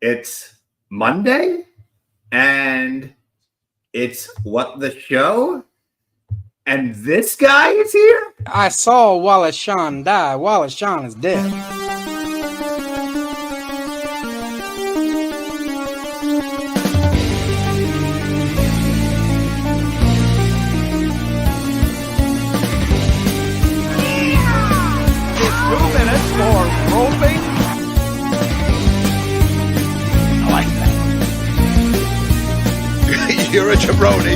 It's Monday, and it's What the Show, and this guy is here? I saw Wallace Shawn die. Wallace Shawn is dead. It's 2 minutes for roping. I like that. You're a jabroni.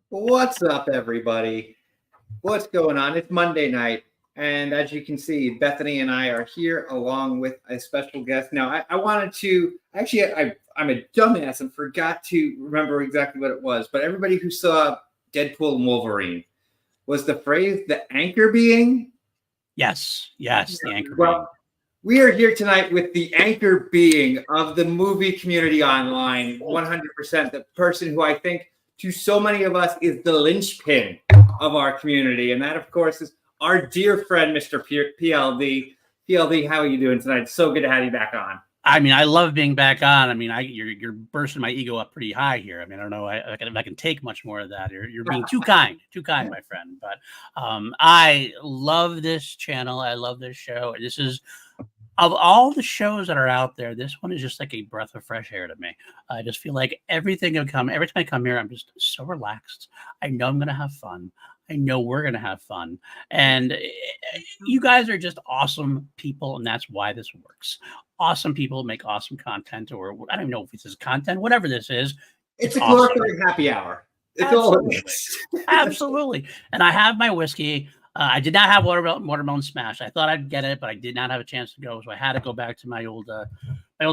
What's up, everybody? What's going on? It's Monday night, and as you can see, Bethany and I are here along with a special guest. Now, I wanted to actually, I'm a dumbass and forgot to remember exactly what it was, but everybody who saw Deadpool and Wolverine, was the phrase "the anchor being"? Yes, the anchor being. Well, we are here tonight with the anchor being of the movie community online, 100%, the person who I think to so many of us is the linchpin of our community. And that, of course, is our dear friend, Mr. PLD. PLD, how are you doing tonight? It's so good to have you back on. I mean, I love being back on. I mean, you're bursting my ego up pretty high here. I mean, I don't know if I can take much more of that. You're being too kind, my friend. But I love this channel. I love this show. This is, of all the shows that are out there, this one is just like a breath of fresh air to me. I just feel like every time I come here, I'm just so relaxed. I know I'm going to have fun. I know we're going to have fun. And you guys are just awesome people, and that's why this works. Awesome people make awesome content, or I don't even know if this is content, whatever this is. It's a glorified happy hour. It's all it is. Absolutely. And I have my whiskey. I did not have watermelon smash. I thought I'd get it, but I did not have a chance to go, so I had to go back to my old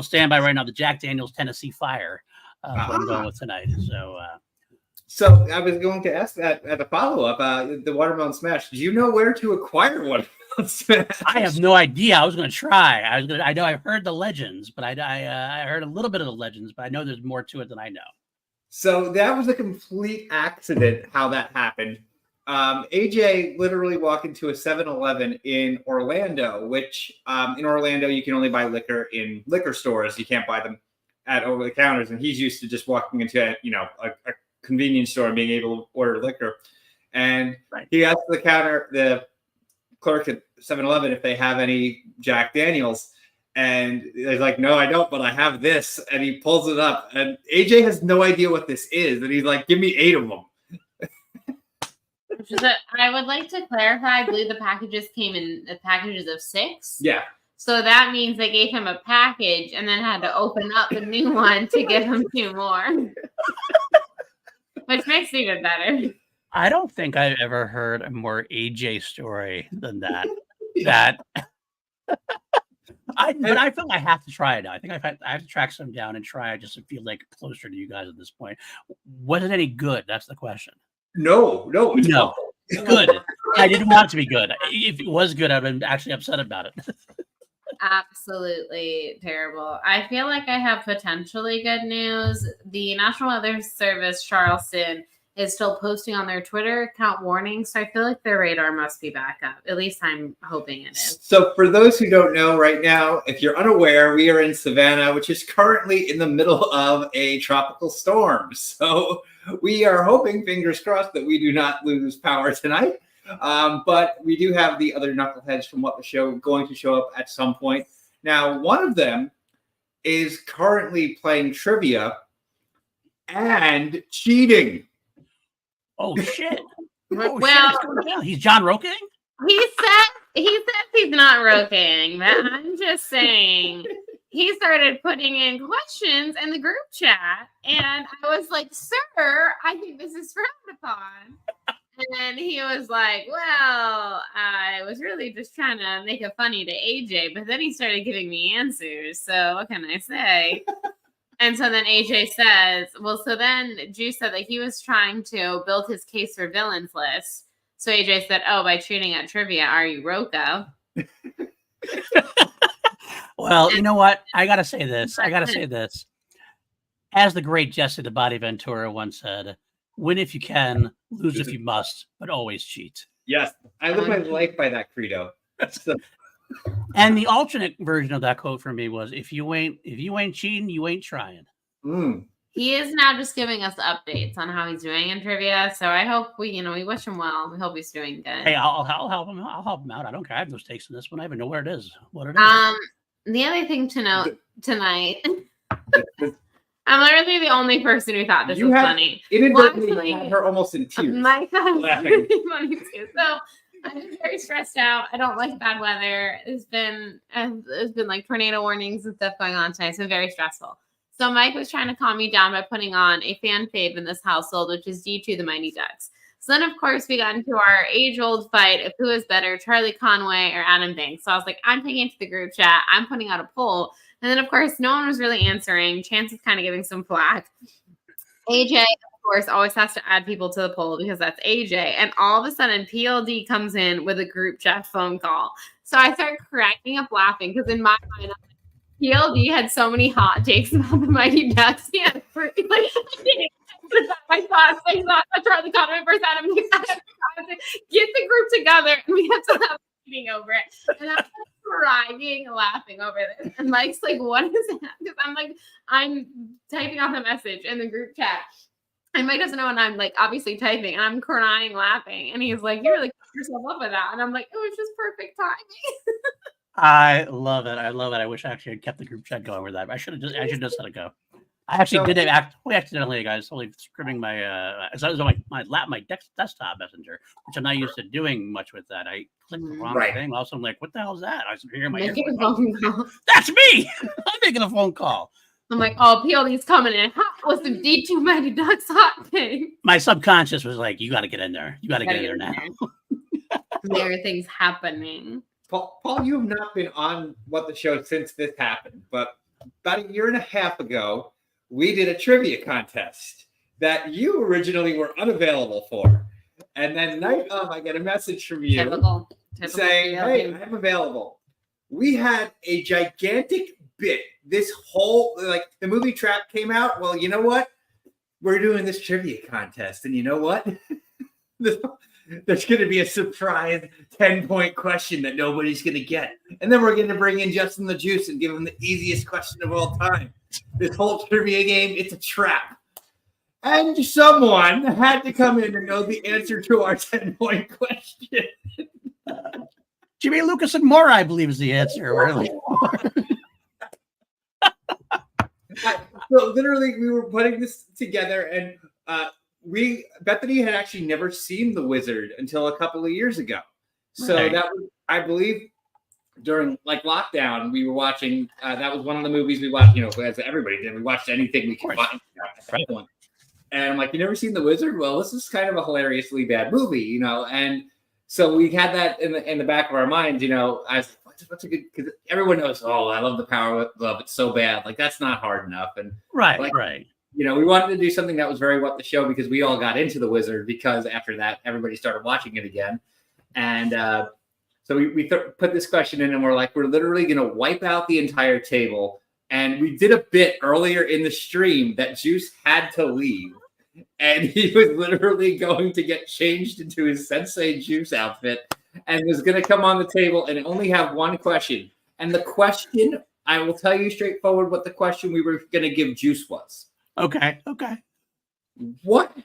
standby right now, the Jack Daniel's Tennessee Fire. What I'm going with tonight. So I was going to ask that at a follow-up, the watermelon smash. Do you know where to acquire watermelon smash? I have no idea. I was going to try. I know I've heard the legends, but I heard a little bit of the legends, but I know there's more to it than I know. So that was a complete accident how that happened. AJ literally walked into a 7-Eleven in Orlando, which in Orlando you can only buy liquor in liquor stores. You can't buy them at over the counters, and he's used to just walking into a convenience store and being able to order liquor. And he asked the clerk at 7-Eleven if they have any Jack Daniels. And he's like, no, I don't, but I have this. And he pulls it up. And AJ has no idea what this is. And he's like, give me 8 of them. I would like to clarify, I believe the packages came in the packages of 6. Yeah. So that means they gave him a package and then had to open up a new one to give him 2 more. Which makes it even better. I don't think I've ever heard a more AJ story than that. But I feel like I have to try it now. I think I have to track some down and try it just to feel like closer to you guys at this point. Was it any good? That's the question. No. Good. I didn't want it to be good. If it was good, I'd been actually upset about it. Absolutely terrible. I feel like I have potentially good news. The National Weather Service Charleston is still posting on their Twitter account warnings, so I feel like their radar must be back up. At least I'm hoping it is. So for those who don't know right now, if you're unaware, we are in Savannah, which is currently in the middle of a tropical storm. So we are hoping, fingers crossed, that we do not lose power tonight. But we do have the other knuckleheads from What the Show going to show up at some point. Now, one of them is currently playing trivia and cheating. Oh shit! Well, he's John Roking. He says he's not Roking, but I'm just saying. He started putting in questions in the group chat, and I was like, "Sir, I think this is frowned upon." And he was like, well, I was really just trying to make it funny to AJ, but then he started giving me answers. So what can I say? And so then AJ says, well, so then Juice said that he was trying to build his case for villains list. So AJ said, oh, by cheating at trivia, are you Rocco? Well, you know what? I got to say this. As the great Jesse the Body Ventura once said, Win if you can, lose if you must, but always cheat. Yes, I live my life by that credo. So, And the alternate version of that quote for me was, if you ain't cheating, you ain't trying. He is now just giving us updates on how he's doing in trivia. So I hope we wish him well. We hope he's doing good. Hey, I'll help him. I'll help him out. I don't care. I have no stakes in this one. I even know where it is. What it is. The other thing to note tonight, I'm literally the only person who thought this was funny. Inadvertently had her almost in tears. My thought was really funny too. So I'm very stressed out. I don't like bad weather. There's been like tornado warnings and stuff going on tonight. So it's very stressful. So Mike was trying to calm me down by putting on a fan fave in this household, which is D2 the Mighty Ducks. So then, of course, we got into our age-old fight of who is better, Charlie Conway or Adam Banks. So I was like, I'm taking it to the group chat. I'm putting out a poll. And then, of course, no one was really answering. Chance is kind of giving some flack. AJ, of course, always has to add people to the poll because that's AJ. And all of a sudden, PLD comes in with a group chat phone call. So I start cracking up laughing because in my mind, PLD had so many hot takes about the Mighty Ducks. He had my thoughts. I thought Charlie Conway versus Adam. Get the group together, and we have to have a meeting over it. And I'm crying, laughing over this. And Mike's like, "What is that?" Because I'm typing out the message in the group chat, and Mike doesn't know, and I'm like obviously typing, and I'm crying, laughing, and he's like, "You really put yourself up with that," and I'm like, "It was just perfect timing." I love it. I love it. I wish I actually had kept the group chat going with that. I should just let it go. I actually did it accidentally, guys. Only scribbling my my desktop messenger, which I'm not used to doing much with that. I clicked the wrong thing. Also, I'm like, what the hell is that? I was hearing my making a phone call. That's me. I'm making a phone call. I'm like, oh, PLD's coming in hot with some D2 Mighty Ducks hot thing. My subconscious was like, you got to get in there. You got to get in there now. There are things happening. Paul, you have not been on What the Show since this happened, but about a year and a half ago, we did a trivia contest that you originally were unavailable for. And then night of, I get a message from you saying, hey, I'm available. We had a gigantic bit. This whole, the movie Trap came out. Well, you know what? We're doing this trivia contest. And you know what? There's going to be a surprise 10-point question that nobody's going to get. And then we're going to bring in Justin the Juice and give him the easiest question of all time. This whole trivia game, it's a trap. And someone had to come in and know the answer to our 10-point question. Jimmy Lucas and more, I believe, is the answer. Really. So literally, we were putting this together, and Bethany had actually never seen The Wizard until a couple of years ago. So that was, I believe, during lockdown, we were watching. That was one of the movies we watched. As everybody did, we watched anything we could find. And I'm like, you never seen The Wizard? Well, this is kind of a hilariously bad movie, And so we had that in the back of our minds, I was like, what's a good? Because everyone knows, I love The Power of Love. It's so bad. That's not hard enough. And right. We wanted to do something that was very What the Show because we all got into The Wizard because after that, everybody started watching it again. And so we put this question in and we're literally going to wipe out the entire table. And we did a bit earlier in the stream that Juice had to leave. And he was literally going to get changed into his Sensei Juice outfit and was going to come on the table and only have one question. And the question, I will tell you straightforward what the question we were going to give Juice was. Okay. What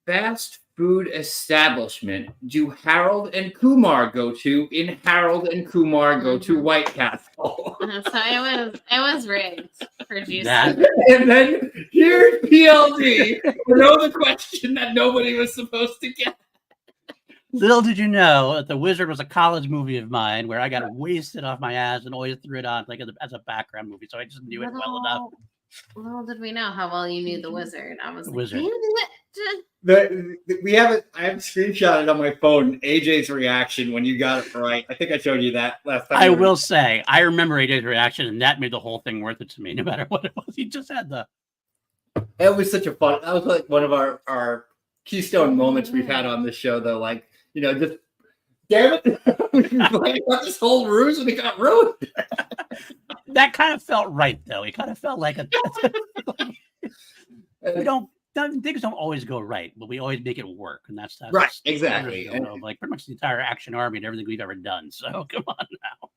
fast food establishment do Harold and Kumar go to in Harold and Kumar Go to White Castle? So it was rigged for Juice. And then here's PLD for the question that nobody was supposed to get. Little did you know that The Wizard was a college movie of mine where I got wasted off my ass and always threw it on as a background movie. So I just knew it well enough. Little did we know how well you knew The Wizard. I was Wizard. I have screenshotted on my phone AJ's reaction when you got it right. I think I showed you that last time. I will say, I remember AJ's reaction, and that made the whole thing worth it to me, no matter what it was. He just had the... It was such a fun... That was one of our keystone moments we've had on this show, though. Just... Damn it! We got this whole ruse and it got ruined. That kind of felt right, though. It kind of felt like a... things don't always go right, but we always make it work, and that's Right, the exactly. cornerstone of, like, pretty much the entire Action Army and everything we've ever done. So come on now.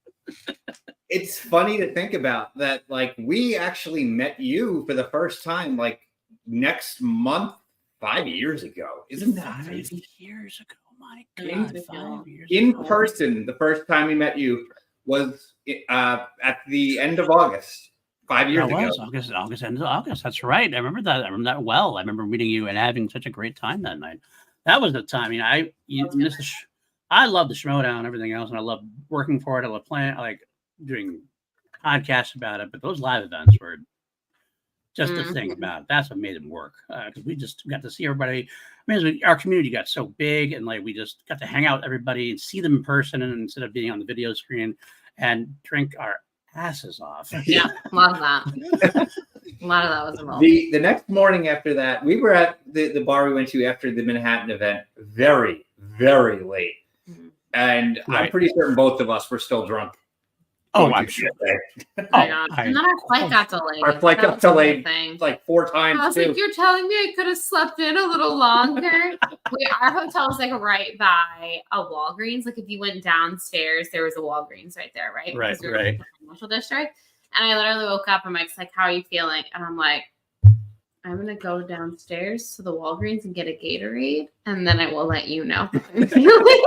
It's funny to think about that. Like, we actually met you for the first time, like, next month, 5 years ago. Isn't that 5 crazy? years ago? My In- God, 5 years In ago. person, the first time we met you was at the end of August, 5 years That ago. was August, end of August. That's right. I remember that. I remember that well. I remember meeting you and having such a great time that night. That was the time. I mean, I love the Schmodown and everything else, and I love working for it. I love playing. I like doing podcasts about it. But those live events were just the thing about it. That's what made it work, because we just got to see everybody. I mean, our community got so big, and like we just got to hang out with everybody and see them in person, and instead of being on the video screen, and drink our asses off. Yeah, love that. A lot of that was involved. The next morning after that, we were at the bar we went to after the Manhattan event very, very late. And I'm Right. pretty certain both of us were still drunk. Oh, I'm sure. Oh my God. And then our flight got delayed. Our flight That got was the whole delayed thing. like 4 times. I was too. like, you're telling me I could have slept in a little longer? Our hotel was like right by a Walgreens. Like if you went downstairs, there was a Walgreens right there, right? Right, Because we were right. in the commercial district. And I literally woke up and Mike's like, how are you feeling? And I'm like, I'm going to go downstairs to the Walgreens and get a Gatorade. And then I will let you know how I'm feeling.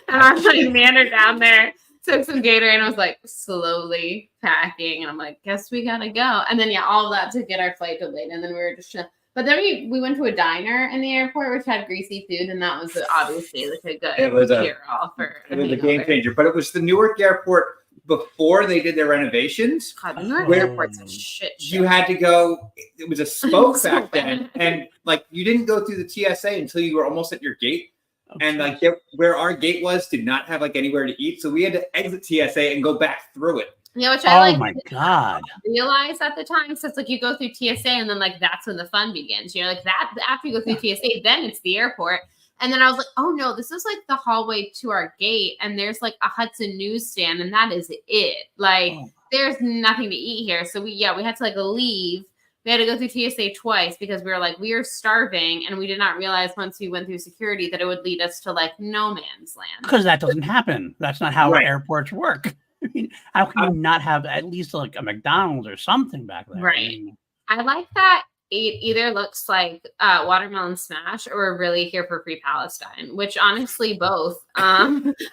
And I was like, manner down there. Took some Gatorade and I was like slowly packing. And I'm like, guess we gotta go. And then, yeah, all of that to get our flight delayed. And then we were just chill. But then we went to a diner in the airport, which had greasy food. And that was obviously like a good It was a cure-all for It was a hangover. game changer. But it was the Newark airport before they did their renovations. God, the Newark Where- airport's a shit show. You had to go, it was a spoke So back then. bad. And like you didn't go through the TSA until you were almost at your gate. Oh, And like geez. where our gate was did not have like anywhere to eat. So we had to exit TSA and go back through it. Yeah, which I Oh my God. realize at the time. So it's like you go through TSA and then like that's when the fun begins. You're like that after you go through TSA, then it's the airport. And then I was like, oh no, this is like the hallway to our gate, and there's like a Hudson newsstand, and that is it. Like Oh. there's nothing to eat here. So we had to like leave. We had to go through TSA twice because we were like, we are starving, and we did not realize once we went through security that it would lead us to like no man's land. Because that doesn't happen. That's not how Right. airports work. I mean, how can you not have at least like a McDonald's or something back there? Right. I mean, I like that it either looks like Watermelon Smash or we're really here for Free Palestine, which honestly both. But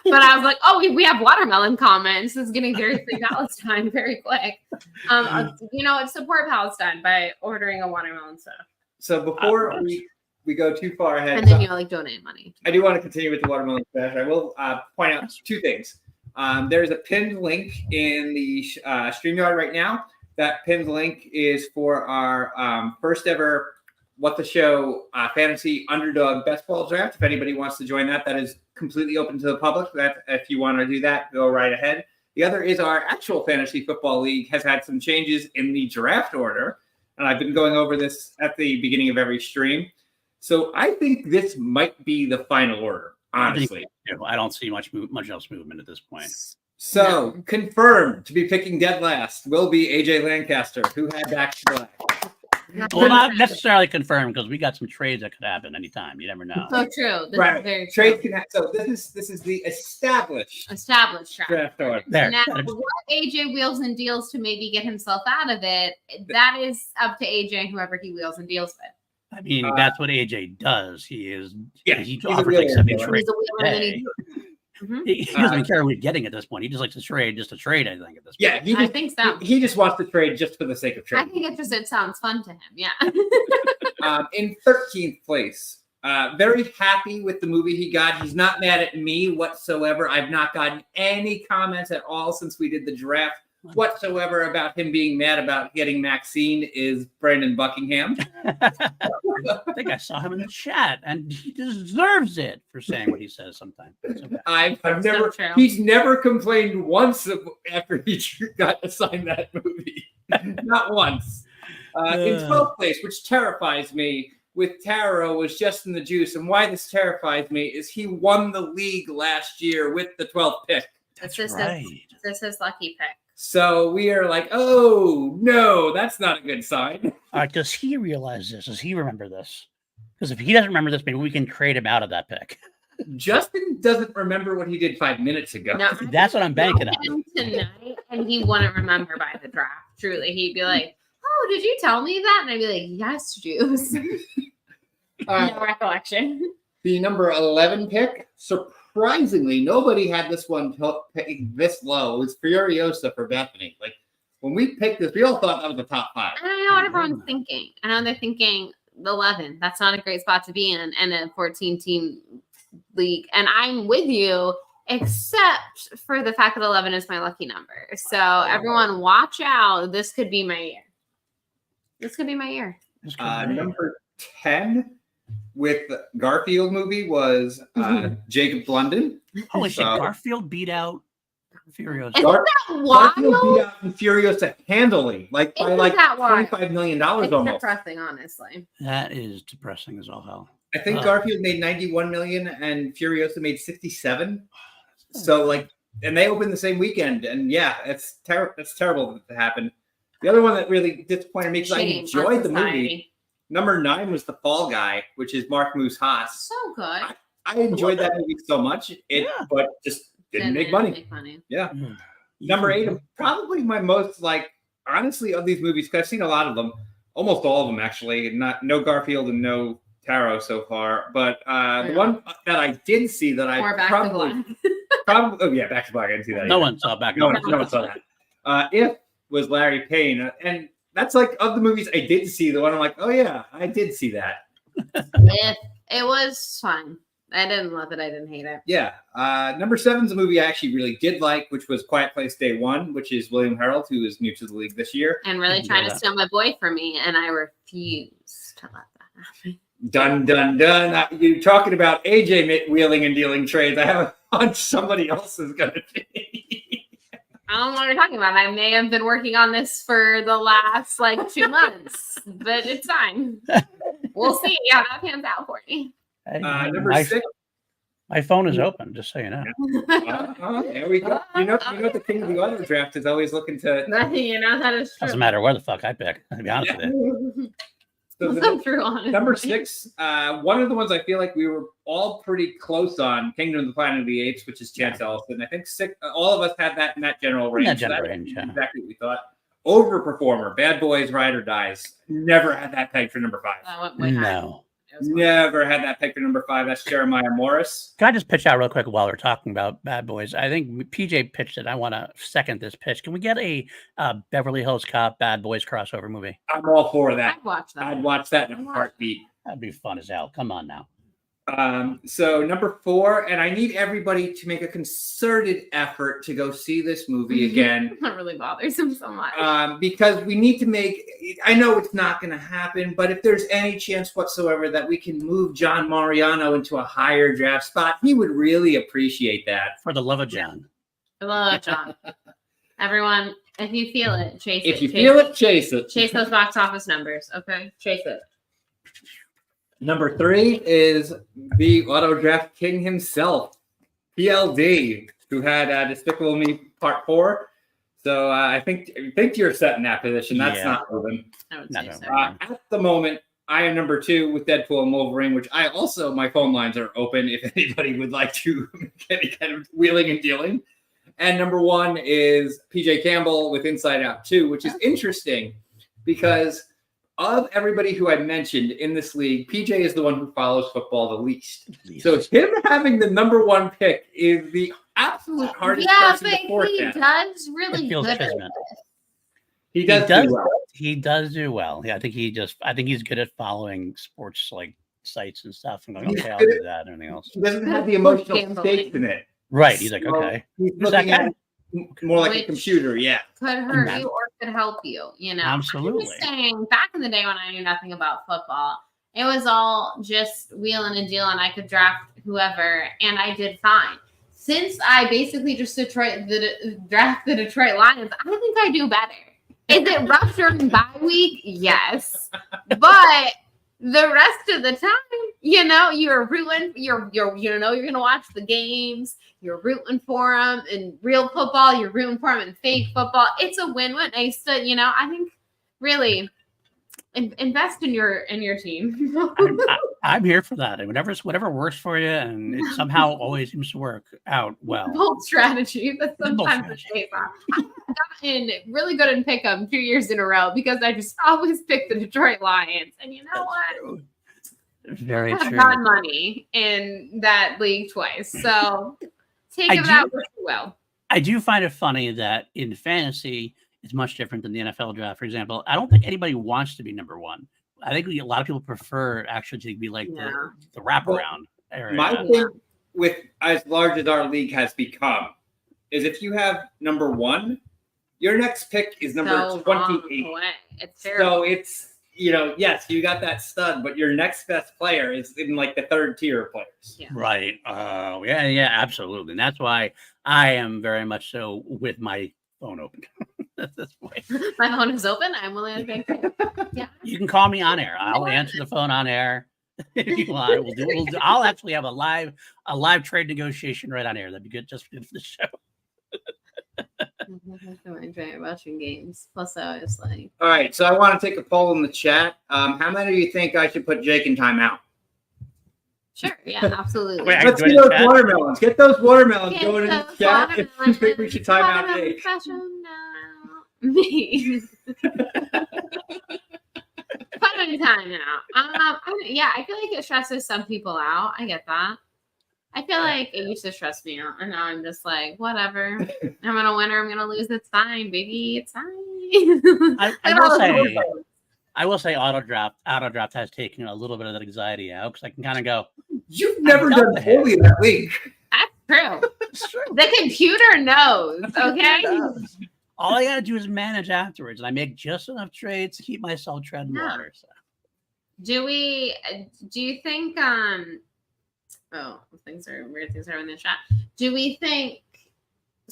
I was like, oh, we have watermelon comments. This is getting very Free Palestine very quick. Support Palestine by ordering a watermelon soda. So before we go too far ahead, And then donate money. I do want to continue with the watermelon smash. I will point out 2 things. There's a pinned link in the StreamYard right now. That pinned link is for our first ever What the Show Fantasy Underdog Best Ball Draft. If anybody wants to join that, that is completely open to the public. That if you want to do that, go right ahead. The other is our actual fantasy football league has had some changes in the draft order, and I've been going over this at the beginning of every stream. So I think this might be the final order, honestly. I don't see much else movement at this point. So confirmed to be picking dead last will be AJ Lancaster, who had back to black. Well, not necessarily confirmed because we got some trades that could happen anytime. You never know. So true. This Right. is very Trade true. can ha- so this is the established Established track. draft order. There. Now, what AJ wheels and deals to maybe get himself out of it, that is up to AJ and whoever he wheels and deals with. I mean, that's what AJ does. He he's a offers like wheeler 70 dealer. trades. He's a wheeler and then Hey. he Mhm. He doesn't care what he's getting at this point. He just likes to trade just to trade, I think, at this point. Yeah, I think so. he just wants to trade just for the sake of I trading. think it sounds fun to him. Yeah. In 13th place, very happy with the movie he got. He's not mad at me whatsoever. I've not gotten any comments at all since we did the draft whatsoever about him being mad about getting Maxine is Brandon Buckingham. I think I saw him in the chat, and he deserves it for saying what he says sometimes. It's okay. I've never, true. he's never complained once after he got assigned that movie. Not once. In 12th place, which terrifies me, with Taro was just in the juice. And why this terrifies me is he won the league last year with the 12th pick. That's This is right. This is lucky pick. So we are like, oh no, that's not a good sign. Does he realize this? Does he remember this? Because if he doesn't remember this, maybe we can trade him out of that pick. Justin doesn't remember what he did 5 minutes ago. No, That's what I'm banking on. him tonight, and he wouldn't remember by the draft. Truly, he'd be like, "Oh, did you tell me that?" And I'd be like, "Yes, Juice." No recollection. The number 11 pick, surprisingly, nobody had this one this low. It was Furiosa for Bethany. Like when we picked this, we all thought that was the top 5. And I know what everyone's thinking. I know they're thinking 11. That's not a great spot to be in a 14-team league. And I'm with you, except for the fact that 11 is my lucky number. So everyone watch out. This could be my year. This could be my year. Number 10 with the Garfield movie was Jacob London. Holy shit, Garfield beat out Furiosa. Isn't that wild? Garfield beat out Furiosa handily, like by Isn't like that wild? $25 million It's almost. depressing, honestly. That is depressing as all hell. I think Garfield made 91 million and Furiosa made 67. So like, and they opened the same weekend, and yeah, it's terrible that happened. The other one that really disappointed me because I Shame enjoyed on the movie. society. Number 9 was The Fall Guy, which is Mark Moose Haas. So good. I enjoyed that movie so much, but just didn't make money. Yeah. Number 8, probably my most honestly of these movies, because I've seen a lot of them, almost all of them actually. No Garfield and no Taro so far, but the one that I did see that I Back to Black. Back to Black. I didn't see that. No either. one saw Back to No Black. one saw that. If was Larry Payne, and that's like of the movies I did see, the one I'm like, oh yeah, I did see that. It was fun. I didn't love it. I didn't hate it. Yeah. Number 7 is a movie I actually really did like, which was Quiet Place Day 1, which is William Herald, who is new to the league this year. And really trying to steal my boy from me, and I refuse to let that happen. Dun, dun, dun. You're talking about AJ wheeling and dealing trades. I have a hunch somebody else is going to be. I don't know what you're talking about. I may have been working on this for the last 2 months, but it's fine. We'll see how that pans out for me. Number 6. My phone is open, just so you know. There we go. You know the king of the auto draft is always looking to. You know that is true. Doesn't matter where the fuck I pick, to be honest with you. So true, honestly. Number 6, one of the ones I feel like we were all pretty close on, Kingdom of the Planet of the Apes, which is Chance Ellison. I think all of us had that in that general range. Exactly what we thought. Overperformer, Bad Boys, Ride or Dies. Never had that pegged for number 5. That went way high. No. Never had that pick for number 5. That's Jeremiah Morris. Can I just pitch out real quick while we're talking about Bad Boys? I think PJ pitched it. I want to second this pitch. Can we get a Beverly Hills Cop Bad Boys crossover movie? I'm all for that. I'd watch that. In a heartbeat. That'd be fun as hell. Come on now. So number 4, and I need everybody to make a concerted effort to go see this movie again. That really bothers him so much. Because we need to make, I know it's not going to happen, but if there's any chance whatsoever that we can move John Mariano into a higher draft spot, he would really appreciate that. For the love of John. I love John. Everyone, if you feel it, chase it. If you feel it, chase it. Chase those box office numbers, okay? Chase it. Number 3 is the auto draft king himself, PLD, who had Despicable Me Part 4. So I think you're set in that position. That's not moving. I would say so. At the moment, I am number 2 with Deadpool and Wolverine, which I also, my phone lines are open if anybody would like to make any kind of wheeling and dealing. And number 1 is PJ Campbell with Inside Out 2, which is interesting because of everybody who I mentioned in this league, PJ is the one who follows football the least. So him having the number 1 pick is the absolute hardest person to forecast. Yeah, but he does really good at this. He does do well. He does do well. Yeah, I think he's good at following sports sites and stuff. And going, okay, I'll do that. Anything else? He doesn't have the emotional stakes in it. Right. He's like, okay. He's looking at it more like a computer. Yeah. Could hurt you or could help you. Absolutely. I was saying back in the day when I knew nothing about football, it was all just wheeling and dealing. I could draft whoever, and I did fine. Since I basically just draft the Detroit Lions, I think I do better. Is it rough during bye week? Yes. But the rest of the time, you're rooting. You're gonna watch the games. You're rooting for them in real football. You're rooting for them in fake football. It's a win-win. I think really invest in your team. I'm here for that. Whatever works for you, and it somehow always seems to work out well. Bold strategy, but sometimes it pays off. I've gotten really good in pick 'em 2 years in a row because I just always pick the Detroit Lions, and you know what? Very I've true. gotten money in that league twice, so take it out what you will. I do find it funny that in fantasy, it's much different than the NFL draft. For example, I don't think anybody wants to be number one. I think a lot of people prefer actually to be like the wraparound area. My thing with as large as our league has become is if you have number one, your next pick is number 28. It's terrible. So it's, yes, you got that stud, but your next best player is in like the third tier of players. Yeah. Right. Yeah, absolutely. And that's why I am very much so with my phone open at this point. My phone is open. I'm willing to take it. Yeah. You can call me on air. I'll answer the phone on air if you want. I'll actually have a live trade negotiation right on air. That'd be good just for the show. I enjoy watching games. Plus, I was like, all right, so I want to take a poll in the chat. How many of you think I should put Jake in timeout? sure, yeah, absolutely. Wait, Let's get those watermelons. Get those watermelons going in the chat. If you think we should time out Jake. Me. Put him in time now. I feel like it stresses some people out. I get that. I feel like it used to stress me out, and now I'm just like, whatever. I'm gonna win or I'm gonna lose. It's fine, baby. It's fine. I will say auto draft has taken a little bit of that anxiety out because I can kind of go. You've never done poorly in that league. That's true. It's true. The computer knows. Okay. All I gotta do is manage afterwards, and I make just enough trades to keep myself treading water. So. Do you think weird things are in the chat. Do we think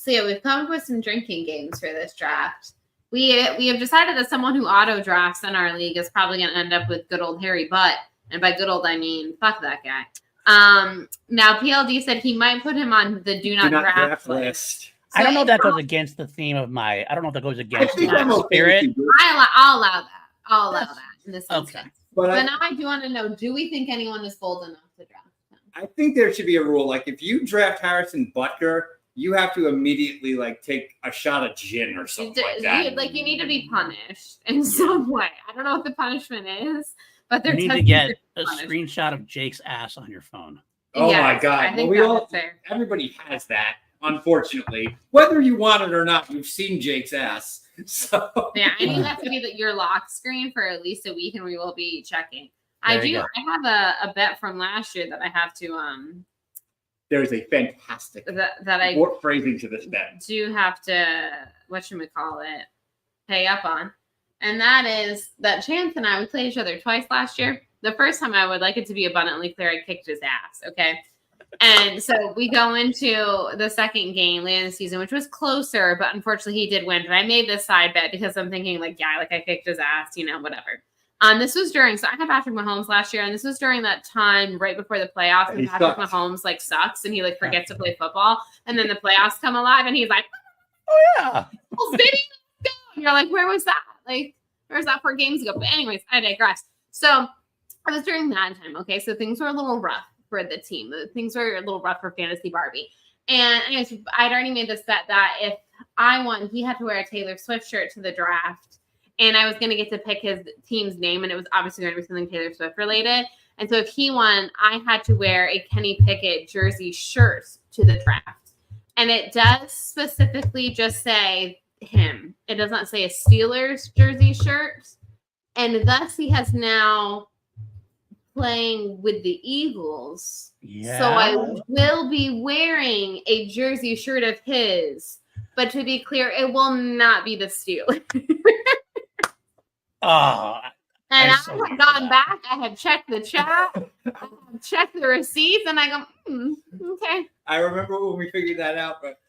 we've come up with some drinking games for this draft. We have decided that someone who auto drafts in our league is probably gonna end up with good old Harry Butt. And by good old I mean fuck that guy. Now PLD said he might put him on the do not draft list. I don't know if that goes against the theme of my. I don't know if that goes against my spirit. I'll allow that. I'll allow that in this instance. Okay. But now I do want to know: do we think anyone is bold enough to draft him? I think there should be a rule. Like if you draft Harrison Butker, you have to immediately take a shot of gin or something like that. You need to be punished in some way. I don't know what the punishment is, but you need to get a screenshot of Jake's ass on your phone. Oh my God! I think everybody has that. Unfortunately, whether you want it or not, you've seen Jake's ass. So yeah, I need that to be your lock screen for at least a week, and we will be checking. I have a bet from last year that I have to There's a fantastic that I phrasing to this bet. Do have to pay up on, and that is that Chance and I, we played each other twice last year. The first time I would like it to be abundantly clear I kicked his ass. Okay. And so we go into the second game late in the season, which was closer, but unfortunately he did win. But I made this side bet because I'm thinking I kicked his ass, whatever. This was so I had Patrick Mahomes last year, and this was during that time right before the playoffs, and Patrick Mahomes sucks, and he forgets to play football, and then the playoffs come alive, and he's like, "Oh yeah, well, baby, let's go!" And you're like, "Where was that? Where was that 4 games ago?" But anyways, I digress. So it was during that time. Okay, so things were a little rough for the team. Things were a little rough for Fantasy Barbie, and anyways, I'd already made this bet that if I won, he had to wear a Taylor Swift shirt to the draft. And I was going to get to pick his team's name, and it was obviously going to be something Taylor Swift related. And so if he won, I had to wear a Kenny Pickett jersey shirt to the draft. And it does specifically just say him. It does not say a Steelers jersey shirt. And thus he has now playing with the Eagles. Yeah. So I will be wearing a jersey shirt of his. But to be clear, it will not be the Steelers. Oh, and I have gone back. I have checked the chat. I have checked the receipts, and I go, okay. I remember when we figured that out, but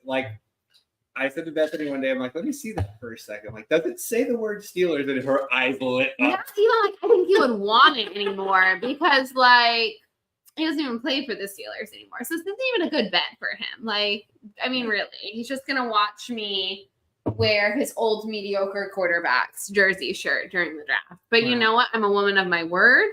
I said to Bethany one day, I'm like, let me see that for a second. I'm like, does it say the word Steelers? And her eyes lit Not up. even like I think he would want it anymore because like he doesn't even play for the Steelers anymore. So this isn't even a good bet for him. Like, I mean, really, he's just gonna watch me wear his old mediocre quarterback's jersey shirt during the draft. But you know what? I'm a woman of my word.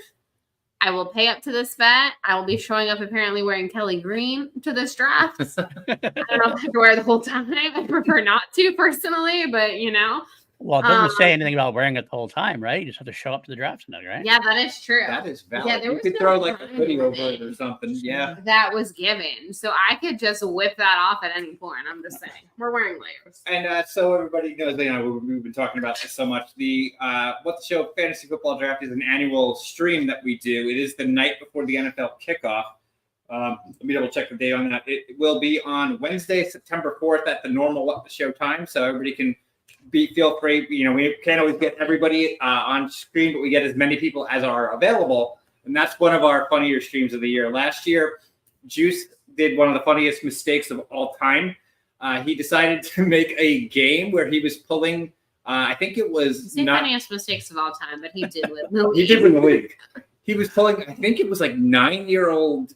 I will pay up to this bet. I will be showing up apparently wearing Kelly Green to this draft. I don't know if I have to wear it the whole time. I prefer not to personally, but you know. Well, it doesn't say anything about wearing it the whole time, right? You just have to show up to the draft tonight, right? Yeah, that is true. That is valid. Yeah, there you was could no throw like a time hoodie over limit. it or something. Yeah. That was given. So I could just whip that off at any point. I'm just saying. We're wearing layers. And so everybody knows, we've been talking about this so much. The What the Show Fantasy Football Draft is an annual stream that we do. It is the night before the NFL kickoff. Let me double check the date on that. It will be on Wednesday, September 4th at the normal What the Show time. So everybody can feel free. We can't always get everybody on screen, but we get as many people as are available. And that's one of our funnier streams of the year. Last year, Juice did one of the funniest mistakes of all time. He decided to make a game where he was pulling, I think it was not funniest mistakes of all time, but he did win the league. He did win the league. He was pulling, I think it was like 9-year-old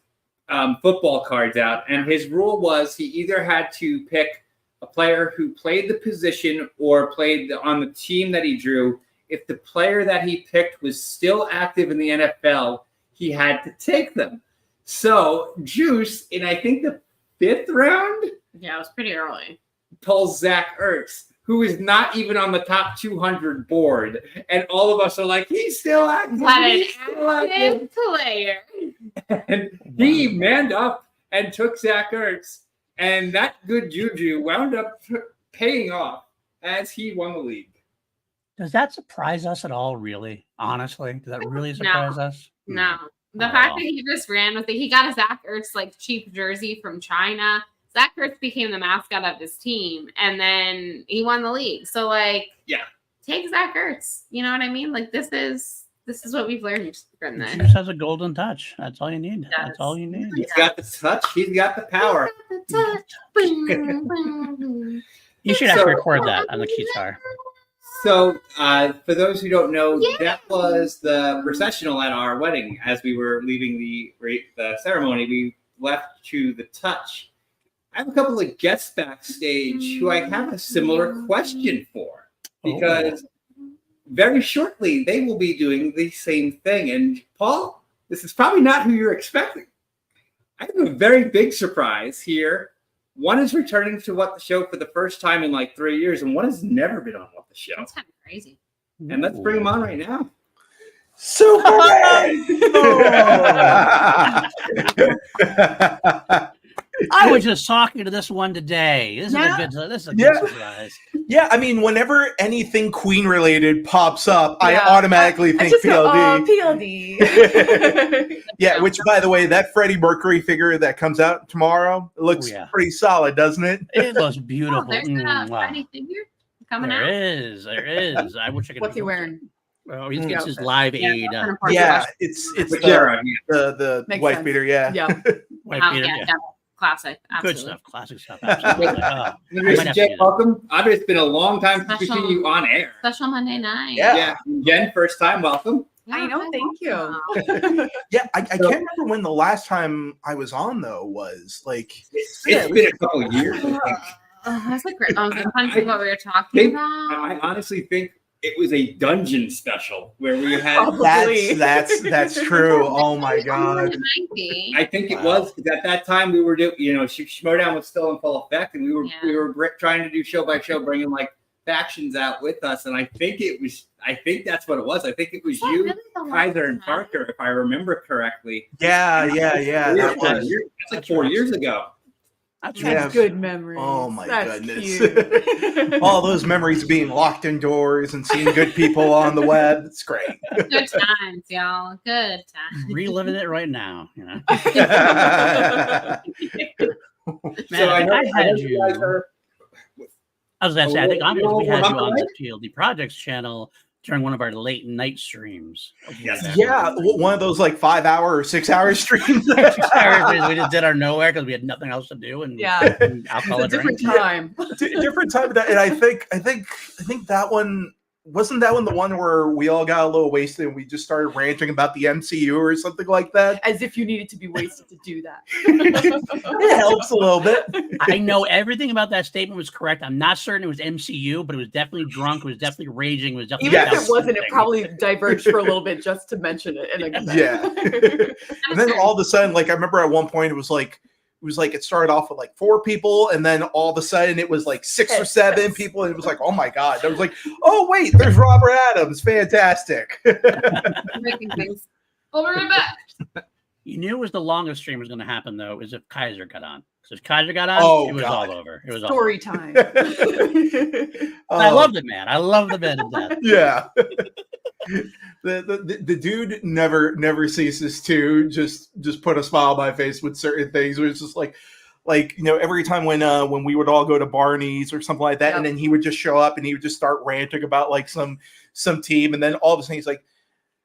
football cards out. And his rule was he either had to pick a player who played the position or played on the team that he drew. If the player that he picked was still active in the NFL, he had to take them. So Juice, in I think the 5th round, Yeah, it was pretty early. pulls Zach Ertz, who is not even on the top 200 board. And all of us are like, he's still active. But an He's still active. active player. And he manned up and took Zach Ertz. And that good juju wound up paying off as he won the league. Does that surprise us at all, really? Honestly? Does that really surprise us? No. The Oh. fact that he just ran with it, he got a Zach Ertz like cheap jersey from China. Zach Ertz became the mascot of his team, and then he won the league. So like, Yeah. take Zach Ertz. You know what I mean? Like this is what we've learned from this. Juice has a golden touch. That's all you need. Yes. That's all you need. He's got the touch. He's got the power. You should actually record that on the guitar. So, for those who don't know, that was the processional at our wedding. As we were leaving the ceremony, we left to the touch. I have a couple of guests backstage who I have a similar question for, because very shortly they will be doing the same thing. And Paul, this is probably not who you're expecting. I have a very big surprise here. One is returning to What the Show for the first time in like 3 years, and one has never been on What the Show. That's kind of crazy. And let's bring him on right now. Superman! I was just talking to this one today. This is a good surprise. Yeah, I mean, whenever anything Queen related pops up, I Yeah. automatically I think just go, PLD. PLD. Yeah, which, by the way, that Freddie Mercury figure that comes out tomorrow looks pretty solid, doesn't it? It looks Oh, beautiful. there's a Wow. Friday figure coming There out. is. There is. I wish I could. What's he wearing? Oh, he gets his Live Aid. That's an important Yeah, question. it's the Makes white sense. beater, yeah. Yeah. White Oh, beater, yeah, yeah. definitely. Classic. Absolutely. Good stuff. Classic stuff. Absolutely. Oh, I might have to Jay, do that. welcome. Obviously, it's been a long time since we've Special- seen you on air. Special Monday night. Yeah. Jen, first time, welcome. I know, thank you. welcome. Yeah, I can't remember when the last time I was on, though, was. Like, It's been a couple of years, I think. That's like great. Depends on what we were talking think- about. I honestly think it was a dungeon special where we had. that's true. Oh my god. It might be. I think it was, because at that time we were doing, Schmodown was still in full effect, and we were trying to do show by show, bringing like factions out with us, and I think that's what it was. I think it was you, Really the last Kaiser, and time? Parker, if I remember correctly. Yeah. That's was- like 4 years ago. That's Yeah. That's good memories. Oh my That's goodness. cute. All those memories of being locked indoors and seeing good people on the web. It's great. Good times, y'all. Good times. Reliving it right now. So Man, I know had you guys you. are. I was going to say, I think honestly, we had you on the Right? PLD Projects channel during one of our late night streams. Yes. Yeah, one of those like 5-hour or 6-hour streams. We just did our nowhere because we had nothing else to do, and Yeah. and alcohol It's a and different drink. time. Different time of that, and I think that one wasn't that one the one where we all got a little wasted and we just started ranting about the MCU or something like that. As if you needed to be wasted to do that. It helps a little bit. I know everything about that statement was correct. I'm not certain it was MCU, but it was definitely drunk. It was definitely raging. It was definitely Even if Yes. it wasn't, it something. probably diverged for a little bit just to mention it. And Yeah. And then all of a sudden, like I remember at one point it was like it started off with like 4 people, and then all of a sudden it was like 6 or 7 people, and it was like, oh my god! I was like, oh wait, there's Robert Adams, fantastic. Making things. We'll be right back. You knew it was the longest stream was going to happen, though, is if Kaiser got on. So if Kaiser got on, Oh, it was God. all over. It was all story time. I love the man. I love the man to death. Yeah. The dude never ceases to just put a smile on my face with certain things. It was just like every time when we would all go to Barney's or something like that, and then he would just show up and he would just start ranting about like some team, and then all of a sudden he's like,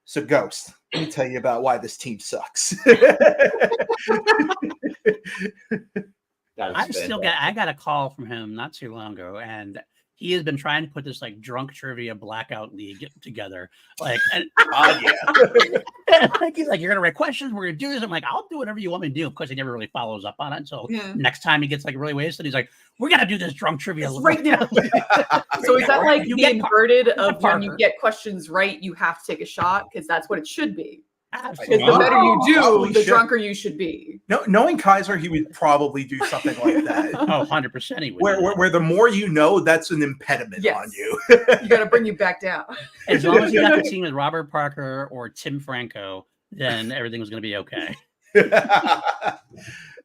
so Ghost, let me tell you about why this team sucks. I got a call from him not too long ago, and he has been trying to put this like drunk trivia blackout league together. Like, like he's like, you're gonna write questions, we're gonna do this. I'm like, I'll do whatever you want me to do. Of course, he never really follows up on it. So next time he gets like really wasted, he's like, we're gonna do this drunk trivia right now. So is that like You the get inverted of when you Parker. get questions right, you have to take a shot? Because that's what it should be. Because Absolutely. the better you do, Probably the should. drunker you should be. No, knowing Kaiser, he would probably do something like that. Oh, 100% he would. Where the more you know, that's an impediment Yes. on you. You got to bring you back down. As long as you got the team with Robert Parker or Tim Franco, then everything was going to be okay.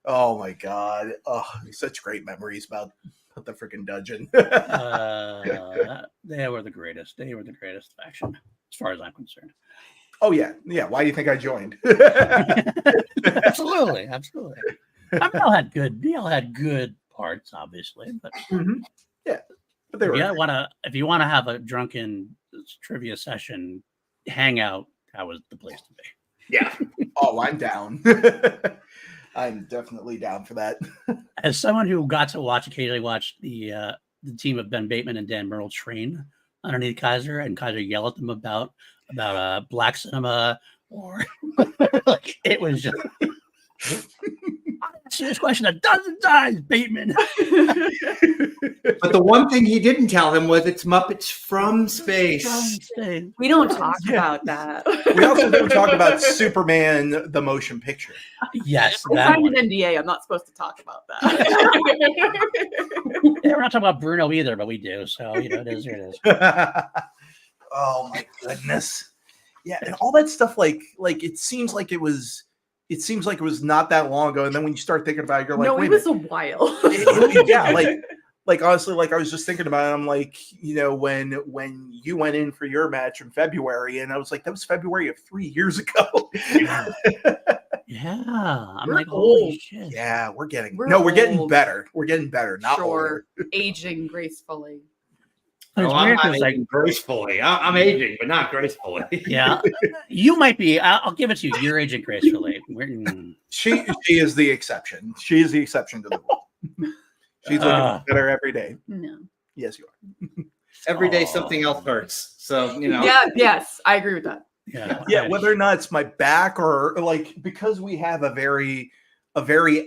Oh my god! Oh, such great memories about the freaking dungeon. They were the greatest. They were the greatest faction, as far as I'm concerned. Oh yeah. Why do you think I joined? Absolutely. I mean, they all had good parts, obviously, but Yeah, but they were. if you want to have a drunken trivia session, hangout, that was the place to be. Yeah. Oh, I'm down. I'm definitely down for that. As someone who got to occasionally watch the team of Ben Bateman and Dan Myrtle train underneath Kaiser, and Kaiser yell at them about black cinema, or like it was just. I asked you this question a dozen times, Bateman. But the one thing he didn't tell him was it's Muppets from space. We don't talk about that. We also don't talk about Superman the motion picture. Yes, I that signed one. an NDA. I'm not supposed to talk about that. Yeah, we're not talking about Bruno either, but we do. So it is. It is. Oh my goodness. Yeah, and all that stuff like it seems like it was not that long ago, and then when you start thinking about it, you're like, No, wait it a was a while. yeah, like honestly, like I was just thinking about it. I'm like, when you went in for your match in February, and I was like, that was February of 3 years ago. Yeah, I'm We're like, holy old. shit. Yeah, we're getting old. better. We're getting better, not older. Aging gracefully. It's I'm weird not 'cause, like, aging gracefully. I'm aging, but not gracefully. yeah, you might be. I'll give it to you. You're aging gracefully. She is the exception. She is the exception to the rule. She's looking better every day. No. Yes, you are. Every day something else hurts. So, Yeah, yes, I agree with that. Yeah, Yeah, whether or not it's my back or like because we have a very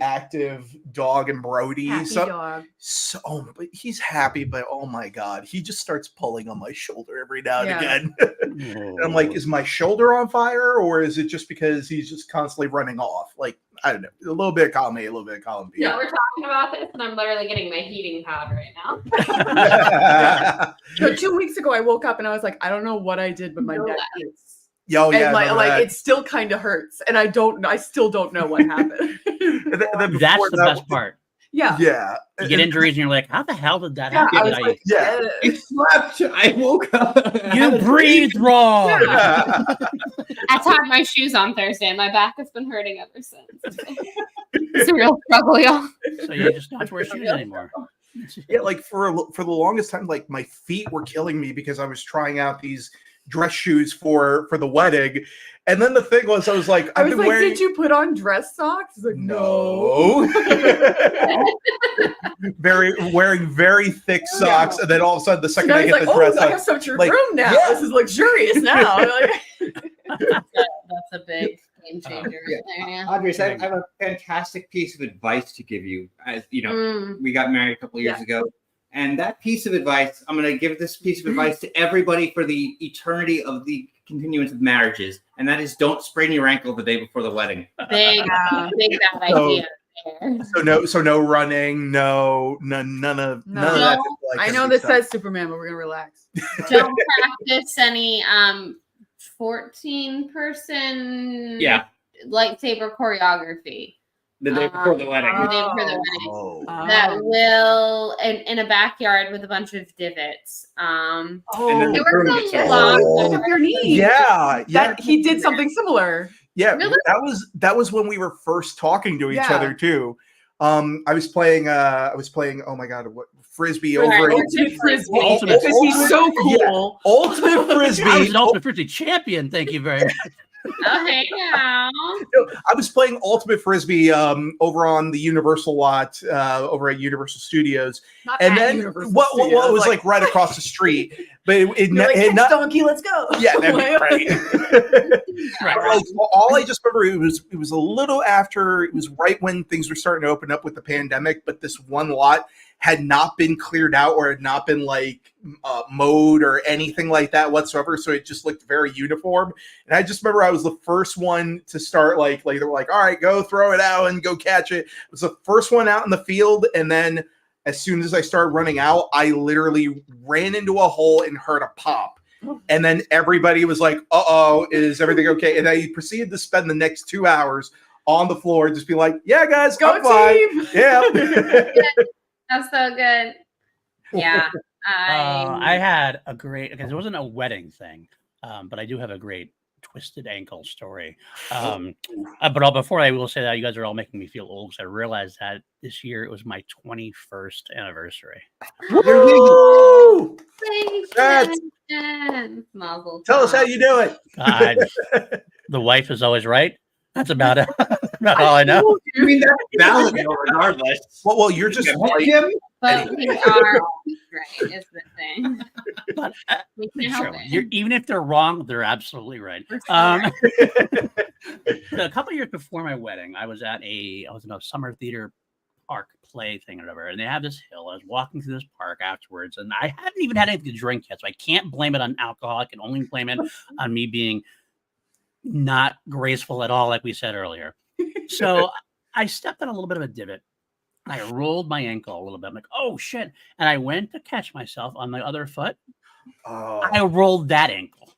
active dog and Brody. Happy dog. So, but he's happy, but oh my god, he just starts pulling on my shoulder every now and Yeah. again. And I'm like, is my shoulder on fire, or is it just because he's just constantly running off? Like, I don't know, a little bit of column A, a little bit of column B. Yeah, we're talking about this, and I'm literally getting my heating pad right now. So 2 weeks ago, I woke up and I was like, I don't know what I did, but my neck hurts. Oh yeah, And like remember that. it still kind of hurts, and I still don't know what happened. And then that's before the that- best part. Yeah. Yeah, You get injuries, and you're like, how the hell did that Yeah, happen? I was Did like, Yeah. I slept. I woke up. you breathed wrong. I tied my shoes on Thursday, and my back has been hurting ever since. It's a real struggle, y'all. So you just don't have to wear shoes anymore. Yeah, like for the longest time, like my feet were killing me because I was trying out these dress shoes for the wedding. And then the thing was, I was like, I I've was been like, wearing. did you put on dress socks? He's like, no. Wearing very thick socks, and then all of a sudden, the second So I he's get like, the dress, I have such a like, room now. yeah. This is luxurious now. That's a big game changer right there. Yeah. Andres, I have a fantastic piece of advice to give you. As you know, we got married a couple of years ago, and that piece of advice, I'm going to give this piece of advice to everybody for the eternity of the continuance of marriages, and that is don't sprain your ankle the day before the wedding. Big bad idea. So no running, none of that. I know this says Superman, but we're gonna relax. Don't practice any 14-person lightsaber choreography. The day before the wedding. The day before the wedding. That will in a backyard with a bunch of divots. And then It the groom works gets a lot. Your knee. Yeah. That he did something similar. Yeah, Really? that was when we were first talking to each other too. I was playing oh my god, what frisbee over Ultimate Frisbee. Ultimate Because he's so cool. Ultimate Frisbee. I was an Ultimate Frisbee champion. Thank you very much. Oh, hey now. I was playing Ultimate Frisbee over on the Universal lot over at Universal Studios. Not And at then Universal well, Studios, it was like right across the street, but it You're not donkey, let's go. yeah, that'd be great. Like, all I just remember, it was a little after, it was right when things were starting to open up with the pandemic, but this one lot had not been cleared out or had not been like mowed or anything like that whatsoever. So it just looked very uniform. And I just remember I was the first one to start like they were like, all right, go throw it out and go catch it. It was the first one out in the field. And then as soon as I started running out, I literally ran into a hole and heard a pop. And then everybody was like, uh-oh, is everything okay? And I proceeded to spend the next 2 hours on the floor, just be like, yeah, guys, Go I'm fine. team. Yeah. That's so good. Yeah. I had a great, because it wasn't a wedding thing, but I do have a great twisted ankle story. But before I will say that, you guys are all making me feel old because I realized that this year it was my 21st anniversary. Woo! Thanks, Mazel Tell us tov. how you do it. The wife is always right. That's about it. About all I know. I mean, that's valid regardless. Well, you're just right. Jim? But we are right, is the thing. But, We can't help sure, it. even if they're wrong, they're absolutely right. We're A couple of years before my wedding, I was in a summer theater park play thing or whatever, and they have this hill. I was walking through this park afterwards, and I hadn't even had anything to drink yet, so I can't blame it on alcohol. I can only blame it on me being not graceful at all, like we said earlier. So I stepped on a little bit of a divot. I rolled my ankle a little bit. I'm like, oh shit. And I went to catch myself on my other foot. I rolled that ankle.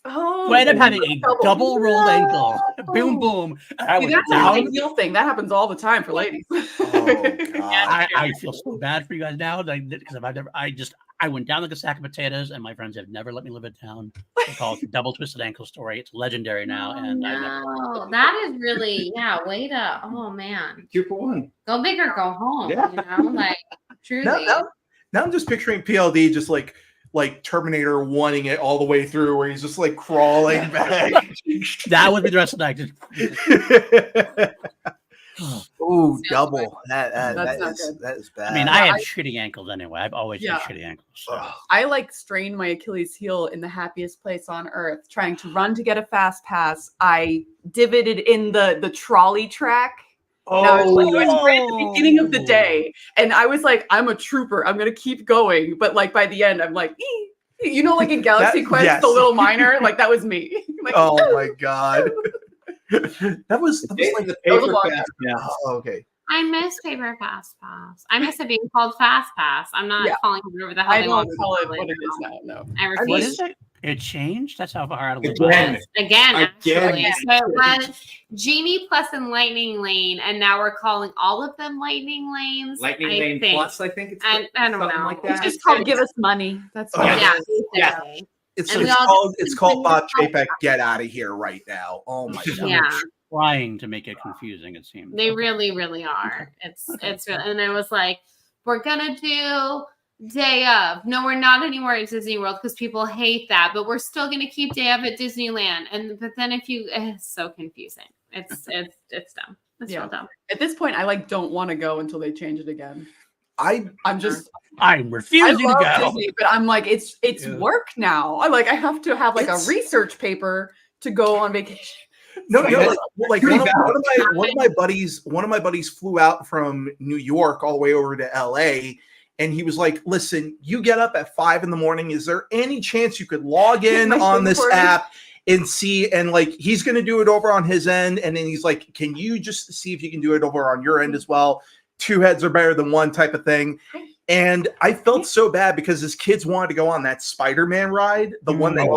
Oh, So I ended up having a double rolled ankle. Boom, boom. And I See, went that's down. a big deal thing. That happens all the time for ladies. I feel so bad for you guys now because I went down like a sack of potatoes, and my friends have never let me live it down. They call it the double twisted ankle story. It's legendary now, and I never. No, that is really way to. Oh man, 2 for 1. go big or go home. Yeah. You know, like truly. Now I'm just picturing PLD just like Terminator wanting it all the way through, where he's just like crawling back. That would be the rest of the night. Ooh, double. That's not good. That is bad. I mean, I have shitty ankles anyway. I've always had shitty ankles. So. I strained my Achilles heel in the happiest place on earth, trying to run to get a fast pass. I divoted in the trolley track. And I was right at the beginning of the day, and I was like, I'm a trooper. I'm gonna keep going. But like by the end, I'm like, you know, like in Galaxy Quest, yes. the little miner, like that was me. Like, oh my god. that was like the was a paper long fast pass. Oh, okay. I miss paper fast pass. I miss it being called fast pass. I'm not calling it whatever the hell I they don't want. call it what it is now. No. I What refuse. is it? It changed? That's how far out of the Again, actually. Again. So it was Genie Plus and Lightning Lane, and now we're calling all of them Lightning Lanes. Lightning I Lane think. Plus, I think it's I don't something know. like It's that. just called Give Us Money. That's Oh, fine. Yeah, Yeah. basically. It's And we all called Bob just- Chapek. Get out of here right now. Oh my god. Yeah. Trying to make it confusing, it seems. They really, really are. It's and it was like, we're gonna do day of. No, we're not anymore at Disney World because people hate that, but we're still going to keep day of at Disneyland. But then it's so confusing. It's dumb. It's real dumb. At this point, I don't want to go until they change it again. I'm refusing to go. Disney, but I'm like, it's work now. I have to have a research paper to go on vacation. No, like one of my buddies flew out from New York all the way over to LA, and he was like, "Listen, you get up at 5 a.m. Is there any chance you could log in on this app and see?" And he's going to do it over on his end, and then he's like, "Can you just see if you can do it over on your end as well? Two heads are better than one type of thing." And I felt so bad because his kids wanted to go on that Spider-Man ride, the one that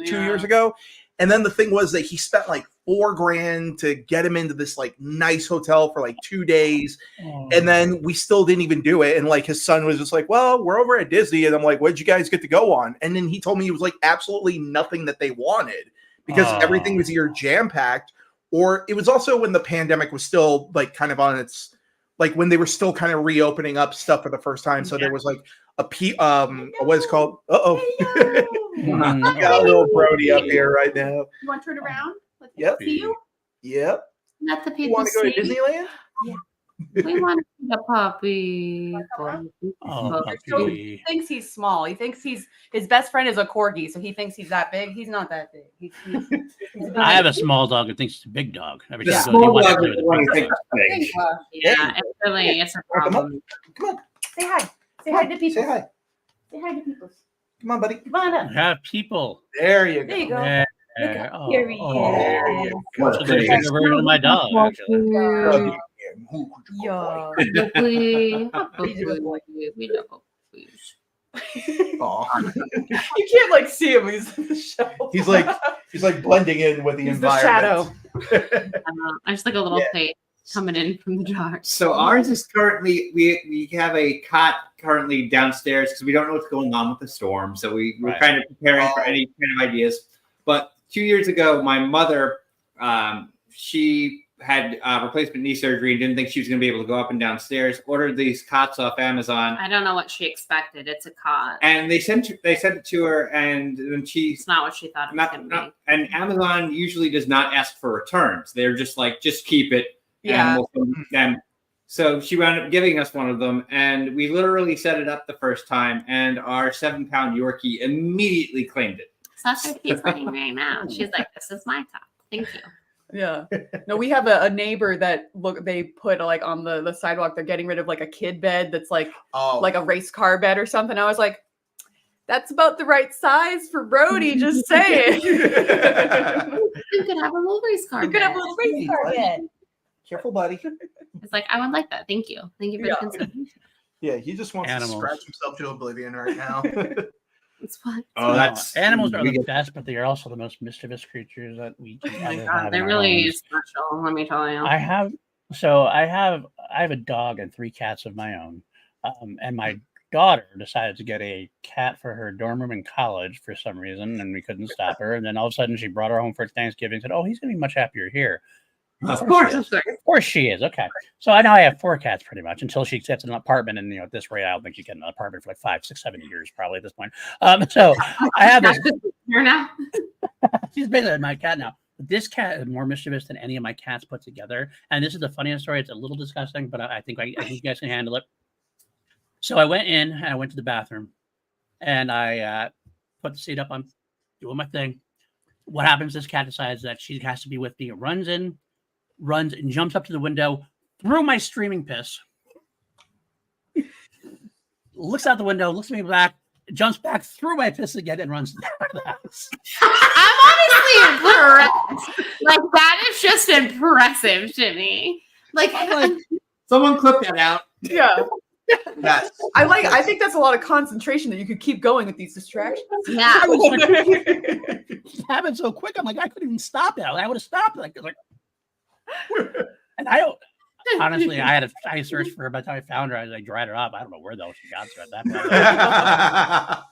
2 years ago. And then the thing was that he spent $4,000 to get him into this nice hotel for 2 days. And then we still didn't even do it. And his son was just like, "Well, we're over at Disney." And I'm like, "What'd you guys get to go on?" And then he told me it was absolutely nothing that they wanted because everything was either jam-packed, or it was also when the pandemic was still kind of on its, when they were still kind of reopening up stuff for the first time. So there was what is called? Got a little Brody up here right now. You want to turn around? Yep. See you? Yep. Let the You people want to go to see. Disneyland? We want to see the puppy. He thinks he's small. He thinks his best friend is a corgi, so he thinks he's that big. He's not that big. He's I have a small dog that thinks it's a big dog. Every The time I go, small he wants dog to is do the one it. who thinks it's big. Yeah, it's a problem. Come on. Say hi. Say hi to people. Say hi. Say hi to people. Come on, buddy. Come on up. Have people. There you go. There you go. There. Here he is. What So a there's thing. a version of my dog, actually. Yeah. Puppy. He's a good boy. We love puppies. Aw. You can't see him. He's in the shelf. He's blending in with the He's the shadow. environment. I just a little plate coming in from the dark. So ours is currently we have a cot currently downstairs because we don't know what's going on with the storm. So we're kind of preparing for any kind of ideas. But 2 years ago, my mother, she had replacement knee surgery and didn't think she was going to be able to go up and downstairs. Ordered these cots off Amazon. I don't know what she expected. It's a cot. And they sent it to her, and then It's not what she thought it was going to be. And Amazon usually does not ask for returns. They're just just keep it. Yeah. And so she wound up giving us one of them, and we literally set it up the first time, and our 7-pound Yorkie immediately claimed it. That's what she's saying right now. She's like, "This is my top. Thank you." Yeah. No, we have a neighbor that they put on the sidewalk. They're getting rid of a kid bed that's like a race car bed or something. I was like, that's about the right size for Brody. Just saying. You could have a little race car. You could have a little race car bed. Careful, buddy. It's like, I would like that. Thank you. Thank you for the consideration. Yeah, he just wants Animals. to scratch himself to oblivion right now. It's fun. Oh, that's animals are the best, but they are also the most mischievous creatures that we can Oh my ever God, have. they're in our really homes. special. Let me tell you. I have a dog and 3 cats of my own, and my daughter decided to get a cat for her dorm room in college for some reason, and we couldn't stop her. And then all of a sudden, she brought her home for Thanksgiving and said, "Oh, he's gonna be much happier here." of course. Of course she is. Okay. So I have 4 cats pretty much until she gets an apartment. And, at this rate, I don't think she get an apartment for 5, 6, 7 years probably at this point. So I have this. You're not. She's basically my cat now. This cat is more mischievous than any of my cats put together. And this is the funniest story. It's a little disgusting, but I think you guys can handle it. So I went in and I went to the bathroom and I put the seat up. I'm doing my thing. What happens? This cat decides that she has to be with me. It runs and jumps up to the window through my streaming piss. Looks out the window, looks at me back, jumps back through my piss again, and runs to the house. I'm honestly impressed. That is just impressive to me. Someone clip that out. Yeah. Yes. I think that's a lot of concentration that you could keep going with these distractions. Yeah. It happened so quick. I'm like, I couldn't even stop it. I would have stopped it. And honestly, I searched for her. By the time I found her, I dried her up. I don't know where the hell she got to at that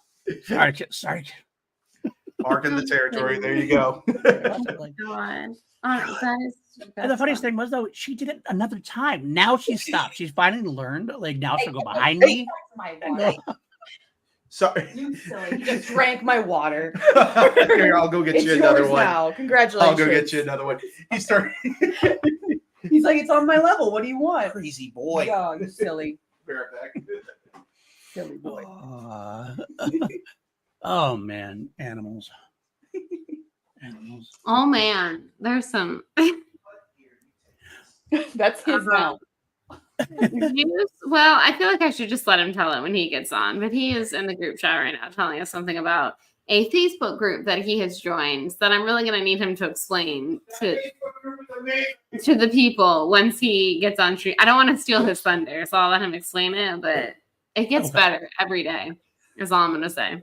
point. Sorry. Marking the territory. There you go. God. That is And the funniest thing was though, she did it another time. Now she stopped. She's finally learned. Like now she'll go behind me. My water. Sorry. You silly. You just drank my water. Here, I'll go get It's you another yours one. now. Congratulations. I'll go get you another one. He started. He's like, it's on my level. What do you want? Crazy boy. Oh, you silly. Be right back. Silly boy. Oh man, animals. Animals. Oh man, there's some That's his now. news. Well, I feel like I should just let him tell it when he gets on. But he is in the group chat right now telling us something about a Facebook group that he has joined that I'm really going to need him to explain to the people once he gets on stream. I don't want to steal his thunder, so I'll let him explain it. But it gets better every day, is all I'm going to say.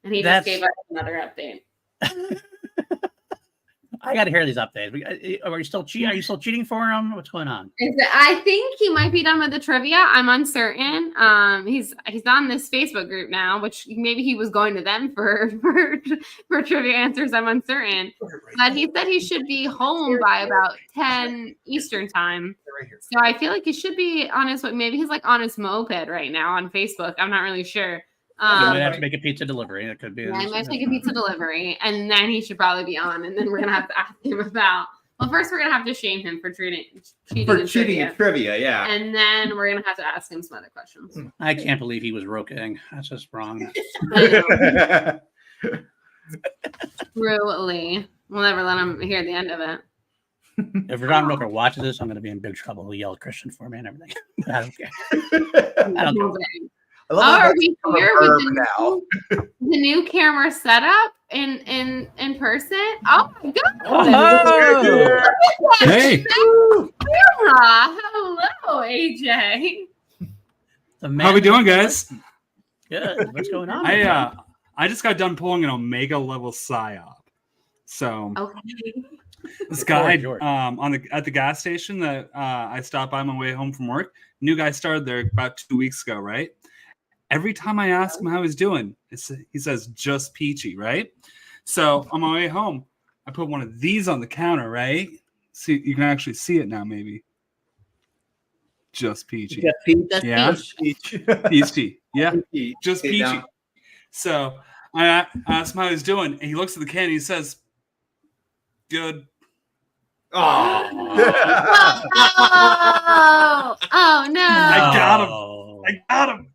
And he just gave us another update. I got to hear these updates. Are you still cheating? Are you still cheating for him? What's going on? I think he might be done with the trivia. I'm uncertain. He's on this Facebook group now, which maybe he was going to them for trivia answers. I'm uncertain. But he said he should be home by about 10 Eastern time. So I feel like he should be on his way. Maybe he's like on his moped right now on Facebook. I'm not really sure. You might have to make a pizza delivery. It could be. Yeah, I might take a pizza delivery, and then he should probably be on. And then we're gonna have to ask him about. Well, first we're gonna have to shame him for cheating in trivia. Yeah, and then we're gonna have to ask him some other questions. I can't believe he was roking. That's just wrong. Truly, we'll never let him hear the end of it. If Ron Roker watches this, I'm going to be in big trouble. He'll yell Christian for me and everything. I don't care. I don't care. Are we here with the new camera setup in person? Oh my god! Oh. Hey, Camera. Hello, AJ. how we doing, guys? Good. What's going on? I just got done pulling an Omega level psyop. So Okay. this guy George. at the gas station that I stopped by on my way home from work, new guy started there about 2 weeks ago, right? Every time I ask him how he's doing, he says just peachy, right? So on my way home, I put one of these on the counter, right? See, you can actually see it now, maybe. Just peachy. Yeah. Peachy. Yeah. Just peachy. So I asked him how he's doing, and he looks at the can and he says, "Good." Oh no! I got him. Got him.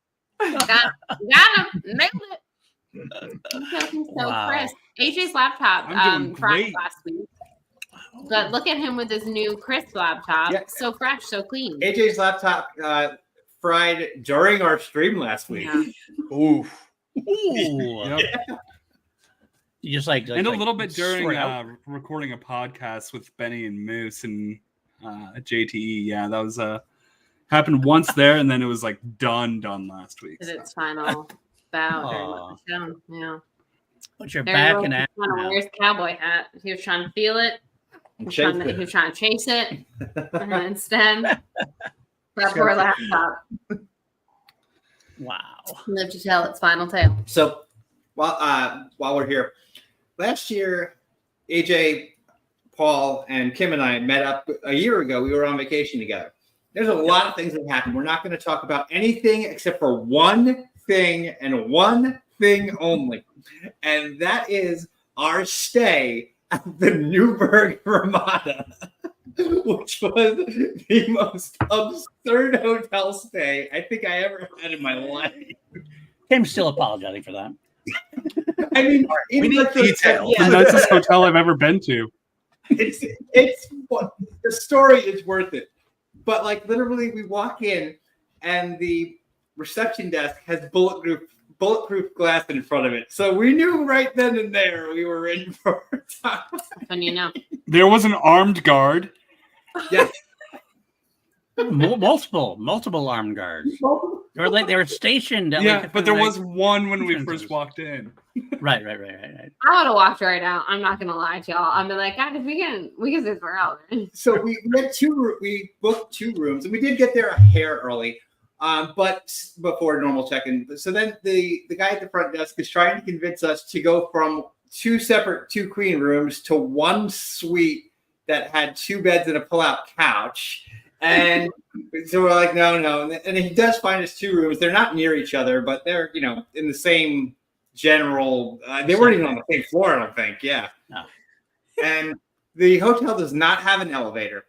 Nailed it. Looking so Wow. crisp. AJ's laptop I'm doing fried great. last week. But look at him with his new crisp laptop. Yeah. So fresh, so clean. AJ's laptop fried during our stream last week. Yeah. Oof. Ooh. Yep. You just like And a little bit during sort out. recording a podcast with Benny and Moose and JTE. Yeah, that was happened once there, and then it was like done last week. Did its final bout Aw. during the show. Yeah. But you're There back you in go. action now. Where's the cowboy hat? He was trying to feel it. He was trying to chase it. And then instead, that poor laptop Wow. lived to tell its final tale. So while we're here, last year, AJ, Paul, and Kim and I met up a year ago. We were on vacation together. There's a lot of things that happened. We're not going to talk about anything except for one thing and one thing only. And that is our stay at the Newburgh Ramada, which was the most absurd hotel stay I think I ever had in my life. Kim's still apologizing for that. I mean, We need details. The nicest hotel I've ever been to. It's what the story is worth it. But like literally, we walk in and the reception desk has bulletproof glass in front of it. So we knew right then and there we were in for time. And you know, There was an armed guard. Yes. Multiple armed guards. They were stationed. At Yeah, like but there like- was one when we entrances. first walked in. Right. I would have walked right out. I'm not gonna lie to y'all. I'm like, guys, we can do this out. So we had we booked 2 rooms and we did get there a hair early, but before normal check-in. So then the guy at the front desk is trying to convince us to go from 2 separate 2 queen rooms to 1 suite that had 2 beds and a pull-out couch. And so we're like, no. And he does find us 2 rooms. They're not near each other, but they're, you know, in the same general. They weren't even on the same floor, I don't think. Yeah. No. And the hotel does not have an elevator.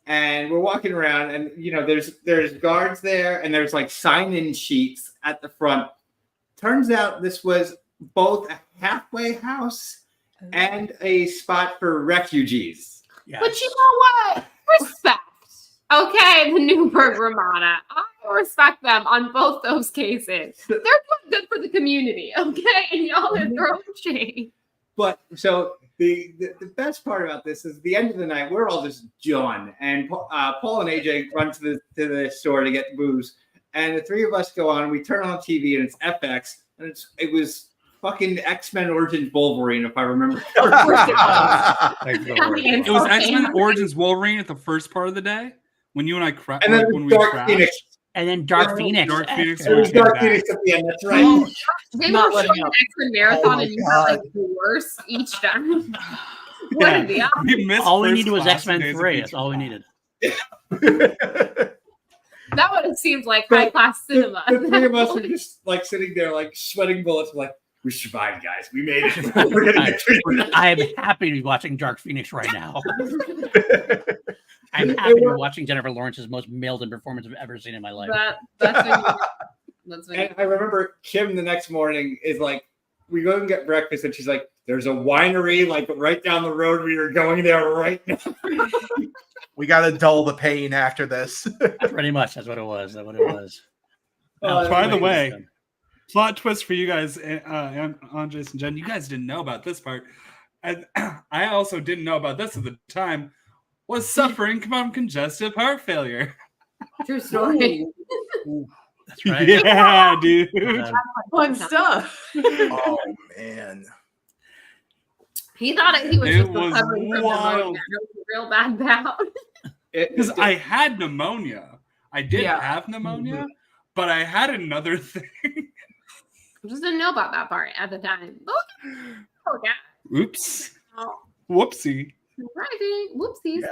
And we're walking around, and you know, there's guards there, and there's like sign-in sheets at the front. Turns out this was both a halfway house and a spot for refugees. Yes. But you know what? Respect. Okay, the Newburgh Ramada. I respect them on both those cases. They're doing good for the community, okay? And y'all are throwing shade. But so the best part about this is the end of the night, we're all just done. And Paul and AJ run to the store to get booze. And the 3 of us go on, we turn on TV, and it's FX. And it was fucking X-Men Origins Wolverine, if I remember. It was X-Men Origins Wolverine at the first part of the day when you and I and then when we Dark crashed. Phoenix. And then Dark Phoenix. Dark Phoenix. It was came Dark back. Phoenix at the end. That's right. Oh, they Not were letting showing up. X-Men Marathon, Oh my and you were like worse each time. What Yeah. are the odds? We missed All we first needed was class X-Men Days of 3. Future That's all we Past. needed. That would have seemed like high class cinema. The 3 of us were just like sitting there, like sweating bullets. We're like, we survived, guys. We made it. We're gonna get through this. I am happy to be watching Dark Phoenix right now. I'm happy to be watching Jennifer Lawrence's most mailed-in performance I've ever seen in my life. That's when And I remember Kim the next morning is like, we go and get breakfast, and she's like, there's a winery like right down the road. We are going there right now. We got to dull the pain after this. Pretty much, that's what it was. That's what it was. By the way, plot twist for you guys, Andres and Jen. You guys didn't know about this part. And I also didn't know about this at the time. Was suffering from congestive heart failure. true story. That's right. Yeah, dude. Fun stuff. Oh man. He thought he was It just was recovering from wild. pneumonia. It was a real bad bout. Because I had pneumonia. I did Yeah. have pneumonia, but I had another thing. I just didn't know about that part at the time. Oh, yeah. Oops. Oh, Whoopsie. right. Whoopsies.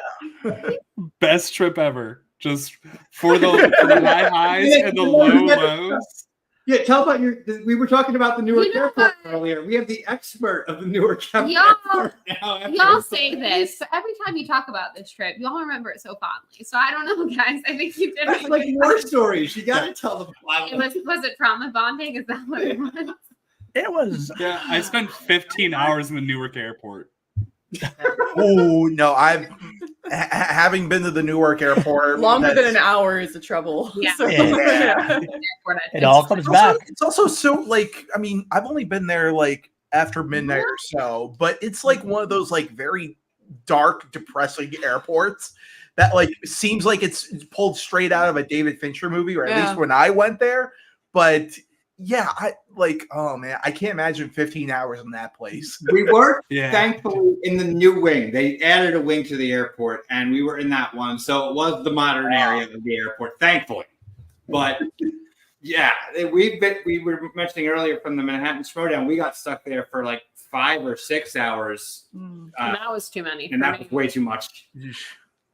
Best trip ever. Just for the high highs and the low lows. Yeah, tell about we were talking about the Newark You know Airport what? earlier. We have the expert of the Newark Y'all- Airport now. Y'all say this. So every time you talk about this trip, y'all remember it so fondly. So I don't know, guys. I think you did. It's like war stories. You got to tell them. Was it trauma bonding? Is that what it was? It was. Yeah, I spent 15 hours in the Newark airport. Oh no, having been to the Newark airport Longer than an hour is the trouble. Yeah. So, Yeah. Airport, I It think. all comes back. It's also so like, I mean, I've only been there like after midnight or so, but it's like one of those like very dark, depressing airports that like seems like it's pulled straight out of a David Fincher movie, or at Yeah. least when I went there. But yeah, I like, oh man, I can't imagine 15 hours in that place. We were Yeah. thankfully in the new wing. They added a wing to the airport, and we were in that one. So it was the modern area of the airport, thankfully. But yeah, we were mentioning earlier from the Manhattan Throwdown, we got stuck there for like 5 or 6 hours. And that was too many. And for that me. was way too much.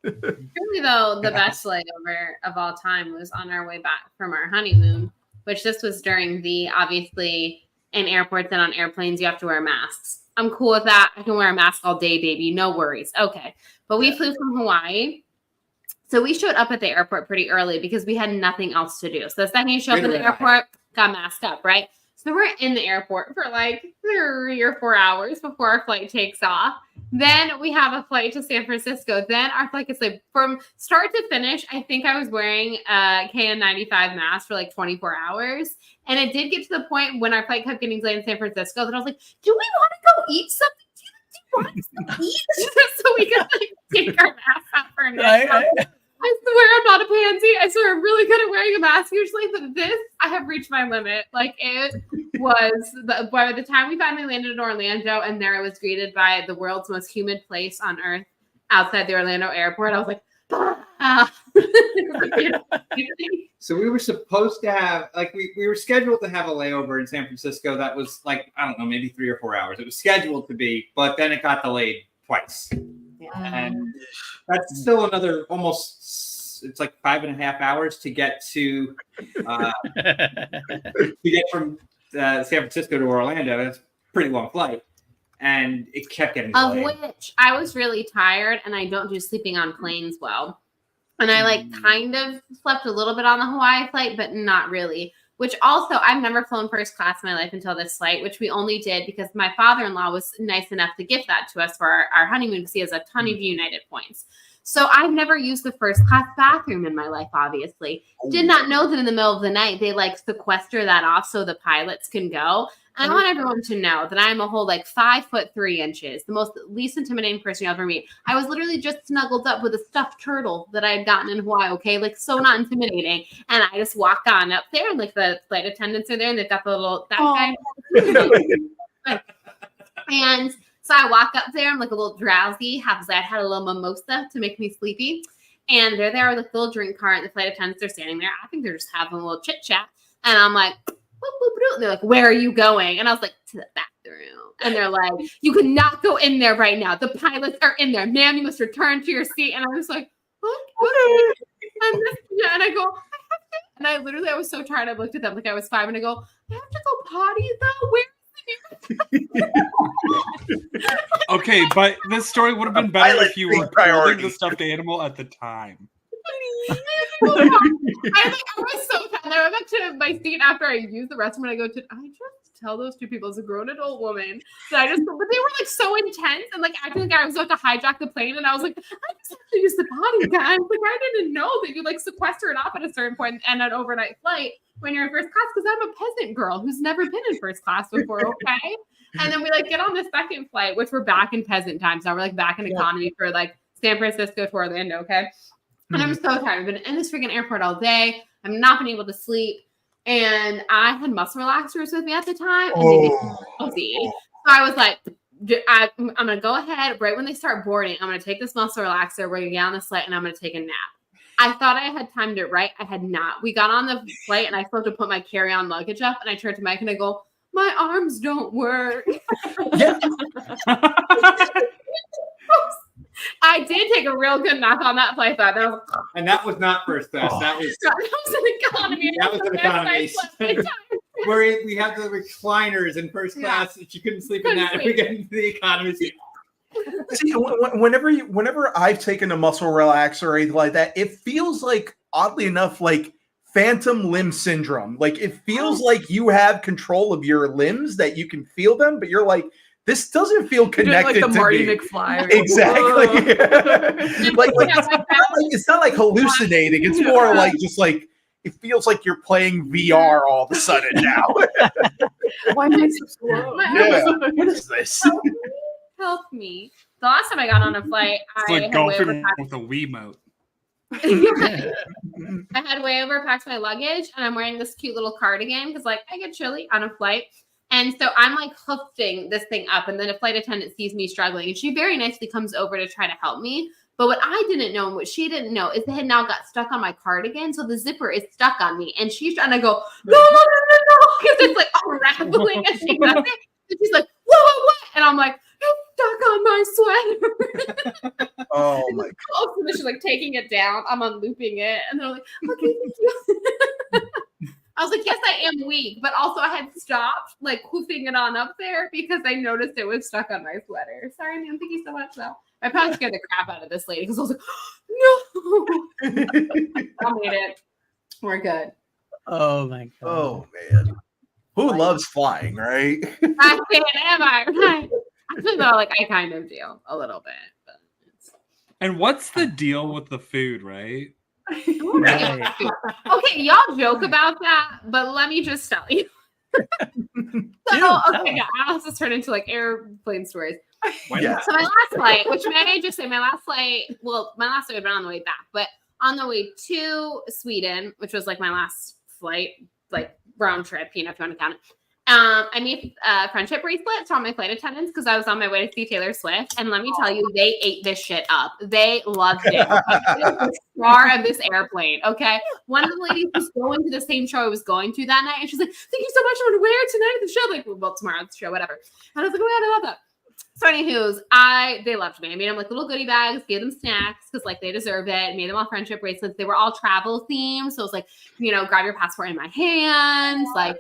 Truly, though, the best layover of all time was on our way back from our honeymoon, which this was during the, obviously, in airports and on airplanes, you have to wear masks. I'm cool with that. I can wear a mask all day, baby. No worries. Okay. But we flew from Hawaii. So we showed up at the airport pretty early because we had nothing else to do. So the second you show up at the airport, got masked up, right? So we're in the airport for like 3 or 4 hours before our flight takes off. Then we have a flight to San Francisco. Then our flight gets like from start to finish. I think I was wearing a KN95 mask for like 24 hours. And it did get to the point when our flight kept getting delayed in San Francisco that I was like, do we want to go eat something? Do you want to eat? So we could like take our masks off for a minute. I swear I'm not a pansy. I swear I'm really good at wearing a mask usually, but this, I have reached my limit. Like it was, by the time we finally landed in Orlando and there I was greeted by the world's most humid place on earth outside the Orlando airport, I was like, ah. So we were supposed to have, like, we were scheduled to have a layover in San Francisco that was like, I don't know, maybe 3 or 4 hours. It was scheduled to be, but then it got delayed twice. and that's still another almost. It's like 5.5 hours to get to from San Francisco to Orlando. That's a pretty long flight, and it kept getting delayed. Which I was really tired, and I don't do sleeping on planes well. And I like kind of slept a little bit on the Hawaii flight, but not really. Which also, I've never flown first class in my life until this flight, which we only did because my father-in-law was nice enough to gift that to us for our honeymoon because he has a ton of United points. So I've never used the first class bathroom in my life, obviously. Did not know that in the middle of the night, they like sequester that off so the pilots can go. And I want everyone to know that I'm a whole like 5'3", the most least intimidating person you'll ever meet. I was literally just snuggled up with a stuffed turtle that I had gotten in Hawaii, okay? Like so not intimidating. And I just walk on up there and like the flight attendants are there and they've got the little, that guy. And so I walk up there, I'm like a little drowsy, I had a little mimosa to make me sleepy. And they're there with a little drink cart and the flight attendants are standing there. I think they're just having a little chit chat. And I'm like, boop, boop, boop. They're like, where are you going? And I was like, to the bathroom. And they're like, you cannot go in there right now. The pilots are in there. Ma'am, you must return to your seat. And I was like, okay. And I go, I have to. And I was so tired. I looked at them like I was 5 and I go, I have to go potty though. Where? Okay, but this story would have been better if you were holding the stuffed animal at the time. I was so tired. I went back to my seat after I used the restroom and I go to, I just tell those two people as a grown adult woman that but they were like so intense and like acting like I was about to hijack the plane and I was like, I just have to use the potty, guys. Like I didn't know that you like sequester it off at a certain point and an overnight flight when you're in first class because I'm a peasant girl who's never been in first class before, okay? And then we like get on the second flight, which we're back in peasant times. Now we're like back in economy for like San Francisco to Orlando, okay? And I'm so tired. I've been in this freaking airport all day. I've not been able to sleep. And I had muscle relaxers with me at the time. And they made me fuzzy. So I was like, I'm going to go ahead. Right when they start boarding, I'm going to take this muscle relaxer. We're going to get on this flight and I'm going to take a nap. I thought I had timed it right. I had not. We got on the flight and I still have to put my carry-on luggage up. And I turned to Mike and I go, my arms don't work. Yeah. I did take a real good nap on that flight, though. And that was not first class. That was an economy. That was an economy. Where we have the recliners in first class that you couldn't sleep in that. And we get into the economy. See, whenever I've taken a muscle relaxer or anything like that, it feels like, oddly enough, like phantom limb syndrome. Like it feels like you have control of your limbs, that you can feel them, but you're like, this doesn't feel connected like the to Marty me. McFly. Exactly. It's not like hallucinating. It's more like just like it feels like you're playing VR all of a sudden now. Why am I so slow? Yeah. What is this? Help me. The last time I got on a flight, It's I like had golfing with a Wiimote. I had way overpacked my luggage and I'm wearing this cute little cardigan because like I get chilly on a flight. And so I'm like hoofing this thing up and then a flight attendant sees me struggling and she very nicely comes over to try to help me. But what I didn't know and what she didn't know is it had now got stuck on my cardigan. So the zipper is stuck on me and she's trying to go, no, because it's like unraveling and she does it. And she's like, what? And I'm like, it's stuck on my sweater. Oh my god. And then she's like taking it down. I'm unlooping it. And they're like, okay, thank you. I was like, yes, I am weak. But also I had stopped like hoofing it on up there because I noticed it was stuck on my sweater. Sorry, man. Thank you so much, though. I probably scared the crap out of this lady because I was like, no. I made it. We're good. Oh my god. Oh man. Who loves flying, right? I say it, am I? Right. Actually, though, like I kind of do a little bit. But And what's the deal with the food, right? Okay, y'all joke about that, but let me just tell you. Okay, yeah, I'll just turn into like airplane stories. Yeah. So my last flight, which may I just say, my last flight would have been on the way back, but on the way to Sweden, which was like my last flight, like round trip, if you want to count it. I made friendship bracelets from my flight attendants because I was on my way to see Taylor Swift. And let me tell you, they ate this shit up. They loved it. It was the star of this airplane, okay? One of the ladies was going to the same show I was going to that night. And she's like, thank you so much. I'm going to wear it tonight at the show. Like, well, tomorrow at the show, whatever. And I was like, oh, yeah, I love that. So anywho's, they loved me. I made them like little goodie bags, gave them snacks because like they deserved it. Made them all friendship bracelets. They were all travel themed. So it was like, grab your passport in my hands, like,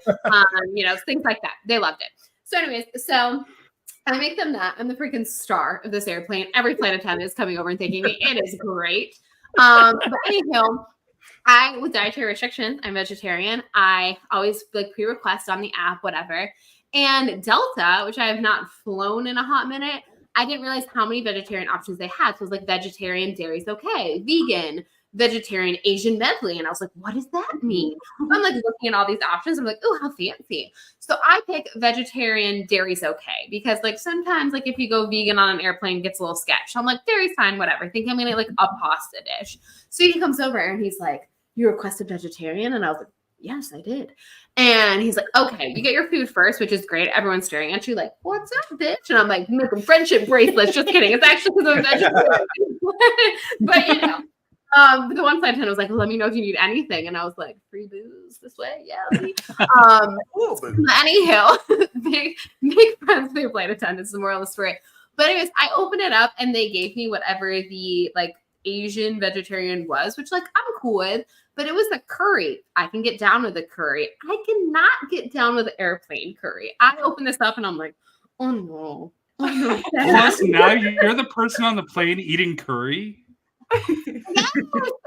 things like that. They loved it. So anyways, so I make them that. I'm the freaking star of this airplane. Every flight attendant is coming over and thanking me. It is great. But anyhow, with dietary restrictions, I'm vegetarian. I always like pre-request on the app, whatever. And Delta, which I have not flown in a hot minute, I didn't realize how many vegetarian options they had. So it was like vegetarian, dairy's okay, vegan, vegetarian, Asian medley. And I was like, what does that mean? I'm like looking at all these options. I'm like, oh, how fancy. So I pick vegetarian, dairy's okay. Because like sometimes like if you go vegan on an airplane, it gets a little sketch. So I'm like, dairy's fine, whatever. I think I'm going to like a pasta dish. So he comes over and he's like, you requested vegetarian? And I was like, yes, I did. And he's like, okay, you get your food first, which is great. Everyone's staring at you like, what's up, bitch? And I'm like, making friendship bracelets. Just kidding. It's actually because I'm vegetarian. But the one flight attendant was like, let me know if you need anything. And I was like, free booze this way? Yeah. Anyhow, make friends with your flight attendants, the moral of the story. But anyways, I opened it up and they gave me whatever the like Asian vegetarian was, which like I'm cool with. But it was the curry. I can get down with the curry. I cannot get down with the airplane curry. I open this up and I'm like, oh no. Plus, now you're the person on the plane eating curry. Yes, and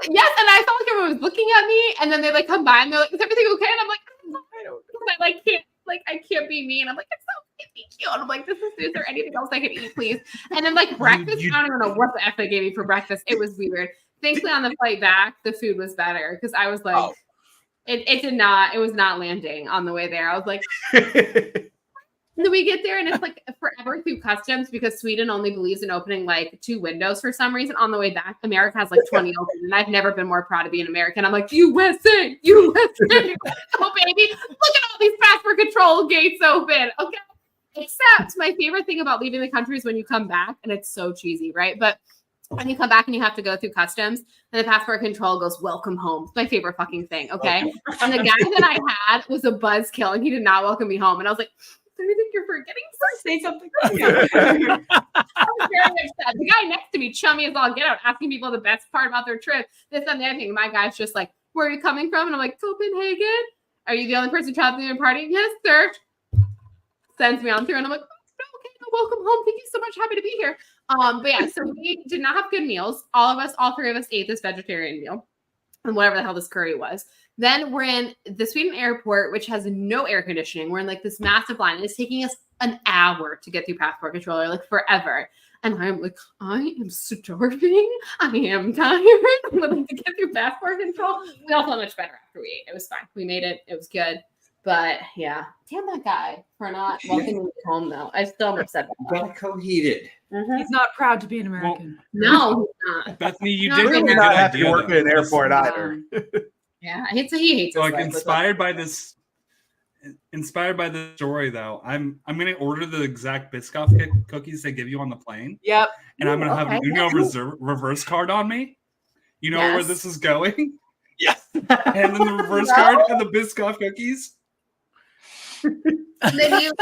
I felt like everyone was looking at me, and then they like come by and they're like, is everything okay? And I'm like, I can't be mean. I'm like, it's so cute. And I'm like, is there anything else I could eat, please? And then like breakfast, I don't even know what the F they gave me for breakfast. It was weird. Thankfully, on the flight back, the food was better because I was like, it was not landing on the way there. I was like, then we get there and it's like forever through customs because Sweden only believes in opening like 2 windows for some reason. On the way back, America has like 20 open, and I've never been more proud to be an American. I'm like, USA. Oh, baby, look at all these passport control gates open. Okay. Except my favorite thing about leaving the country is when you come back, and it's so cheesy, right? But when you come back and you have to go through customs and the passport control goes, welcome home. It's my favorite fucking thing. Okay. And the guy that I had was a buzzkill and he did not welcome me home. And I was like, do you think you're forgetting? Say something. I was very upset. The guy next to me, chummy as all get out, asking people the best part about their trip. This and the other thing. My guy's just like, where are you coming from? And I'm like, Copenhagen. Are you the only person traveling to the party? Yes, sir. Sends me on through. And I'm like, okay, welcome home. Thank you so much. Happy to be here. But yeah, so we did not have good meals. All 3 of us ate this vegetarian meal and whatever the hell this curry was. Then we're in the Sweden airport, which has no air conditioning. We're in like this massive line. And it's taking us an hour to get through passport control, or like forever. And I'm like, I am starving. I am tired. I'm going to get through passport control. We all felt much better after we ate. It was fine. We made it. It was good. But yeah, damn that guy for not welcoming me home though. I still am upset about that. Coheated. He's not proud to be an American. No, he's not. Bethany, you No, did really get a good not happy idea, working though. in an airport either. Yeah, he hates So, his like, life. inspired by this story, though, I'm gonna order the exact Biscoff cookies they give you on the plane. Yep. And I'm gonna have okay. an Uno reverse card on me. You know where Yes. this is going? Yes. And then the reverse card and the Biscoff cookies. And then you're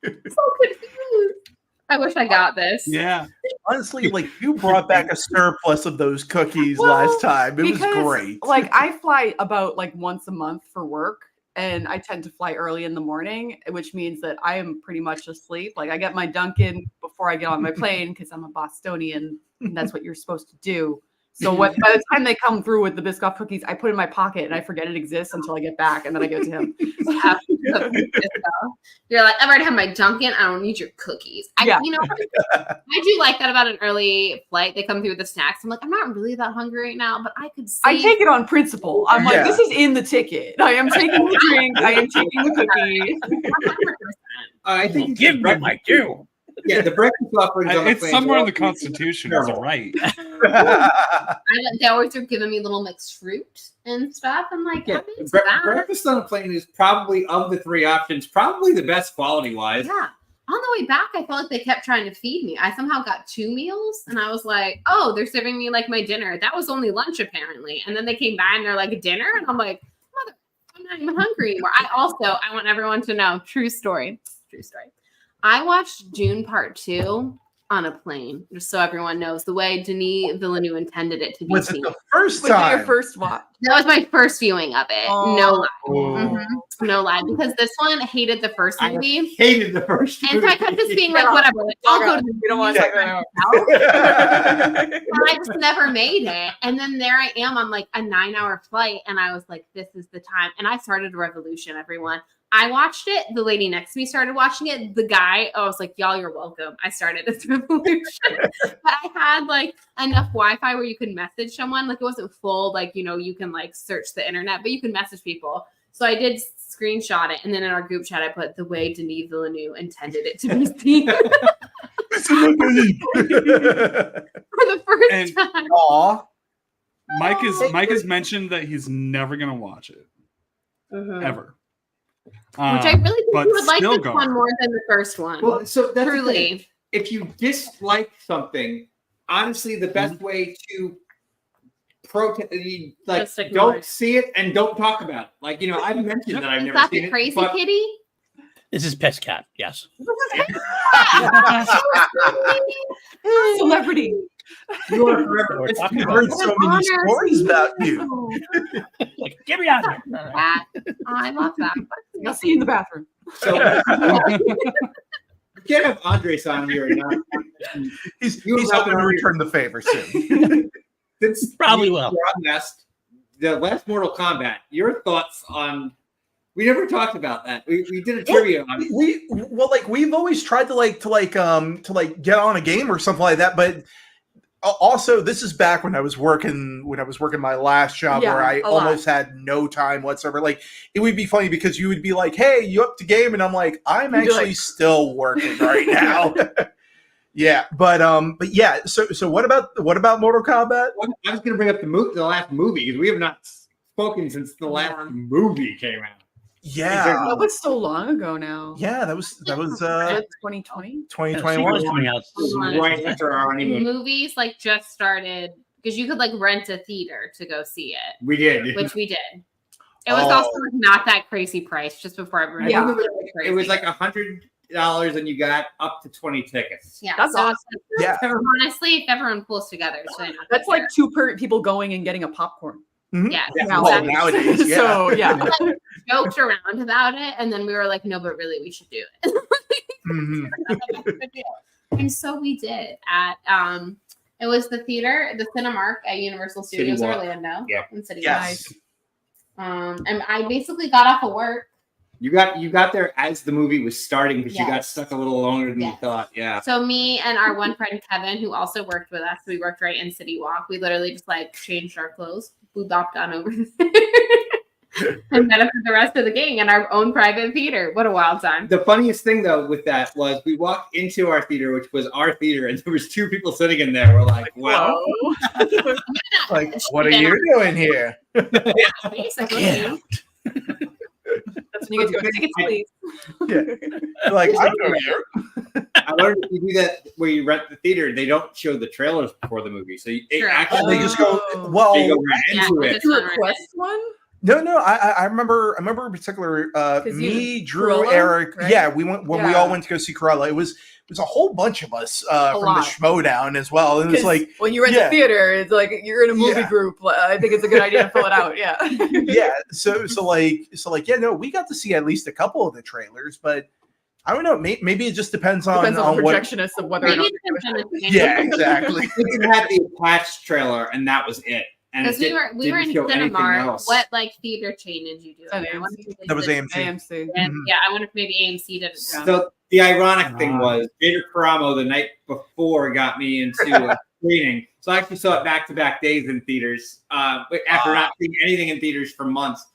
so confused. I wish I got this. Yeah. Honestly, like you brought back a surplus of those cookies last time. It was great. Like I fly about like once a month for work, and I tend to fly early in the morning, which means that I am pretty much asleep. Like I get my Dunkin' before I get on my plane because I'm a Bostonian, and that's what you're supposed to do. So by the time they come through with the Biscoff cookies, I put it in my pocket and I forget it exists until I get back, and then I give it to him. You're like, I've already had my Dunkin'. I don't need your cookies. I do like that about an early flight. They come through with the snacks. I'm like, I'm not really that hungry right now, but I could see. I take it on principle. I'm like, this is in the ticket. I am taking the drink. I am taking the cookie. I think Give me my due. Yeah, the breakfast offerings on the It's plane somewhere in are the Constitution, is it right? They always are giving me little mixed fruit and stuff. I'm like, Yeah, I'm into that. breakfast on a plane is probably, of the 3 options, probably the best quality wise. Yeah. On the way back, I felt like they kept trying to feed me. I somehow got 2 meals, and I was like, oh, they're serving me like my dinner. That was only lunch, apparently. And then they came by, and they're like, dinner? And I'm like, mother, I'm not even hungry anymore. I want everyone to know, true story. I watched June Part 2 on a plane, just so everyone knows the way Denis Villeneuve intended it to be Was it seen. the first Was it time? your first watch? That was my first viewing of it. No lie. Oh. No lie. Because this one hated the first I movie. hated the first And so I kept just being like, Yeah. whatever. Like, I'll go to the We don't want to talk about and I just never made it. And then there I am on like a 9-hour flight. And I was like, this is the time. And I started a revolution, everyone. I watched it. The lady next to me started watching it. The guy, I was like, y'all, you're welcome. I started this revolution. But I had like enough Wi-Fi where you could message someone. Like it wasn't full, like, you know, you can like search the internet, but you can message people. So I did screenshot it. And then in our group chat, I put the way Denis Villeneuve intended it to be seen. For the first And- time. Aw. Mike has mentioned that he's never gonna watch it Mhm. ever. Which I really think but you would like still this going. one more than the first one. Well, so that's the thing. Truly. If you dislike something, honestly, the best way to protest, like, Just ignore don't it. see it and don't talk about it. Like, you know, I've mentioned that I've Is never that seen the it. crazy but kitty? This is Piss Cat. Yes. Celebrity. you are forever. We're It's talking I've about heard so many stories about you. Like, get me out of here. That, I love that. I'll see you in the bathroom. So we can't have Andres on here and not. He's You hoping have to to- return the favor soon. Since Probably you will. were on the last Mortal Kombat, your thoughts on? We never talked about that. We did a trivia on it. We've always tried to get on a game or something like that, but also this is back when I was working my last job Yeah, where I a lot. almost had no time whatsoever. Like it would be funny because you would be like, "Hey, you up to game?" and I'm like, "I'm You'd be actually like- still working right now." Yeah, but yeah. So what about Mortal Kombat? Well, I was going to bring up the last movie because we have not spoken since the last Yeah. movie came out. Yeah, That was so long ago now. yeah. That was 2020. 2021. Sequel's coming out soon. Right after our honeymoon. Movies like just started because you could like rent a theater to go see it, We did. which we did. It was Oh. also like, not that crazy price just before everyone. I think got it was crazy. like $100 and you got up to 20 tickets. Yeah, That's so awesome. Yeah. honestly, if everyone pulls together, so not That's like two people going and getting a popcorn. yeah. Yeah. Well, exactly. nowadays, yeah. So yeah. Joked around about it, and then we were like, no, but really, we should do it. Mhm. And so we did at it was the theater, the Cinemark at Universal City Studios Walk. Orlando. Yep. In City Yes. Walk. And I basically got off of work. You got there as the movie was starting because you got Yes. stuck a little longer than you Yes. thought. Yeah. So me and our one friend Kevin, who also worked with us, we worked right in City Walk. We literally just like changed our clothes, we bopped on over there, and met up with the rest of the gang in our own private theater. What a wild time! The funniest thing though with that was we walked into our theater, which was our theater, and there was two people sitting in there. We're like, well, Whoa. Like, what are you doing here? Basically. That's when you get to go tickets, please. Like, I know you. I learned if you do that where you rent the theater, they don't show the trailers before the movie, so it Sure. actually They just go. Oh. Well, they go right Yeah, into it's it. Did you One right request one? no. I remember in particular. 'Cause you- Me, Drew, Cruella, Eric. right? Yeah, we went when we Yeah. all went to go see Cruella. It was a whole bunch of us from lot. the Schmodown as well. And it was 'Cause like, when you're in yeah. the theater, it's like you're in a movie Yeah. group. I think it's a good idea to fill it out. Yeah. yeah. So yeah. No, we got to see at least a couple of the trailers, but I don't know. Maybe it just depends on Depends on the what. projectionist of whether or Maybe not. it's kind of Yeah, exactly. We had the attached trailer, and that was it. And Because it we were in didn't show anything Cinemark. else. What like theater chain did you do? An I wonder AMC. if they That was did- AMC. AMC. And, Mhm. yeah, I wonder if maybe AMC did it. too. So the ironic thing Ah. was Vader Karamo the night before got me into a screening. So I actually saw it back-to-back days in theaters after not seeing anything in theaters for months.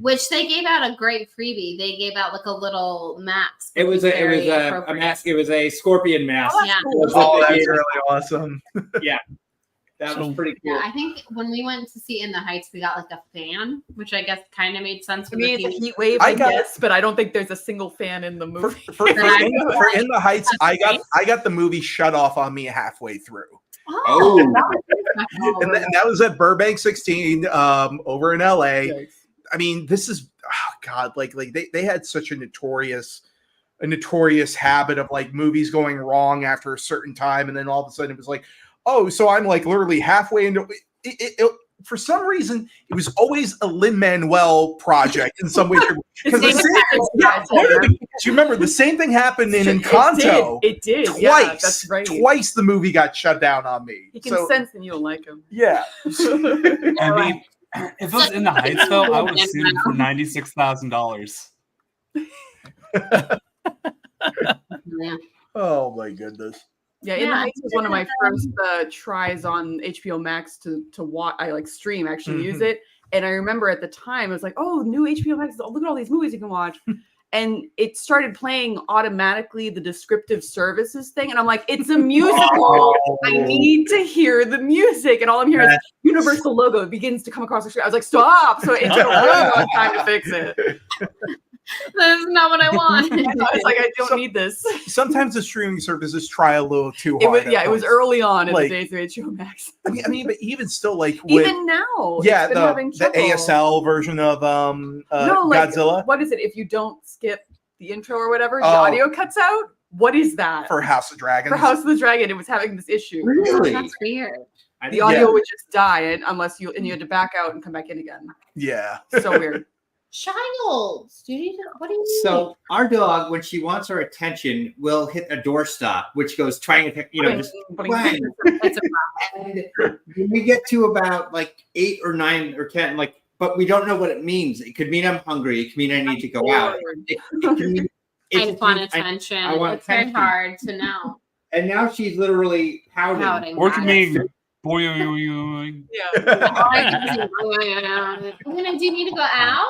Which they gave out a great freebie. They gave out like a little mask. It was a Very a appropriate. mask. It was a scorpion mask. Oh, Yeah. Was Oh, what they that's gave. really awesome. That So- was pretty cool. Yeah, I think when we went to see In the Heights, we got like a fan, which I guess kind of made sense I for mean, the it's a theme. heat wave, I I got- guess, but I don't think there's a single fan in the For, movie. for In the Heights, I Right? got the movie shut off on me halfway through. Oh. And that was at Burbank 16 over in LA. I mean, this is God, like they had such a notorious a notorious habit of like movies going wrong after a certain time, and then all of a sudden it was like, oh, so I'm like literally halfway into it. For some reason, it was always a Lin-Manuel project in some way. Because you remember the same thing happened in Encanto. It did. Twice. Yeah, that's right. Twice the movie got shut down on me. He can sense that you don't like him. Yeah. I mean, if it was In the Heights, though, I would have sued him for $96,000. Yeah. Oh my goodness. Yeah, In the Heights was one of my first tries on HBO Max to watch. I like stream, actually use it. And I remember at the time, I was like, oh, new HBO Max, look at all these movies you can watch. And it started playing automatically the descriptive services thing. And I'm like, it's a musical. I need to hear the music. And all I'm hearing is Universal logo. It begins to come across the screen. I was like, stop. So it took a really long time to fix it. That's not what I want. It's like, I don't need this. Sometimes the streaming services try a little too hard. It was early on in the days of HBO Max. I mean, but even still, like even now, yeah, the ASL version of Godzilla. What is it? If you don't skip the intro or whatever, the audio cuts out. What is that for House of Dragons? For House of the Dragon, it was having this issue. Really? That's weird. The audio would just die unless you had to back out and come back in again. Yeah, so weird. Childs, do you need to, what do you mean? So our dog, when she wants our attention, will hit a doorstop, which goes trying to, just bang. And when we get to about like 8 or 9 or 10, like, but we don't know what it means. It could mean I'm hungry. It could mean I need to go out. It can mean, I just want attention. I want it's attention. very hard to know. And now she's literally pouting. Or it can mean boy. Yeah. Lena, do you need to go out?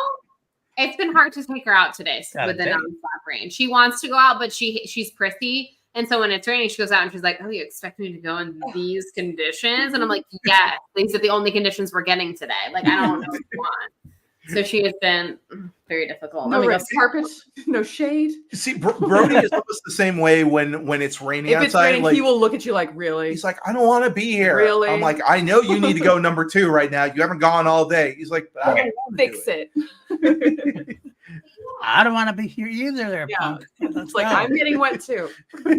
It's been hard to take her out today with the nonstop rain. She wants to go out, but she's prissy. And so when it's raining, she goes out and she's like, oh, you expect me to go in these conditions? And I'm like, yes, these are the only conditions we're getting today. Like, I don't know what you want. So she has been very difficult. No red carpet, no shade. See, Brody is almost the same way when it's raining outside. If it's raining, like, he will look at you like, really? He's like, I don't want to be here. Really? I'm like, I know you need to go number 2 right now. You haven't gone all day. He's like, I don't want to fix it. I don't want to be here either, punk. It's like, I'm getting wet too. I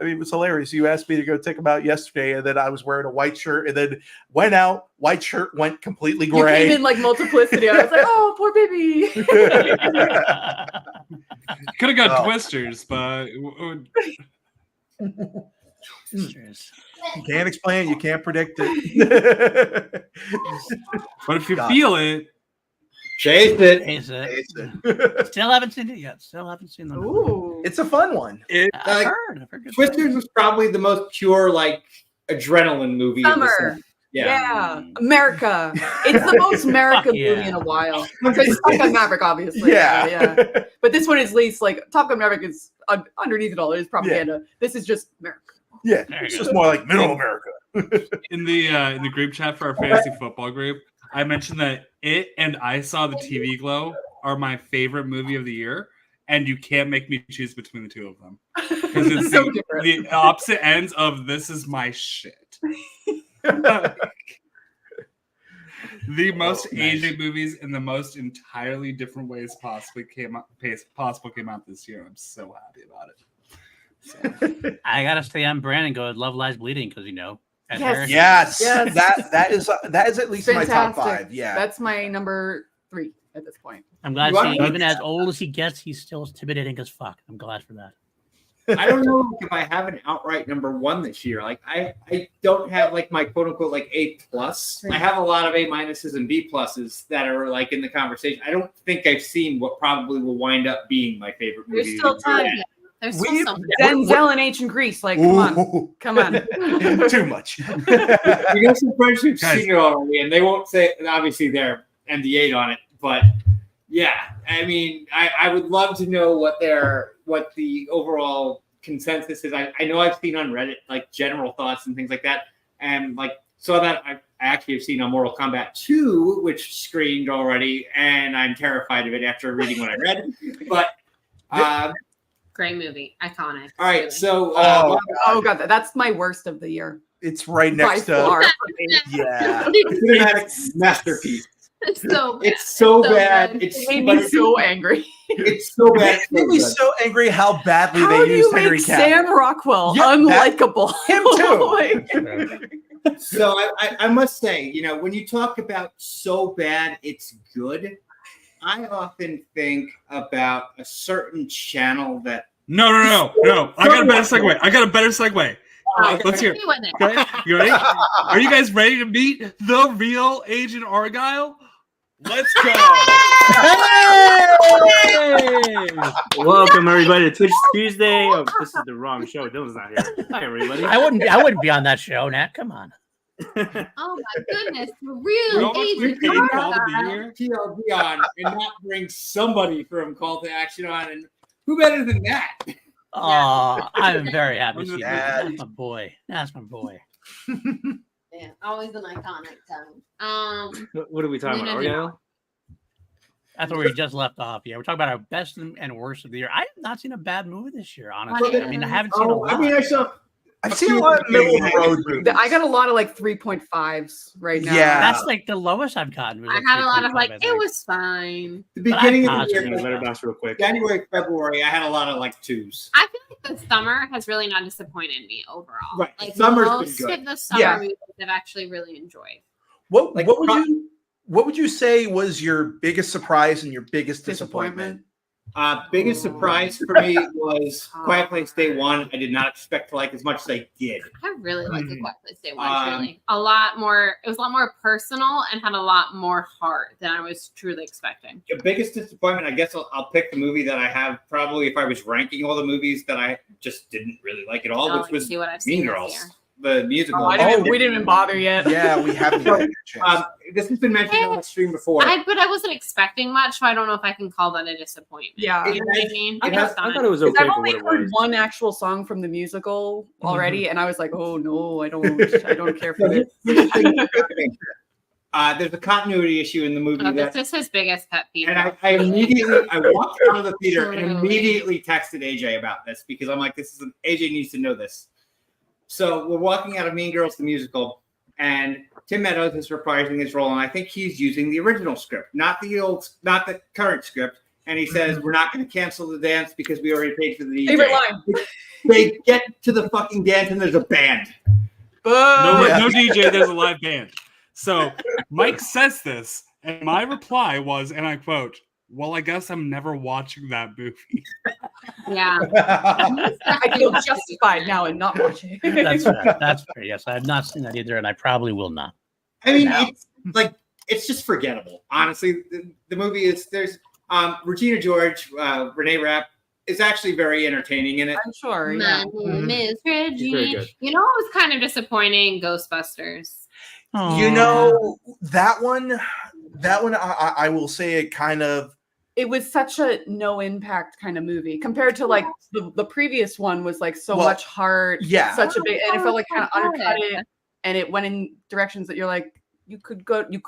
mean, it was hilarious. You asked me to go take him out yesterday, and then I was wearing a white shirt, and then went out, white shirt went completely gray. You came in like multiplicity. I was like, oh, poor baby. Could have got twisters, but you can't explain it. You can't predict it. But if you feel it, chase it. Chase it. Still haven't seen it yet. Still haven't seen the movie. It's a fun one. I've heard good Twisters was probably the most pure like adrenaline movie. Summer. Yeah. America. It's the most America movie in a while. Because Top Gun Maverick, obviously. Yeah. But this one is at least like Top Gun Maverick is underneath it all. It is propaganda. Yeah. This is just America. Yeah. It's just more like middle America. In the group chat for our fantasy football group, I mentioned that it and I Saw the TV Glow are my favorite movie of the year, and you can't make me choose between the two of them because it's so the opposite ends of this is my shit. The most Asian movies in the most entirely different ways possible came out this year. I'm so happy about it. So. I gotta stay on brand and go. Love Lies Bleeding because yes. That is at least fantastic. My top 5. Yeah, that's my number 3 at this point. I'm glad. Even as old as he gets, he's still intimidating as fuck. I'm glad for that. I don't know if I have an outright number 1 this year. Like I don't have like my quote unquote like A+. I have a lot of A- and B+ that are like in the conversation. I don't think I've seen what probably will wind up being my favorite movie. There's still time. There's still something. Denzel and Ancient Grease, like, come on. Too much. We got some friends who've seen it already, and they won't say, obviously they're NDA'd on it, but yeah, I mean, I would love to know what the overall consensus is. I know I've seen on Reddit, like, general thoughts and things like that, and, like, saw that I actually have seen on Mortal Kombat 2, which screened already, and I'm terrified of it after reading what I read, but great movie, iconic. All right, so oh god, that's my worst of the year. It's right next to far. yeah, cinematic masterpiece. It's so bad. good. It's It made me so angry. It's so bad. It made me so angry how badly How they do used you Henry make Cavill. Sam Rockwell Yeah, unlikable? Him too. Like, So I must say, you know, when you talk about so bad it's good, I often think about a certain channel that. No. I got a better segue. Let's hear it. Happy with it. Okay, you ready? Are you guys ready to meet the real Agent Argyle? Let's go. Welcome everybody to Twitch Tuesday. Oh, this is the wrong show. Dylan's not here. Hi everybody. I wouldn't be on that show, Nat. Come on. Oh my goodness, the We real almost Agent paid Paul to Argyle. be here. PLD on and not bring somebody from Call to Action on, and who better than that? Oh, I'm very happy to see you. Dad. That's my boy. That's my boy. Yeah, always an iconic time. What are we talking about? No. Argyle? That's where we just left off. Yeah, we're talking about our best and worst of the year. I have not seen a bad movie this year, honestly. I mean, I haven't seen a lot. I mean, I saw. I've seen a lot of middle of the road movies. I got a lot of like 3.5s right now. Yeah. That's like the lowest I've gotten. was I like had a lot of 3.5, like, I it think. was fine. The But beginning I of the constantly year, Let her bounce real quick. January, February, I had a lot of like twos. I feel like the summer has really not disappointed me overall. Right, Like summer's been most good. of the summer Yeah. movies I've actually really enjoyed. What Like, what would you say was your biggest surprise and your biggest disappointment? Biggest surprise for me was Quiet Place Day One. I did not expect to like as much as I did. I really like the Quiet Place Day One. Um, Really, a lot more. It was a lot more personal and had a lot more heart than I was truly expecting. The biggest disappointment, I guess I'll pick the movie that I have probably if I was ranking all the movies that I just didn't really like at all, I'll which was see what I've seen Mean this Girls, year. the musical. We didn't even bother yet. Yeah, we haven't had a chance. This has been mentioned on the stream before. But I wasn't expecting much, so I don't know if I can call that a disappointment. Yeah. You know what I mean? I has- thought it was Because okay I've for only what it heard was. one actual song from the musical already, and I was like, "Oh no, I don't care for this." There's a continuity issue in the movie Oh, that, this is his biggest pet peeve. and I immediately I walked out of the theater and Truly. immediately texted AJ about this because I'm like, AJ needs to know this. So we're walking out of Mean Girls the musical, and Tim Meadows is reprising his role, and I think he's using the original script, not the current script. And he says, "We're not going to cancel the dance because we already paid for the DJ." Favorite line. They get to the fucking dance, and there's a band. No, Yeah. no DJ, there's a live band. So Mike says this, and my reply was, and I quote, "Well, I guess I'm never watching that movie." Yeah. I feel justified now in not watching. That's fair. That's fair. Yes, I have not seen that either, and I probably will not. I mean, it's just forgettable. Honestly, the movie is there's Regina George, Renee Rapp is actually very entertaining in it. I'm sure. My Yeah. name is very Regina. good. You know what was kind of disappointing? Ghostbusters. You know, that one I will say it kind of It was such a no impact kind of movie compared to like the previous one was like so Well, much heart. yeah. Such a big, and it felt like kind of Oh, undercut good. it, and it went in directions that you're like, you could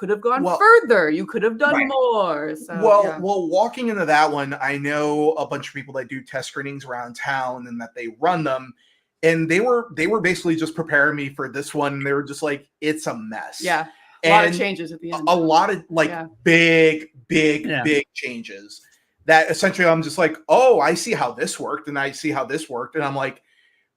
have gone Well, further, you could have done right. more. So yeah. well, walking into that one, I know a bunch of people that do test screenings around town and that they run them, and they were basically just preparing me for this one. They were just like, it's a mess. Yeah, a lot of And changes at the end. a lot of like Yeah. big Yeah. changes that essentially I'm just like, oh, I see how this worked, and I see how this worked, and I'm like,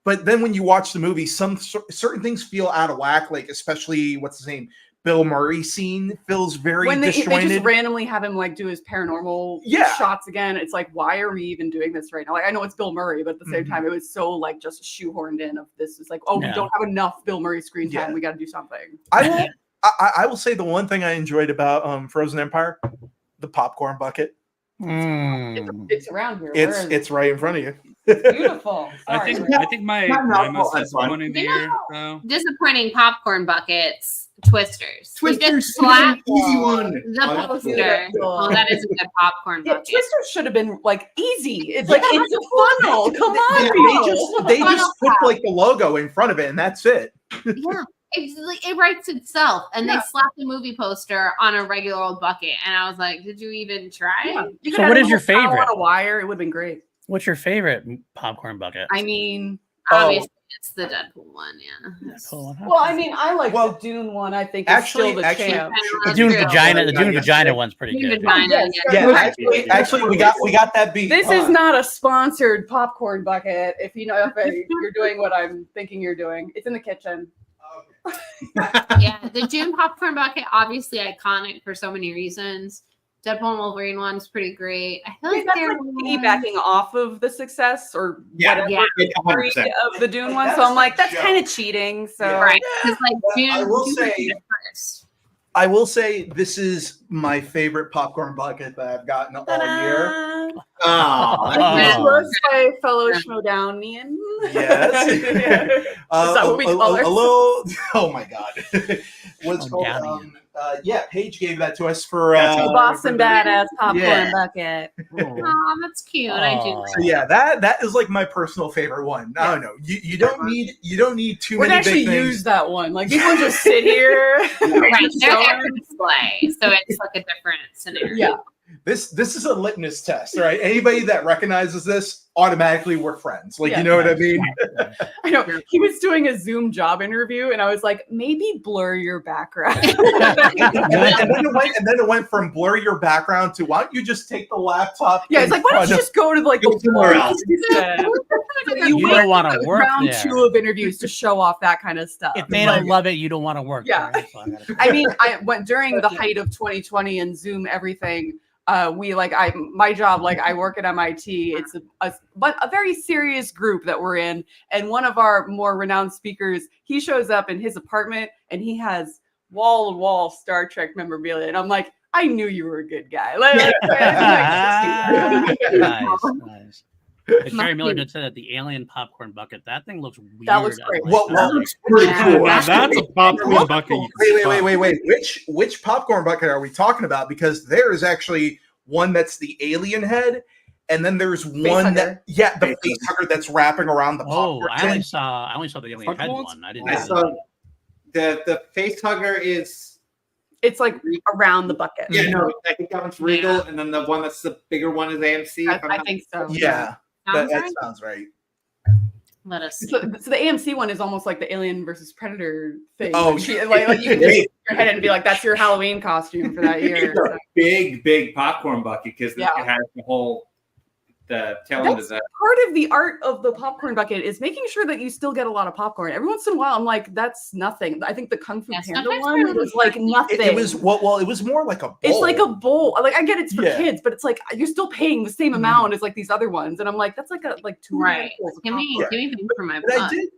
but then when you watch the movie, some certain things feel out of whack, like especially what's his name, Bill Murray scene feels very When they disjointed. just randomly have him like do his paranormal shots again, it's like, why are we even doing this right now? Like, I know it's Bill Murray, but at the same time, it was so like just shoehorned in. Of this is like, oh, we don't have enough Bill Murray screen time. Yeah. We got to do something. I will say the one thing I enjoyed about Frozen Empire, the popcorn bucket. It's around here. Where is It's right in front of you. beautiful. I Sorry. think my most disappointing the year. Disappointing popcorn buckets. Twisters. We Twisters just should have slapped been an easy one. the Oh, that's poster. cool. Well, that is a good popcorn Yeah, bucket. Twisters should have been like easy. It's like it's a funnel. Come on, They just put like the logo in front of it, and that's it. Yeah. It's like it writes itself, and they slapped the movie poster on a regular old bucket, and I was like, "Did you even try?" Yeah. You So could what have is your a power favorite? on a wire. It would have been great. What's your favorite popcorn bucket? I mean, Obviously, It's the Deadpool one, yeah. Well, I mean, I like Well, the Dune one. I think actually- it's still the actually- champ. The Dune True. vagina, the Dune Yeah. vagina one's pretty Dune good. vagina, Yeah, yeah. actually, we got that beat. This Hold is on. not a sponsored popcorn bucket. If you know, if you're doing what I'm thinking you're doing, it's in the kitchen. Yeah, the Dune popcorn bucket, obviously iconic for so many reasons. Deadpool and Wolverine one's pretty great. I feel like That's they're like piggybacking off of the success or Yeah, whatever yeah, 100%. of the Dune one. So I'm like, that's kind of cheating. So right because like Dune, I will Dune say- came first. I will say this is my favorite popcorn bucket that I've gotten all year. Oh, This Oh. was my fellow Schmodownian. Yes. Is that what we call a ourselves? little. Oh my god. What's called? Schmodownian. Yeah, Paige gave that to us for. The Boston Badass popcorn Yeah. bucket. Oh, that's cute. I do. Aw. So yeah, that is like my personal favorite one. I don't know. You don't need too We'd many actually big things. use that one. Like these ones just sit here. Right, they're So- there for display, so it's like a different scenario. Yeah. This is a litmus test, right? Anybody that recognizes this, automatically we're friends. Like Yeah. you know what I mean? I know he was doing a Zoom job interview, and I was like, maybe blur your background. and then it went from blur your background to why don't you just take the laptop? Yeah, in it's like, why don't front you of- just go to like Go the somewhere bar else. instead? So You wait don't want to till work round there. 2 of interviews to show off that kind of stuff. If they Like, don't love it, you don't want to work Yeah. there. So I gotta- I mean, I went during the height of 2020 and Zoom everything. My job, like I work at MIT. It's a very serious group that we're in, and one of our more renowned speakers, he shows up in his apartment and he has wall to wall Star Trek memorabilia, and I'm like, I knew you were a good guy. Nice. But Sherry Miller did say that the alien popcorn bucket, that thing looks weird. That looks I great. like Well, that. that looks pretty Yeah. cool. Now that's a popcorn bucket. You can Wait. Which popcorn bucket are we talking about? Because there is actually one that's the alien head, and then there's one hugger. that the face hugger that's wrapping around the Oh, popcorn. I only saw the alien Fuck head ones? one. I didn't. I know saw that. the face hugger is It's like around the bucket. yeah no I think that one's Regal and then the one that's the bigger one is AMC. if I'm I not- think so. Yeah, Sounds that right. sounds right. Let us see. So the AMC one is almost like the Alien versus Predator thing. Oh, like you can just stick your head in and be like, "That's your Halloween costume for that year." It's a big popcorn bucket because Yeah. it has the tail end of the Part of the art of the popcorn bucket is making sure that you still get a lot of popcorn. Every once in a while, I'm like, "That's nothing." I think the Kung Fu Yeah, Panda sometimes one they're was like nothing. It was well, it was more like a bowl. It's like a bowl. Like I get it's for Yeah. kids, but it's like you're still paying the same amount as like these other ones, and I'm like, that's like two Right. handfuls of Give me popcorn. things for my But I butt. did.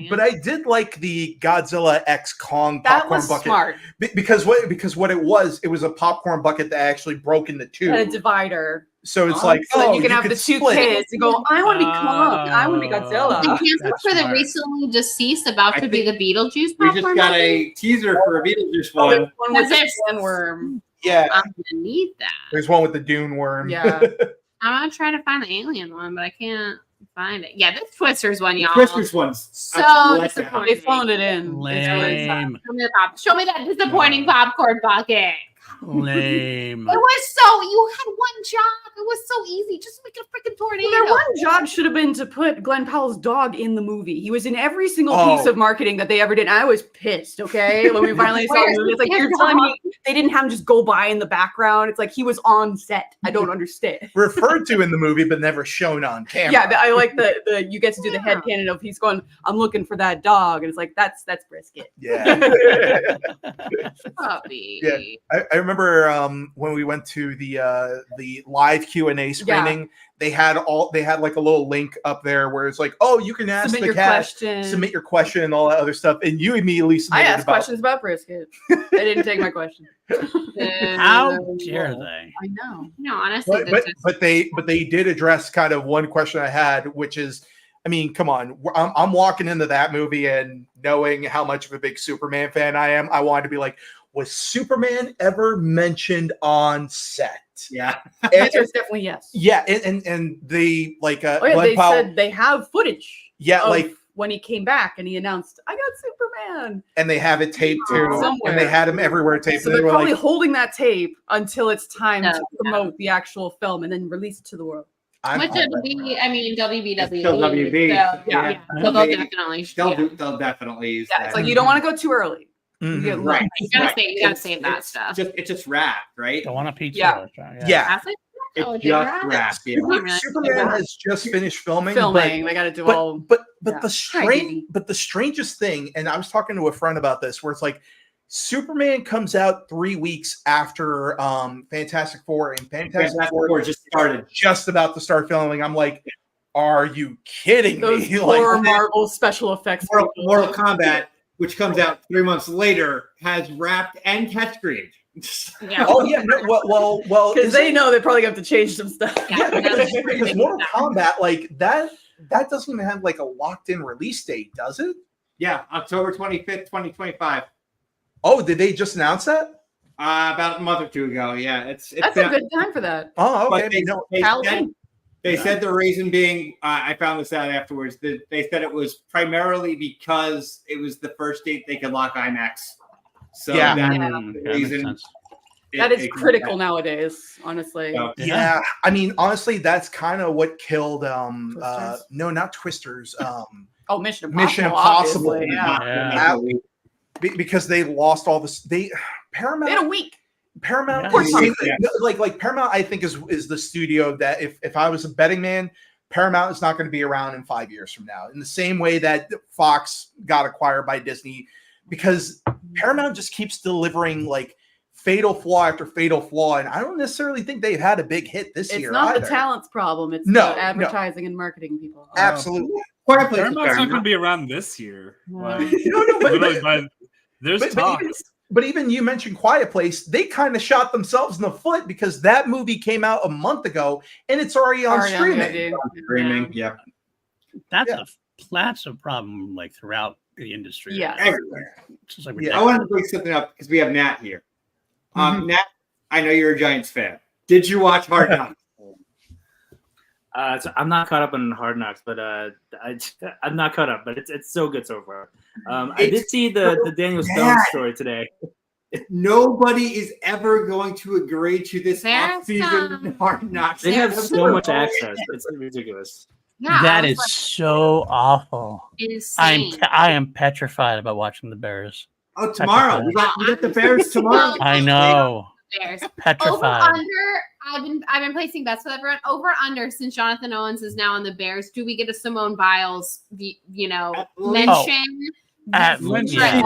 But I did like the Godzilla X Kong That popcorn was bucket smart. because what it was a popcorn bucket that actually broke into two. And a divider, So it's Oh, like so oh, you can have could the two split it. kids. You go, I want to be Kong. I want to be Godzilla. The cancel That's for the smart. recently deceased about I to be the think Beetlejuice we popcorn just got bucket. a teaser for a Beetlejuice Oh, one. there's one with There's- the sandworm. Yeah, I'm gonna need that. there's one with the Dune worm. Yeah. I'm gonna try to find the alien one, but I can't find it. Yeah, this Twister's one, The y'all. Twister's one's So let's disappointing. They phoned it in. It's really sad. Lame. Show me, show me that disappointing popcorn bucket. Lame. It was so you had one job. It was so easy. Just make a freaking tornado. Their one job should have been to put Glenn Powell's dog in the movie. He was in every single piece Oh. of marketing that they ever did. And I was pissed, okay? When we finally saw the movie, it's like, Where's you're his telling dog? me they didn't have him just go by in the background. It's like he was on set. I don't understand. Referred to in the movie, but never shown on camera. Yeah, I like the you get to do the headcanon of he's going, I'm looking for that dog. And it's like, that's brisket. Yeah. Puppy. Yeah. I remember when we went to the live Q&A screening, they had like a little link up there where it's like, oh, you can ask Submit the your cast, question. submit your question and all that other stuff, and you immediately I submitted asked about questions about brisket. They didn't take my question. How dare they? I know. No, honestly, but they did address kind of one question I had, which is, I mean, come on, I'm walking into that movie and knowing how much of a big Superman fan I am, I wanted to be like, was Superman ever mentioned on set? Yeah. The answer is definitely yes. Yeah, and they like Oh yeah, Glenn they Powell, said they have footage. yeah, of like, when he came back and he announced, "I got Superman." and they have it taped too, Somewhere. and they had him everywhere taped. So and they they're were probably like, holding that tape until it's time Yeah, to promote the actual film and then release it to the world. Which would be, I mean, WBW. It's still WB. So, Yeah. So they'll definitely. They'll definitely use Yeah, that. it's like you don't want to go too early. Mhm. You get Right. You gotta save that stuff. It's just wrapped, right? Don't want a pizza. Yeah. restaurant, Yeah. Classic? It's Oh, just yeah. wrapped. Yeah. Superman has just finished filming. Filming, they got to do all. But yeah. the strangest thing, and I was talking to a friend about this, where it's like Superman comes out 3 weeks after Fantastic Four, and Fantastic Four just started, just about to start filming. I'm like, are you kidding Those me? poor Like, Marvel special effects. Mortal Kombat, which comes out 3 months later, has wrapped and touch screened. Yeah. oh yeah, no, well, Because they know they probably have to change some stuff. yeah, because Mortal Kombat, like that doesn't even have like a locked in release date, does it? Yeah, October 25th, 2025. Oh, did they just announce that? About a month or two ago. Yeah, it's That's a good time for that. Oh, okay. But they said the reason being, I found this out afterwards, that they said it was primarily because it was the first date they could lock IMAX. So Yeah. that's Yeah. the that makes reason. sense. That is critical nowadays, honestly. So, Yeah, I mean, honestly, that's kind of what killed. Twisters? No, not Twisters. Oh, Mission Impossible. Mission Impossible. obviously, Yeah. Yeah. Because they lost all this. Paramount. They had a week. Paramount, Yeah. like Paramount, I think is the studio that if I was a betting man, Paramount is not going to be around in 5 years from now. In the same way that Fox got acquired by Disney, because Paramount just keeps delivering like fatal flaw after fatal flaw, and I don't necessarily think they've had a big hit this year. It's not either. the talent's problem. It's No, the advertising and marketing people. Absolutely. Paramount's not going to be around this year. Like, No, literally, there's but talks. But even you mentioned Quiet Place, they kind of shot themselves in the foot because that movie came out a month ago and it's already on streaming. Streaming, yeah. That's a problem like throughout the industry. Yeah. Everywhere. It's just like I wanted to bring something up because we have Nat here. Mm-hmm. Nat, I know you're a Giants fan. Did you watch Hard Knocks? So I'm not caught up on Hard Knocks, but I'm not caught up. But it's so good so far. I did see the Daniel Stone story today. Nobody is ever going to agree to this off-season Hard Knocks. They have so much access. It's ridiculous. Yeah, that is so awful. Insane. I am petrified about watching the Bears. Oh, tomorrow we got the Bears tomorrow. I know. Bears. Petrified. Over under. I've been placing bets with everyone. Over under since Jonathan Owens is now on the Bears. Do we get a Simone Biles? Mention. At least. yeah, She's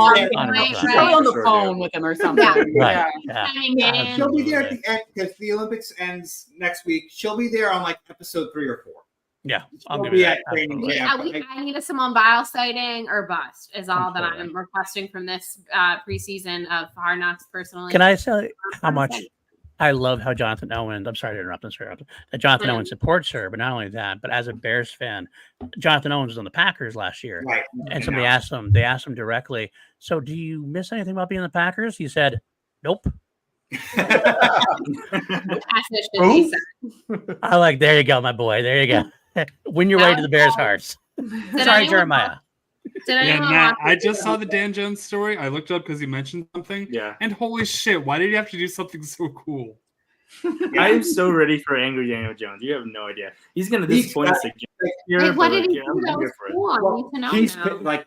probably on the phone with him or something. Yeah. Yeah. She'll be there at the end because the Olympics ends next week. She'll be there on like episode 3 or 4. Yeah, I'll She'll give be you at that. training Absolutely. camp. I need a Simone Biles sighting or bust is all that Absolutely. I'm requesting from this preseason of Hard Knocks personally. Can I tell you how much I love how Jonathan Owens, I'm sorry to interrupt, that Jonathan Owens supports her, but not only that, but as a Bears fan, Jonathan Owens was on the Packers last year. Right. And somebody asked him, they asked him directly, so do you miss anything about being in the Packers? He said, nope. I like, there you go, my boy. There you go. Win your way to the Bears' hearts. Sorry, Jeremiah. Yeah, Matt, I just saw the Dan Jones story. I looked up because he mentioned something. Yeah. And holy shit, why did he have to do something so cool? I am so ready for Angry Daniel Jones. You have no idea. He's going to disappoint us again. Wait, what did he do? I'm That here was for it. cool. I need to know He's now. like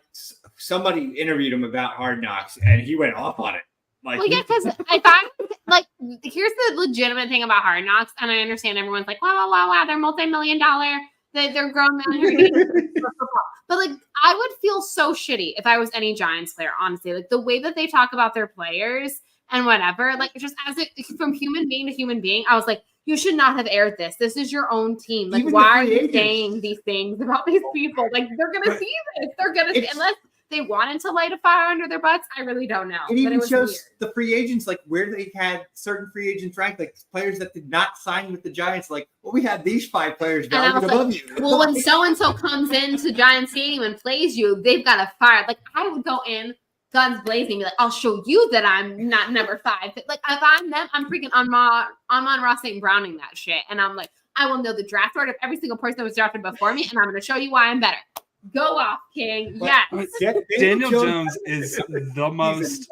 somebody interviewed him about Hard Knocks and he went off on it. Like, Well, yeah, because if I like, here's the legitimate thing about Hard Knocks, and I understand everyone's like, wow, they're multi-million-dollar, they're grown men who need football. But like, I would feel so shitty if I was any Giants player, honestly. Like the way that they talk about their players and whatever, like just as it from human being to human being, I was like, you should not have aired this. This is your own team. Like, Even why the are free you agents. saying these things about these people? Like, they're gonna see this. They're gonna see, unless they wanted to light a fire under their butts. I really don't know. It But even was shows weird. the free agents, like where they had certain free agents ranked, like players that did not sign with the Giants. Like, well, we had these 5 players And I valued was above like, you. well, when so and so comes into Giant Stadium and plays you, they've got a fire. Like I would go in, guns blazing, be like, I'll show you that I'm not number 5. But, like if I'm them, I'm freaking on Ross St. Browning that shit, and I'm like, I will know the draft order of every single person that was drafted before me, and I'm going to show you why I'm better. Go off, King. Yes. Daniel Jones is the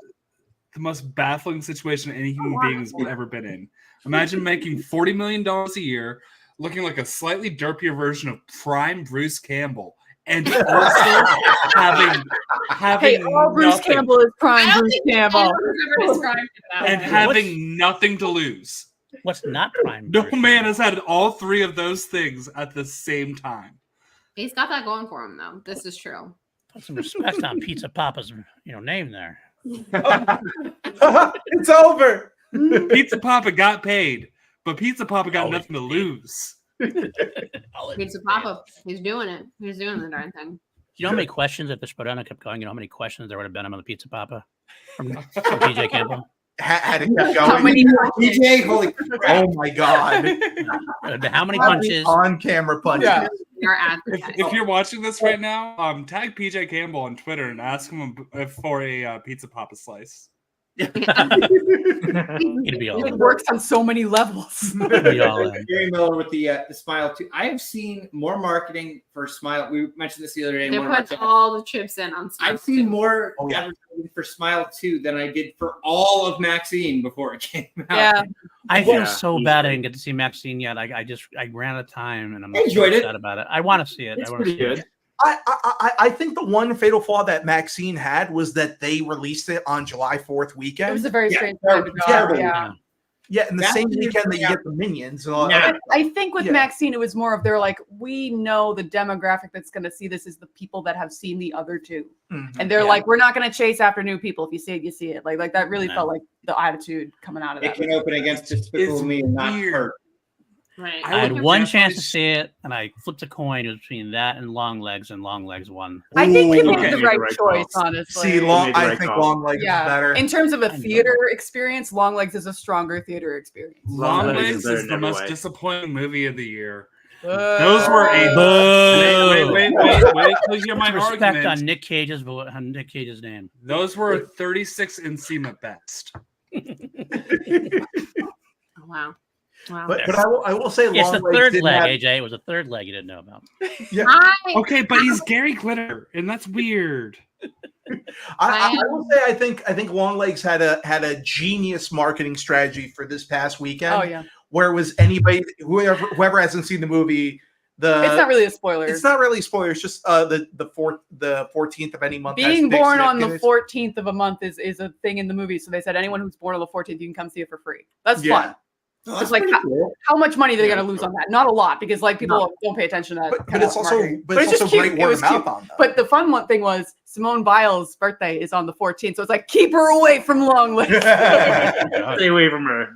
most baffling situation any human being has ever been in. Imagine making $40 million a year, looking like a slightly derpier version of prime Bruce Campbell, and also having Hey, all Bruce nothing, Campbell is prime I don't Bruce think Campbell. anyone's ever described it that and way. having nothing to lose. What's not prime? No Bruce man Campbell? has had all three of those things at the same time. He's got that going for him, though. This is true. Put some respect on Pizza Papa's name there. It's over. Pizza Papa got paid, but Pizza Papa got nothing to lose. Pizza Papa, he's doing it. He's doing the darn thing. You know how many questions if the Spadona kept going? You know how many questions there would have been on the Pizza Papa from PJ Campbell? Had it kept How going. many DJ, holy crap. Oh my god! How many punches? On camera punches. Yeah. You're advertising. If you're watching this right now, tag PJ Campbell on Twitter and ask him for a Pizza Papa slice. It'd be all It in. works on so many levels. It'd be all in. Gary Miller with the Smile too. I have seen more marketing for Smile. We mentioned this the other day. in They one of our put chats. all the chips in on Smile. I've seen more Oh, yeah. advertising for Smile 2 than I did for all of Maxine before it came out. Yeah. I feel Yeah, so easily. bad I didn't get to see Maxine yet. I ran out of time and I'm I enjoyed so it. upset about it. I want to see it. It's I want to pretty see good. it. I think the one fatal flaw that Maxine had was that they released it on July 4th It weekend. was a very Yeah, strange time to go. terrible. Yeah. Yeah, and the That same didn't weekend that you work get the Minions. And all Yeah. I think with Yeah. Maxine, it was more of they're like, we know the demographic that's going to see this is the people that have seen the other two. Mhm. And they're Yeah. like, we're not going to chase after new people. If you see it, you see it. Like that really No. felt like the attitude coming out of It that. can open against Despicable It's Me and not weird. hurt. Right. I had would one definitely chance to see it, and I flipped a coin between that and Long Legs won. I think you Ooh, made okay. the Made right the right choice, call. honestly. See, made the I right think call. Long Legs is better. In terms of a I know. theater experience, Long Legs is a stronger theater experience. Long Long Legs Legs is better is in the every most way. disappointing movie of the year. Those Those were a Boo! wait till you hear my Respect argument. on Nick Cage's name. Those were 36 inseam at best. Oh, wow. Wow. But I will say It's Long the Legs third didn't leg, have- AJ. It was the third leg you didn't know about. I, Okay, but he's Gary Glitter, and that's weird. I will say I think Long Legs had a genius marketing strategy for this past weekend. Oh yeah, Where was anybody whoever hasn't seen the movie? it's not really a spoiler. It's not really a spoiler. It's just the 14th of any month. has Being Dick born Smith on in the it. 14th of a month is a thing in the movie. So they said anyone who's born on the 14th, you can come see it for free. That's Yeah. fun. Oh, It's like how much money are they going to lose on that? Not a lot, because like people don't pay attention to that. But kind it's of also marketing. but it's just also cute. great It word was of mouth cute. on that. But the fun one thing was Simone Biles' birthday is on the 14th, so it's like keep her away from Long Legs. Stay away from her.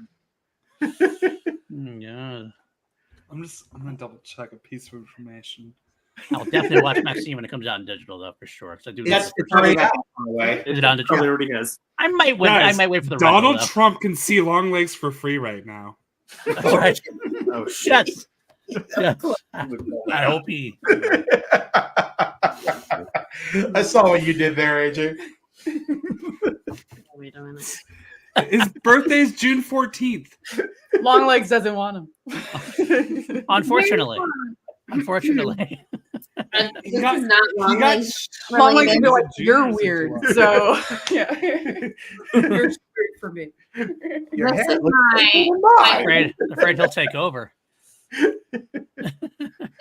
Yeah. I'm gonna double check a piece of information. I'll definitely watch Maxine when it comes out in digital, though, for sure. 'Cause I do That's love it's already out, by the way. Is it on Probably digital? already has. I might wait. Guys, I might wait for the Donald rental, Trump can see Long Legs for free right now. though. All right. Oh shit. Yes. Yes. I hope he. I saw what you did there, AJ. Are we doing it? His birthday's June 14th. Long Legs doesn't want him. Unfortunately. Unfortunately. This He got- is not he long got legs Long Legs related. would be like, June you're is weird. July. So yeah, you're straight for me. Your This hair is looks my afraid he'll take over. to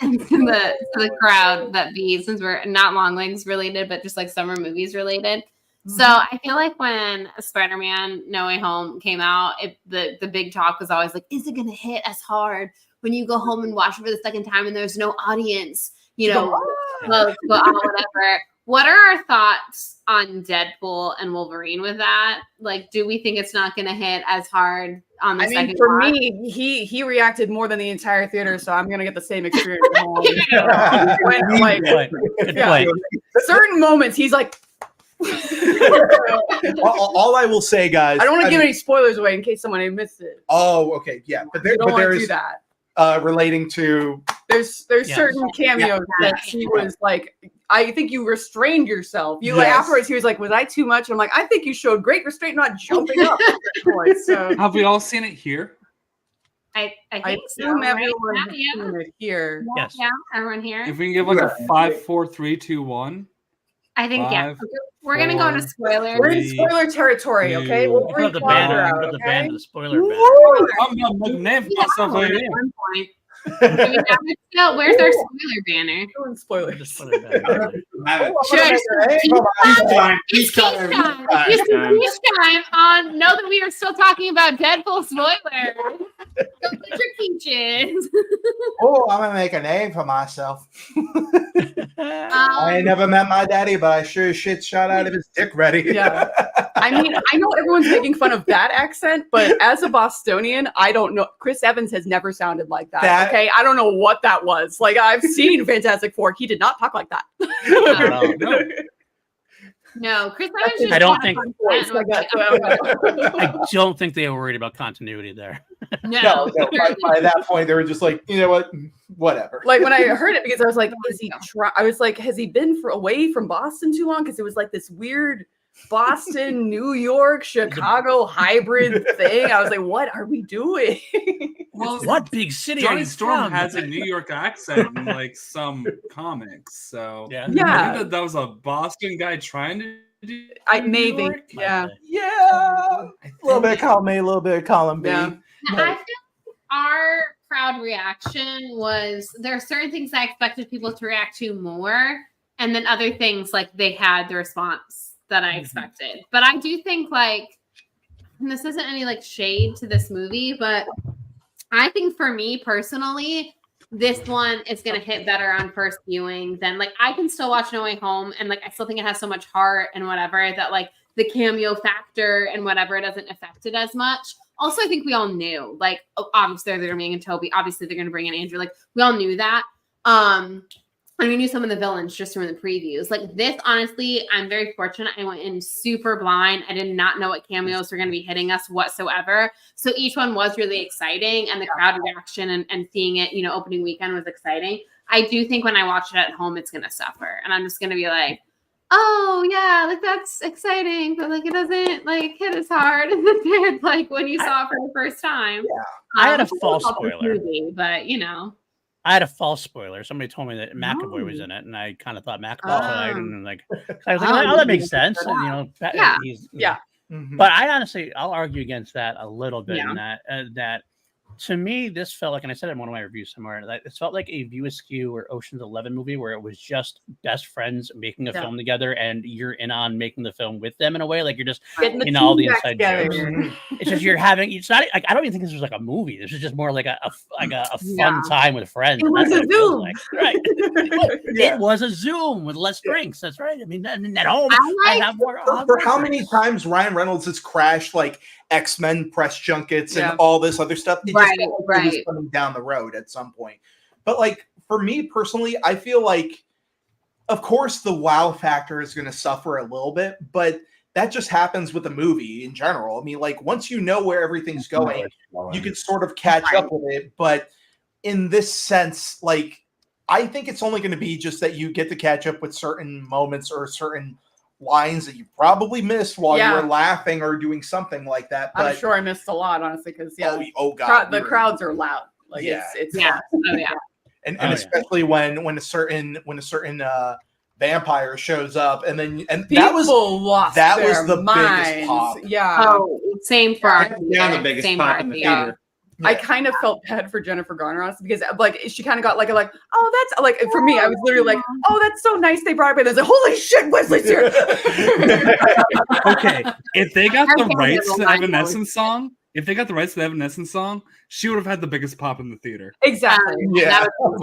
the crowd that be, since we're not long legs related, but just like summer movies related. So I feel like when Spider-Man No Way Home came out, the big talk was always like, is it going to hit as hard when you go home and watch it for the second time and there's no audience, you know, whatever. What are our thoughts on Deadpool and Wolverine with that? Like, do we think it's not going to hit as hard on the I second mean, for watch? me, he reacted more than the entire theater, so I'm gonna get the same experience. at home. Like, Good point. Good Yeah. point. certain moments, he's like, all I will say, guys. I don't want to give mean- any spoilers away in case someone missed it. Oh, okay, yeah, but there, You don't but want there to do is that. relating to There's Yeah. certain cameos that he was like, I think you restrained yourself. You like Yes. afterwards, he was like, was I too much? And I'm like, I think you showed great restraint, not jumping up. At this point. So Have we all seen it here? I I think so, assume right? everyone has Yeah, seen it here. Yes. yeah, everyone here. If we can give like a Yeah. 5, 4, 3, 2, 1. I think, yeah. Five, We're going to go into four, spoilers. We're in Three, spoiler territory, okay? We'll Put bring the Connor banner. out, Put the okay? banner. The spoiler banner. Woo! I'm not name Yeah, myself at right here. one point. Do we have it still? Where's our spoiler banner? Doing spoilers. Just put it back. Peace time. Know that we are still talking about Deadpool spoilers. Don't put your peaches. Oh, I'm gonna make a name for myself. I ain't never met my daddy, but I sure as shit shot out of his dick ready. Yeah. I mean, I know everyone's making fun of that accent, but as a Bostonian, I don't know. Chris Evans has never sounded like that. Okay, I don't know what that was. Like, I've seen Fantastic Four. He did not talk like that. No, Chris Evans just I don't had a think. fun voice like that. I don't think they were worried about continuity there. No. By that point, they were just like, you know what, whatever. Like when I heard it, because I was like, I was like, has he been away from Boston too long? Because it was like this weird Boston, New York, Chicago hybrid thing. I was like, what are we doing? Well, What big city are Johnny you Storm from? has a New York accent in like some comics, so Yeah. I think that was a Boston guy trying to do. Maybe, New York. yeah. Yeah, a little bit of column A, a little bit of column B. Yeah. I feel our crowd reaction was there are certain things I expected people to react to more, and then other things like they had the response that I expected. But I do think like, and this isn't any like shade to this movie, but I think for me personally, this one is going to hit better on first viewing than like I can still watch No Way Home and like I still think it has so much heart and whatever that like the cameo factor and whatever doesn't affect it as much. Also, I think we all knew like obviously they're bringing in Toby, obviously they're going to bring in Andrew. Like we all knew that. And we knew some of the villains just from the previews. Like this, honestly, I'm very fortunate. I went in super blind. I did not know what cameos were going to be hitting us whatsoever. So each one was really exciting, and the crowd reaction and seeing it, you know, opening weekend was exciting. I do think when I watch it at home, it's going to suffer, and I'm just going to be like, oh yeah, like that's exciting, but like it doesn't like hit as hard as it did like when you saw it for the first time. Yeah. I had a false spoiler, movie, but you know. I had a false spoiler. Somebody told me that McAvoy was in it, and I kind of thought McAvoy died, and like I was like, "Oh, that makes sense." And, you know, yeah. But I honestly, I'll argue against that a little bit. In that to me, this felt like, and I said it in one of my reviews somewhere, that it felt like a View Askew or Ocean's 11 movie where it was just best friends making a film together, and you're in on making the film with them in a way, like you're just in all the inside jokes. It's just you're having. It's not like I don't even think this was like a movie. This was just more like a fun time with friends. It was a Zoom, right? It was a Zoom with less drinks. That's right. I mean, at home, I have more. For how many times Ryan Reynolds has crashed like X-Men press junkets and all this other stuff? It just was coming down the road at some point. But like for me personally, I feel like, of course, the wow factor is going to suffer a little bit, but that just happens with a movie in general. I mean, like once you know where everything's going, you can sort of catch up with it. But in this sense, like I think it's only going to be just that you get to catch up with certain moments or certain lines that you probably missed while you were laughing or doing something like that. But I'm sure I missed a lot, honestly, because oh god, the crowds are loud. Like it's and especially when a certain vampire shows up, and that was the biggest pop. Yeah. Oh, same for our the biggest pop in the theater. I kind of felt bad for Jennifer Garner honestly, because like she kind of got like oh that's like for me I was literally like oh that's so nice they brought her, but I was like holy shit Wesley's here. Okay, if they got the rights to the Evanescence song, she would have had the biggest pop in the theater. Exactly. Yeah. That was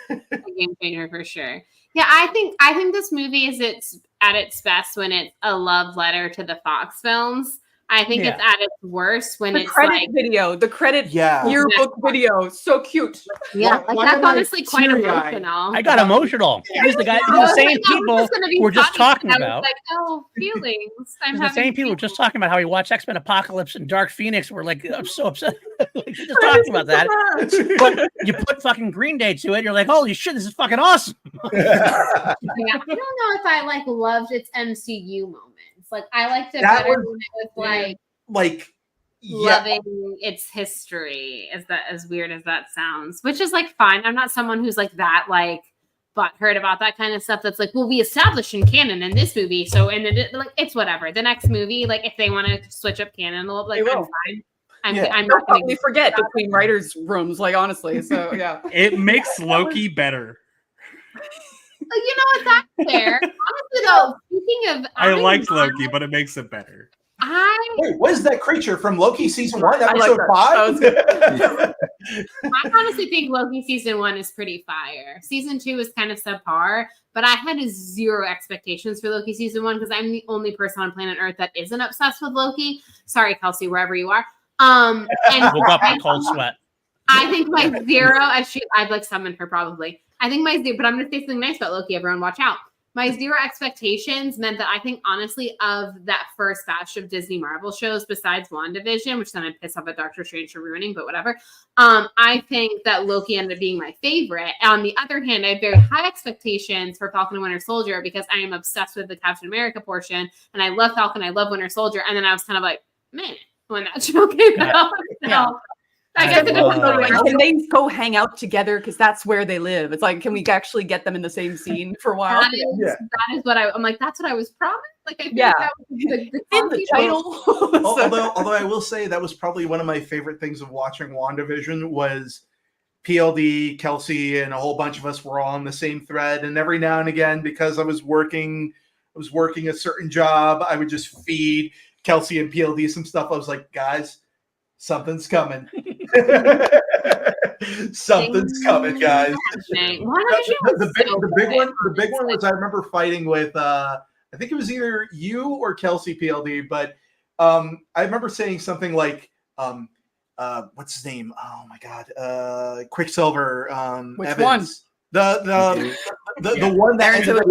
a game changer for sure. Yeah, I think this movie is at its best when it's a love letter to the Fox films. I think it's at its worst when the it's credit like video, the credit yearbook video, so cute. Yeah, like that's honestly quite emotional. I got emotional. These the same people we're just talking about. Like, oh, feelings. The same people were just talking about how we watch X-Men Apocalypse and Dark Phoenix. We're like, I'm so upset. Like, just talking about that. But you put fucking Green Day to it, you're like, holy shit, this is fucking awesome. I don't know if I like loved its MCU moments. Like I liked it better when it was like loving its history. Is that as weird as that sounds? Which is like fine. I'm not someone who's like that like butthurt about that kind of stuff. That's like, well, we established in canon in this movie, so and then like it's whatever. The next movie, like if they want to switch up canon a little, like I'm fine. I'm They'll not going probably forget between writers' rooms, like honestly. So yeah. It makes Loki better. You know what? That's fair. Honestly, though, speaking of, I liked Loki, but it makes it better. Wait, what is that creature from Loki season 1, I like episode that. 5? I honestly think Loki season 1 is pretty fire. Season 2 is kind of subpar, but I had zero expectations for Loki season 1 because I'm the only person on planet Earth that isn't obsessed with Loki. Sorry, Kelsey, wherever you are. And Woke up in a cold sweat. I think my zero, I'd like summon her probably. I think my zero, but I'm going to say something nice about Loki. Everyone, watch out. My zero expectations meant that I think, honestly, of that first batch of Disney Marvel shows, besides WandaVision, which then I piss off at Doctor Strange for ruining, but whatever. I think that Loki ended up being my favorite. On the other hand, I had very high expectations for Falcon and Winter Soldier because I am obsessed with the Captain America portion, and I love Falcon, I love Winter Soldier, and then I was kind of like, man, when that show came out. So, I guess it doesn't go like, can they go hang out together? Because that's where they live. It's like, can we actually get them in the same scene for a while? That is what I'm like. That's what I was promised. Like, I feel like that was the title. although I will say that was probably one of my favorite things of watching WandaVision was PLD, Kelsey, and a whole bunch of us were all on the same thread. And every now and again, because I was working a certain job, I would just feed Kelsey and PLD some stuff. I was like, guys, something's coming. Something's coming, guys. The big one was I remember fighting with I think it was either you or Kelsey PLD, but I remember saying something like what's his name? Oh my god, Quicksilver. Which Evans. one? The one that ended up,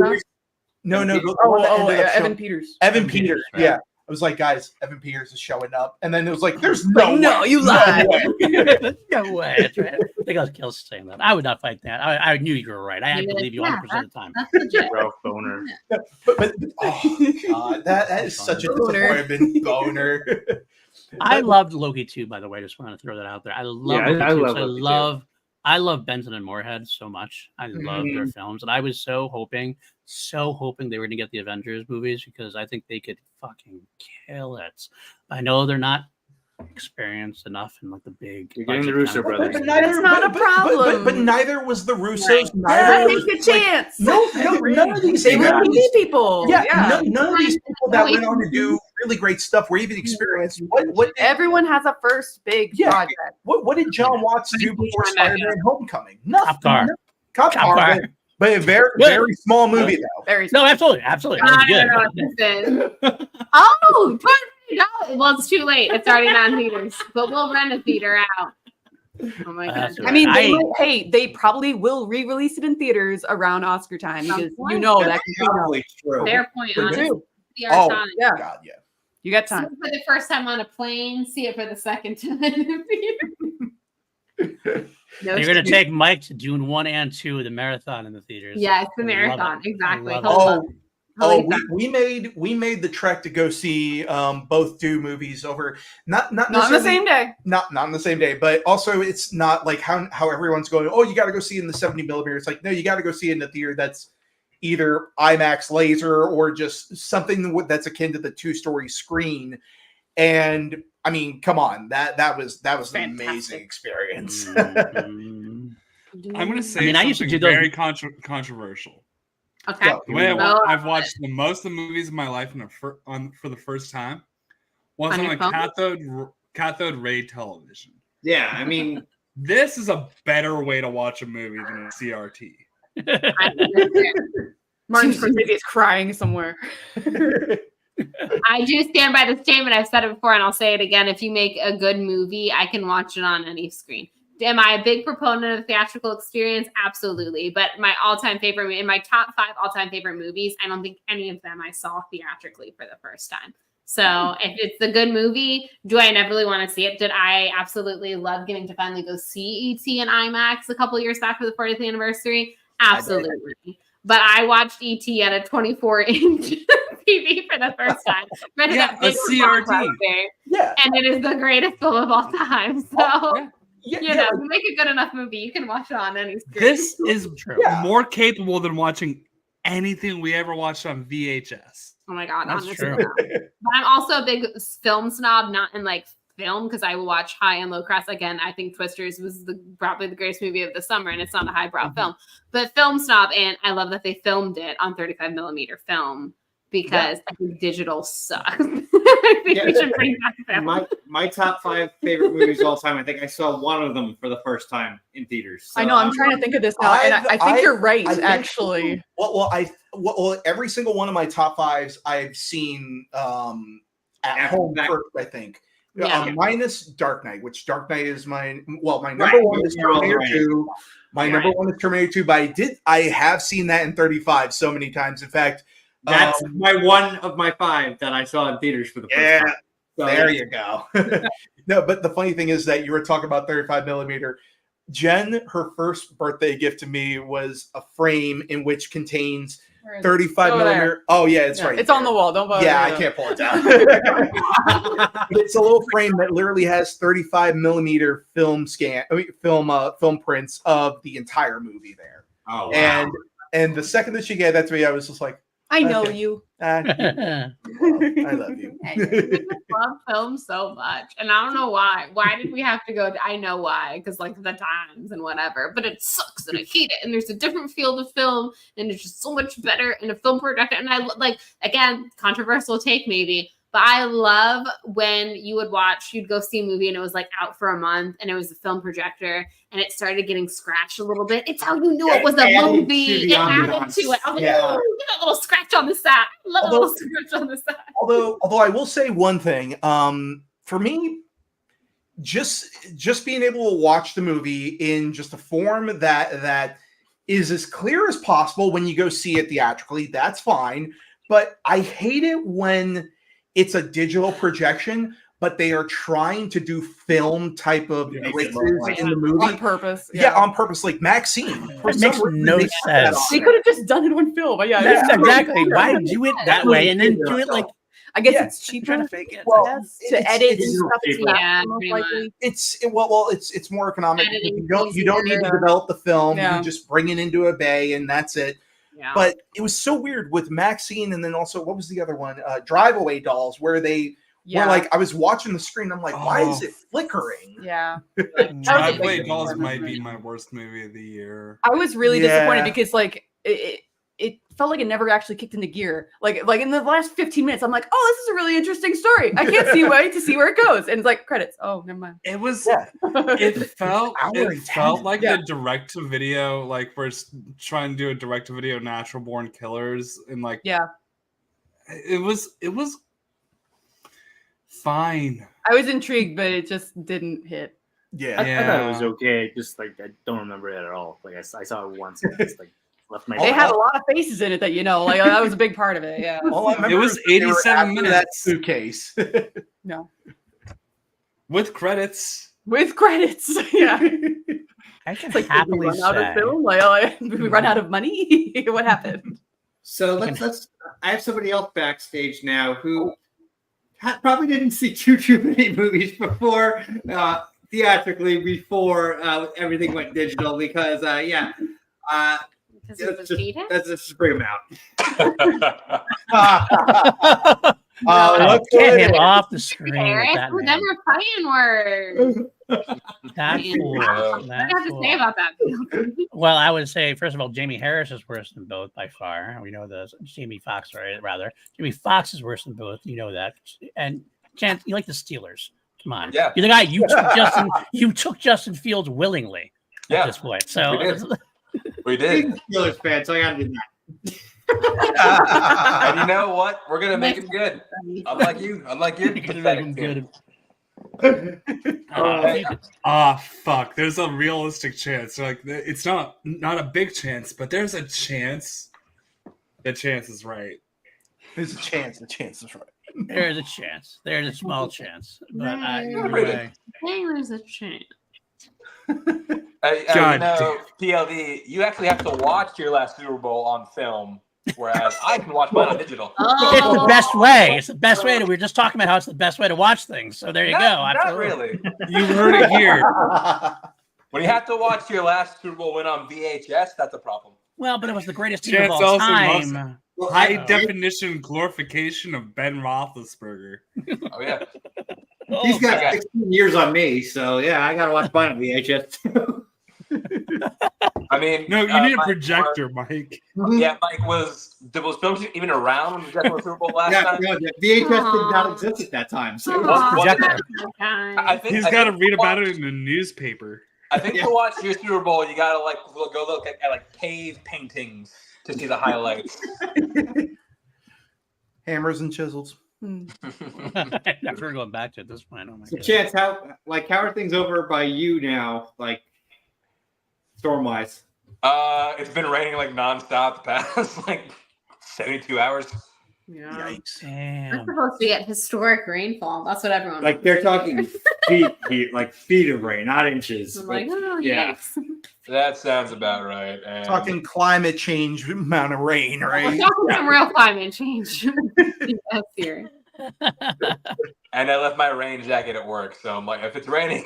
no, the one that ended up Evan Peters. Evan Peters, yeah. I was like, guys, Evan Peters is showing up. And then it was like, there's no way. No, you lied. No way. That's right. I think I was Kelsey saying that. I would not fight that. I knew you were right. I believe you 100% of the time. Ralph Boner. But oh, God, that is such a disappointment. Boner. I loved Loki too, by the way. Just want to throw that out there. I love Benson and Moorhead so much. I love their films, and I was so hoping they were going to get the Avengers movies because I think they could fucking kill it. I know they're not experienced enough in like the big. You're getting the Russo brothers. That's not a problem. But neither was the Russos. Right. Neither was a chance. None of these. They were indie people. Yeah. None of these people that went on to do really great stuff were even experienced. What Everyone has a first big project. What did John Watts do before Spider-Man: Homecoming? Nothing. Cop Car. But a very small movie though. Very small. No, absolutely. That was good. Oh, $20. Well, it's too late. It's already not in theaters, but we'll rent a theater out. Oh my god! I mean, they probably will re-release it in theaters around Oscar time because you know that can be probably true. Fair point. Honestly. Oh, yeah. God, yeah. You got time. See it for the first time on a plane. See it for the second time in the theater. You're going to take Mike to Dune 1 and 2, the marathon in the theaters. Yeah, it's the marathon. Exactly. We made the trek to go see both Dune movies over not on the same day. Not on the same day, but also it's not like how everyone's going, oh, you got to go see it in the 70 millimeter. It's like, no, you got to go see it in the theater that's either IMAX laser or just something that's akin to the 2-story screen. And I mean, come on, that was an amazing experience. I'm going to say I used to do those very controversial. Okay. The way I've watched the most of the movies of my life for the first time was on a cathode ray television. Yeah, I mean, this is a better way to watch a movie than a CRT. Martin Scorsese is crying somewhere. I do stand by the statement. I've said it before and I'll say it again. If you make a good movie, I can watch it on any screen. Am I a big proponent of the theatrical experience? Absolutely. But my all-time favorite, in my top 5 all-time favorite movies, I don't think any of them I saw theatrically for the first time. So if it's a good movie, do I inevitably want to see it? Did I absolutely love getting to finally go see E.T. in IMAX a couple of years back for the 40th anniversary? Absolutely. But I watched E.T. at a 24-inch TV for the first time. A CRT. Yeah. And it is the greatest film of all time. So... you make a good enough movie, you can watch it on any screen. This is more capable than watching anything we ever watched on VHS. Oh my god, that's honestly. true. But I'm also a big film snob, not in like film because I will watch high and low cross. Again, I think Twisters was probably the greatest movie of the summer, and it's not a highbrow film. But Film Snob, and I love that they filmed it on 35 millimeter film because I think digital sucks. I think we should bring back film. My top 5 favorite movies of all time. I think I saw one of them for the first time in theaters. So, I know. I'm trying to think of this now, and I think you're right. Actually, well, every single one of my top 5s I've seen at home first. I think. Minus Dark Knight, which Dark Knight is my number one is Terminator 2. My number one is Terminator 2, but I have seen that in 35 so many times. In fact, that's my one of my 5 that I saw in theaters for the first time. So, there you go. No, but the funny thing is that you were talking about 35 millimeter. Jen, her first birthday gift to me was a frame in which contains 35 millimeter. Oh yeah, it's right. It's on the wall. Don't bother. Yeah, I can't pull it down. It's a little frame that literally has 35 millimeter film prints of the entire movie there. Oh, wow. And the second that she gave that to me, I was just like, I know you. I love you. I love film so much, and I don't know why. Why did we have to go? I know why, because like the times and whatever. But it sucks, and I hate it. And there's a different field of film, and it's just so much better in a film project. And I like, again, controversial take maybe, but I love when you'd go see a movie, and it was like out for a month, and it was a film projector, and it started getting scratched a little bit. It's how you knew it was a movie. It added to it. I was like, oh, get a little scratch on the side. I love a little scratch on the side. Although I will say one thing, for me, just being able to watch the movie in just a form that is as clear as possible when you go see it theatrically, that's fine. But I hate it when it's a digital projection, but they are trying to do film type of glitches in the movie on purpose. Yeah, on purpose. Like Maxine, it makes no sense. They could have just done it on film. But yeah, exactly. Why do it that way and then do it like? I guess it's cheaper trying to fake it. Well, to edit and stuff. It's more economic. You don't need to develop the film. You just bring it into a bay and that's it. Yeah. But it was so weird with Maxine, and then also what was the other one? Drive Away Dolls, where they were like, I was watching the screen, I'm like, why is it flickering? Yeah. Drive Away Dolls might be my worst movie of the year. I was really disappointed because like it felt like it never actually kicked into gear. Like in the last 15 minutes, I'm like, oh, this is a really interesting story. I can't wait to see where it goes. And it's like credits. Oh, never mind. It was. It felt like the direct to video, like we're trying to do a direct to video Natural Born Killers, and like it was fine. I was intrigued, but it just didn't hit. Yeah, I thought it was okay. Just like I don't remember it at all. Like I saw it once. And just like. They had a lot of faces in it that like that was a big part of it. Yeah, it was 87 minutes. That suitcase. No, with credits. Yeah. I can like, happily did we run out of film? Like, did we run out of money? What happened? So let's. I have somebody else backstage now who probably didn't see too many movies before theatrically before everything went digital because let's just bring them out. Get him off the screen. Eric, With them are fighting words. That's cool. What do you have to say about that? Well, I would say, first of all, Jamie Harris is worse than both by far. We know this. Jamie Foxx, rather. Jamie Foxx is worse than both. You know that. And Chance, you like the Steelers. Come on. Yeah. You're the guy. You took Justin Fields willingly at this point. So we did. Steelers fan, so I gotta do that. And you know what? We're gonna make him good. Unlike you. Fuck. There's a realistic chance. Like it's not a big chance, but there's a chance. The chance is right. There's a chance. The chance is right. There's a chance. There's a small chance. But there's a chance. PLD, you actually have to watch your last Super Bowl on film, whereas I can watch mine on digital. It's the best way. It's the best way. We were just talking about how it's the best way to watch things. So there you go. Not really. You heard it here. When you have to watch your last Super Bowl win on VHS, that's a problem. Well, but it was the greatest team of all time. High definition glorification of Ben Roethlisberger. Oh yeah. He's got Okay. 16 years on me, so yeah, I gotta watch mine on VHS too. I mean, No, you need a Mike, projector, Mike. Yeah, Mike, was film even around when we got to the Super Bowl last Yeah, time? no, the VHS did not Aw. exist at that time. So Aw, projector. I think He's I got to think read to about watch- it in the newspaper. I think to watch your Super Bowl, you gotta like go look at like cave paintings to see the highlights. Hammers and chisels. Never going back to it at this point. Oh my So god. Chance, how are things over by you now, like storm wise? It's been raining like nonstop the past like 72 hours. Yeah. Yikes. We're Damn. supposed to get historic rainfall. That's what everyone Like wants they're to talking hear. feet, like feet of rain, not inches. I'm but- like, oh, yeah. yikes. That sounds about right. And Talking climate change amount of rain, We're right? talking some real climate change. That's here. and I left my rain jacket at work, so I'm like, if it's raining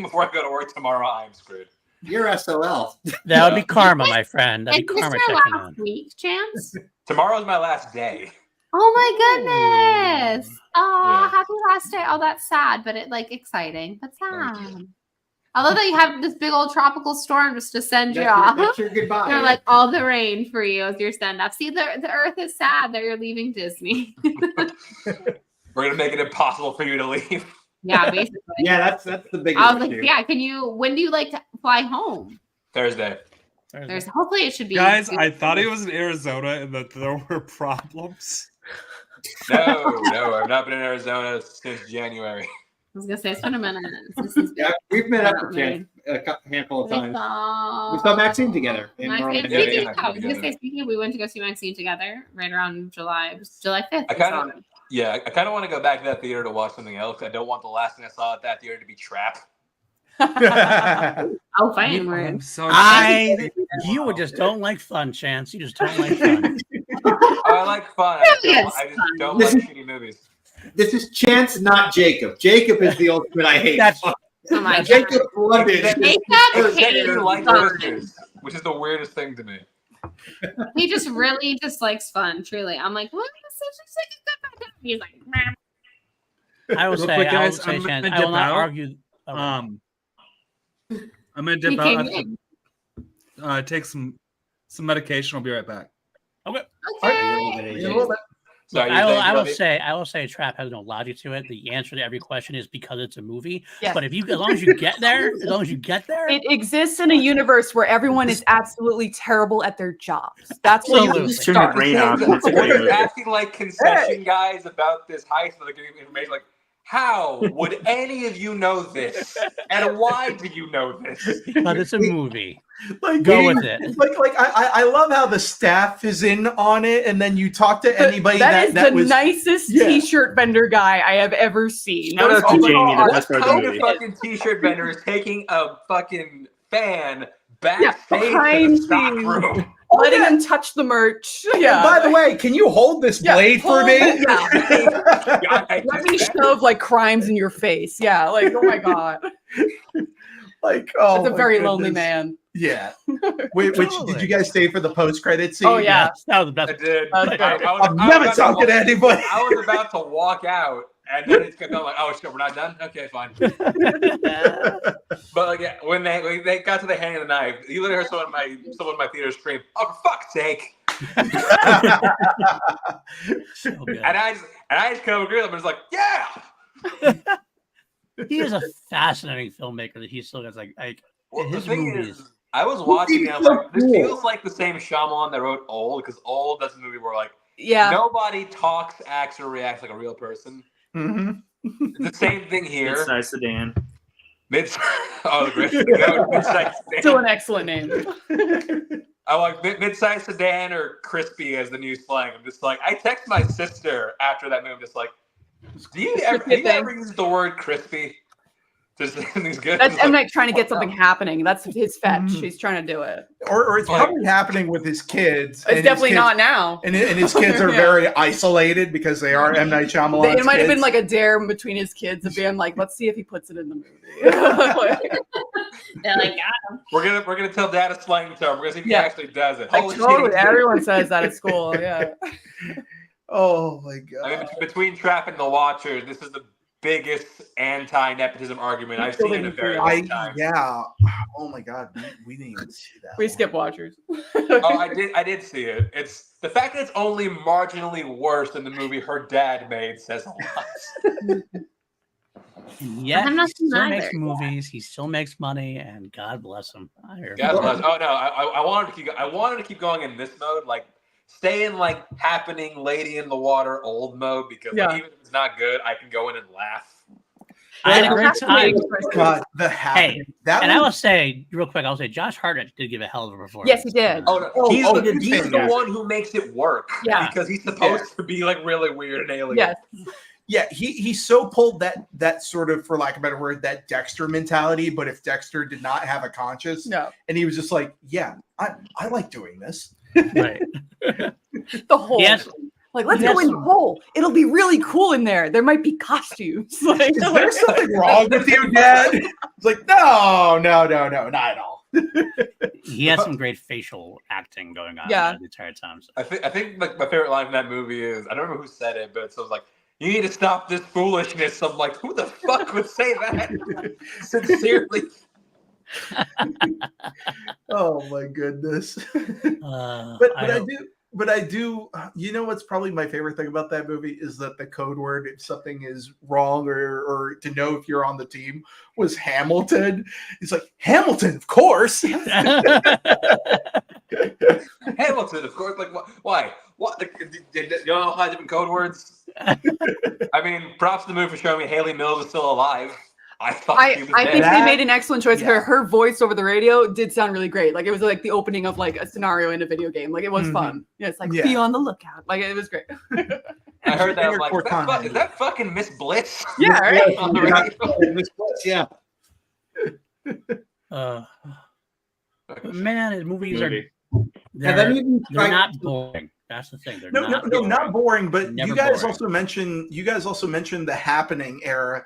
before I go to work tomorrow, I'm screwed. You're SOL. That would be karma, my friend. That'd Is be this karma your checking last in. week, Chance? Tomorrow's my last day. Oh my goodness. Oh, Yeah. happy last day. Oh, that's sad, but it like exciting, but sad. I love that you have this big old tropical storm just to send you off. That's your goodbye. They're like all the rain for you as your send off. See, the earth is sad that you're leaving Disney. We're gonna make it impossible for you to leave. Yeah, basically. Yeah, that's the biggest I was like, issue. yeah, when do you like to fly home? Thursday. There's hopefully it should be Guys, I thought he was in Arizona and that there were problems. No, I've not been in Arizona since January. I was gonna say it's been a minute. Since he's been Yeah, we've met up out for there. a handful of We times. saw, We saw Maxine together in Maxine. Orlando. Yeah, Speaking yeah, of, I was gonna together. say, speaking of, we went to go see Maxine together right around July. It was July 5th. I we saw kind of, them. yeah, I kind of want to go back to that theater to watch something else. I don't want the last thing I saw at that theater to be Trap. Oh, fine. We're I'm sorry. You just don't like fun, Chance. You just don't like fun. I like fun. Really is I just fun. don't like shitty movies. This is Chance, not Jacob. Jacob is the ultimate I hate. That's- oh my god. Jacob London. Except Jacob except hates you like fun. Twisters, which is the weirdest thing to me. He just really dislikes fun. Truly, I'm like, what? Such a good fun. He's like, "Meh." I will Real say, quick, I will guys, say, I'm Chance, gonna I will dip not out. argue. Oh, I'm gonna He dip out. came I have in. to, take some medication. I'll be right back. Okay. So Look, you I will, think I will Robbie- say, I will say, Trap has no logic to it. The answer to every question is because it's a movie. Yes. But if you, as long as you get there, It exists in a universe where everyone is absolutely terrible at their jobs. That's where you Absolutely. can Turn your start. brain off and it's a We're great just movie. acting like concession guys about this heist, so they're getting information like, how would any of you know this? And why do you know this? because it's a movie. Like, Go with it. I love how the staff is in on it, and then you talk to anybody That is that the was nicest Yeah. T-shirt vendor guy I have ever seen. Shout out to Those Jamie, the are best part of the so Kind of movie. fucking t-shirt vendor is taking a fucking fan Yeah, backstage to behind the stock scenes. room. letting them touch the merch. Yeah. By the way, can you hold this Yeah, blade for hold me? it, yeah. God, I Let me just- shove like crimes in your face. Yeah, like oh my god, Like, oh, it's a my very lonely goodness. man. Yeah. Which did you guys stay for the post-credit scene? Oh yeah, Yes, that was the I best. did. Okay. I'm never talking to anybody. I was about to walk out, and then it's going like, "Oh shit, we're not done. Okay, fine." But like, yeah, when they got to the hand of the knife, you literally heard someone in my theater scream, "Oh, for fuck's sake!" So good. And I just kind of agreed with him. And was like, "Yeah." He is a fascinating filmmaker that he still has like Well, the his thing movies. is, I was watching it. I'm so like, this cool. feels like the same Shyamalan that wrote Old, because Old, that's a movie where like yeah. nobody talks, acts, or reacts like a real person. Mhm. It's the same thing here. It's nice sedan. Mid-size Still sedan. an excellent name. I like mid-size sedan or crispy as the new slang. I'm just like, I text my sister after that movie, just like, do you ever use the word crispy? Just things good. That's It's M like, Night trying to get something happening. That's his fetch. Mhm. He's trying to do it. Or it's Like- probably happening with his kids. It's definitely not now. And his kids are Yeah. very isolated because they are M. Night Shyamalan. It might have been like a dare between his kids of being like, let's see if he puts it in the movie. They're like, we're gonna tell Dad a slang term. We're gonna see if he Yeah. actually does it. Like, Holy totally, shit. everyone says that at school. Yeah. Oh my I mean, god. between Trap and The Watcher, this is the biggest anti-nepotism argument I've seen in a very long time. Yeah. Oh my God, we didn't even see that. We skip watchers. Oh, I did see it. It's the fact that it's only marginally worse than the movie her dad made says a lot. Yeah, I'm not he still either. makes movies. He still makes money, and God bless him. God bless. Oh no, I wanted to keep going in this mode, like stay in like happening lady in the water old mode, because like, even if it's not good, I can go in and laugh. I had a great time. God, the happening. Hey, that and was, I will say real quick, I'll say Josh Hartnett did give a hell of a performance. Yes, he did. Oh no, he's fantastic. the one who makes it work. Yeah. Because he's supposed to be like really weird and alien. Yes. Yeah, he so pulled that sort of, for lack of a better word, that Dexter mentality. But if Dexter did not have a conscience, and he was just like, yeah, I like doing this. Right. The whole. Yes. Like, let's go in the hole. It'll be really cool in there. There might be costumes. Like, is there something wrong with you, Dad? It's like, no, not at all. He has some great facial acting going on the entire time. So. I think like my favorite line from that movie is, I don't remember who said it, but it was like, "You need to stop this foolishness." I'm like, who the fuck would say that? Sincerely. Oh my goodness. But I do. You know what's probably my favorite thing about that movie is that the code word, if something is wrong or to know if you're on the team, was Hamilton. He's like, Hamilton, of course. Hamilton, of course. Like, why? What? You don't know how different code words? I mean, props to the movie for showing me Haley Mills is still alive. I think they made an excellent choice. Yeah. Her voice over the radio did sound really great. Like, it was like the opening of like a scenario in a video game. Like, it was fun. Yeah, it's like, be on the lookout. Like, it was great. I heard that. I was like, is that fucking Miss Bliss? Yeah, right? On the radio. Miss Bliss, yeah. Man, his movies are they're not boring. That's the thing. They're not boring. But Never you guys boring. also mentioned the Happening era.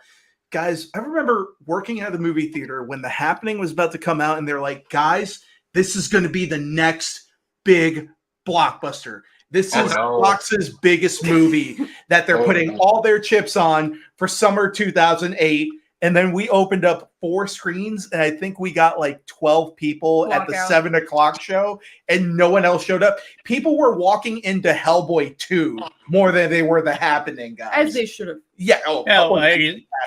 Guys, I remember working at the movie theater when The Happening was about to come out, and they're like, guys, this is going to be the next big blockbuster. This is Fox's biggest movie that they're putting all their chips on for summer 2008. And then we opened up 4 screens, and I think we got like 12 people at the 7 o'clock show, and no one else showed up. People were walking into Hellboy 2 more than they were The Happening, guys. As they should have. Yeah. I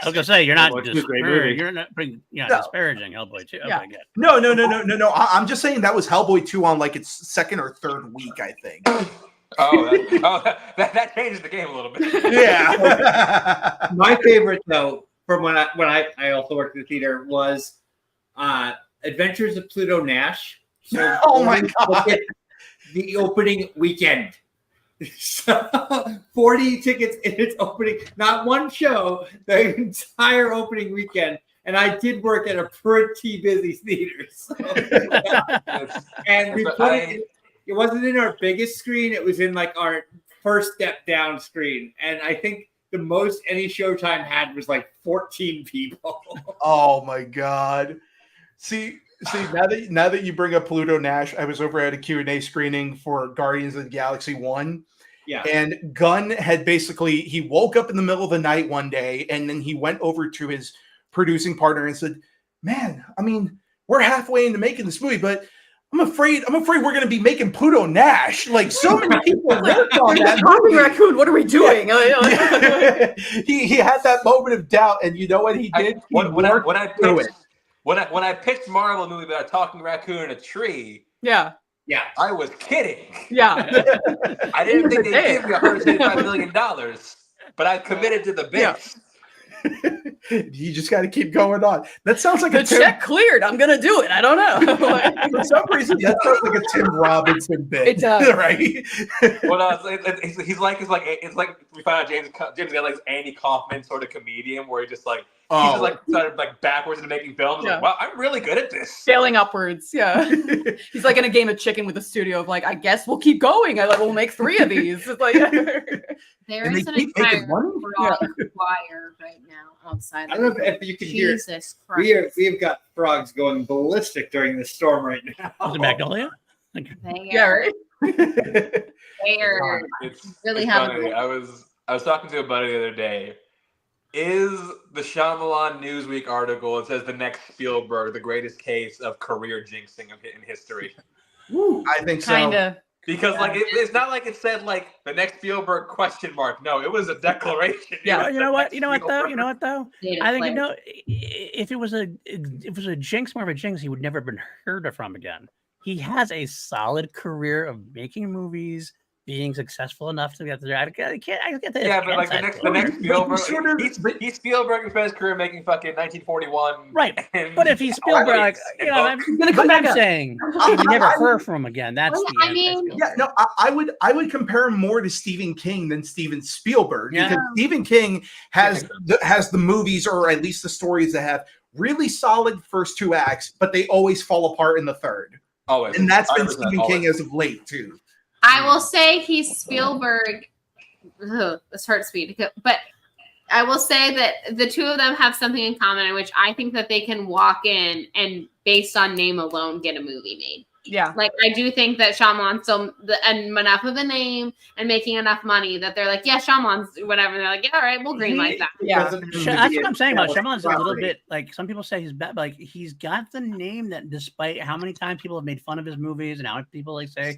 was gonna say you're not disparaging Hellboy 2. Yeah. Okay, good. No. I'm just saying that was Hellboy 2 on like its second or third week, I think. That changes the game a little bit. Yeah. My favorite though, from when I also worked in the theater, was Adventures of Pluto Nash. So oh my God. The opening weekend. So 40 tickets in its opening, not one show, the entire opening weekend. And I did work at a pretty busy theater. So, and we put it wasn't in our biggest screen, it was in like our first step down screen. And I think the most any Showtime had was like 14 people. Oh my God. See, now that you bring up Pluto Nash, I was over at a Q&A screening for Guardians of the Galaxy 1. Yeah. And Gunn had he woke up in the middle of the night one day, and then he went over to his producing partner and said, "Man, I mean, we're halfway into making this movie, but I'm afraid we're going to be making Pluto Nash. Like, so many people worked on that movie. Raccoon, what are we doing?" Yeah. he had that moment of doubt, and you know what he did? When I pitched Marvel movie about a talking raccoon in a tree. Yeah. Yeah, I was kidding. Yeah. I didn't think they'd give me $175 million, but I committed to the bit. Yeah. You just got to keep going on. That sounds like the check cleared. I'm gonna do it. I don't know. For some reason, that sounds like a Tim Robinson bit. It does, right? Well, he's like we found out James got like this Andy Kaufman sort of comedian where he just like started like backwards into making films. Yeah. Like, wow, I'm really good at this. Sailing upwards. Yeah. He's like in a game of chicken with a studio of like, I guess we'll keep going. We'll make 3 of these. It's like there is an entire frog choir right now outside. I don't know if you can hear. Jesus Christ. We have got frogs going ballistic during the storm right now. Was it Magnolia? Yeah, right. They are really it's having. funny. I was talking to a buddy the other day, is the Shyamalan Newsweek article. It says the next Spielberg, the greatest case of career jinxing in history. I think so. Kind of. Because it's not like it said like the next Spielberg question mark. No, it was a declaration. Yeah. You know what though? I think if it was a jinx, more of a jinx, he would never have been heard from again. He has a solid career of making movies, being successful enough to get there. I get that. Yeah, but like the next Spielberg, he's Spielberg spent his career making fucking 1941. Right. But if he's Spielberg, I'm gonna come back saying you never heard from him again. That's I would compare him more to Stephen King than Steven Spielberg because Stephen King has the movies, or at least the stories, that have really solid first 2 acts, but they always fall apart in the third. Always. And that's been Stephen King as of late too. I will say he's Spielberg. This hurts me, but I will say that the two of them have something in common, in which I think that they can walk in and, based on name alone, get a movie made. Yeah. Like, I do think that Shyamalan's still enough of a name and making enough money that they're like, yeah, Shyamalan's whatever. And they're like, yeah, all right, we'll greenlight that. Yeah. That's what I'm saying about Shyamalan's a little bit like, some people say he's bad, but like he's got the name that, despite how many times people have made fun of his movies and how people like say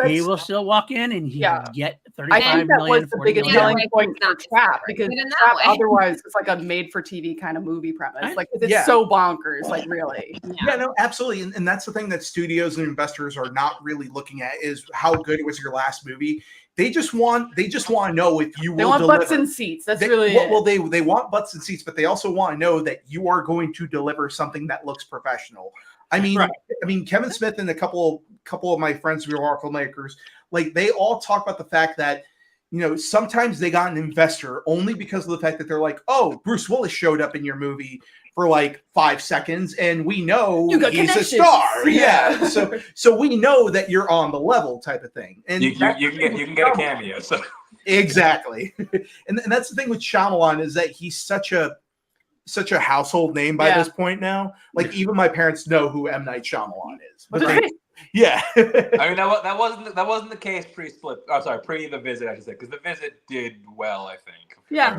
he will still walk in and he will get 35 I think that million, was the biggest selling point for Trap, because Trap otherwise it's like a made-for-TV kind of movie premise. Like, it's so bonkers, like, really. Yeah, no, absolutely. And that's the thing that studios and investors are not really looking at, is how good was your last movie. They just want to know if you will deliver. They want butts and seats. That's really it. Well, they want butts and seats, but they also want to know that you are going to deliver something that looks professional. I mean, Kevin Smith and a couple of my friends who are filmmakers, like, they all talk about the fact that, you know, sometimes they got an investor only because of the fact that they're like, oh, Bruce Willis showed up in your movie for like 5 seconds, and we know he's a star. Yeah. So we know that you're on the level, type of thing. And you can get a cameo. So exactly. And that's the thing with Shyamalan, is that he's such a household name by this point now. Like, even my parents know who M. Night Shyamalan is. But I mean, that wasn't the case pre-split. I'm sorry, pre The Visit, I should say, because The Visit did well, I think. Yeah.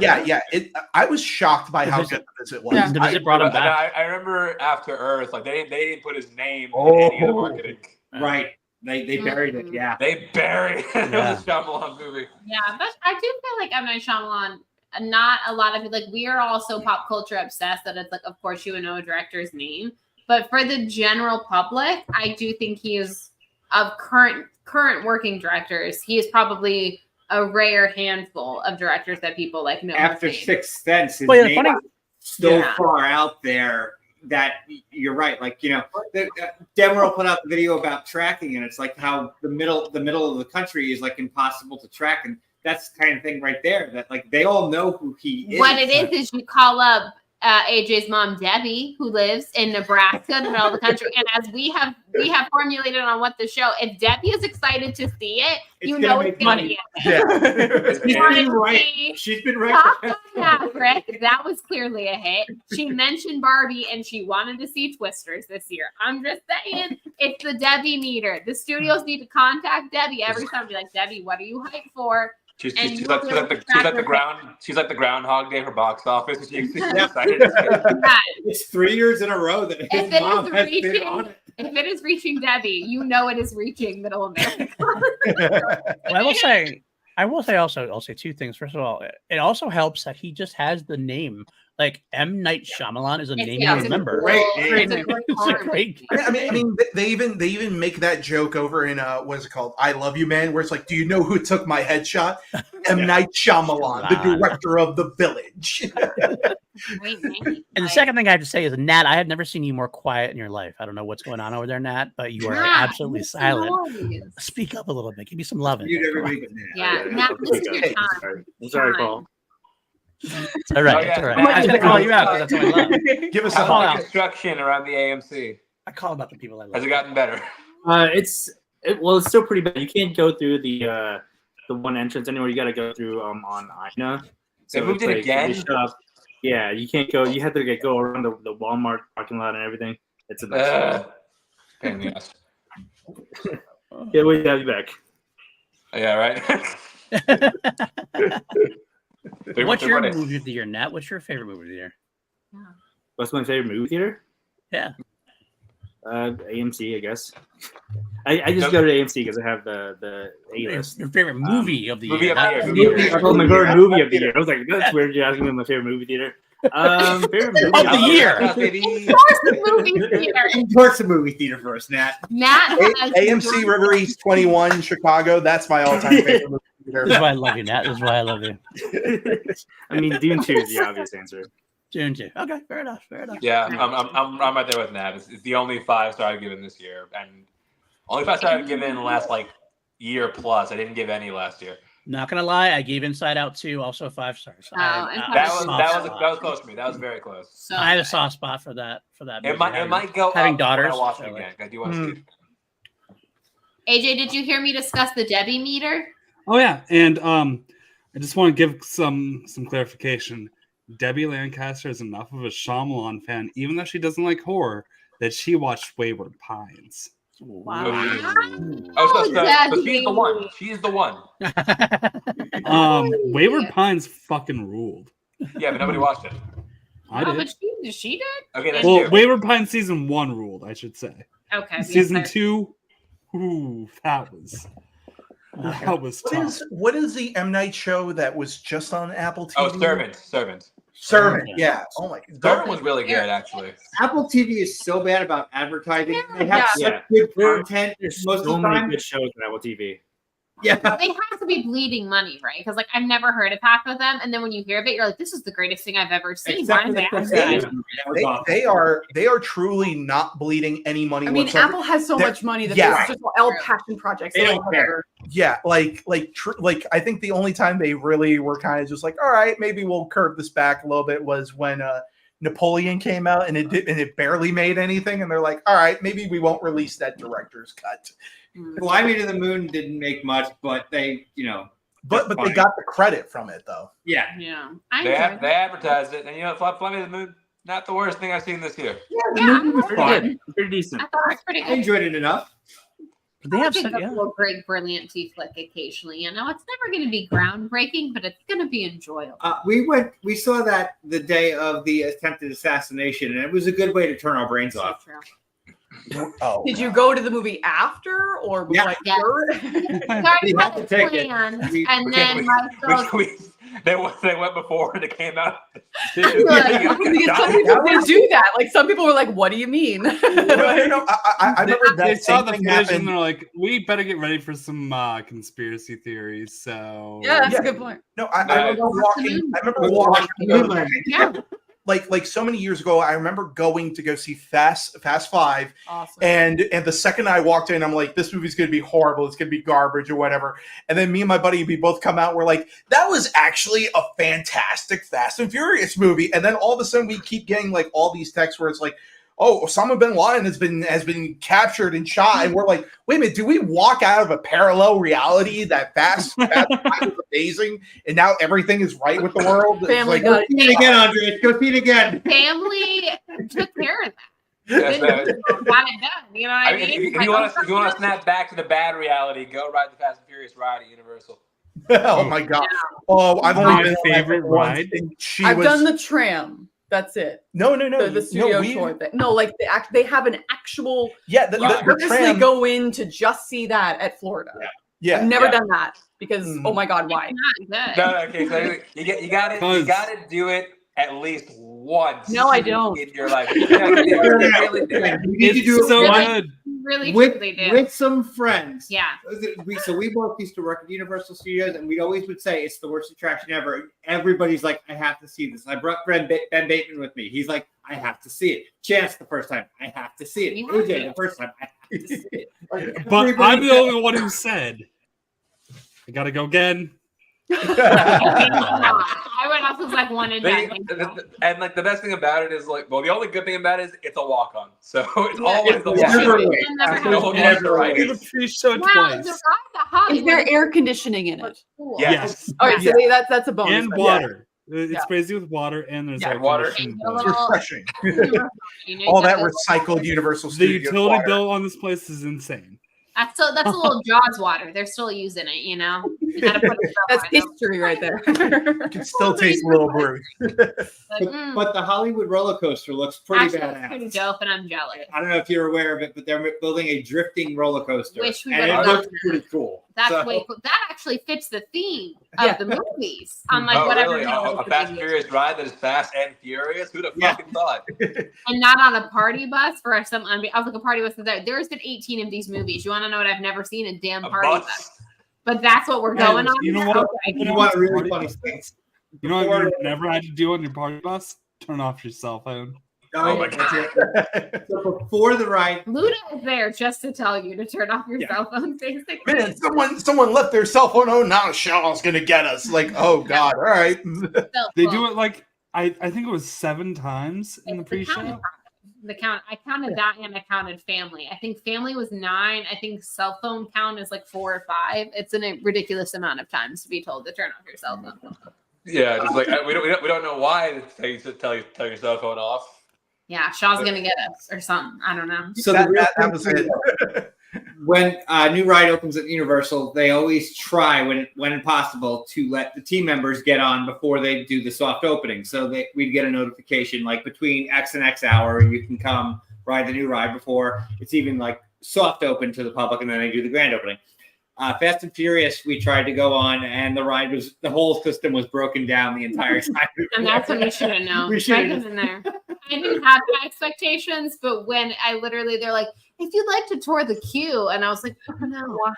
I was shocked by how good The Visit was. Yeah. The Visit brought him back. I remember After Earth, like they didn't put his name in any of the marketing. Right. They buried it. Yeah. They buried it. It was a Shyamalan movie. Yeah, but I do feel like M. Night Shyamalan, not a lot of it, like, we are all so pop culture obsessed that it's like, of course you would know a director's name. But for the general public, I do think he is, of current working directors, he is probably a rare handful of directors that people like know. After Sixth Sense, his name is so far out there that you're right. Like, you know, Demerol put out the video about tracking, and it's like how the middle of the country is like impossible to track, and that's the kind of thing right there that, like, they all know who he is. What it is you call up AJ's mom, Debbie, who lives in Nebraska, in the middle of the country. And as we have formulated on what the show, if Debbie is excited to see it, you know it's going to be She's been right. Top Gun Maverick, that was clearly a hit. She mentioned Barbie, and she wanted to see Twisters this year. I'm just saying, it's the Debbie meter. The studios need to contact Debbie every time and be like, Debbie, what are you hyped for? She's like the Groundhog Day for box office. She's excited. It's 3 years in a row that his mom has been on it. If it is reaching Debbie, you know it is reaching Middle America. I will say I'll say two things. First of all, it also helps that he just has the name. Like, M. Night Shyamalan is a name you remember. Great name. I mean, they even make that joke over in what is it called? I Love You, Man, where it's like, do you know who took my headshot? M. Night Shyamalan, the director of The Village. And the second thing I have to say is, Nat, I have never seen you more quiet in your life. I don't know what's going on over there, Nat, but you are absolutely silent. Speak up a little bit. Give me some loving. Nat, this is your time. Sorry, Paul. It's all right. It's all right. I'm going to call you out because that's what I love. Give us some construction around the AMC. I call about the people I love. Has it gotten better? It's still pretty bad. You can't go through the one entrance anymore. You got to go through on Ina. So they moved it again. Yeah, you can't go. You have to go around the Walmart parking lot and everything. It's a mess. Pain in the ass. Yeah, we'll have you back. Yeah, right. What's your movie of the year, Nat? What's your favorite movie of the year? What's my favorite movie theater? Yeah. AMC, I guess. I just go to AMC because I have the A-list. Your favorite movie of the year? My favorite movie of the year. I was like, that's weird. You're asking me my favorite movie theater. Favorite movie of the year. Endorse the movie theater for us, Nat. AMC River East 21 Chicago. That's my all-time favorite movie theater. That's why I love you, Nat. That's why I love you. I mean, Dune 2 is the obvious answer. Dune 2. Okay, fair enough. Yeah, I'm right there with Nat. It's the only 5-star I've given this year, and only 5-star I've given in the last year plus. I didn't give any last year. Not gonna lie, I gave Inside Out 2 also 5 stars. That was close to me. That was very close. So I had a soft spot for that. It might go having up daughters. when I watch it again. I do want to see it. AJ, did you hear me discuss the Debbie meter? Oh yeah, and I just want to give some clarification. Debbie Lancaster is enough of a Shyamalan fan, even though she doesn't like horror, that she watched Wayward Pines. Wow. So she's the one. She's the one. Wayward Pines fucking ruled. Yeah, but nobody watched it. I did. But she did? Okay, that's well, Wayward Pines season 1 ruled, I should say. Okay. Season 2, ooh, that was tough. What is the M. Night show that was just on Apple TV? Oh, Servant, yeah. Oh my God. Servant was really good, actually. Apple TV is so bad about advertising. They have such good content There's most so of the many time. good shows on Apple TV. Yeah. They have to be bleeding money, right? Because I've never heard of half of them, and then when you hear of it, you're like, "This is the greatest thing I've ever seen." Except Why for is the They are truly not bleeding any money. I mean, whatsoever. Apple has so much money that yeah. it's just all passion projects. They don't care. Yeah, like I think the only time they really were kind of just like, all right, maybe we'll curb this back a little bit was when Napoleon came out and it barely made anything, and they're like, all right, maybe we won't release that director's cut. Fly Me to the Moon didn't make much, but they, but they got the credit from it though. Yeah. They advertised it, and Fly Me to the Moon, not the worst thing I've seen this year. Yeah, pretty decent. I thought it was pretty good. I enjoyed it enough. They have a little great, brilliant tea flick occasionally. It's never going to be groundbreaking, but it's going to be enjoyable. We saw that the day of the attempted assassination, and it was a good way to turn our brains off. True. Oh, Did you go to the movie after or Yeah. like Yeah. We had to take it. And then my girls They went before and it came out. Some people didn't do that. Like some people were like, "What do you mean?" No, I remember that They saw same the thing footage and happened. they're like, we better get ready for some conspiracy theories. So Yeah, that's a good point. No, I remember walking. Yeah. Like so many years ago, I remember going to go see Fast 5. Awesome. And the second I walked in, I'm like, this movie's gonna be horrible. It's gonna be garbage or whatever. And then me and my buddy, we both come out. We're like, that was actually a fantastic Fast and Furious movie. And then all of a sudden, we keep getting like all these texts where it's like, oh, Osama bin Laden has been captured and shot. And we're like, wait a minute, do we walk out of a parallel reality that Fast was amazing, and now everything is right with the world? Family Go see it again, Andres. Go see it again. Family took care of that. Yes, Got it done. You know what I mean? If you want to snap back to the bad reality, go ride the Fast and Furious ride at Universal. Oh my god! Oh, I've only My been favorite ride. I've done the tram. That's it. No. The studio tour thing. No, like they have an actual. Yeah, you purposely tram. go in to just see that at Florida. Yeah, I've never done that because oh my god, why? Not good. No, okay, so you got to do it at least once. No, I don't. In your life, you really do it. You need to do It's so it good. Really, with, did. with some friends. Yeah. We both used to work at Universal Studios, and we always would say it's the worst attraction ever. Everybody's like, I have to see this. I brought Ben Bateman with me. He's like, I have to see it. Chance the first time, I have to see it. AJ the first time, I have to see it. But I'm the only one who said, I gotta go again. Everyone else was like one and done. And like the best thing about it is like, well, the only good thing about it is it's a walk on. So it's always the walk on. Never Right. Did a pre-show Wow, twice. the ride to Hollywood Is there air conditioning in it? cool. Yes. All right, so that's a bonus. And right? water. It Yeah. sprays you with water, and there's Yeah, air water. conditioning. A It's little- refreshing. You know, All you that gotta- recycled Universal The Studios utility water. bill on this place is insane. That's a little Jaws water. They're still using it, you know. That's history right there. You can still taste a little brew. But the Hollywood roller coaster looks pretty Actually, badass. it's pretty dope, and I'm jealous. I don't know if you're aware of it, but they're building a drifting roller coaster, Wish we and would've it done looks pretty cool. That's So- way cool. That actually fits the theme of the movies. Unlike Oh, whatever. really? A Fast and Furious ride that is fast and furious? Who'd have fucking thought? And not on a party bus for some. I was like, a party bus. There's been 18 of these movies. You want to know what I've never seen? A damn party bus. But that's what we're going on. You know what? Okay. You want a really funny thing? You know what you've never had to do on your party bus? Turn off your cell phone. Oh my god! So before the ride, Luda is there just to tell you to turn off your cell phone. Basically, Man, someone left their cell phone. Oh, now Sean's gonna get us. Like, oh god, all right. They do it like I think it was 7 times in the pre-show. I counted that, and I counted family. I think family was 9. I think cell phone count is like 4 or 5. It's a ridiculous amount of times to be told to turn off your cell phone. Yeah, just like we don't know why to tell your cell phone off. Yeah, Shaw's gonna get us or something. I don't know. So that was it. When a new ride opens at Universal, they always try, when possible, to let the team members get on before they do the soft opening. So we'd get a notification like between X and X hour, you can come ride the new ride before it's even like soft open to the public, and then they do the grand opening. Fast and Furious, we tried to go on, and the whole system was broken down the entire time. And that's when we should have known. We should Right have. in there. I didn't have high expectations, but when they're like, if you'd like to tour the queue, and I was like, oh, no, why?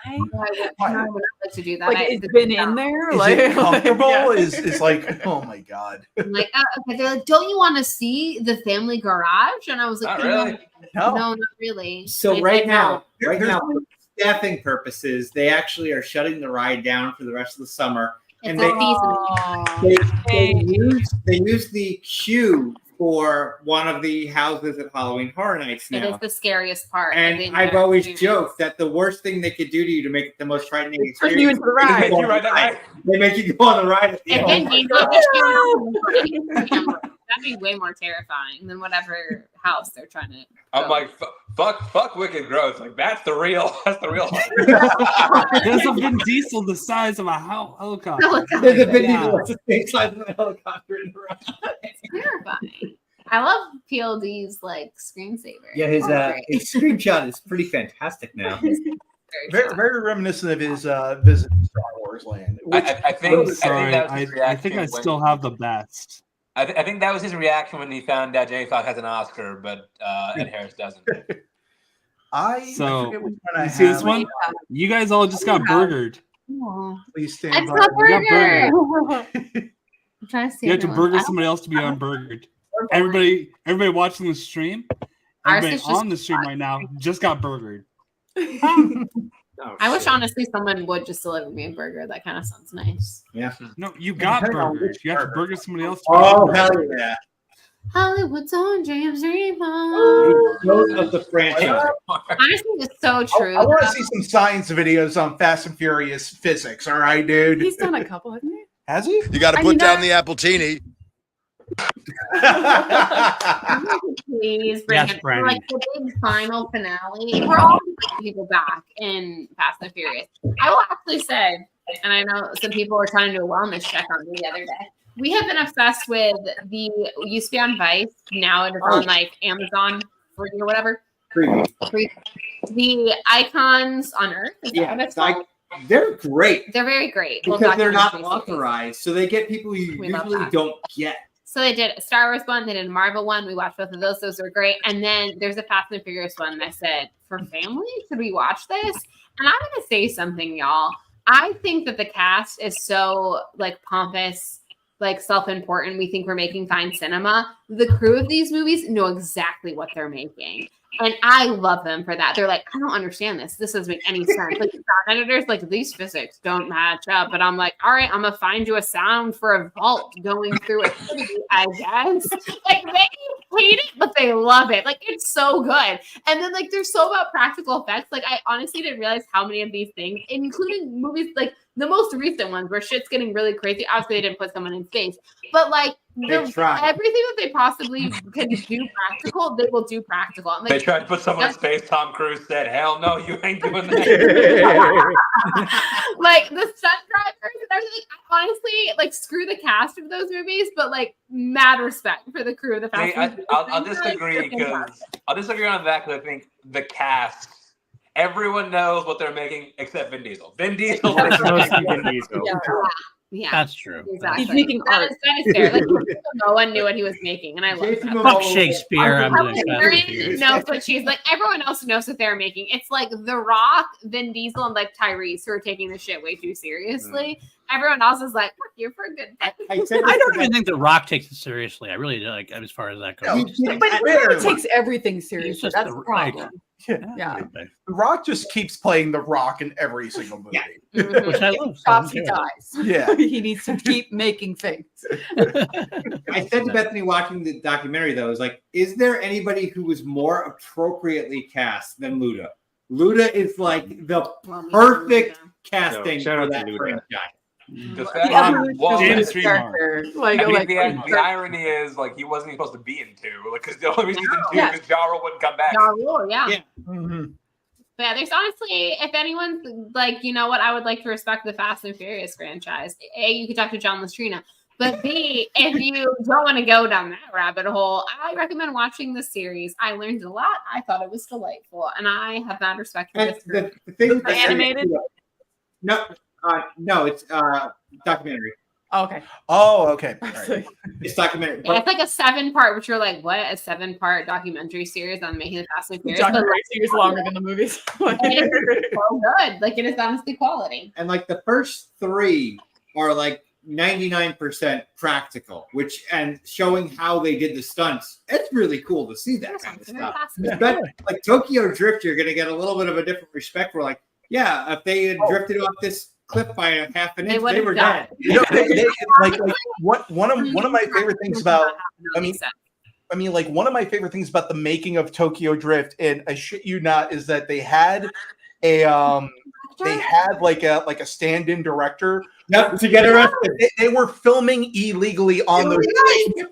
I would like to do that. Like, it's been in there. Is Like, it comfortable? yeah. Is like, oh my god. I'm like, okay. They're like, don't you want to see the family garage? And I was like, Not really. no, not really. So I right now, know. for staffing purposes, they actually are shutting the ride down for the rest of the summer. It's And a season. they use the queue for one of the houses at Halloween Horror Nights It is now. the scariest part. of the And entire I've always experience. joked that the worst thing they could do to you to make it the most frightening Push you experience into the ride. is go on the ride. They make you go on the ride at the And end. then you go to camera. That'd be way more terrifying than whatever house they're trying to. I'm go. like, fuck Wicked Growth. Like that's the real There's a Vin Diesel the size of a helicopter. There's a big Yeah. deal. It's the same size of a helicopter in the ride. It's terrifying. I love PLD's like screensaver. Yeah, his screenshot is pretty fantastic now. Very reminiscent of his visit to Star Wars Land. Which, I think Sorry, that was his I think I reaction still when- have the best. I think that was his reaction when he found out Jamie Foxx has an Oscar, but Ed Harris doesn't. I So, forget which one I You see this have. one? You guys all just got burgered. Please stand It's by. not You got burger. burgered. I'm trying to see. You have to another one. burger somebody else to be unburgered. Everybody watching the stream, Ours everybody is just- on the stream right now just got burgered. Oh, I wish shit. honestly someone would just deliver me a burger. That kind of sounds nice. Yeah. No, you got Depending on burgered. which You have to burger. burger somebody else. To be Oh, unburgered. hell yeah. Hollywood's on James Remont. Those of the franchise. Honestly, it's so true. I want to see some science videos on Fast and Furious physics. All right, dude. He's done a couple, hasn't he? Has he? You got to I put mean, down the Appletini. Please bring Yes, it Brandon. like the big final finale. We're all people back in Fast and Furious. I will actually say, and I know some people were trying to do a wellness check on me the other day. We have been obsessed with the used to be on Vice. Now it is on like Amazon free or whatever. Free. The icons on Earth. Is that what it's called? They're great They're very great. because they're not documentary series. authorized, so they get people you We love usually that. don't get. So they did a Star Wars one, they did a Marvel one. We watched both of those. Those were great. And then there's a Fast and Furious one. And I said, for family, should we watch this? And I'm going to say something, y'all. I think that the cast is so like pompous, like self-important. We think we're making fine cinema. The crew of these movies know exactly what they're making. And I love them for that. They're like, I don't understand this. This doesn't make any sense. Like sound editors, like these physics don't match up. But I'm like, all right, I'm gonna find you a sound for a vault going through a city, I guess. Like they hate it, but they love it. Like it's so good. And then like they're so about practical effects. Like I honestly didn't realize how many of these things, including movies like the most recent ones where shit's getting really crazy. Obviously, they didn't put someone in space, but like everything that they possibly can do practical, they will do practical. And, like, They tried to put someone in space. Tom Cruise said, "Hell no, you ain't doing that." Like the stunt drivers and everything. Honestly, like screw the cast of those movies, but like mad respect for the crew of the Fast and Furious. I'll disagree on that because I think the cast. Everyone knows what they're making except Vin Diesel. Vin Diesel. Yeah, that's true. Exactly. He's making art. That is fair. Like no one knew what he was making, and I love that. Fuck Shakespeare. I'm doing Marion knows what she's like. Everyone else knows what they're making. It's like The Rock, Vin Diesel, and like Tyrese who are taking this shit way too seriously. Everyone else is like, "Fuck you for a good." I don't even think The Rock takes it seriously. I really do, like as far as that goes. But he really takes everything seriously. That's the problem. Yeah. The Rock just keeps playing The Rock in every single movie. Which I love. Stops, he dies. Yeah. He needs to keep making things. I said to Bethany watching the documentary, though, is like, is there anybody who was more appropriately cast than Luda? Luda is like the perfect casting for that franchise. The fact the irony is, like, he wasn't even supposed to be in 2, like, because the only reason he's in 2 because Ja Rule wouldn't come back. Ja Rule, yeah. Mm-hmm. But yeah, there's honestly, if anyone's like, you know what, I would like to respect the Fast and Furious franchise. A, you could talk to John Lastrina. But B, if you don't want to go down that rabbit hole, I recommend watching the series. I learned a lot. I thought it was delightful, and I have mad respect for this group. The thing animated? No, it's documentary. Oh, okay. Oh, okay. Right. It's documentary. Yeah, it's like a 7-part, which you're like, what? A 7-part documentary series on making the Fast and Furious? Documentary series longer than the movies. It is so good. Like, it is honestly quality. And like the first 3 are like 99% practical, which and showing how they did the stunts. It's really cool to see that kind of stuff. Like Tokyo Drift, you're gonna get a little bit of a different respect for like, yeah, if they had drifted off this cliff by a half an inch, they were dead. You know, one of my favorite things about like one of my favorite things about the making of Tokyo Drift, and I shit you not, is that they had like a stand-in director. Yep, to get arrested. They were filming illegally on those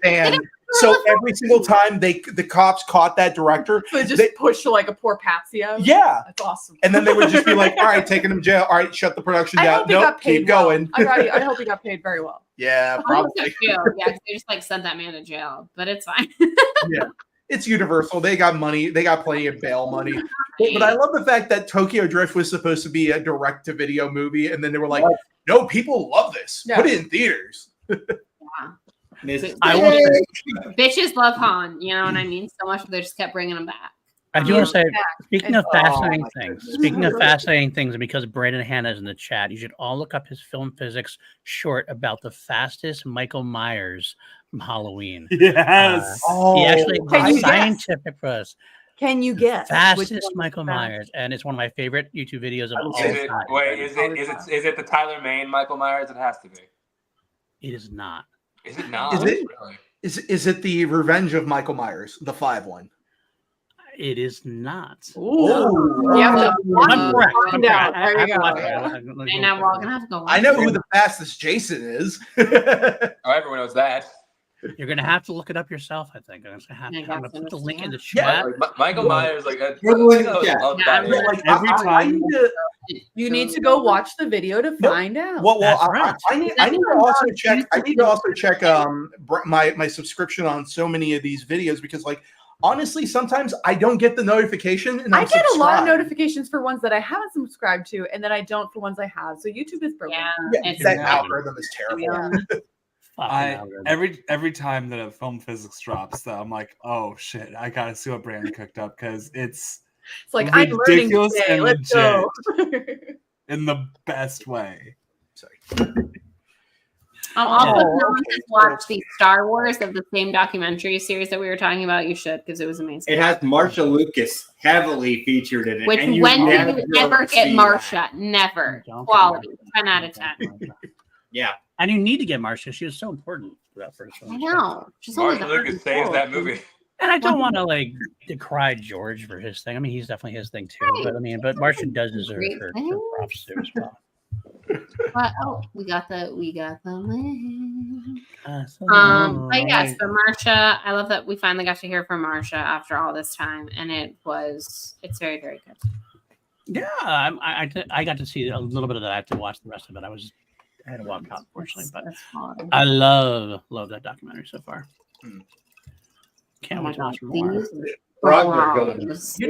and so every single time the cops caught that director, so they push like a poor patsy out. Yeah, that's awesome. And then they would just be like, "All right, taking him to jail. All right, shut the production down. Nope, keep going." I hope he got paid very well. Yeah, probably. Yeah, they just like sent that man to jail, but it's fine. Yeah, it's Universal. They got money. They got plenty of bail money. But I love the fact that Tokyo Drift was supposed to be a direct-to-video movie, and then they were like, "No, people love this. Put it in theaters." Bitches love Han, you know what I mean? So much they just kept bringing him back. I do want to say, speaking of fascinating things, and because Brandon Hanna is in the chat, you should all look up his film physics short about the fastest Michael Myers from Halloween. Yes. He actually did scientific for us. Can you guess? Fastest Michael Myers, and it's one of my favorite YouTube videos of all time. Is it the Tyler Mane Michael Myers? It has to be. It is not. Is it not? Is it the Revenge of Michael Myers, the 5 one? It is not. I'm correct. Find out. There you go. And now we're all gonna have to go. I know who the fastest Jason is. Everyone knows that. You're gonna have to look it up yourself. I think I'm gonna put the link in the chat. chat. Michael Myers, like every time you need to go watch the video to find out. Well, I need to also check. I need to also check my subscription on so many of these videos because, like, honestly, sometimes I don't get the notification, and I get a lot of notifications for ones that I haven't subscribed to, and then I don't for ones I have. So YouTube is broken. Yeah, that algorithm is terrible. Every time that a film physics drops, though, I'm like, oh shit, I gotta see what Brandon cooked up because it's like I'm learning today. Let's go in the best way. Sorry. Also, if no one has watched the Star Wars of the same documentary series that we were talking about, you should because it was amazing. It has Marsha Lucas heavily featured in it. Which when did you ever get Marsha? Never. Quality. 10 out of 10. Yeah. And you need to get Marsha. She was so important for that first one. I know. Marsha Lucas saves that movie. And I don't want to like decry George for his thing. I mean, he's definitely his thing too. Right. But Marsha does deserve her props too as well. But we got the link. But yes, but Marsha, I love that we finally got to hear from Marsha after all this time, and it's very, very good. Yeah, I got to see a little bit of that. I have to watch the rest of it. I had to walk out, unfortunately, but I love that documentary so far. Can't wait to watch more. You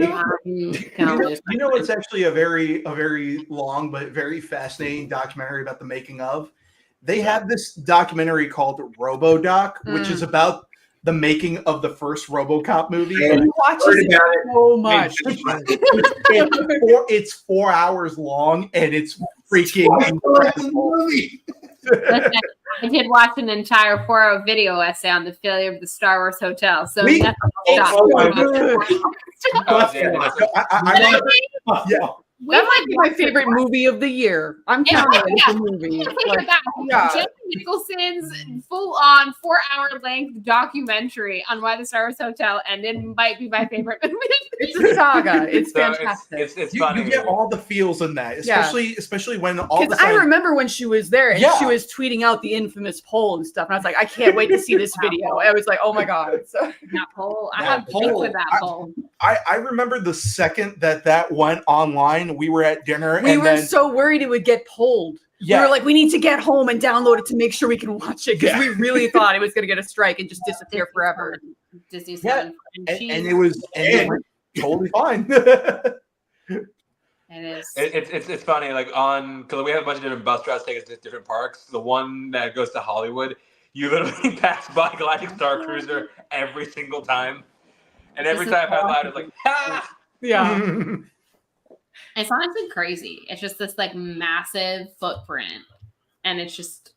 know, it's actually a very long but very fascinating documentary about the making of. They have this documentary called RoboDoc, which is about the making of the first RoboCop movie. And you watch it so much. It's 4 hours long, and it's freaking incredible. I did watch an entire 4-hour video essay on the failure of the Star Wars Hotel. So Yeah. That might be my favorite movie of the year. I'm counting it as a movie. Jack Nicholson's full-on 4-hour length documentary on why the Star Wars Hotel ended might be my favorite movie. It's a saga. It's fantastic. It's You funny. get all the feels in that, especially when all of a Because I sudden. remember when she was there and she was tweeting out the infamous poll and stuff, and I was like, I can't wait to see this video. I was like, oh my god! So that poll, I have beef with that poll. I remember the second that went online, we were at dinner. We and were then, so worried it would get pulled. Yeah. We were like, we need to get home and download it to make sure we can watch it because we really thought it was going to get a strike and just disappear forever. Disney and it was totally fine. It is. It's funny. Like because we have a bunch of different bus routes take us to different parks. The one that goes to Hollywood, you literally pass by Galactic Star Cruiser every single time, and every time out loud, it's like, ha! Yeah. It's honestly crazy. It's just this like massive footprint, and it's just.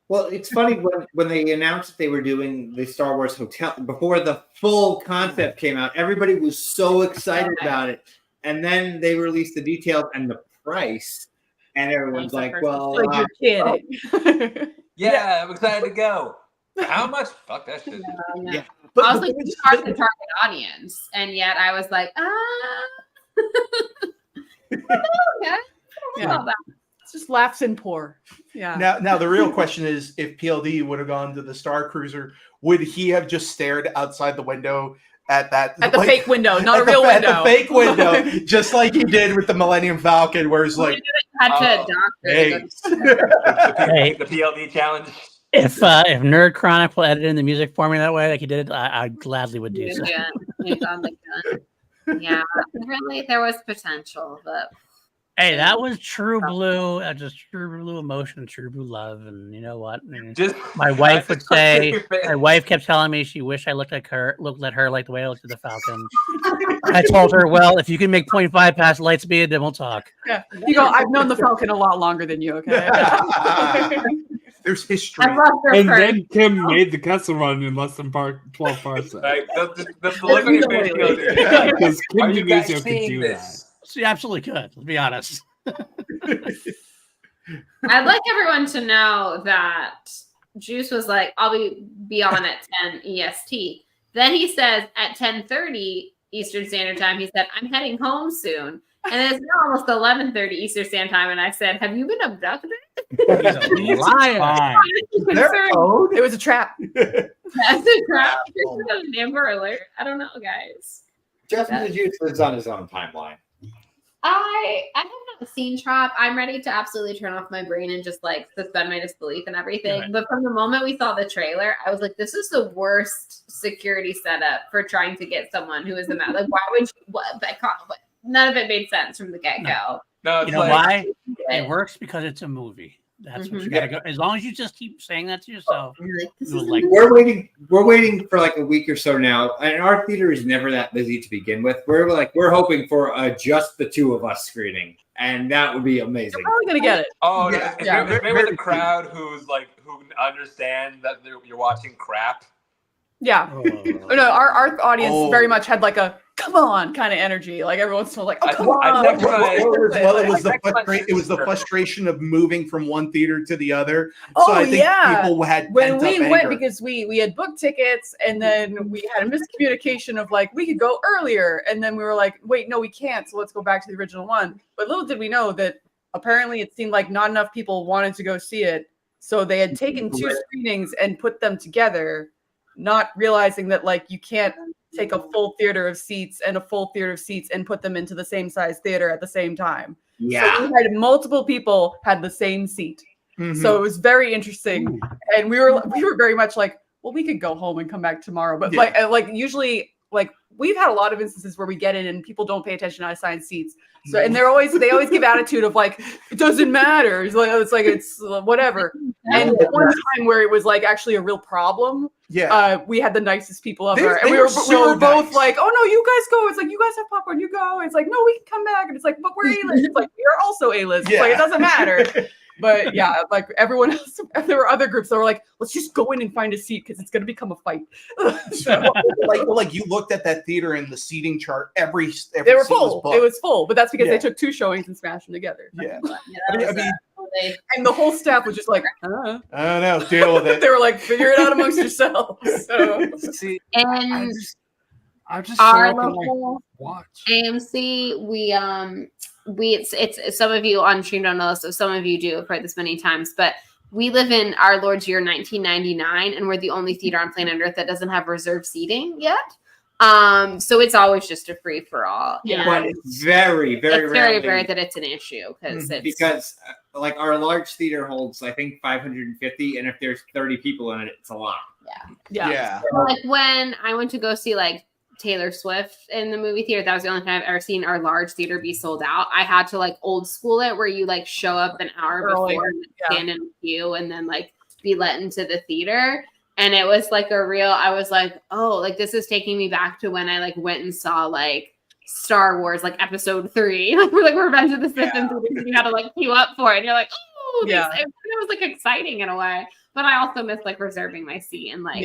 Well, it's funny when they announced that they were doing the Star Wars Hotel before the full concept came out. Everybody was so excited about it, and then they released the details and the price, and everyone's like, "Well, like you're kidding." Yeah, I'm excited to go. How much? Fuck that shit. Yeah. I was like, you are the target audience, and yet I was like, Yeah. It's just laughs and pour. Yeah. Now the real question is, if PLD would have gone to the Star Cruiser, would he have just stared outside the window at the fake window, not a real window. At the fake window, just like he did with the Millennium Falcon, where it's like, the PLD challenge. If Nerd Chronicle edited in the music for me that way, like he did, I gladly would do so. Yeah, really, there was potential, but hey, that was true blue, just true blue emotion, true blue love, and you know what? My wife would say. My wife kept telling me she wished I looked at her like the way I looked at the Falcon. I told her, well, if you can make 0.5 past light speed, then we'll talk. Yeah, you go. I've known the Falcon a lot longer than you. Okay. There's history. And then Kim made the Kessel Run in less than 12 parsecs. Like, the look on your face, Because Kim are you guys Denizio could seeing do this? She absolutely could. Let's be honest. I'd like everyone to know that Juice was like, "I'll be on at 10 EST." Then he says at 10:30 Eastern Standard Time, he said, "I'm heading home soon." And it's now almost 11:30 Eastern Standard Time, and I said, "Have you been abducted?" He's a liar. It was a trap. That's a trap. An Amber Alert. I don't know, guys. Justin the Juice lives on his own timeline. I have not seen Trap. I'm ready to absolutely turn off my brain and just like suspend my disbelief and everything. Right. But from the moment we saw the trailer, I was like, this is the worst security setup for trying to get someone who is a man. Like, why would you? What? None of it made sense from the get go. No, You know why? It works because it's a movie. That's what you gotta go. As long as you just keep saying that to yourself, you'll like. We're waiting for like a week or so now, and our theater is never that busy to begin with. We're hoping for just the two of us screening, and that would be amazing. You're probably gonna get it. Oh, Yeah. maybe with a crowd who understand that you're watching crap. Yeah. No, our audience very much had like a come on kind of energy. Like everyone's still like, oh come on. It was the frustration of moving from one theater to the other. Oh, so I think people had when we pent-up went anger. because we had booked tickets and then we had a miscommunication of like we could go earlier and then we were like, wait, no, we can't. So let's go back to the original one. But little did we know that apparently it seemed like not enough people wanted to go see it. So they had taken 2 screenings and put them together, not realizing that like you can't take a full theater of seats and a full theater of seats and put them into the same size theater at the same time. Yeah. So we had multiple people had the same seat. So it was very interesting. And we were very much like, well, we could go home and come back tomorrow. But like usually like we've had a lot of instances where we get in and people don't pay attention to assigned seats. So and they always give attitude of like, it doesn't matter. It's whatever. And one time where it was like actually a real problem. Yeah. We had the nicest people They- ever. And they we were were so both nice. like, oh no, you guys go. It's like, you guys have popcorn, you go. It's like, no, we can come back. And it's like, but we're A-list. It's like, we are also A-list. It's like, it doesn't matter. But yeah, like everyone else, there were other groups that were like, let's just go in and find a seat because it's going to become a fight. So, like you looked at that theater and the seating chart, every they were seat was full. booked. It was full, but that's because Yeah. they took 2 showings and smashed them together. Yeah. Yeah, that I was, mean, And the whole staff was just like, I don't know, deal with it. they were like, figure it out amongst yourselves. So. See, And I just our show up and, local watch. AMC, it's some of you on stream don't know this, so some of you do. I've heard this many times, but we live in our Lord's year 1999, and we're the only theater on planet Earth that doesn't have reserved seating yet. So it's always just a free for all. Yeah. But it's very, very It's rarely very that it's an issue because like our large theater holds I think 550, and if there's 30 people in it, it's a lot. Yeah. So, like when I went to go see like Taylor Swift in the movie theater, that was the only time I've ever seen our large theater be sold out. I had to like old school it where you like show up an hour before and stand in a queue and then like be let into the theater. And it was like I was like, oh, like this is taking me back to when I like went and saw like Star Wars, like episode 3, like we're like Revenge of the Sith, and you had to like queue up for it. And you're like, oh, it was like exciting in a way. But I also miss like reserving my seat and like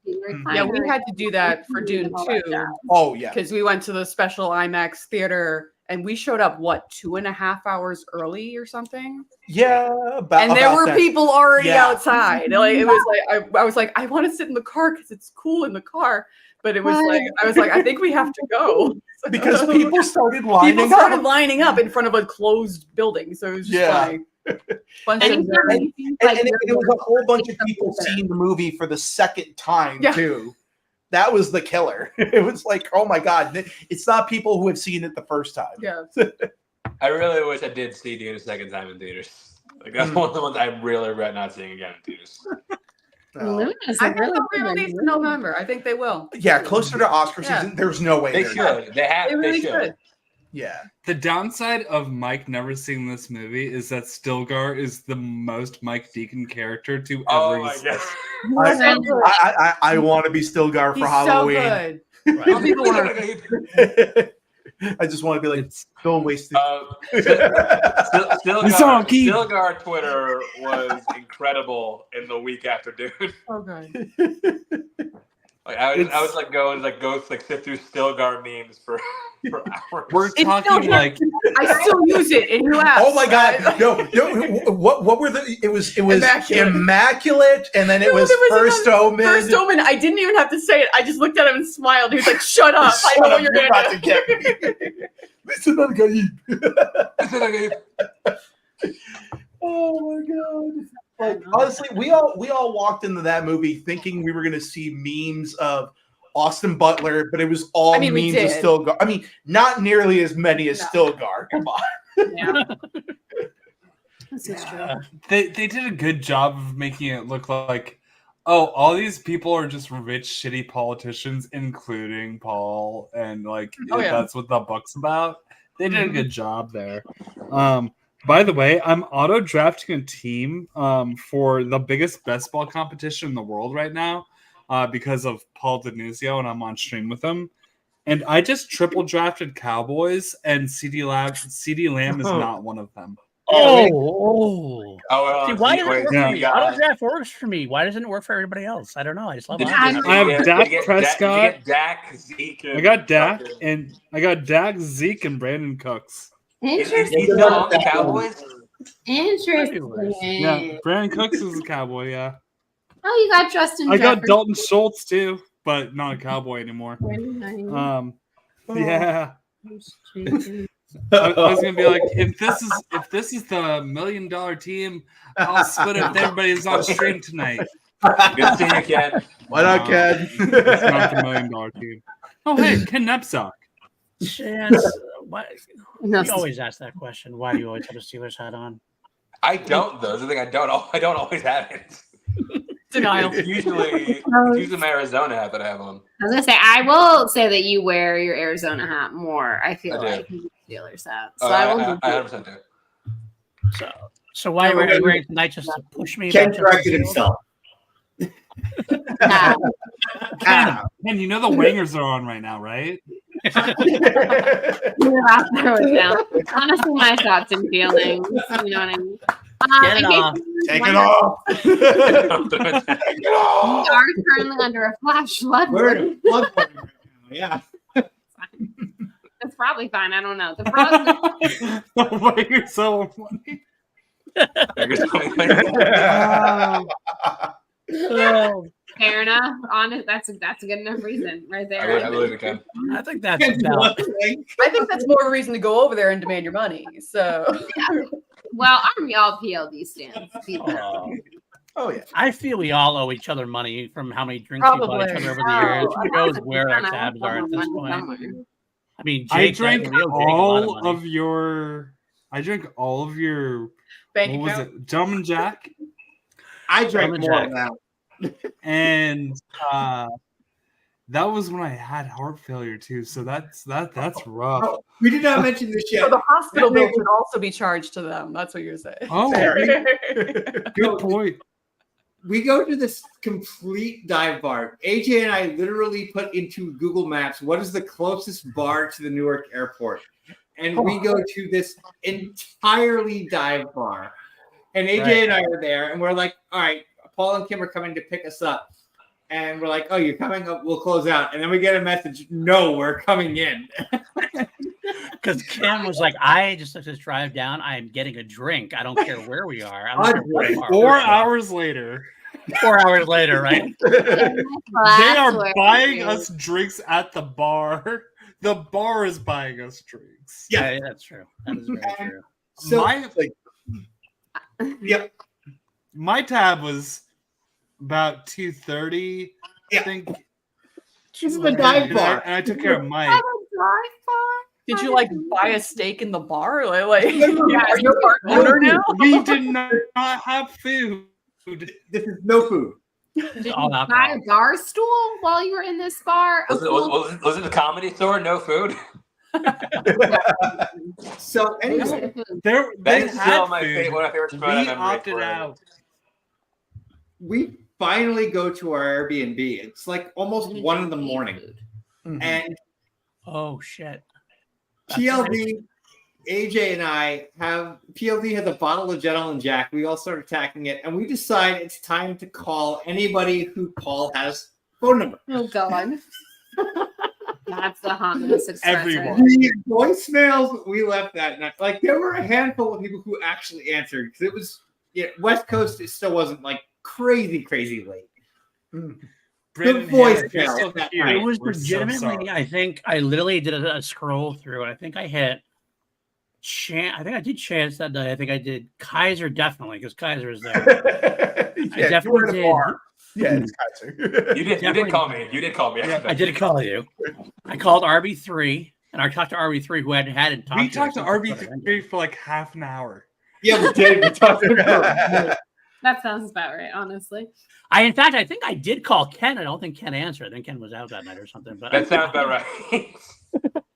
we had to do that for Dune too. Oh yeah, because we went to the special IMAX theater and we showed up 2.5 hours early or something. Yeah, and there were that. people already outside. Like it was like I was like, I want to sit in the car because it's cool in the car. But it was like I was like, I think we have to go because people started lining up in front of a closed building. So it was just like. And it was a whole bunch of people seeing the movie for the second time too. That was the killer. It was like, oh my god, it's not people who have seen it the first time. Yeah. I really wish I did see Dune a second time in theaters. Like that's one of the ones I really regret not seeing again in theaters. I think they'll re-release in November. I think they will. Yeah, closer to Oscar season. There's no way they should. They really should. should. Yeah. The downside of Mike never seeing this movie is that Stilgar is the most Mike Deacon character to ever exist. I want to be Stilgar for Halloween. So good. I just want to be like, don't waste it. Stilgar Twitter was incredible in the week after Dune. Oh god. Like I was like going like go like sift through Stilgar memes for hours. We're talking like I still use it in US. Oh my god! No. What were the? It was immaculate, and then it was First Omen. First Omen. I didn't even have to say it. I just looked at him and smiled. He was like, "Shut up! I know what you're gonna do." Get me. Listen, oh my god! Like honestly, we all walked into that movie thinking we were going to see memes of Austin Butler, but it was all memes of Stilgar. I mean, not nearly as many as Stilgar. Come on. Yeah. This is true. They did a good job of making it look like, oh, all these people are just rich, shitty politicians, including Paul, and like that's what the book's about. They did a good job there. By the way, I'm auto drafting a team for the biggest best ball competition in the world right now because of Paul Denuzio, and I'm on stream with him. And I just triple drafted Cowboys, and CD Lamb is not one of them. See, why doesn't it work for me? Auto draft works for me. Why doesn't it work for everybody else? I don't know. I just love it. I have Dak Prescott. Dak, Zeke. I got Dak, Zeke, and Brandon Cooks. Interesting. He's still on the Cowboys? Interesting. Yeah, Brandon Cooks is a Cowboy, yeah. Oh, you got Justin. I got Dalton Schultz too, but not a Cowboy anymore. Yeah. I was gonna be like, if this is the $1 million team, I'll split it with everybody who's on stream tonight. Good seeing you, Ken. Why not, Ken? It's not the $1 million team. Oh, hey, Ken Nepsock. Chance, why, No. we always ask that question. Why do you always have a Steelers hat on? I don't though. That's the thing. I don't always have it. Denial. It's usually my Arizona hat that I have on. I was gonna say, I will say that you wear your Arizona hat more. I feel I do. like than the Steelers hat. So Oh, I will. I 100% do. So why are you wearing tonight just to push me? Ken about corrected Justin himself. Yeah. Ken, you know the wingers are on right now, right? You're out there with them. Honestly, my thoughts and feelings. You know what I mean? Get it off. Take it off. Take it We off. are currently under a flash flood. We're in a flood warning right now. Yeah. That's probably fine. I don't know. The frost. The wingers so funny. Oh, Fair enough. Honest. That's a good enough reason right there. I believe it, Ken. I think that's Ken's valid. bluffing. I think that's more of a reason to go over there and demand your money. So Well, aren't we all PLD stands? Oh. Oh yeah. I feel we all owe each other money from how many drinks we bought each Probably. other over the years. Oh, Who knows I where our don't know. tabs are at this point? Somewhere. I mean, I Jake, drank the real Jake, a lot all money. of your. I drank all of your. bank What was account. it? Gentleman Jack. I drank Gentleman more Jack. of that. And that was when I had heart failure too. So that's rough. Oh, we did not mention this So yet. the hospital bill should also be charged to them. That's what you're saying. Oh, good point. We go to this complete dive bar. AJ and I literally put into Google Maps what is the closest bar to the Newark airport. And we go to this entirely dive bar. And AJ Right. and I are there, and we're like, all right, Paul and Kim are coming to pick us up. And we're like, oh, you're coming up, we'll close out. And then we get a message, no, we're coming in. Because Kim was like, I just took this drive down. I'm getting a drink. I don't care where we are. I don't care what bar 4 we're at. hours later, 4 hours later, right? they are Class buying where- us drinks at the bar. The bar is buying us drinks. Yeah. That's true. That is very true. So, yep. My tab was about 2:30. Yeah. I think. This is the dive And bar. I took care of Mike. Did you like buy a steak in the bar? Like are no, you a bar owner now? We did not have food. This is no food. Did you All buy alcohol. a bar stool while you were in this bar? Was it the Comedy Store? No food. So anyway, They That's had still my food. one of my favorite We spots. opted out. we finally go to our Airbnb. It's like almost 1 in the morning. And Oh, shit. PLD, AJ and I PLD has a bottle of Gentleman Jack. We all start attacking it, and we decide it's time to call anybody who Paul has phone number. Oh God. That's the homeless express. Everyone. The voicemails we left that night, like there were a handful of people who actually answered because it was West Coast. It still wasn't like crazy late. Brandon, voice if you're now. still That here, night. It was we're so legitimately, sorry. I think I literally did a scroll through. I think I hit I think I did Chance that day. I think I did Kaiser definitely because Kaiser is there. Yeah, definitely you were in a did. bar. Yeah, it's Kaiser. You did call me. You did call me. I did call you. I called RB3 and I talked to RB3 who hadn't talked. We to her talked to since RB3 for like half an hour. Yeah, we did. We talked about That sounds about right, honestly. In fact, I think I did call Ken. I don't think Ken answered. I think Ken was out that night or something. But That sounds about right.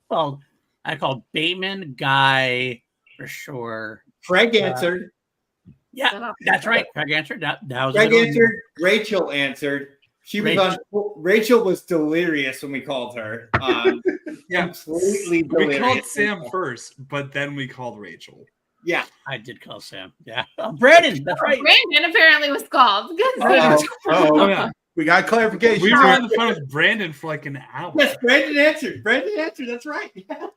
well, I called Bateman, Guy for sure. Craig answered. Yeah, that's right. Craig answered. That was Craig a good one. answered. Rachel answered. She was on. Rachel was delirious when we called her. Yeah. Completely We delirious. called Sam first, but then we called Rachel. Yeah, I did call Sam. Yeah, Brandon. That's right. Brandon apparently was called. Oh, yeah. We got clarification. We were on the phone with Brandon for like an hour. yes. Brandon answered. Brandon answered. That's right. Yeah.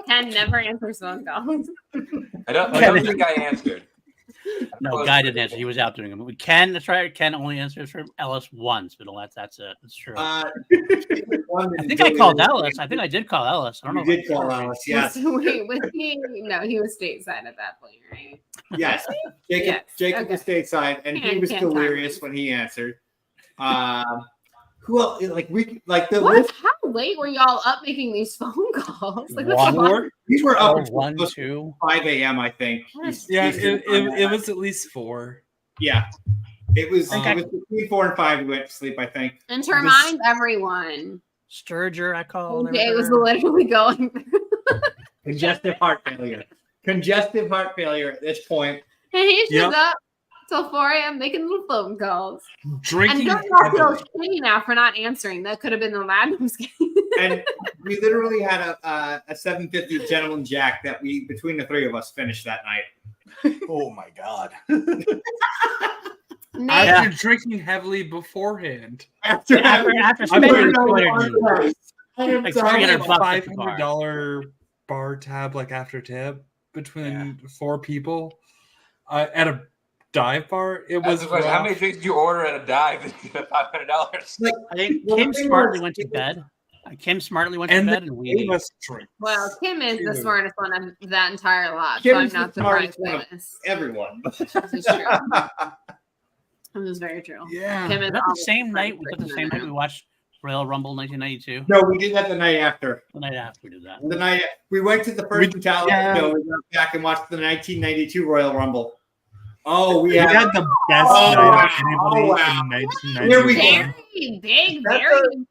Ken never answers phone calls. I don't think I answered. No, Guy didn't answer. He was out doing them. Ken, that's right. Ken only answers for Ellis once, but that's it. That's true. I think I called Ellis. I think I did call Ellis. I don't know. You did call Ellis, yes. Wait, was he? No, he was stateside at that point, right? Yes. Jacob was stateside, and he was delirious when he answered. Who else? How late were y'all up making these phone calls? Like, these were up until 1, 2, 5 a.m. I think. Yeah, it was at least 4. Yeah, it was between 4 and 5. We went to sleep, I think. And to remind everyone, Sturger, I called. It was literally going congestive heart failure. Congestive heart failure at this point. And he's just up till 4 a.m. making little phone calls. Drinking. And don't feel shitty now for not answering. That could have been the lad who's And we literally had a 750 Gentleman Jack that we, between the three of us, finished that night. Oh my God. After drinking heavily beforehand. After spending like $500 bar tab, like after tip, between 4 people at a dive bar. It was how many drinks did you order at a dive that you get $500? I think Kim smartly went to bed. Kim smartly went to bed, and we Well, Kim is the smartest one of that entire lot. Kim's so I'm not the smartest surprised one by this. Everyone. This is true. This is very true. Yeah. Kim is the same night. Was that the same night we watched Royal Rumble 1992? No, we did that the night after. The night after we did that. The night we went to the first Metallica show. We went back and watched the 1992 Royal Rumble. Oh, we had the best night of anybody in 1992. Here we go. Very big, very important.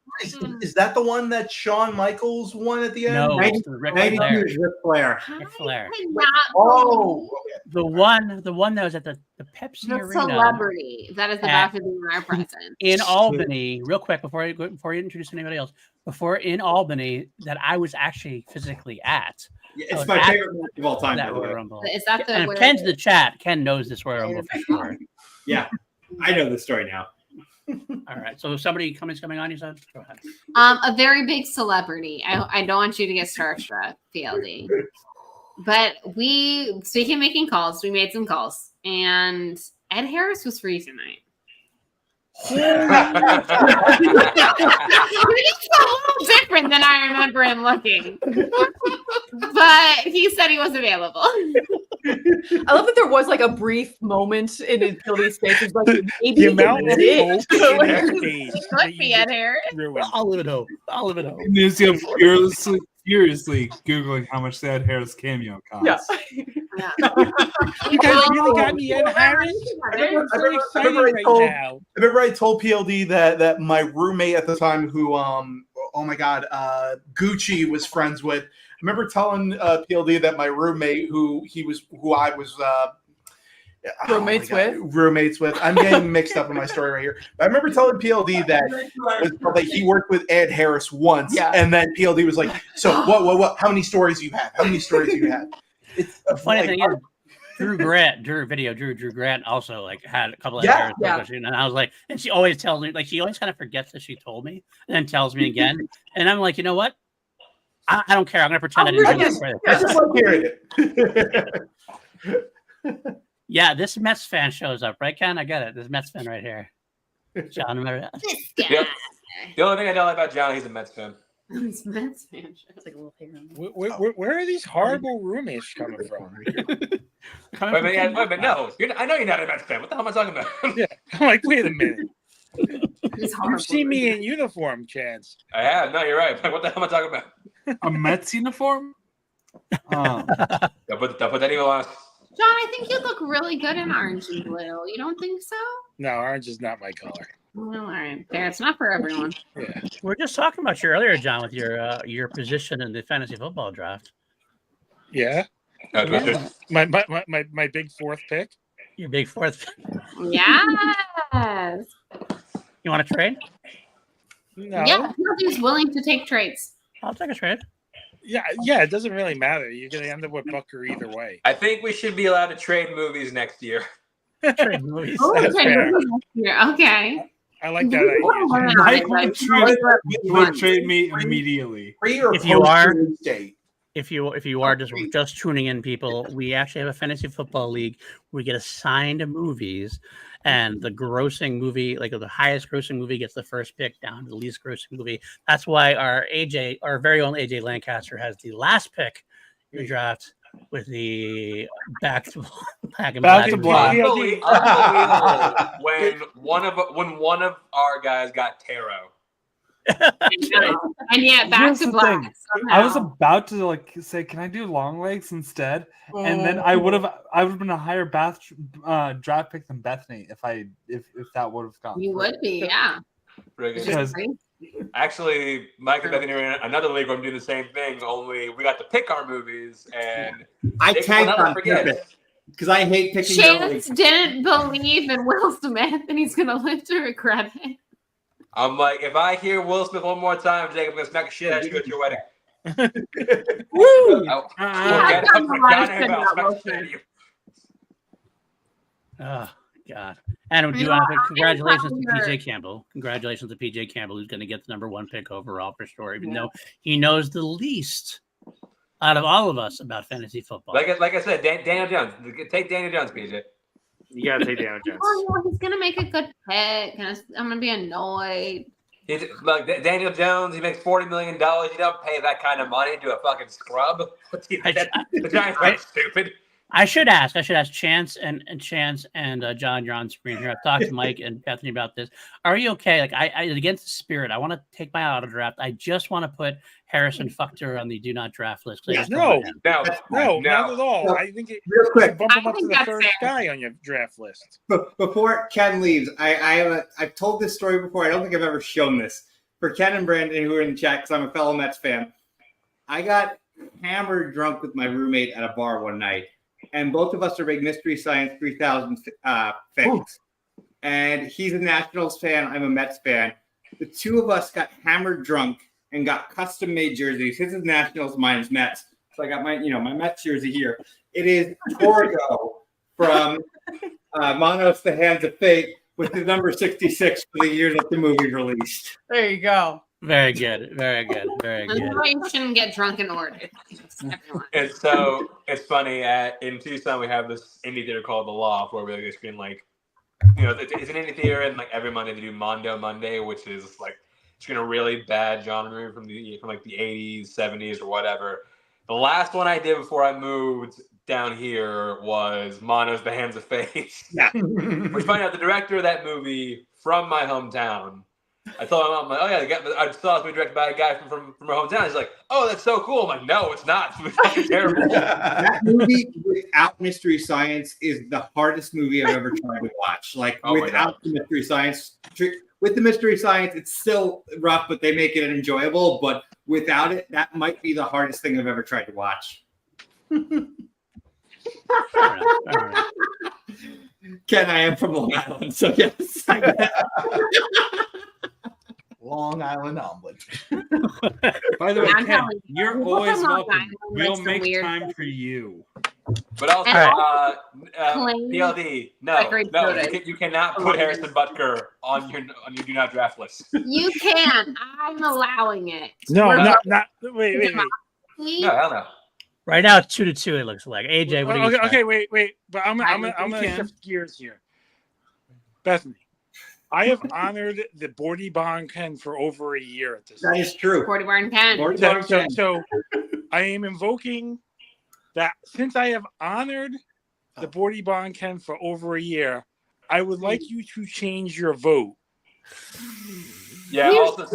Is that the one that Shawn Michaels won at the end? No, it's the Ric Flair. Ric Flair. Ric Flair. The one that was at the Pepsi The Arena. celebrity that is about to be our present. In Albany, real quick, before you introduce anybody else, in Albany that I was actually physically at. It's my favorite match of all time. That Royal Rumble. Is that the and if Ken's in the chat, Ken knows this Royal Rumble for sure. Yeah, I know the story now. All right, so somebody coming on, you said? Go ahead. A very big celebrity. I don't want you to get starstruck, PLD. But speaking of making calls, we made some calls, and Ed Harris was free tonight. He's a little different than I remember him looking, but he said he was available. I love that there was like a brief moment in PLD's face. It was like maybe the amount of hope Could be Ed Harris. I'll live it hope. Museum furiously Googling how much that Harris cameo costs. Yeah. You guys really got me Ed Harris. I'm so excited right now. I remember I told PLD that my roommate at the time, who oh my God, Gucci was friends with. I remember telling PLD that my roommate, who I was roommates with. I'm getting mixed up in my story right here. But I remember telling PLD that he worked with Ed Harris once, and then PLD was like, "So what? How many stories do you have? How many stories do you have?" It's the funny thing is, Drew Grant also like had a couple of Harris questions, and I was like, and she always tells me, like, she always kind of forgets that she told me, and then tells me again, and I'm like, you know what? I don't care. I'm gonna pretend I didn't do I just like hearing it. Yeah, this Mets fan shows up, right, Ken? I get it. This Mets fan right here. John, remember that? Yep. The only thing I don't like about John, he's a Mets fan. It's Mets fan. It's like a little hair. Where are these horrible roommates coming from? Wait, no. I know you're not a Mets fan. What the hell am I talking about? Yeah, I'm like, wait a minute. You've You've seen me in uniform, Chance. I have. No, you're right. What the hell am I talking about? A Mets uniform? Don't put that evil on us. John, I think you look really good in orange and blue. You don't think so? No, orange is not my color. Well, all right. Fair. It's not for everyone. Yeah. We were just talking about you earlier, John, with your position in the fantasy football draft. Yeah. My big fourth pick. Your big fourth. Yes. You want to trade? No. Yeah, he's willing to take trades. I'll take a trade. Yeah, it doesn't really matter. You're going to end up with Booker either way. I think we should be allowed to trade movies next year. Trade movies. Okay. I like that idea. Mike would trade me immediately. Free or If you are, if you are just tuning in, people, we actually have a fantasy football league where we get assigned movies, and the grossing movie, like the highest grossing movie, gets the first pick down to the least grossing movie. That's why our very own AJ Lancaster, has the last pick in the draft with the back to black. Unbelievable when one of our guys got tarot. And yeah, back to black. I was about to say, can I do long legs instead? And then I would have been a higher draft pick than Bethany if that would have gone. You would be, yeah. Because actually, Mike and Bethany are in another league where I'm doing the same thing. Only we got to pick our movies, and I tanked on purpose because I hate picking. Chance didn't believe in Will Smith, and he's gonna live to regret it. I'm like, if I hear Will Smith one more time, Jake, I'm gonna smack the shit out of you at your wedding. Woo! Oh God! And we do want to congratulations to PJ Campbell. Congratulations to PJ Campbell, who's going to get the #1 pick overall for Story, even though he knows the least out of all of us about fantasy football. Like I said, Daniel Jones. Take Daniel Jones, PJ. You gotta take Daniel Jones. Oh no, he's gonna make a good pick, and I'm gonna be annoyed. He's like Daniel Jones. He makes $40 million. You don't pay that kind of money to a fucking scrub. The Giants are stupid. I should ask Chance and John, you're on screen here. I've talked to Mike and Bethany about this. Are you okay? Like, I against the spirit, I want to take my auto draft. I just want to put Harrison Fuchter on the do not draft list. No, not at all. I think real quick, bump him up to the first guy on your draft list. Before Ken leaves, I've told this story before. I don't think I've ever shown this. For Ken and Brandon, who are in the chat, because I'm a fellow Mets fan, I got hammered drunk with my roommate at a bar one night. And both of us are big Mystery Science 3000 fans. And he's a Nationals fan. I'm a Mets fan. The two of us got hammered drunk and got custom-made jerseys. His is Nationals, mine is Mets. So I got my Mets jersey here. It is Torgo from Manos, The Hands of Fate, with the number 66 for the year that the movie released. There you go. Very good. Very good. Very good. That's why you shouldn't get drunk in order. It's funny. In Tucson, we have this indie theater called The Loft, where we screen it's an indie theater, and every Monday they do Mondo Monday, which is screen a really bad genre movie from the 80s, 70s, or whatever. The last one I did before I moved down here was Manos, The Hands of Fate. Yeah. Which find out the director of that movie from my hometown. I told him, I'm like, oh yeah, I saw it be directed by a guy from my hometown. He's like, oh, that's so cool. I'm like, no, it's not. It's fucking terrible. That movie without Mystery Science is the hardest movie I've ever tried to watch. Without the Mystery Science, with the Mystery Science, it's still rough, but they make it enjoyable. But without it, that might be the hardest thing I've ever tried to watch. All right. Ken, I am from Long Island, so yes. Long Island omelet. By the way, I'm Ken, telling you, you're people always from Long welcome. Island We'll make make some weird time shit. for you. But also, Plain PLD, agreed no, sodas. you cannot put Harrison Butker on your do not draft list. You can. I'm allowing it. No, We're- not. Wait. No, hell no. Right now, it's 2-2. It looks like AJ. What do you say? Okay, wait. But I'm gonna shift gears here. Bethany, I have honored the Bordy Bond Ken for over a year at this. That is true. 40 Barn Ken. So I am invoking that since I have honored the Bordy Bond Ken for over a year, I would like you to change your vote. Yeah, You're also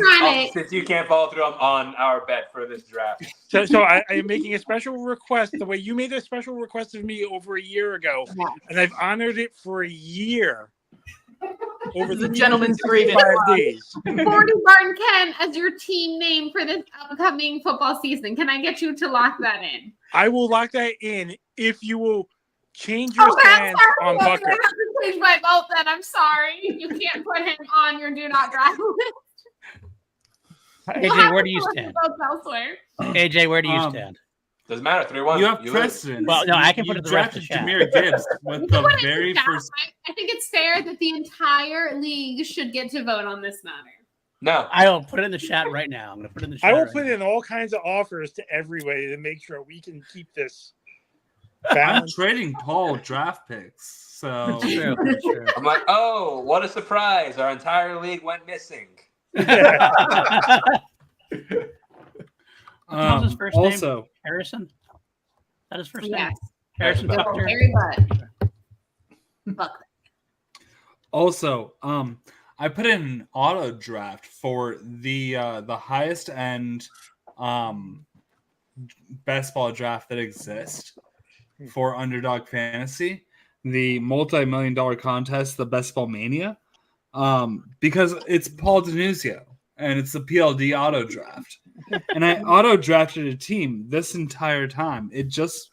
since you can't follow through on our bet for this draft. So I am making a special request the way you made a special request of me over a year ago, and I've honored it for a year. Over the gentleman's agreement. 5 days. 40 Barn Ken as your team name for this upcoming football season. Can I get you to lock that in? I will lock that in if you will change your stance on I Bucker. have to change my vote then. I'm sorry. You can't put him on your do not draft list. AJ, where do you stand? Votes elsewhere. AJ, where do you stand? Doesn't matter. 3-1. You have precedence. Well, no, I can put You it to the rest of drafted the chat. Jahmyr Gibbs with You can put the it in very the chat. first. I think it's fair that the entire league should get to vote on this matter. No. I will put it in the chat right now. I'm going to put it in the chat. I will right put now. in all kinds of offers to everybody to make sure we can keep this I'm balanced. trading Paul draft picks. So It's true. It's true. I'm like, oh, what a surprise! Our entire league went missing. How's his first name? Also, Harrison? That his first Yes. name? Harrison Yes. Butker. Harry Buck. Also, I put in an auto draft for the highest end best ball draft that exists for Underdog Fantasy, the multi-million-dollar contest, the Best Ball Mania, because it's Paul Denuzio and it's the PLD auto draft, and I auto drafted a team this entire time. It just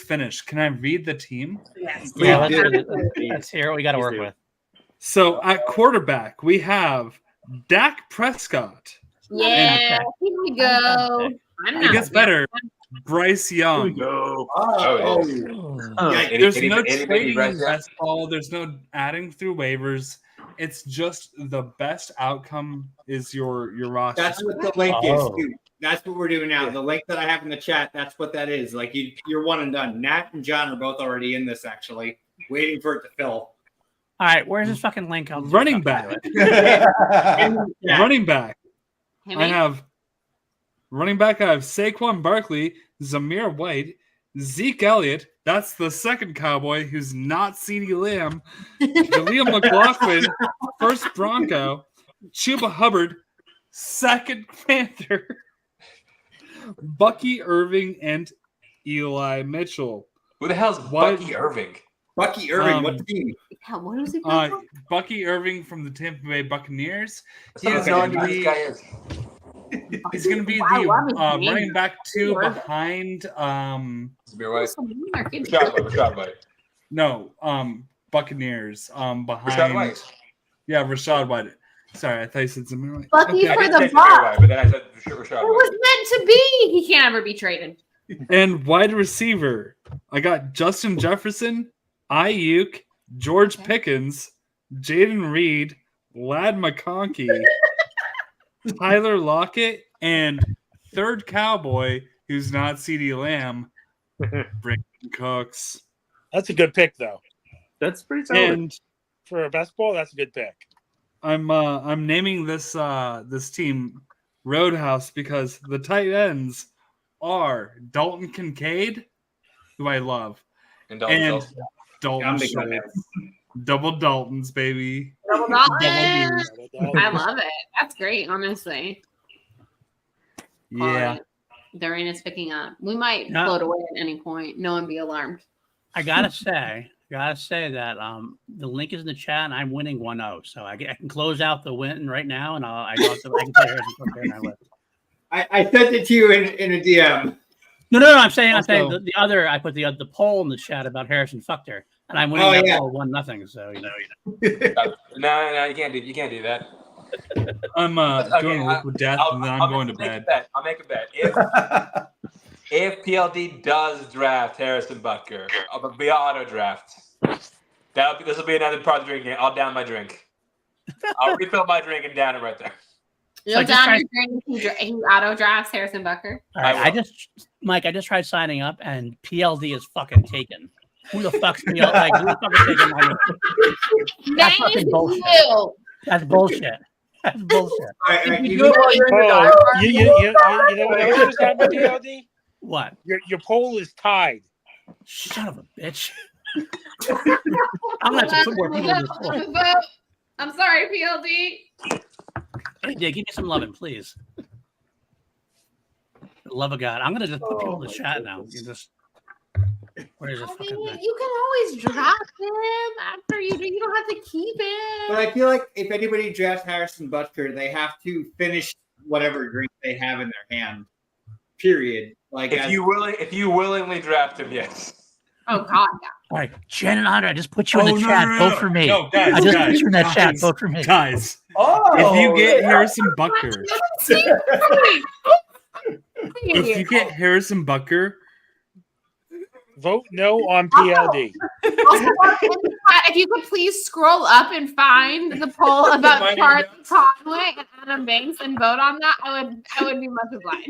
finished. Can I read the team? Yes. Yeah, Yeah. let's hear what we got to work with. So at quarterback, we have Dak Prescott. Yeah. Here we go. I'm It not gets better. Bryce Young. Go. Oh, Yeah. There's Itty- no itty- bitty trading Bryce in Young. best ball. There's no adding through waivers. It's just the best outcome is your roster. That's what the link Oh. is, too. That's what we're doing now. The link that I have in the chat, that's what that is. Like you're one and done. Nat and John are both already in this, actually, waiting for it to fill. All right, where's this fucking link? I'll running do it. back. Yeah. Running back. Him I have Saquon Barkley, Zamir White, Zeke Elliott. That's the second Cowboy who's not CeeDee Lamb. Jaleel McLaughlin, first Bronco. Chuba Hubbard, second Panther. Bucky Irving and Eli Mitchell. Who the hell's Bucky Irving? Bucky Irving, what team? Yeah, what was it? Bucky Irving from the Tampa Bay Buccaneers. That's He not is who going to this be. guy is. He's going to be I love his the name. running back two Sure. behind. Zamir White. Rashad Rashad White. No, Buccaneers. Rashad Behind. White. Yeah, Rashad White. Sorry, I thought you said Zamir White. Bucky I for did the say Zamir Bucs. White, but then I said Rashad It was White. meant to be. He can't ever be traded. And wide receiver, I got Justin Jefferson, Ayuk, George Pickens, Jaden Reed, Lad McConkey, Tyler Lockett, and third Cowboy, who's not CeeDee Lamb, Brandon Cooks. That's a good pick, though. That's pretty solid. And For a best ball, that's a good pick. I'm naming this this team Roadhouse because the tight ends are Dalton Kincaid, who I love, And and Dalton I'm big fan. Schultz. Double Daltons, baby. Double Double Dalton. D's. I love it. That's great, honestly. Yeah. The rain is picking up. We might Yeah. float away at any point. No one be alarmed. I gotta say that the link is in the chat, and I'm winning 1-0, so I can close out the win right now, and I can play Harrison Butker and I live. I sent it to you in a DM. No. I'm saying Also- the other. I put the poll in the chat about Harrison Fucker, and I'm winning Oh, that yeah. poll 1-0. So you know. No, you can't do that. I'm Okay, doing liquid death, and then I'm going to bed. I'll make a bet. If PLD does draft Harrison Butker, I'll be auto draft. This will be another part of the drinking. I'll down my drink. I'll refill my drink and down it right there. You'll just down your drink. He auto drafts Harrison Butker. All right, I will. Mike, I just tried signing up, and PLD is fucking taken. Who the fuck's PLD? Like, who the fuck is taking my? That's Thank fucking bullshit. you. That's bullshit. That's bullshit. All right, You you do it while you're in the dark. You know what else just happened, PLD? What? Your poll is tied. Son of a bitch. I'm gonna have to put more people in this poll. I'm sorry, PLD. Hey, yeah, give me some loving, please. For the love of God, I'm gonna just put people in the chat now. You just where's this I fucking mean, thing? you can always drop him after you do. You don't have to keep But him. I feel like if anybody drafts Harrison Butker, they have to finish whatever drink they have in their hand. Period. Like If you willingly draft him, yes. Oh God, All right, Jen and Andre, I just put you in the no, chat. no, Vote no. for me. No, guys, I just guys, put you in that chat. guys, Vote for me. Guys, Oh, if you get Harrison Butker, if you get Harrison Butker, Vote no on PLD. Also, in the If you could please scroll up and find the poll about Charlie Conway and Adam Banks and vote on that, I would be much obliged.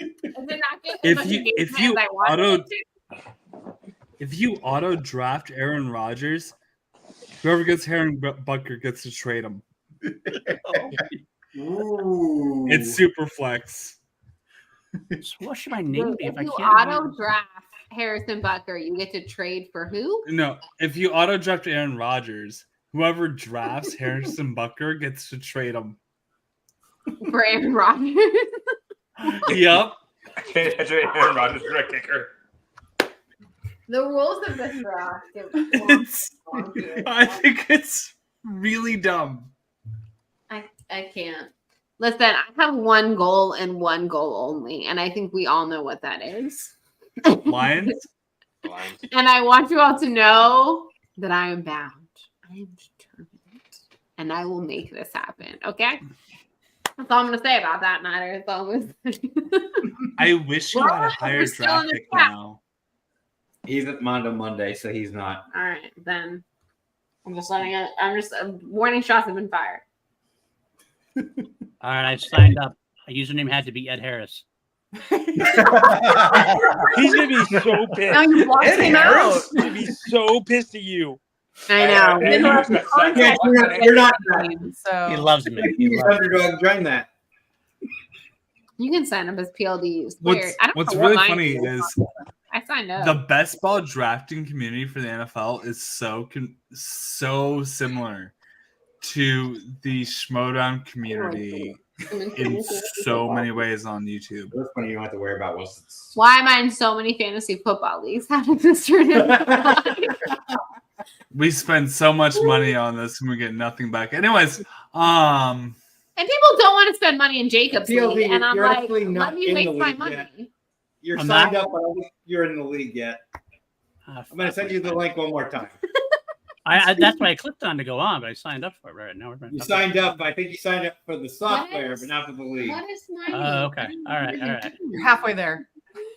Is it not getting as much engagement as I wanted it to? If you auto draft Aaron Rodgers, whoever gets Aaron Butker gets to trade him. Ooh. It's super flex. So what should my name be if I you can't? auto draft Harrison Butker, you get to trade for who? No, if you auto draft Aaron Rodgers, whoever drafts Harrison Butker gets to trade him. For Aaron Rodgers. Yep. Aaron Rodgers is a kicker. The rules of this draft. I think it's really dumb. I can't. Listen, I have one goal and one goal only, and I think we all know what that is. Lions? And I want you all to know that I am bound. I am determined. And I will make this happen. Okay? That's all I'm going to say about that matter. That's all I'm going to say. I wish you had a higher draft pick now. He's at Mondo Monday, so he's not. All right, then. I'm just warning shots have been fired. All right, I signed up. My username had to be Ed Harris. He's gonna be so pissed. Now you blocked him out. He's gonna be so pissed at you. I know. You're not. So He loves me. He's underdog. Join that. You can sign up as PLD. It's weird. What's really funny is I signed up. the best ball drafting community for the NFL is so similar to the Schmodown community in so many ways on YouTube. The first one you don't have to worry about was Why am I in so many fantasy football leagues? How did this turn into We spend so much money on this and we get nothing back. Anyways, And people don't want to spend money in Jacob's PLD, league, and I'm you're like, actually not let me in make the my league money. yet. You're I'm signed not? up, but I don't think you're in the league yet. I'm going to send you the link one more time. That's what I clicked on to go on, but I signed up for it right now. You signed up. I think you signed up for the software, but not for the league. What is my Oh, okay. All right. you're halfway there.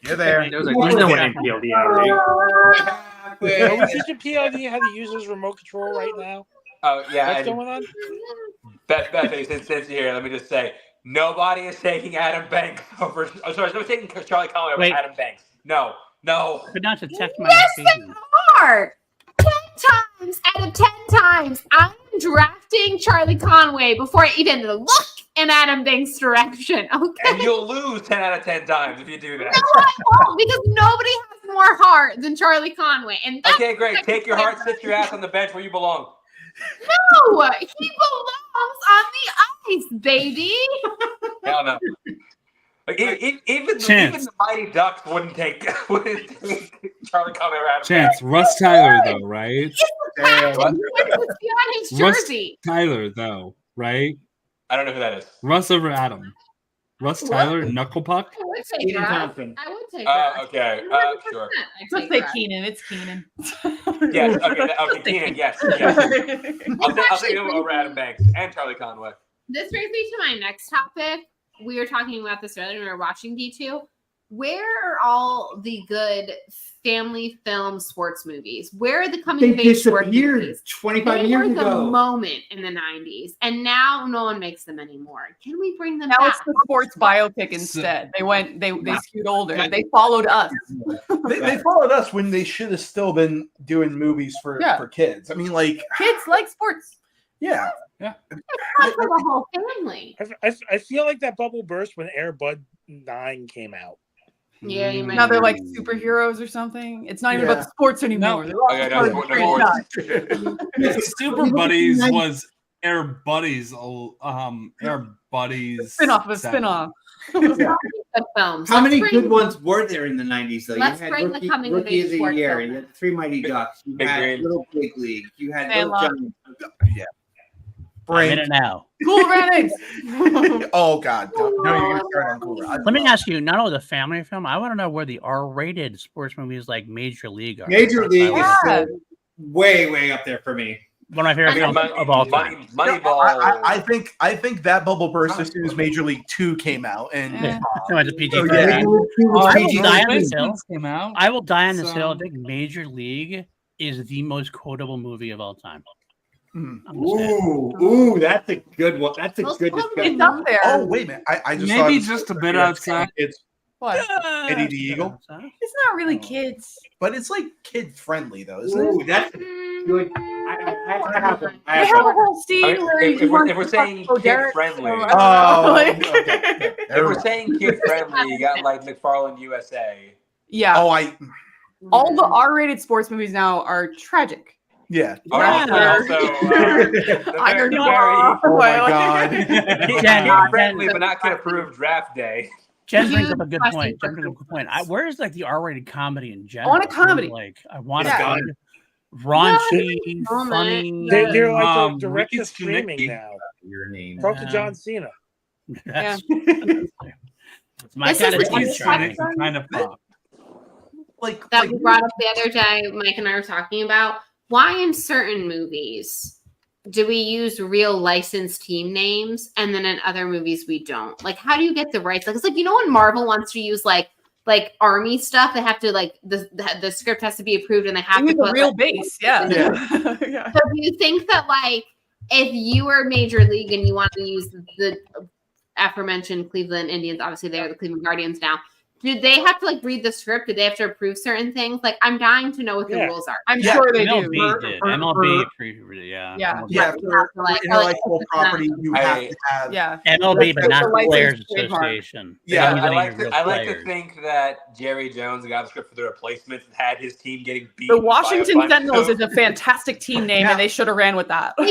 You're there. There's no one named PLD in our league. Are we teaching PLD how to use his remote control right now? Oh yeah. What's and going on? Bethany, since you're here, let me just say nobody is taking Adam Banks over. Oh, sorry, nobody's taking Charlie Conway over Wait. Adam Banks. No. But not to text my Yes, they notifications. are. 10 times out of 10 times, I'm drafting Charlie Conway before I even look in Adam Banks' direction. Okay. And you'll lose 10 out of 10 times if you do that. No, I won't, because nobody has more heart than Charlie Conway. And that's Okay, great. Take your heart, sit your ass on the bench where you belong. no, he belongs on the ice, baby. Hell no. Like, even Chance. the Mighty Ducks wouldn't take Charlie Conway or Adam Chance, Russ Tyler though, right? On his Russ jersey. Tyler though, right? I don't know who that is. Russ over Adam. Russ Tyler, Knuckle Puck. I would take Keenan that. Thompson. I would take that. Okay. Sure. Let's say Keenan. It's Keenan. Yes. Okay. Keenan. Yes. I'll take him over Adam Banks and Charlie Conway. This brings me to my next topic. We were talking about this earlier when we were watching D2. Where are all the good family film sports movies? Where are the coming of They age sports disappeared movies? 25 They years were the ago. moment in the 90s, and now no one makes them anymore. Can we bring them Now back? it's the sports biopic instead. They skewed older. They followed us. They followed us when they should have still been doing movies for kids. I mean, like Kids like sports. yeah. It's not for the whole family. I feel like that bubble burst when Air Bud 9 came out. Yeah, you might. Now they're like superheroes or something. It's not even about the sports anymore. They're all Okay, part of no, the franchise. Super Buddies was Air Buddies. Air Buddies. Spin-off of a spin-off. Good films. How many Let's good bring- ones were there in the 90s, though? Let's you had bring the coming of Rookie age of the sports Year. film. You had Three Mighty Ducks. You Big had Green. Little Big League. You had Sandlot. Little Giants. Yeah. I'm in it now. Cool Runnings. Oh God. No, you're gonna start on Cool Runnings. Let me ask you, not only the family film, I want to know where the R-rated sports movies like Major League are. Major League is Yeah. still way up there for me. One of my favorite films of all time. Moneyball. I think that bubble burst as soon as Major League 2 came out, and Yeah. No, it's a PG. Oh, yeah. I will die on this hill. Came out. I will die on this So- hill. I think Major League is the most quotable movie of all time? Mm. Ooh, that's a good one. That's a good It's discussion. up there. Oh wait a minute! I just Maybe thought just a bit outside. It's What? Eddie the Eagle, It's not really kids. but it's like kid friendly though, isn't Ooh, it? that's good. I have one. They have a whole scene where If he wants we're to saying fuck kid Derek, friendly, so I don't know, like- okay. if we're saying kid friendly, you got like McFarlane USA. Yeah. Oh, All the R-rated sports movies now are tragic. yeah. Oh, Yeah. Iron very Law. Oh my god. kid friendly, but not kid approved draft day. Jen brings up Huge a good question point. for Jen brings up a good point. Where's like the R-rated comedy in general? I want a comedy. Like I want Yeah. a good, raunchy, Oh, funny. They're like direct to Ricky's streaming Nicky. now. Your name. Talk to John Cena. That's, it's my This kind is of what TV it's charming. like. Kind of pop. Like That we brought up the other day, Mike and I were talking about why in certain movies do we use real licensed team names and then in other movies we don't? Like, how do you get the rights? Like, it's like, you know, when Marvel wants to use like army stuff, they have to like the script has to be approved and they have to Give me the put real like, base. Yeah. So do you think that like if you were Major League and you want to use the aforementioned Cleveland Indians, obviously they're the Cleveland Guardians now, do they have to like read the script? Do they have to approve certain things? Like, I'm dying to know what the rules are. I'm sure they MLB do. did. MLB, yeah. Yeah. Yeah, for Like, intellectual property, you have to have. Yeah. MLB, but not The the licensed Players trademark. Association. They Yeah, don't use I any like real to, I like to players. think that Jerry Jones got the script for the replacements and had his team getting beat. The Washington Sentinels is a fantastic team name, and they should have ran with that. They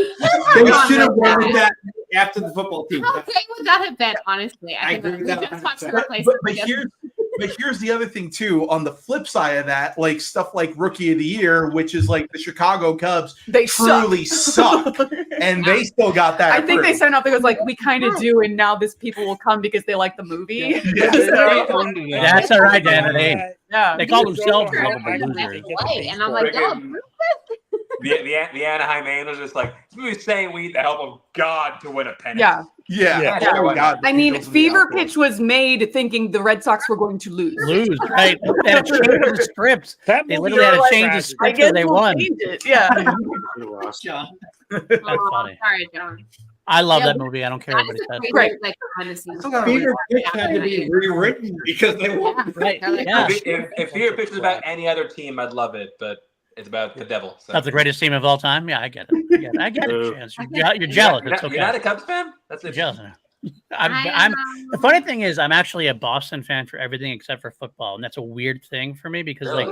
should have won with that after the football team. How great would that have been, honestly? I think agree with we that just watched the 100%. replacement. But here's the other thing too. On the flip side of that, like stuff like Rookie of the Year, which is like the Chicago Cubs, They truly suck, and they still got that. I think they approved. signed up because like we kind of do, and now this people will come because they like the movie. That's all right, Dan. Yeah. They call themselves Sure, lovable I can losers. play, and I'm like, oh, Friggin- the Anaheim Angels just like this movie's saying we need the help of God to win a pennant. Yeah. Yeah. Yeah. Oh, God, the I mean, Angels and the Fever Outdoors. Pitch was made thinking the Red Sox were going to lose. Right? They had to change the script. That They movie literally had to was change the tragic. script I guess so they we'll won. change it. Yeah. That's oh, funny. sorry, John. I love Yeah, that movie. I don't care That what is it a says. great, like, behind the scenes story. Fever Pitch had to be rewritten because they won. Right. They're like, Yeah. If Fever Pitch was about any other team, I'd love it, but it's about the devil. So. That's the greatest team of all time. Yeah, I get it. I get it. Chance. You're jealous. It's You're not a okay. Cubs fan? That's You're it. jealous. I'm the funny thing is I'm actually a Boston fan for everything except for football, and that's a weird thing for me because like,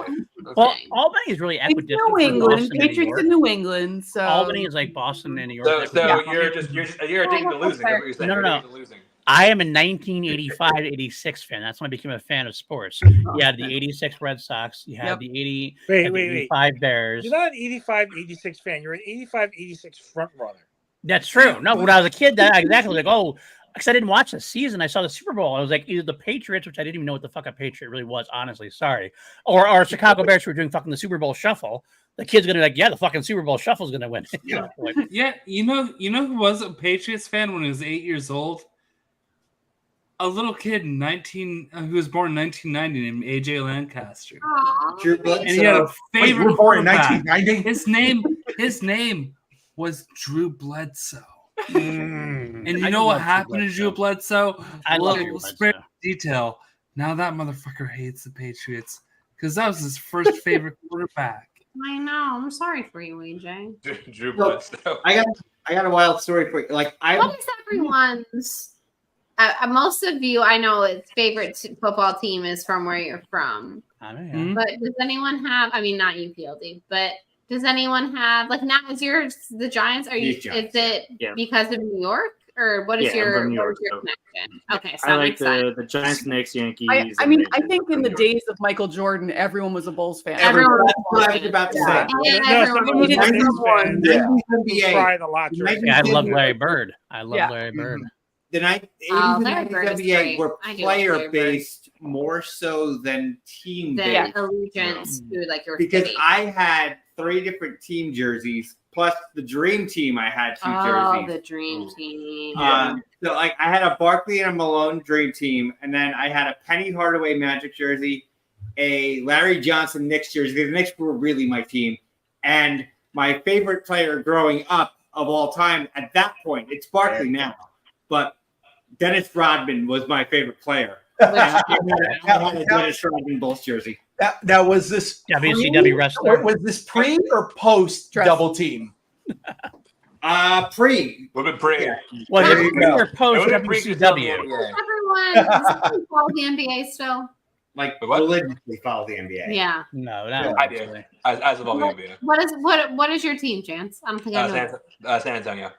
well, Albany is really It's equidistant. New from England. Boston and New Patriots York. in New England. So Albany is like Boston and New York. So Equidistant. you're addicted to losing. That's what you're saying. No. You're addicted to losing. I am a 1985-86 fan. That's when I became a fan of sports. You had the 86 Red Sox. You had the 80, Wait, and the wait. 85 Bears. You're not an 85-86 fan. You're an 85-86 front runner. That's true. No, when I was a kid, that exactly like, oh, because I didn't watch the season. I saw the Super Bowl. I was like, either the Patriots, which I didn't even know what the fuck a Patriot really was, honestly. Sorry. Or Chicago Bears who were doing fucking the Super Bowl shuffle. The kid's gonna be like, yeah, the fucking Super Bowl shuffle's gonna win. Like, Yeah, you know who was a Patriots fan when he was 8 years old? A little kid who was born in 1990 named AJ Lancaster. Drew And he had a favorite you were born in quarterback. 1990? His name was Drew Bledsoe. And you I know what love Drew happened to Drew Bledsoe? I love Drew Little Bledsoe. spare detail. Now that motherfucker hates the Patriots because that was his first favorite quarterback. I know. I'm sorry for you, AJ. Drew Bledsoe. I got a wild story for you. Like What is everyone's? Most of you, I know, its favorite football team is from where you're from. I mean, Hmm? But does anyone have? I mean, not you, PLD, but does anyone have like now? Is yours the Giants? Are you? These Giants, Is it yeah. because of New York, or what is Yeah, I'm your, from New what is York, your so- connection? Okay, so I that like makes sense. the Giants, Knicks, Yankees. I and mean, Rangers. I think in the From New York. days of Michael Jordan, everyone was a Bulls fan. Everyone was That's what I was about to say. And No, everyone someone was a was- Knicks fan. Yeah. who NBA. cried a lot during yeah, I Maybe- love Larry Bird. I love Yeah. Larry Bird. The 80s Oh, and Larry 90s Bird is NBA great. were I do love Larry Bird. player-based more so than team-based. the allegiance to like your Because city. I had 3 different team jerseys, plus the dream team I had 2 Oh, jerseys. the dream team. So like I had a Barkley and a Malone dream team, and then I had a Penny Hardaway Magic jersey, a Larry Johnson Knicks jersey. The Knicks were really my team, And my favorite player growing up of all time at that point, it's Barkley now, but Dennis Rodman was my favorite player. I had a Dennis Rodman Bulls jersey. Now was this WCW wrestler? Was this pre or post double team? Pre. Would have been pre. Yeah. Was There it you pre go. or post It would've been WCW? Does everyone follow the NBA still? Like What? religiously follow the NBA. Yeah. No, not I do. actually. As of all the NBA. What is your team, Chance? I don't think I know. San Antonio.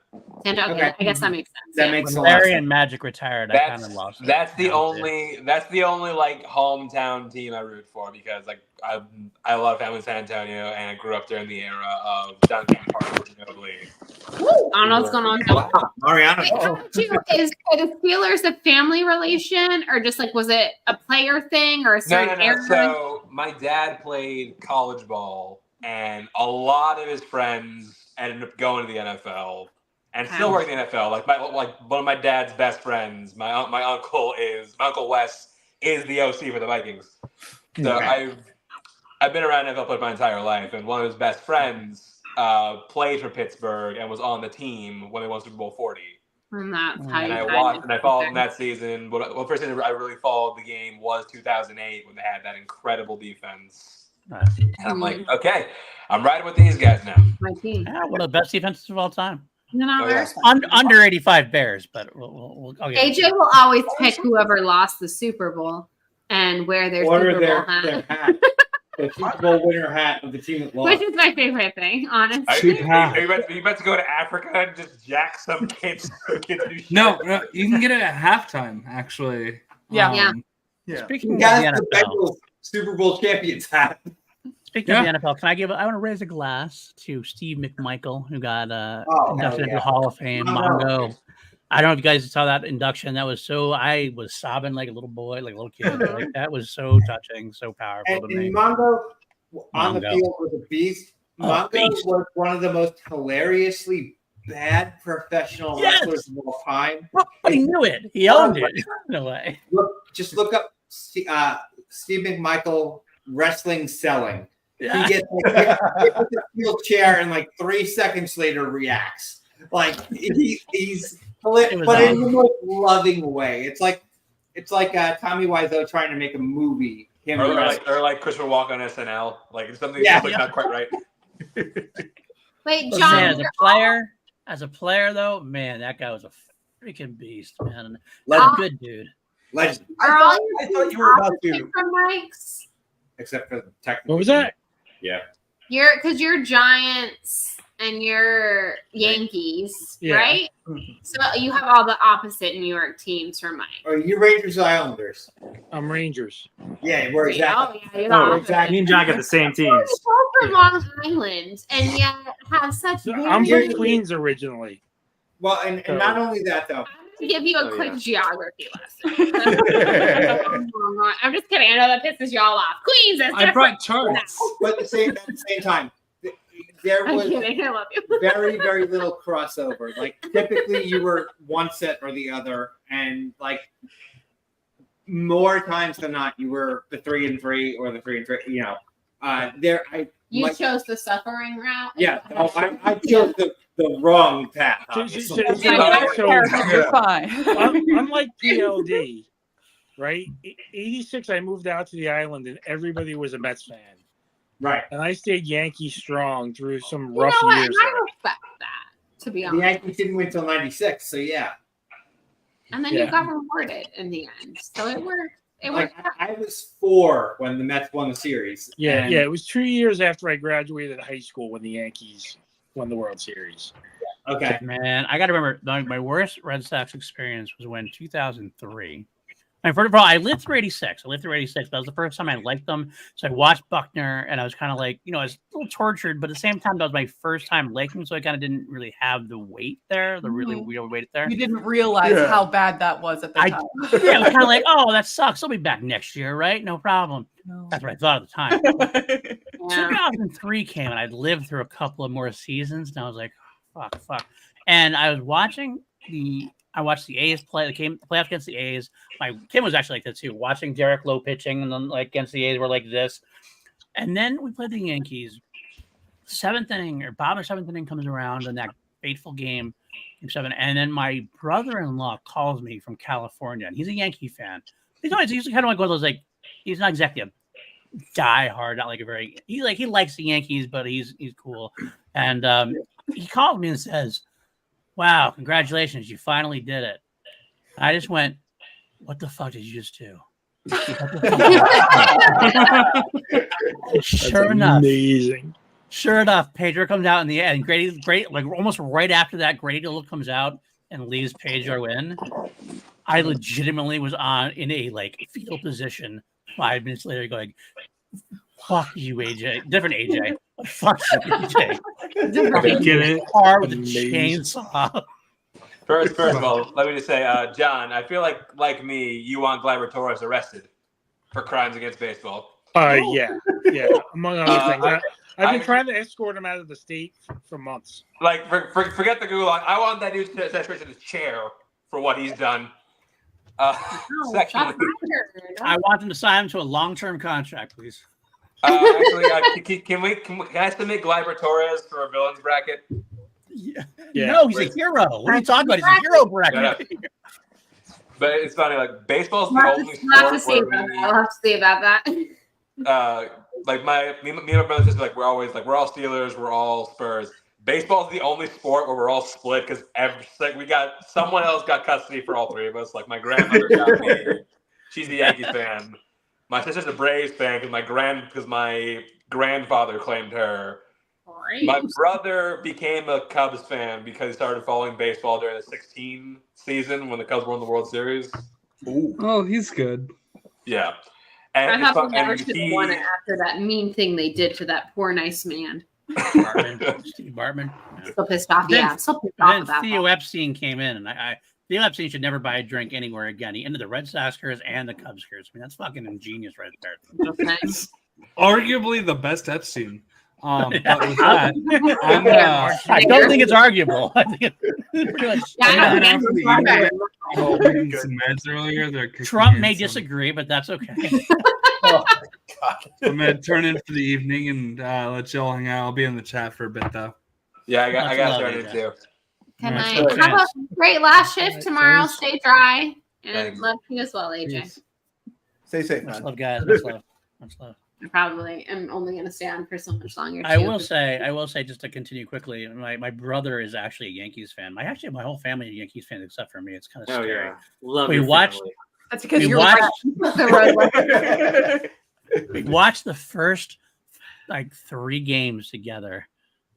Okay, I guess that makes sense. That yeah. makes When a lot of Larry sense. and Magic retired, I kind of lost. That's the only like hometown team I root for because like I have a lot of family in San Antonio and I grew up during the era of Duncan Park, notably. I don't know what's going on. Wow, Mariano. Wait, how about you? Is the Steelers a family relation, or just like was it a player thing, or a No. certain era? So my dad played college ball, and a lot of his friends ended up going to the NFL. And still working in the NFL. Like one of my dad's best friends, my uncle Wes is the OC for the Vikings. So Okay. I've been around NFL players my entire life, and one of his best friends played for Pittsburgh and was on the team when they won Super Bowl 40. And that's how And you I followed them that season. Well, first season I really followed the game was 2008 when they had that incredible defense. And I'm like, okay, I'm riding with these guys now. My team. Yeah, one of the best defenses of all time. No, Oh, yeah. Under 85 Bears, but I'll give it to AJ you. will always pick whoever lost the Super Bowl and wear their Order Super Bowl hat, their hat. The Super Bowl winner hat of the team that lost. which is my favorite thing, honestly. Are you about to go to Africa and just jack some kids? No, you can get it at halftime, actually. Yeah. Speaking of That's the the NFL, Bengals Super Bowl champions hat. speaking of the NFL, I want to raise a glass to Steve McMichael, who got inducted into the Hall of Fame. Oh, Mongo. I don't know if you guys saw that induction. That was I was sobbing like a little boy, like a little kid. Like, that was so touching, so powerful to me. And Mongo on the Mongo. field was a beast. Mongo was one of the most hilariously bad professional wrestlers of all time. But he knew it. He owned it in a way. Look up Steve McMichael wrestling selling. Yeah. He gets hit with the steel chair and like 3 seconds later reacts. Like he's but in the most loving way. It's like Tommy Wiseau trying to make a movie. Or like Christopher Walken on SNL. Like something not quite right. Wait, But John. man, as a player though, man, that guy was a freaking beast, man. Legend. Good dude. Legend. Are all I thought you were about to. from Mike's? Except for the technical. What was that? Yeah. You're Giants and you're Yankees, Yeah. right? So you have all the opposite New York teams from Mike. Are you Rangers or Islanders? I'm Rangers. Yeah, we're exactly. Oh, yeah, you're the opposite. exactly. Me and John got the same teams. You're both from Long Island and yet have such. I'm very- from Queens originally. Well, and not only that though. I'm gonna give you a quick geography lesson. I'm just kidding. I know that pisses y'all off. Queens is I different. brought charts. But at the same time, there I'm was kidding. I love you. very, very little crossover. Like typically you were one set or the other, and like more times than not, you were the 3-3 or the 3-3. You know, You chose the suffering route. Yeah, no, I chose the wrong path. So- obviously. You're fine. Unlike PLD, right? 86, I moved out to the island and everybody was a Mets fan. Right. And I stayed Yankee strong through some You rough know what? years. And I respect that, to be The honest. Yankees didn't win until '96, so yeah. And then you got rewarded in the end, so it worked. It Like worked. I was 4 when the Mets won the series. Yeah, and- yeah. It was 2 years after I graduated high school when the Yankees won the World Series. Okay. Man, I got to remember my worst Red Sox experience was when 2003. And first of all, I lived through 86. I lived through 86. That was the first time I liked them. So I watched Buckner and I was kind of like, I was a little tortured, but at the same time, that was my first time liking him. So I kind of didn't really have the weight there, the really real weight there. You didn't realize how bad that was at the time. Yeah, I was kind of like, oh, that sucks. I'll be back next year, right? No problem. That's what I thought at the time. 2003 came and I'd lived through a couple of more seasons, and I was like, fuck. And I was watching I watched the A's play the playoffs against the A's. My Kim was actually like that too, watching Derek Lowe pitching, and then like against the A's, we're like this. And then we played the Yankees. seventh inning or bottom of seventh inning comes around in that fateful game 7, and then my brother-in-law calls me from California, and he's a Yankee fan. He's kind of like one of those, like, he's not exactly a diehard, not like a very, he likes the Yankees, but he's cool. And he called me and says, "Wow, congratulations, you finally did it." I just went, "What the fuck did you just do?" Sure enough, Pedro comes out in the end. Grady, like almost right after that, Grady comes out and leaves Pedro in. I legitimately was in a like fetal position 5 minutes later, going, "Fuck you, AJ." Different AJ. Fuck you, AJ. Get it? Car with a chainsaw. First of all, let me just say, John, I feel like me, you want Gleyber Torres arrested for crimes against baseball. Yeah, among other things. I've been trying to escort him out of the state for months. Like, forget the gulag. I want that dude to set in his chair for what he's done. Secondly, I want them to sign him to a long-term contract, please. Actually, can I submit Gleyber Torres for a villains bracket? Yeah. No, he's a hero. What are you talking about? He's a hero bracket. But it's funny, like baseball's the only sport where I'll have to see about that. Like me and my brother sister, like we're all Steelers, we're all Spurs. Baseball's the only sport where we're all split because we got someone else got custody for all three of us. Like my grandmother got me; she's a Yankees fan. My sister's a Braves fan because my grandfather claimed her. My brother became a Cubs fan because he started following baseball during the 2016 season when the Cubs won the World Series. Ooh. Oh, he's good. Yeah. And I thought they never should have won it after that mean thing they did to that poor nice man. Steve Bartman. Yeah. So pissed off. Yeah, so pissed off then about Theo that. Epstein came in, and Theo Epstein should never buy a drink anywhere again. He ended the Red Sox curse and the Cubs curse. I mean, that's fucking ingenious right there. Okay. Arguably the best Epstein. But with that, I don't think it's arguable. I think it's pretty much. Earlier, Trump may disagree, but that's okay. I'm gonna turn in for the evening and let y'all hang out. I'll be in the chat for a bit though. Yeah, I got to turn in too. Good night. Have a great last shift tomorrow. Stay dry. And love you as well, AJ. Yes. Stay safe, Much man. love, guys. Much love. Much love. I probably am only going to stay on for so much longer. I will say, just to continue quickly, my brother is actually a Yankees fan. My whole family is Yankees fans except for me. It's kind of scary. Yeah. Love We your watched. family. That's because We you're we watched the first 3 games together.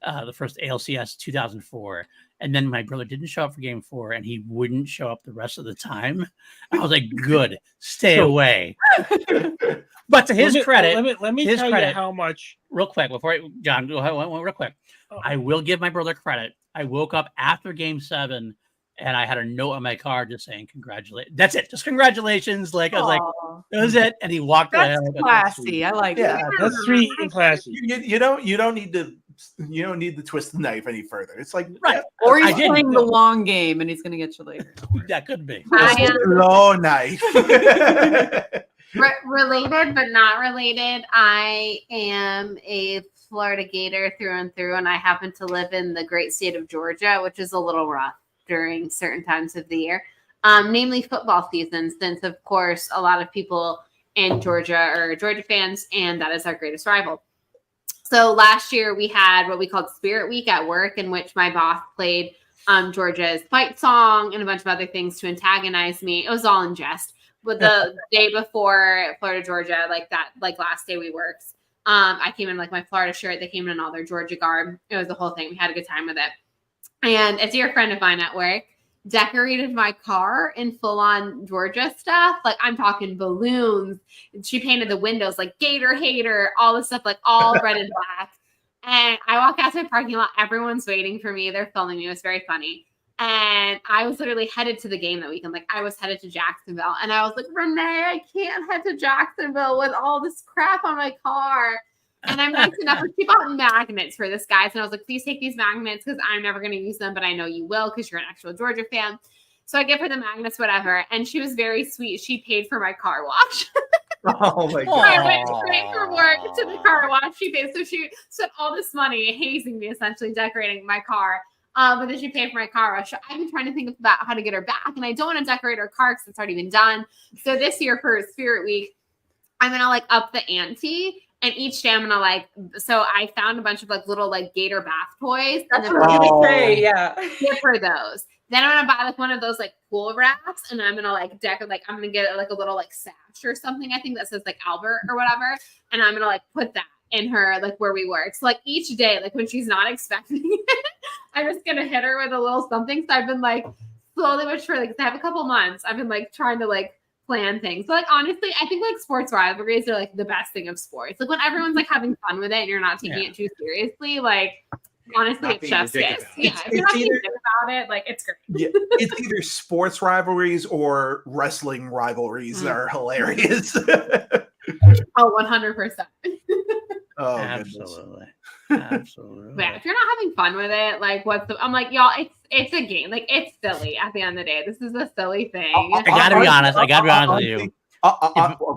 The first ALCS 2004, and then my brother didn't show up for game 4, and he wouldn't show up the rest of the time. I was like, "Good, stay away." But to his credit, let me tell you how much. Real quick before John, go ahead, real quick. I will give my brother credit. I woke up after game 7, and I had a note on my car just saying congratulations. That's it, just congratulations. Like I was like, that was it, and he walked away. That's classy. I like that. That's sweet and classy. You don't need to twist the knife any further. It's like right, or he's playing the long game and he's going to get you later. That could be low knife. Related but not related. I am a Florida Gator through and through, and I happen to live in the great state of Georgia, which is a little rough during certain times of the year, namely football season, since of course a lot of people in Georgia are Georgia fans, and that is our greatest rival. So last year we had what we called Spirit Week at work, in which my boss played Georgia's fight song and a bunch of other things to antagonize me. It was all in jest. But the day before Florida, Georgia, like last day we worked, I came in my Florida shirt. They came in all their Georgia garb. It was the whole thing. We had a good time with it. And a dear friend of mine at work decorated my car in full-on Georgia stuff. Like, I'm talking balloons. She painted the windows like Gator Hater, all this stuff, all red and black. And I walk out to the parking lot. Everyone's waiting for me. They're filming me. It was very funny. And I was literally headed to the game that weekend. I was headed to Jacksonville. And I was like, Renee, I can't head to Jacksonville with all this crap on my car. And I'm nice enough. She bought magnets for this, guys. And I was like, please take these magnets because I'm never going to use them. But I know you will because you're an actual Georgia fan. So I give her the magnets, whatever. And she was very sweet. She paid for my car wash. Oh my So I god. went straight from work to the car wash. She paid, so she spent all this money hazing me, essentially decorating my car. But then she paid for my car wash. So I've been trying to think about how to get her back, and I don't want to decorate her car because it's already been done. So this year for Spirit Week, I'm gonna like up the ante, and each day I'm gonna like. So I found a bunch of like little like gator bath toys. That's and what I was Oh. gonna say. Yeah. give her those. Then I'm gonna buy like one of those like pool wraps, and I'm gonna like decorate, like I'm gonna get like a little like sash or something. I think that says like Albert or whatever, and I'm gonna like put that in her like where we work. So like each day, like when she's not expecting it, I'm just gonna hit her with a little something. So I've been like slowly but surely, because I have a couple months, I've been like trying to like plan things. So like honestly, I think like sports rivalries are like the best thing of sports. Like when everyone's like having fun with it and you're not taking it too seriously, like. Honestly, Not it's being just ridiculous. kiss. Yeah, if you're not being dick about it, like it's great. Yeah, it's either sports rivalries or wrestling rivalries that are hilarious. Oh, 100%. Oh, Absolutely. Absolutely. But yeah, if you're not having fun with it, like what's the I'm like, y'all, it's a game. Like it's silly at the end of the day. This is a silly thing. I gotta be honest. I gotta be honest with you.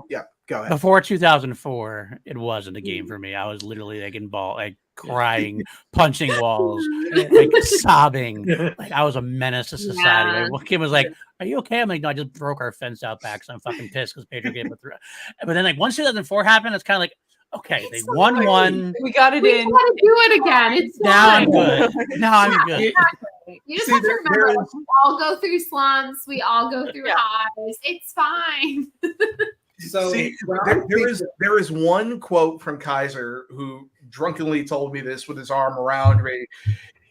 Yeah, go ahead. Before 2004, it wasn't a game for me. I was literally like in ball, like crying, punching walls, like sobbing. Like I was a menace to society. Yeah. Like, Kim was like, "Are you okay?" I'm like, "No, I just broke our fence out back, so I'm fucking pissed because Pedro gave it through." But then like once 2004 happened, it's kind of like, okay, they won one. We got it We in. gotta do it again. It's Now fine. I'm good. Now I'm good. Exactly. You just See, have to there remember is- like, we all go through slumps, we all go through highs. It's fine. So See, when I there is one quote from Kaiser who drunkenly told me this with his arm around me.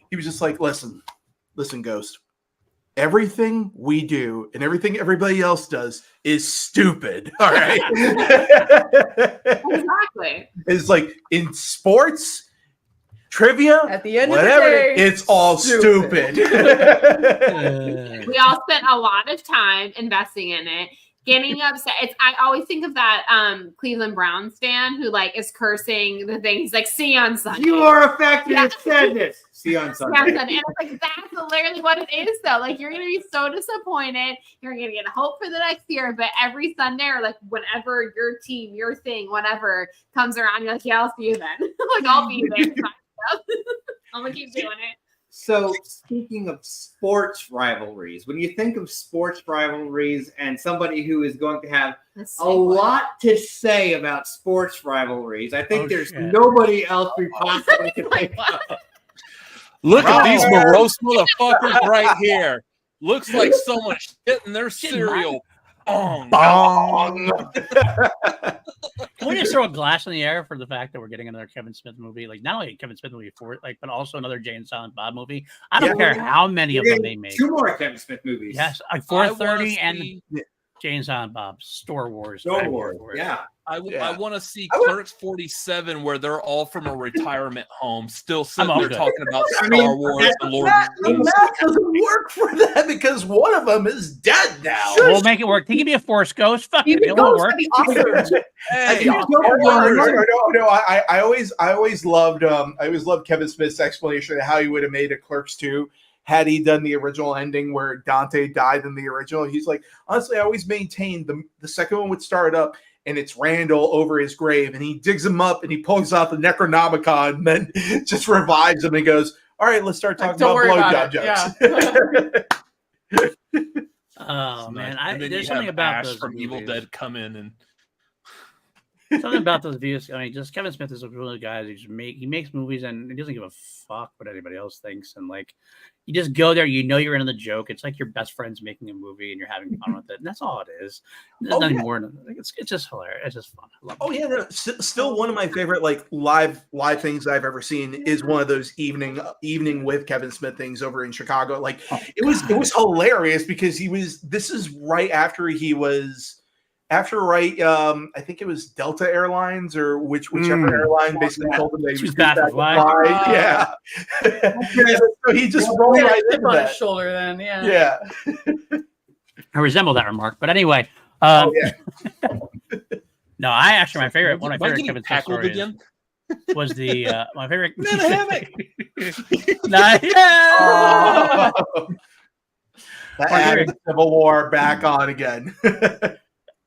He was just like, listen, Ghost. Everything we do and everything everybody else does is stupid. All right. Exactly. It's like in sports, trivia, At the end whatever, of the day, it's all stupid. We all spent a lot of time investing in it. Getting upset. I always think of that Cleveland Browns fan who like is cursing the thing. He's like, "See you on Sunday." you are a factory Yeah. of sadness. See you on Yeah, Sunday. and it's like that's literally what it is though. Like you're gonna be so disappointed. You're gonna get hope for the next year, but every Sunday or like whenever your team, your thing, whatever comes around, you're like, yeah, I'll see you then. Like I'll be there. I'm gonna keep doing it. So, speaking of sports rivalries, when you think of sports rivalries and somebody who is going to have a lot to say about sports rivalries, I think there's nobody else we possibly could think of. Look at these Right. morose motherfuckers right here. Looks like someone shit in their cereal. Bong. Can we just throw a glass in the air for the fact that we're getting another Kevin Smith movie? Like not only a Kevin Smith movie for like, but also another Jay and Silent Bob movie. I don't care how many of them they made. 2 more Kevin Smith movies. Yes, like I 430 wanna and see- Jay and Silent Bob, Star Wars. Star I'm here Wars. for it. Yeah. I Yeah. want to see I would- Clerks 47 where they're all from a retirement home still sitting all there good. talking about I Star mean, Wars and Lord That, of the Rings. that doesn't work for that because one of them is dead now. We'll make it work. He can be a Force Ghost. Fuck it. Even It won't Ghost work. would be awesome. Hey, No. I always loved Kevin Smith's explanation of how he would have made a Clerks 2 had he done the original ending where Dante died in the original. He's like, honestly, I always maintained the second one would start up and it's Randall over his grave and he digs him up and he pulls out the Necronomicon and then just revives him and goes, all right, let's start talking Don't about worry about blowjob it. jokes. Oh man, and then there's you something have about Ash those from Evil movies. Dead come in and Something about those views. I mean, just Kevin Smith is one of the guys who just he makes movies and he doesn't give a fuck what anybody else thinks. And like, you just go there, you know you're in the joke. It's like your best friend's making a movie and you're having fun with it, and that's all it is. There's nothing more than it's just hilarious. It's just fun. I love Oh it. yeah, no, still one of my favorite like live things I've ever seen is one of those evening with Kevin Smith things over in Chicago. Like it was hilarious because this is right after I think it was Delta Airlines or whichever airline basically told him that he was too fat to fly. Yeah. So he just rolled right into on his that. shoulder then, yeah. Yeah. I resemble that remark, but anyway. Oh yeah. No, my favorite one of my Am I favorite getting Kevin Smith tackled stories again? was the my favorite. In a hammock. The added Civil War back on again.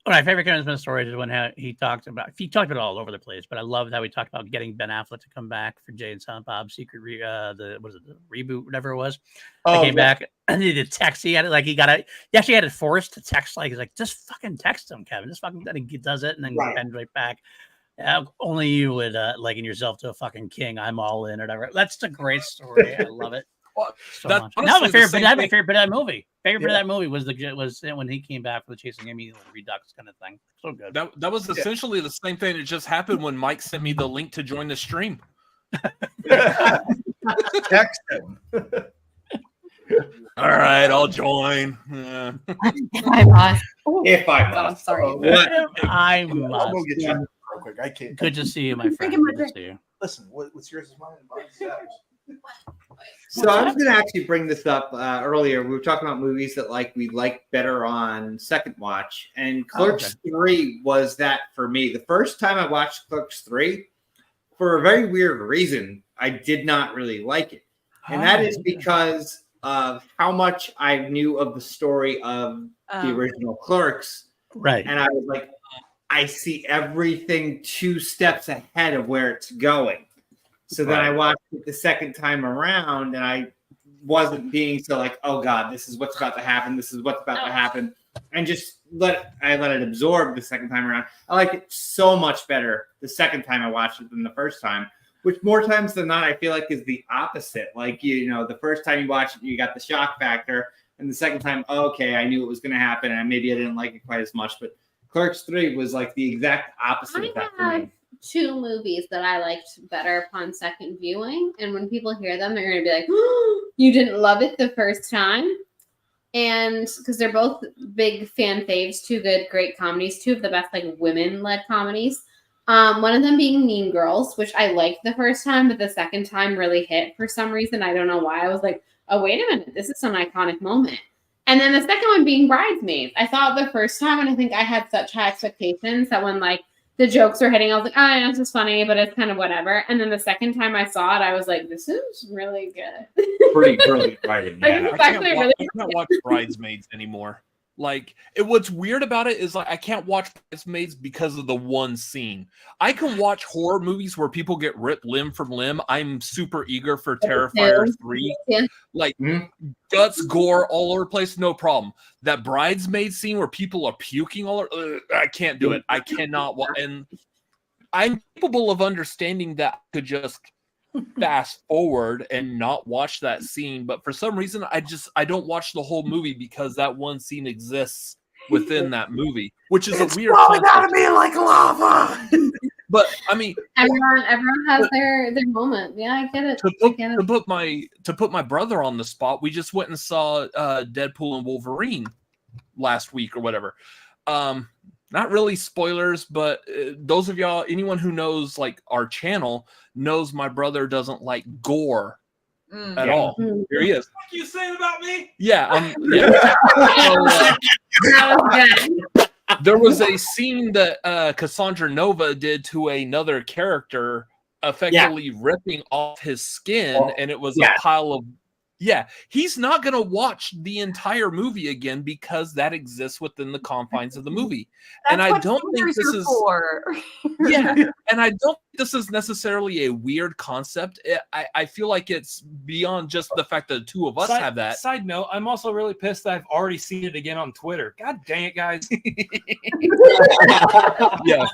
One of my favorite Kingsman stories is when he talked about it all over the place, but I loved how he talked about getting Ben Affleck to come back for Jay and Silent Bob's secret the reboot, whatever it was. He came back and he did text. He had it like he actually had it forced to text, like he's like, just fucking text him, Kevin. Just fucking, and he does it and then Ben's right back. Only you would liken yourself to a fucking king. I'm all in or whatever. That's a great story. I love it. So much. That was my favorite bit of that movie. Favorite bit of that movie was when he came back for the Chasing Amy Redux kind of thing. So good. That was essentially the same thing that just happened when Mike sent me the link to join the stream. Text him. All right, I'll join. If I must. Sorry. I I'll must. go get you real quick. I can't. Good to see you, my friend. Good to see you. Listen, what's yours is mine. So I was going to actually bring this up earlier. We were talking about movies that we like better on second watch, and Clerks 3 was that for me. The first time I watched Clerks 3, for a very weird reason, I did not really like it, and that is because of how much I knew of the story of the original Clerks. Right, and I was like, I see everything 2 steps ahead of where it's going. So then I watched it the second time around, and I wasn't being so like, oh God, this is what's about to happen. This is what's about to happen. And just let it absorb the second time around. I like it so much better the second time I watched it than the first time, which more times than not, I feel like is the opposite. Like, the first time you watch it, you got the shock factor. And the second time, okay, I knew it was going to happen. And maybe I didn't like it quite as much. But Clerks 3 was like the exact opposite of that for me. 2 movies that I liked better upon second viewing, and when people hear them, they're going to be like, oh, you didn't love it the first time? And because they're both big fan faves, 2 great comedies, 2 of the best women-led comedies. One of them being Mean Girls, which I liked the first time, but the second time really hit for some reason. I don't know why. I was like, oh, wait a minute, this is an iconic moment. And then the second one being Bridesmaids. I saw it the first time, and I think I had such high expectations that when the jokes are hitting, I was like, oh, yeah, this is funny, but it's kind of whatever. And then the second time I saw it, I was like, this is really good. Pretty brilliant writing. Yeah. I can't watch Bridesmaids anymore. What's weird about it is I can't watch Bridesmaids because of the one scene. I can watch horror movies where people get ripped limb from limb. I'm super eager for Terrifier 3. Yeah. Guts, gore all over the place, no problem. That Bridesmaid scene where people are puking all over, I can't do it. I cannot watch. And I'm capable of understanding that I could just fast forward and not watch that scene, but for some reason I don't watch the whole movie because that one scene exists within that movie, which is a weird concept. Gotta be like lava. But I mean, everyone has their moment. Yeah, I get it. To put my brother on the spot, we just went and saw Deadpool and Wolverine last week or whatever. Not really spoilers, but those of y'all, anyone who knows our channel knows my brother doesn't like gore at all. Here he is. What are you saying about me? Yeah. There was a scene that Cassandra Nova did to another character, effectively ripping off his skin, and it was a pile of. Yeah, he's not going to watch the entire movie again because that exists within the confines of the movie. And I don't think this is and I don't think this is necessarily a weird concept. I feel like it's beyond just the fact that the 2 of us have that. Side note, I'm also really pissed that I've already seen it again on Twitter. God dang it, guys. Yeah.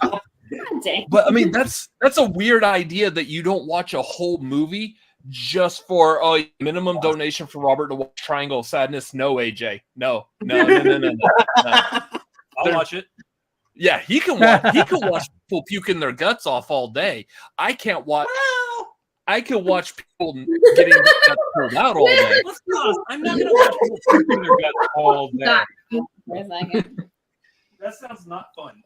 But I mean, that's a weird idea that you don't watch a whole movie just for minimum donation for Robert to watch Triangle of Sadness. No, AJ. No. I'll watch it. Yeah, he can watch people puking their guts off all day. I can't watch. I can watch people getting their guts pulled out all day. Let's be honest. I'm not going to watch people puking their guts all day. That sounds not fun.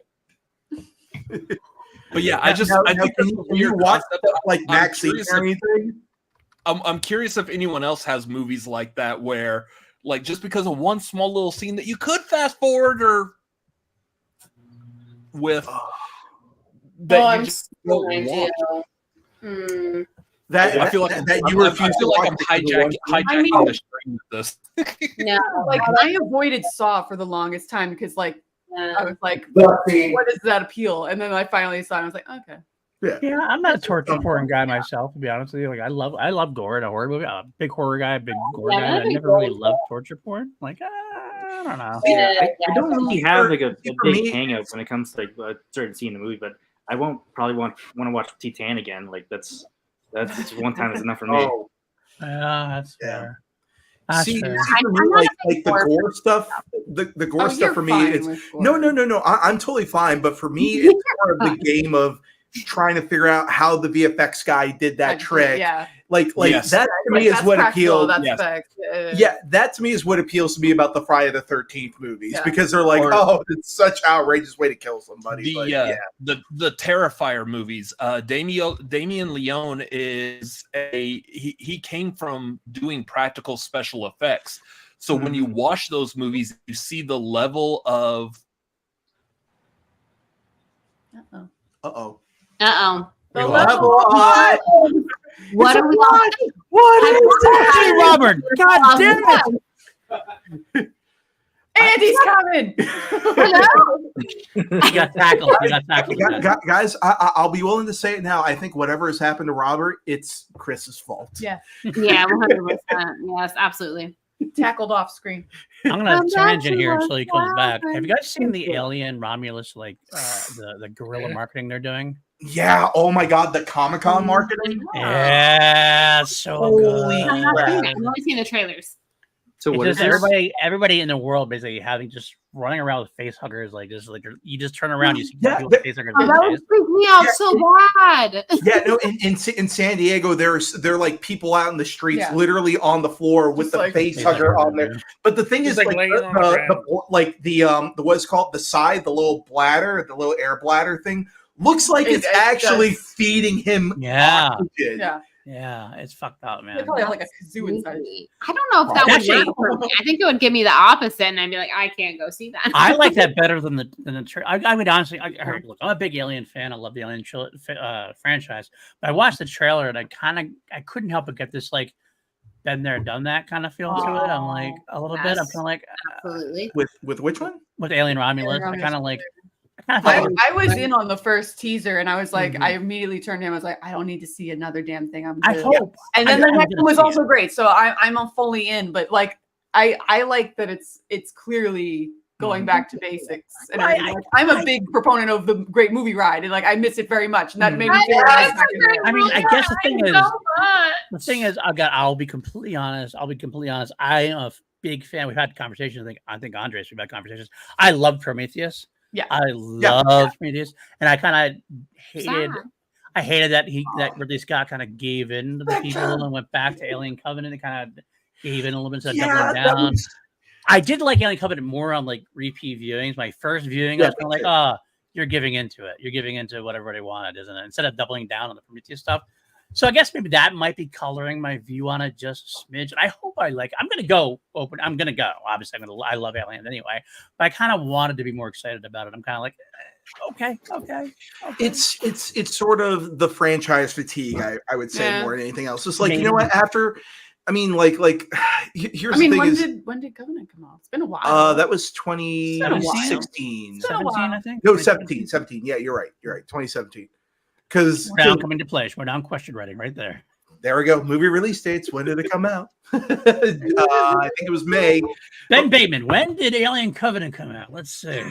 But yeah, I think that's a weird watch concept. Maxine or anything. I'm curious if anyone else has movies like that where, just because of one small little scene that you could fast forward or with that I'm just don't watch. That I feel like I'm hijacking the string with this. No, I avoided Saw for the longest time because I was like, But the- what is that appeal? And then I finally saw it. And I was like, okay. Yeah, I'm not a torture porn guy myself, to be honest with you. Like, I love gore in a horror movie. I'm a big horror guy, big gore guy. I never really loved torture porn. Like, I don't know. I don't really have like a for big me- hangout when it comes to like a certain scene in the movie, but I won't probably want to watch Titan again. Like that's one time is enough for me. Oh, Yeah, that's Yeah. fair. That's see, fair. for me, like the gore stuff, the gore Oh, stuff you're for me, fine it's with gore. no. I'm totally fine, but for me, it's more of the game of trying to figure out how the VFX guy did that trick. Yeah. Like Yes. that to me is That's what practical, appealed. That's Yes. fact. Yeah, that to me is what appeals to me about the Friday the 13th movies Yeah. because they're like, Or- oh, it's such outrageous way to kill somebody. The But, yeah. the Terrifier movies. Damien Leone is he came from doing practical special effects. So when you watch those movies, you see the level of Uh-oh. Uh-oh. Uh-oh. The Level level. What are we on? What is that, Robert? God damn it! Andy's coming. Hello? You got tackled. You got tackled. Guys, I'll be willing to say it now. I think whatever has happened to Robert, it's Chris's fault. Yeah. Yeah, 100%. Yes, absolutely. Tackled off screen. I'm gonna Come back tangent to here us, until he comes back. Robert. Have you guys seen the Alien Romulus, like the guerrilla marketing they're doing? Yeah. Oh my God, the Comic-Con marketing. Yeah, so Holy good. I'm not crap. seeing it. I've only seen the trailers. So It's what is just this? everybody in the world basically having just running around with face huggers, like you just turn around, you see Yeah, people with face huggers. Oh, in that the would face. freak me out so bad. Yeah, no. In San Diego, they're like people out in the streets, Yeah. literally on the floor with Just the like- face hugger on there. But the thing Just is, like like laying on the the what's called the side, the little bladder, the little air bladder thing, looks like it's It actually does. feeding him Yeah, oxygen. Yeah. yeah, it's fucked up, They man. probably have like a kazoo inside. I don't know if that would Actually- work for me. I think it would give me the opposite, and I'd be like, I can't go see that. I like that better than the trailer. I would honestly, look, I'm a big Alien fan. I love the Alien franchise. But I watched the trailer and I couldn't help but get this like been there, done that kind of feel to it. I'm like a little bit. I'm Yes. kind of like Absolutely. With which one? with Alien Romulus. Alien I kind of like. I was in on the first teaser and I was like, Mhm. I immediately turned to him. I was like, I don't need to see another damn thing. I'm I good. hope. And then I- the I'm next gonna one was see also great. So I'm fully in, but like I like that it's clearly going back to basics. And Right, everything. Like, I'm a big proponent of the great movie ride, and like I miss it very much. And that made me feel I like I mean, I guess the thing is, so much. the thing is, I'll be completely honest. I am a big fan. We've had conversations. I think Andres, we've had conversations. I love Prometheus. Yeah. I love Prometheus, and I kind of hated. Sad. I hated that Ridley Scott kind of gave in to the people and went back to Alien Covenant and kind of gave in a little bit instead of doubling that down. was- I did like Alien Covenant more on like repeat viewings. My first viewing, I was kind of like, oh, you're giving into it. You're giving into what everybody wanted, isn't it? Instead of doubling down on the Prometheus stuff. So I guess maybe that might be coloring my view on it just a smidge. And I hope I'm gonna go open. I'm gonna go. Obviously, I love Alien anyway, but I kind of wanted to be more excited about it. I'm kind of like, okay. It's sort of the franchise fatigue, I would say, Yeah. more than anything else. It's like, you know what, after I mean, like here's I mean, the thing when did Covenant come out? It's been a while. that was been a while. 2016. 17, I think. No, 17. Yeah, you're right. 2017. Because We're now coming to place. We're now question writing right there. there we go. Movie release dates. When did it come out? I think it was May. Ben Bateman, when did Alien Covenant come out? Let's see.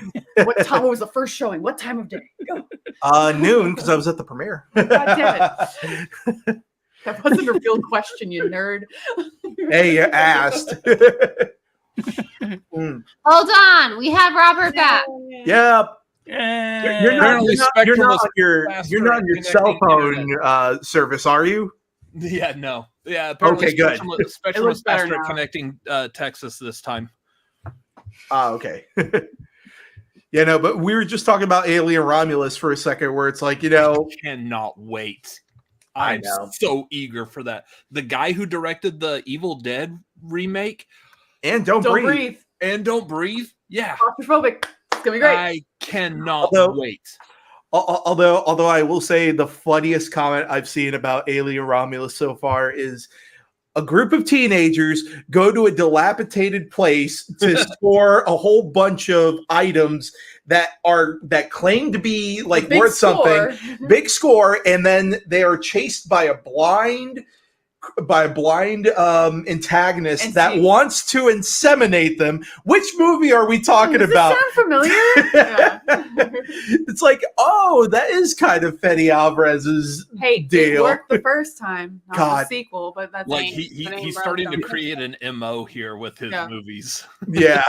What time was the first showing? What time of day? Go. Noon, because I was at the premiere. God damn it. That wasn't a real question, you nerd. Hey, you asked. Mm. Hold on. We have Robert back. Yeah. Yeah. You're not, Apparently you're Spectrum not was on your faster you're not on your at cell connecting phone service, are you? Yeah, no. Yeah, apparently Okay, good. Spectrum looks was better faster at now. connecting Texas this time. Okay. Yeah, no, but we were just talking about Alien Romulus for a second, where it's like, I cannot wait. I I'm know. so eager for that. The guy who directed the Evil Dead remake and Don't Breathe. and Don't Breathe, yeah, Claustrophobic. It's gonna be great. I cannot Although- wait. Although I will say the funniest comment I've seen about Alien Romulus so far is a group of teenagers go to a dilapidated place to store a whole bunch of items that claim to be like worth something, big score, and then they are chased by a blind antagonist that wants to inseminate them. Which movie are we talking about? Does this sound familiar? Yeah. It's like, oh, that is kind of Fede Alvarez's deal. It worked the first time, not the sequel, but that's like he's starting to create an MO here with his movies. Yeah.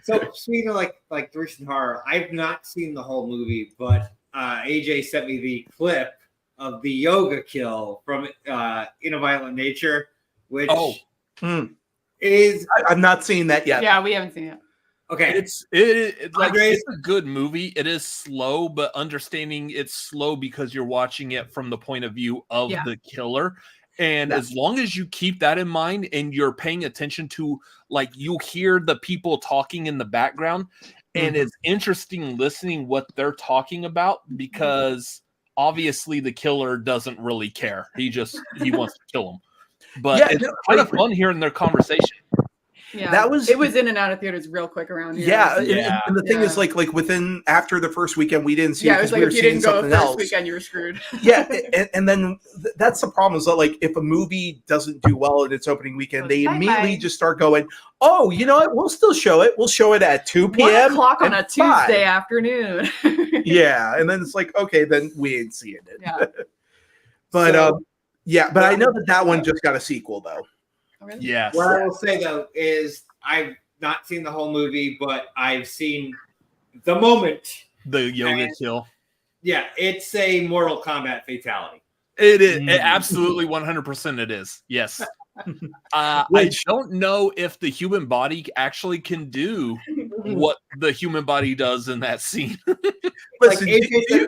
So speaking of like the recent horror, I've not seen the whole movie, but AJ sent me the clip of the yoga kill from In a Violent Nature, which is I've not seen that yet. Yeah, we haven't seen it. Okay, it's a good movie. It is slow, but understanding it's slow because you're watching it from the point of view of the killer. And as long as you keep that in mind and you're paying attention to, like, you hear the people talking in the background, and it's interesting listening what they're talking about, because obviously the killer doesn't really care. He wants to kill him. But it's kind of fun hearing their conversation. Yeah, it was in and out of theaters real quick around here. Yeah. And the thing is, like within after the first weekend, we didn't see it because we were seeing something else. Weekend, you were screwed. and then that's the problem is that, like, if a movie doesn't do well in its opening weekend, they immediately just start going, "Oh, you know what? We'll still show it. We'll show it at 2 p.m. 1 o'clock on a Tuesday afternoon." Yeah, and then it's like, okay, then we ain't seeing it. Yeah, but but I know that one just got a sequel though. Really? Yes. What I will say though is I've not seen the whole movie, but I've seen the moment. The yoga kill. Yeah, it's a Mortal Kombat fatality. It is. It absolutely 100% it is. Yes. I don't know if the human body actually can do what the human body does in that scene. Listen, do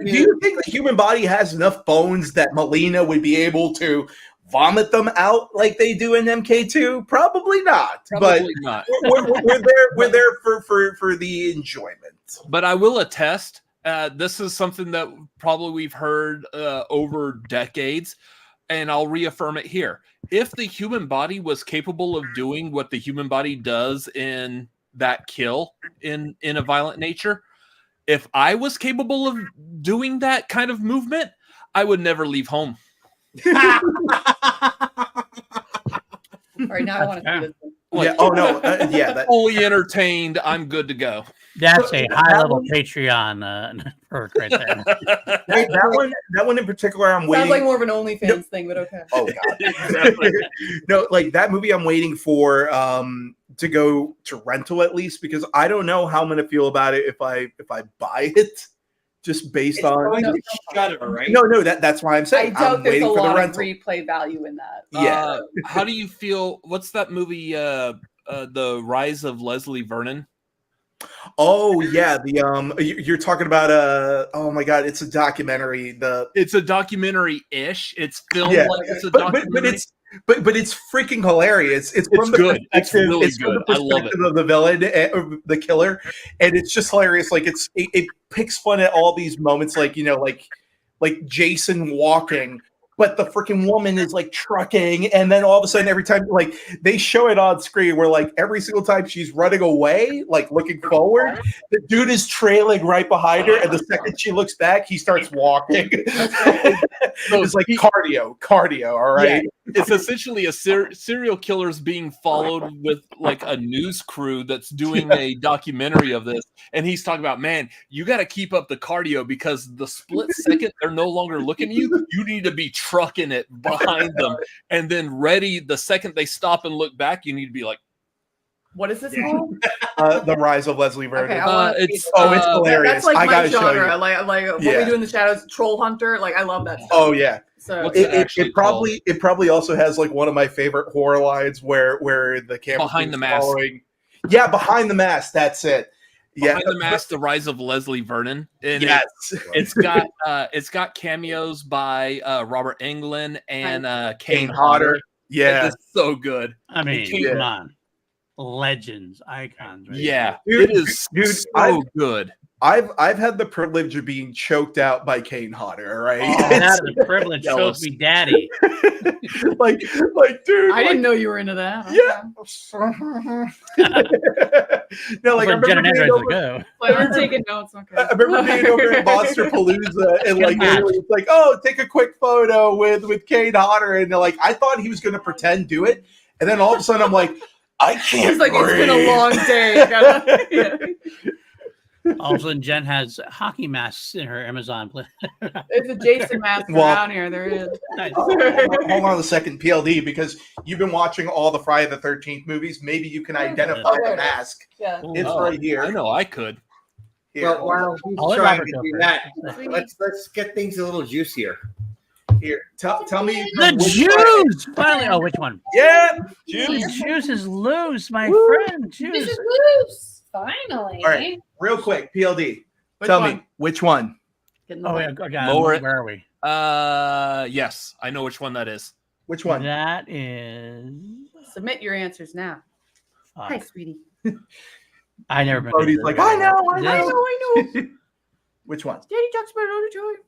you think the human body has enough bones that Melina would be able to vomit them out like they do in MK2? Probably not. Probably not. We're there for the enjoyment. But I will attest, this is something that probably we've heard over decades, and I'll reaffirm it here. If the human body was capable of doing what the human body does in that kill in A Violent Nature, if I was capable of doing that kind of movement, I would never leave home. All right, now I want to see this one. Like, that fully entertained. I'm good to go. That's a high-level Patreon perk right there. that one in particular, I'm waiting. Sounds like more of an OnlyFans thing, but okay. Oh god, exactly. No, like that movie, I'm waiting for to go to rental at least, because I don't know how I'm gonna feel about it if I buy it. Just based on Shudder, right? No, that's why I'm saying I doubt I'm there's waiting a for the lot of rental. replay value in that. Yeah. How do you feel? What's that movie? The Rise of Leslie Vernon. Oh yeah, you're talking about oh my god, it's a documentary. It's a documentary-ish. It's filmed like it's a documentary. But it's freaking hilarious. It's from good. It's really good. I love it. Of the villain, the killer, and it's just hilarious. Like it picks fun at all these moments, like like Jason walking, but the freaking woman is like trucking, and then all of a sudden, every time like they show it on screen, where like every single time she's running away, like looking forward, the dude is trailing right behind her, and the second she looks back, he starts walking. It's like cardio. All right. Yeah. It's essentially a serial killer's being followed with like a news crew that's doing a documentary of this, and he's talking about, man, you got to keep up the cardio, because the split second they're no longer looking at you, you need to be trucking it behind them, and then ready the second they stop and look back, you need to be like, what is this called? The Rise of Leslie Vernon. Okay, it's hilarious. That's like I my gotta genre. show you. Like what we do in the shadows, Troll Hunter. Like I love that stuff. Oh yeah. So it probably also has like one of my favorite horror lines where the camera Behind the Mask. Yeah, Behind the Mask. That's it. Behind the Mask, The Rise of Leslie Vernon. And yes, it's got cameos by Robert Englund and Kane Hodder. Hodder. Yeah, it's so good. I mean, come on. Legends, icons. Right yeah, dude, it is dude, so good. I've had the privilege of being choked out by Kane Hodder. All right, Oh, that is a privilege. Shows me daddy. like, dude. I didn't know you were into that. No, like I remember being over, I'm taking notes. Okay. I remember being over at Monsterpalooza and like literally it's like, oh, take a quick photo with Kane Hodder, and like I thought he was going to pretend do it, and then all of a sudden I'm like, I can't. It's like breathe. it's been a long day. Yeah. Also, Jen has hockey masks in her Amazon play. There's a Jason mask around here. There is. Nice. Hold on a second, PLD, because you've been watching all the Friday the 13th movies. Maybe you can identify the mask. Yeah. It's right here. I know I could. Here. Well, while he's I'll let trying Robert to go do first. that, let's get things a little juicier. Here, tell me The which juice! Finally. Oh, which one? Yeah, The juice. juice is loose, my Woo. friend. This Juice. is loose. Finally. All right, real quick, PLD. Which Tell one? me which one. Oh, yeah. I got Lower it. it. Where are we? Yes, I know which one that is. Which one? That is. Submit your answers now. Hi, sweetie. I never been. Brody's to like, this. I know. I know. Which one? Daddy talks about it all the time.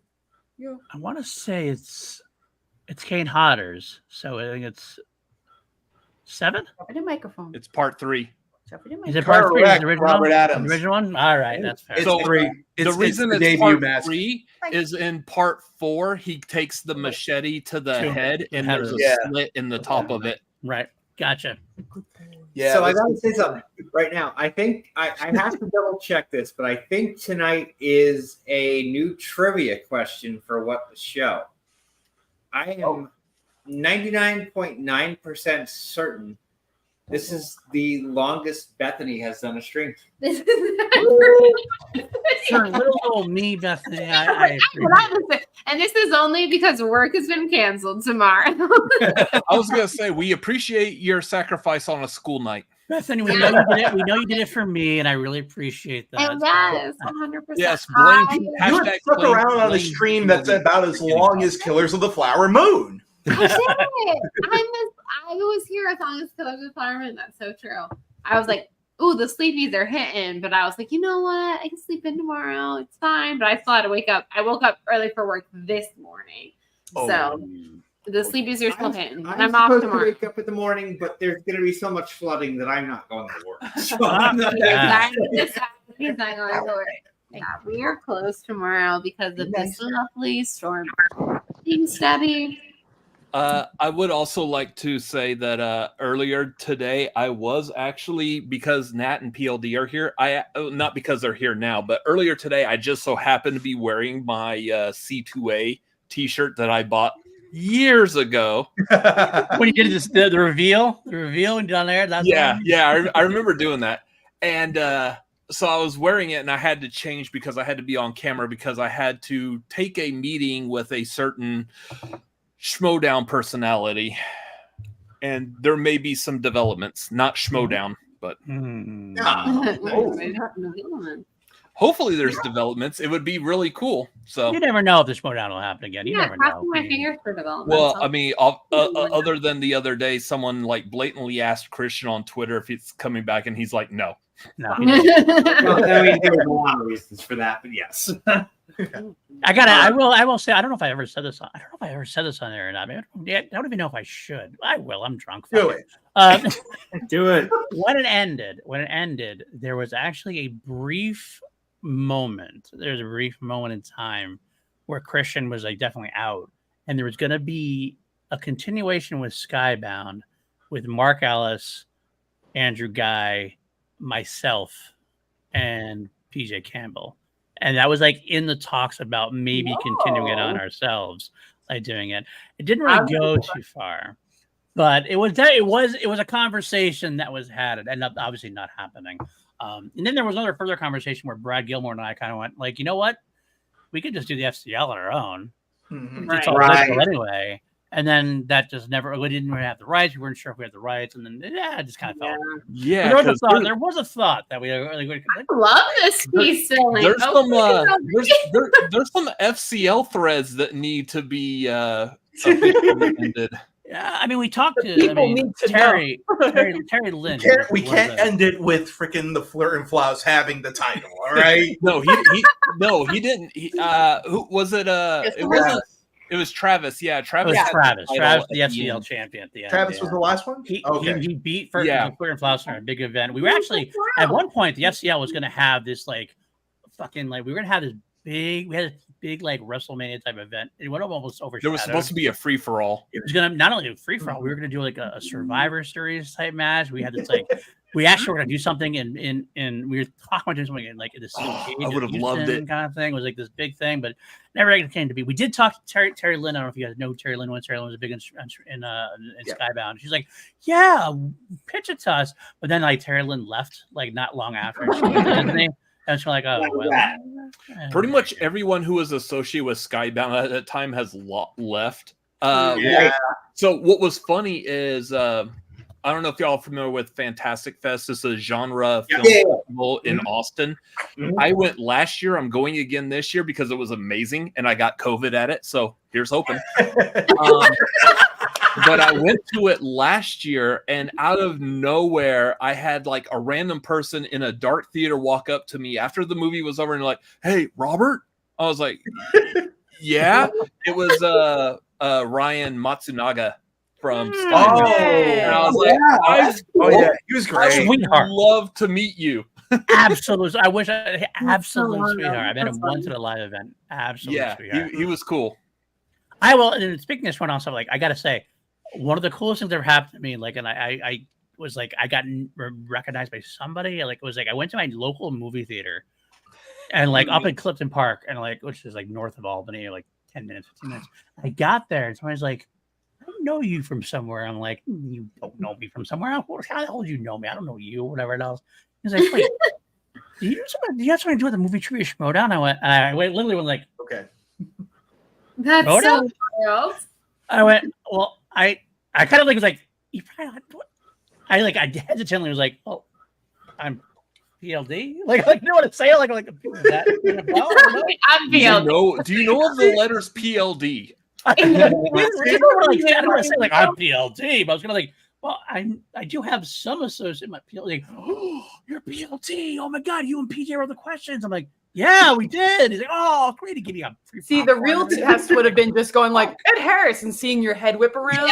Yeah. I want to say it's Kane Hodder's, so I think it's 7. Open the microphone. It's part 3. Is it part 3? Is Correct, the original? Robert Adams. The original one? All right, that's fair. It's So, 3. The reason the it's debut part mask. 3 is in part 4. He takes the machete to the head, and there's a Yeah. slit in the top of it. Right. Gotcha. Yeah. So I gotta say something right now. I think I have to double check this, but I think tonight is a new trivia question for What the Show. I am 99.9% certain this is the longest Bethany has done a stream. This is Sure, little old me, Bethany. I and this is only because work has been canceled tomorrow. I was gonna say we appreciate your sacrifice on a school night. Bethany, we know you did it. We know you did it for me, and I really appreciate that. And yes, 100%. Yes, blame. You were hashtag stuck blame- around on a blame stream that's about as long as Killers of the Flower Moon. I did it. I was here as long as Killers of the Flower Moon. That's so true. I was like, ooh, the sleepies are hitting. But I was like, you know what? I can sleep in tomorrow. It's fine. But I still had to wake up. I woke up early for work this morning. So the sleepies are still hitting. I'm off supposed to tomorrow. wake up in the morning, but there's going to be so much flooding that I'm not going to work. So He's not going to work. Yeah, we are closed tomorrow because of this lovely storm. Thanks, Debbie. I would also like to say that earlier today I was actually, because Nat and PLD are here, not because they're here now, but earlier today I just so happened to be wearing my C2A t-shirt that I bought years ago. When you did this, the reveal down there. That's I remember doing that. And so I was wearing it and I had to change because I had to be on camera because I had to take a meeting with a certain Schmodown personality, and there may be some developments, not Schmodown, but hopefully there's developments. It would be really cool. So you never know if the Schmodown will happen again. You never know. Crossing my fingers for development. well, I mean, other than the other day, someone like blatantly asked Christian on Twitter if he's coming back, and he's like, no. Well, I mean, there was a lot of reasons for that, but yes. I will say, I don't know if I ever said this on. I don't know if I ever said this on there or not. I don't even know if I should. I will. I'm drunk. Do it. Do it. When it ended, there was actually a brief moment. There's a brief moment in time where Christian was like definitely out, and there was going to be a continuation with Skybound with Mark Ellis, Andrew Guy, myself, and PJ Campbell. And that was like in the talks about maybe continuing it on ourselves, like doing it. It didn't really go too far, but it was a conversation that was had and ended up obviously not happening. And then there was another further conversation where Brad Gilmore and I kind of went like, you know what, we could just do the FCL on our own. It's all digital anyway. And then that just never, we didn't really have the rights. We weren't sure if we had the rights. And then, it just kind of fell. Yeah. There was a thought that we really would. I love this piece. There's some FCL threads that need to be ended. Yeah, I mean, we talked to People need to Terry Lynn. We can't end it with freaking the Flirt and Flouse having the title. All right. No, he didn't. Who was it? It was Travis. Yeah, Travis. Travis, the at SVL champion at the end. Travis was the last one. He beat Yeah. Flirt and Flouse in a big event. We were actually at one point the FCL was going to have this like fucking like we were going to have this big like WrestleMania type event. It went almost overshadowed. There was supposed to be a free for all. It was going to not only do free for all, we were going to do like a Survivor Series type match. We had this like. We actually were gonna do something in we were talking about doing something in like this. I would have loved it. Kind of thing. It was like this big thing, but never came to be. We did talk to Terry Lynn. I don't know if you guys know who Terry Lynn was. Terry Lynn was a big in Skybound. She's like, yeah, pitch it to us. But then like Terry Lynn left like not long after. And she went to Disney. And she's like, oh, well. Pretty much everyone who was associated with Skybound at that time has left. So what was funny is. I don't know if y'all are familiar with Fantastic Fest. It's a genre film festival in Austin. I went last year. I'm going again this year because it was amazing, and I got COVID at it. So here's hoping. But I went to it last year, and out of nowhere, I had like a random person in a dark theater walk up to me after the movie was over and like, "Hey, Robert." I was like, "Yeah." It was Ryan Matsunaga. From and I was like, he was great. I'd love to meet you. Absolutely. I wish absolute sweetheart. I met him once at a live event. Absolute sweetheart. He was cool. I will. And speaking of showing on stuff, like I gotta say, one of the coolest things that ever happened to me, like, and I was like, I got recognized by somebody. Like, it was like I went to my local movie theater, and like up in Clifton Park, and like which is like north of Albany, like 10 minutes, 15 minutes. I got there, and somebody's like, I know you from somewhere. I'm like, you don't know me from somewhere. How the hell do you know me? I don't know you, whatever else. He's like, wait, do you have something to do with the movie Trivia Schmodown? I literally went like, okay. That's so wild. I went, well, I kind of like was like, you probably not. I hesitantly was like, oh, I'm PLD. Like you know what to say? Like that. I'm PLD. Do you know of the letters PLD? I don't want to say like I'm PLD, but I was gonna like, well, I do have some associate my PLD. Oh, you're PLD. Oh my god, you and PJ wrote the questions. I'm like, yeah, we did. He's like, oh, great to give you a free. See, the real test would have been just going like Ed Harris and seeing your head whip around.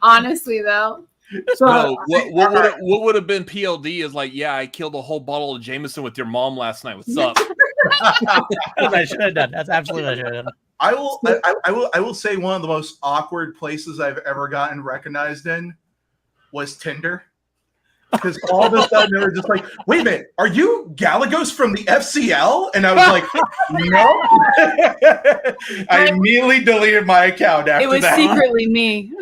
Honestly, though. So what would have been PLD is like, yeah, I killed a whole bottle of Jameson with your mom last night. What's up? I should have done. That's absolutely what I should have done. I will say one of the most awkward places I've ever gotten recognized in was Tinder. Because all of a sudden they were just like, wait a minute, are you Galagos from the FCL? And I was like, no. I immediately deleted my account after that. It was secretly me.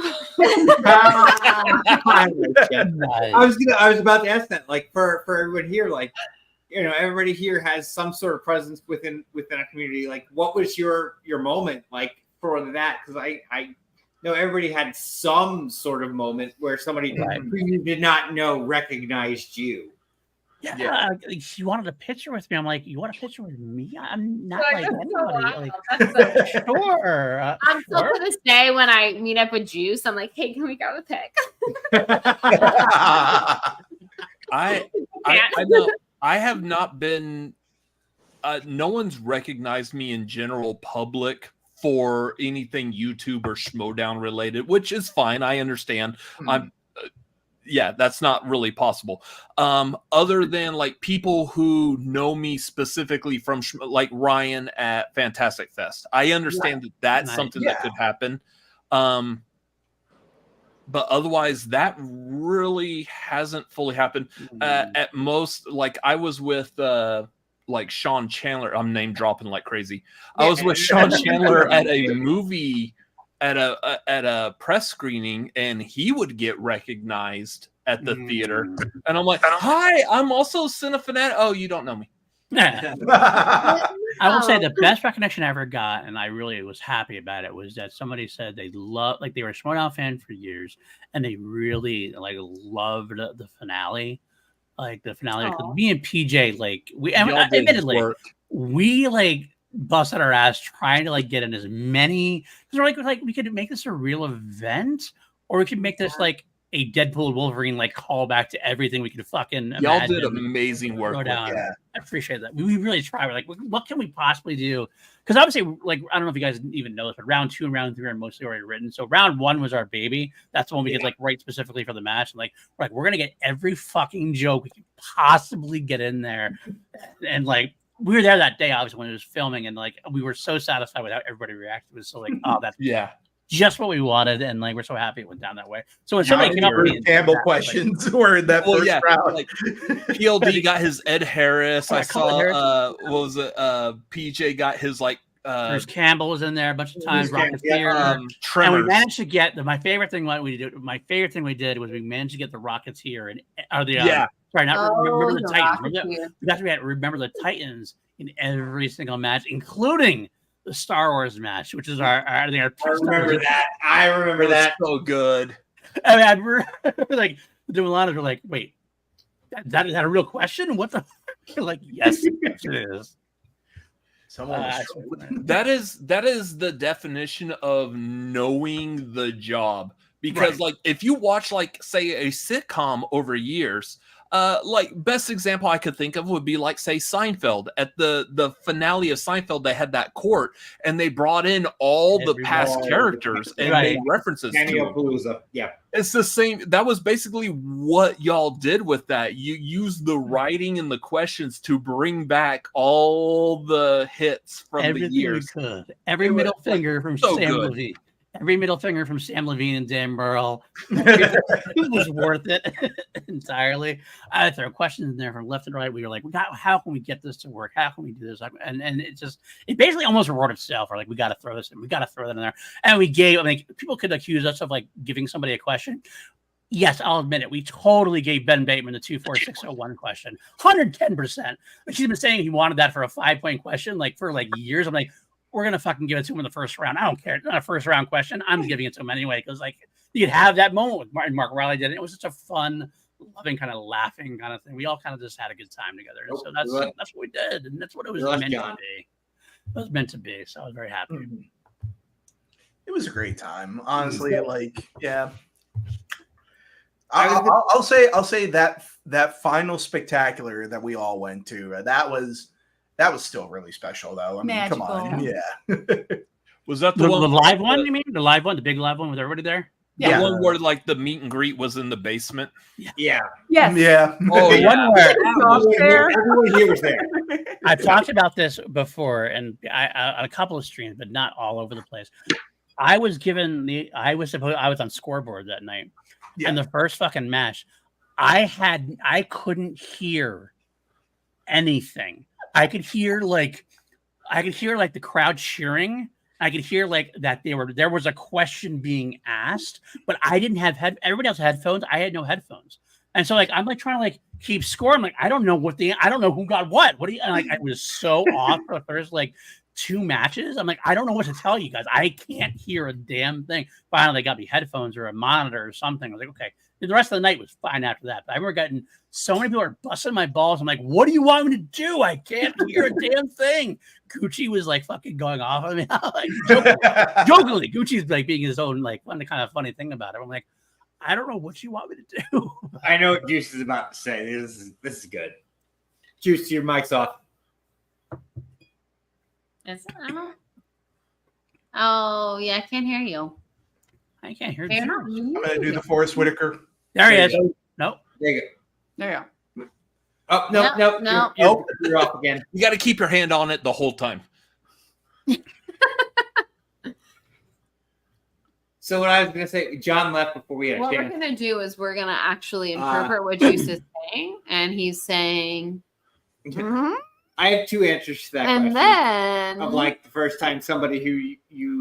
I was about to ask that, like for everyone here, like, you know, everybody here has some sort of presence within a community. Like, what was your moment like for that? Because I know everybody had some sort of moment where somebody who you did not know recognized you. Yeah. She wanted a picture with me. I'm like, you want a picture with me? I'm not like anybody. Like, sure. I'm still to this day when I meet up with Juice, I'm like, hey, can we go with pic? I know. I have not been. No one's recognized me in general public for anything YouTube or Schmodown related, which is fine. I understand. Yeah, that's not really possible. Other than like people who know me specifically from like Ryan at Fantastic Fest, I understand that that's something that could happen. But otherwise, that really hasn't fully happened. At most, like I was with like Sean Chandler. I'm name dropping like crazy. I was with Sean Chandler at a movie at a press screening, and he would get recognized at the theater. And I'm like, hi, I'm also Cinefanatic. Oh, you don't know me. I will say the best recognition I ever got, and I really was happy about it, was that somebody said they loved, like they were a Schmodown fan for years, and they really like loved the finale. Like the finale, because me and PJ, like we admittedly, we like busted our ass trying to like get in as many. Because we're like we could make this a real event, or we could make this like a Deadpool Wolverine like callback to everything we could fucking Y'all imagine. did amazing work. Go down. Yeah. I appreciate that. We really try. We're like, what can we possibly do? Because obviously, like, I don't know if you guys even know this, but round 2 and round 3 are mostly already written. So round 1 was our baby. That's the one we could like write specifically for the match. And like, we're gonna get every fucking joke we can possibly get in there. And like, we were there that day, obviously, when it was filming, and like, we were so satisfied with how everybody reacted. It was so like, oh, that's just what we wanted, and like we're so happy it went down that way. So when somebody came up with me Campbell questions were in that first round. Like PLD got his Ed Harris. I saw what was it? PJ got his like Bruce Campbell was in there a bunch of times. Rocketeer, Tremors. and we managed to get my favorite thing. What we did, was we managed to get the Rocketeer and sorry, not remember the Titans. We got to remember the Titans in every single match, including the Star Wars match, which is our I remember that. I remember that. So good. I mean, I remember like the Milanos were like, "Wait, is that a real question? What the?" You're like, "Yes, it is." That is the definition of knowing the job. Because like if you watch like say a sitcom over years, like best example I could think of would be like say Seinfeld. At the finale of Seinfeld, they had that court and they brought in all the past characters and made references to them. Yeah, it's the same. That was basically what y'all did with that. You used the writing and the questions to bring back all the hits from everything the years. We could. Every middle finger from so Sam good. Levine. Every middle finger from Sam Levine and Dan Burrell. It was worth it entirely. I throw questions in there from left and right. We were like, how can we get this to work? How can we do this? And it basically almost wrote itself. We're like, we got to throw this in. We got to throw that in there. And people could accuse us of like giving somebody a question. Yes, I'll admit it. We totally gave Ben Bateman the 24601 question, 110%. But she's been saying he wanted that for a 5-point question, like for like years. I'm like, we're gonna fucking give it to him in the first round. I don't care. It's not a first round question. I'm giving it to him anyway because like you could have that moment with Martin. Mark Riley did it. It was such a fun, loving, kind of laughing kind of thing. We all kind of just had a good time together. And so that's what we did, and that's what it was meant to be. It was meant to be. So I was very happy. It was a great time, honestly. I'll say that final spectacular that we all went to. That was still really special, though. I mean, come on, Was that the one live one? You mean the live one, the big live one with everybody there? The one where like the meet and greet was in the basement. Yeah. Yes. Yeah. Oh yeah. One where everyone here was there. I've talked about this before, and I on a couple of streams, but not all over the place. I was on scoreboard that night, and the first fucking match, I couldn't hear anything. I could hear like the crowd cheering. I could hear like that there was a question being asked, but I didn't have everybody else had headphones. I had no headphones. And so like I'm like trying to like keep score. I'm like, I don't know who got what. I was so off for the first like 2 matches. I'm like, I don't know what to tell you guys. I can't hear a damn thing. Finally, they got me headphones or a monitor or something. I was like, okay. The rest of the night was fine after that. But I remember getting so many people are busting my balls. I'm like, what do you want me to do? I can't hear a damn thing. Gucci was like fucking going off. I mean, like, jokingly, Gucci's like being his own like kind of funny thing about it. I'm like, I don't know what you want me to do. I know what Juice is about to say. This is good. Juice, your mic's off. Oh yeah, I can't hear you. I can't hear you. I'm gonna do the Forrest Whitaker. There he is. Nope. There you go. There you go. Oh no. You're off again. You got to keep your hand on it the whole time. So what I was gonna say, John left before we had a What chance. we're gonna do is we're gonna actually interpret what Juice is saying, and he's saying. I have 2 answers to that and question. Then of like the first time somebody who you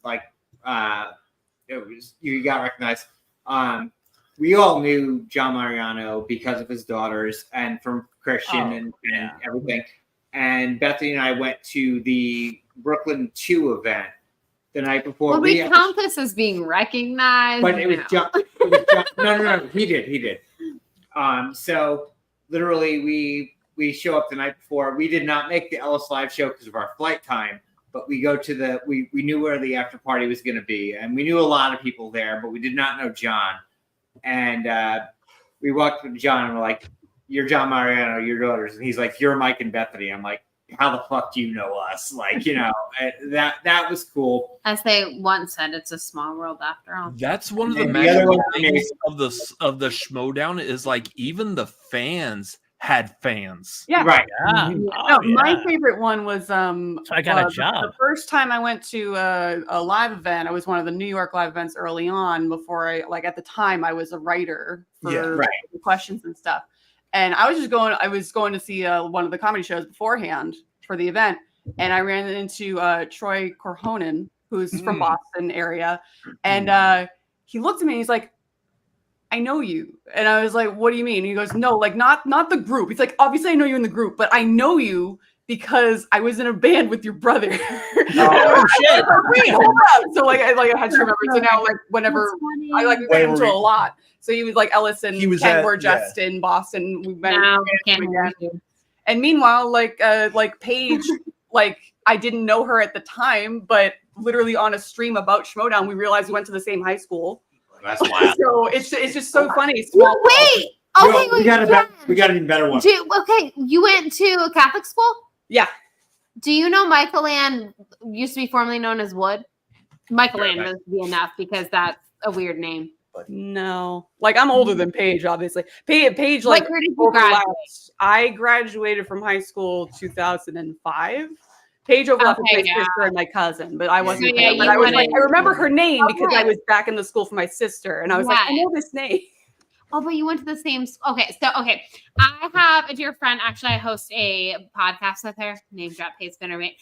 like it was you got recognized. We all knew John Mariano because of his daughters and from Christian and everything. And Bethany and I went to the Brooklyn 2 event the night before. Would we count this as being recognized? But it was John. No. He did. So literally, we we show up the night before. We did not make the Ellis live show because of our flight time, but we go to we knew where the after party was going to be, and we knew a lot of people there, but we did not know John. And we walked up to John and we're like, "You're John Mariano, your daughters," and he's like, "You're Mike and Bethany." I'm like, "How the fuck do you know us?" Like, that was cool. As they once said, it's a small world after all. That's one of the And magical other things of the Schmodown is like even the fans had fans. Yeah. Right. Yeah. No, my favorite one was So I got a job. The first time I went to a live event, I was one of the New York live events early on before at the time I was a writer for the questions and stuff. And I was going to see one of the comedy shows beforehand for the event. And I ran into Troy Corhonen, who's from Boston area. And he looked at me and he's like, "I know you." And I was like, "What do you mean?" And he goes, "No, like not the group." He's like, "Obviously I know you in the group, but I know you because I was in a band with your brother." Oh shit. Wait, hold up. So I had to remember. So now whenever I ran into a lot. So he was like Ellis and Ken were just in Boston. We met again. And meanwhile, Paige, I didn't know her at the time, but literally on a stream about Schmodown, we realized we went to the same high school. That's wild. So it's just so funny. Wait. Okay, we got an even better one. Okay, you went to a Catholic school? Yeah. Do you know Michael Ann used to be formerly known as Wood? Michael Ann doesn't be enough because that's a weird name. No, I'm older than Paige, obviously. Paige, where did you graduate? I graduated from high school 2005. Paige overlapped with my sister and my cousin, but I wasn't. Yeah, but I was I remember her name because I was back in the school for my sister, and I was like, I know this name. Oh, but you went to the same. Okay. I have a dear friend. Actually, I host a podcast with her. Name drop, Paige Spinnermate.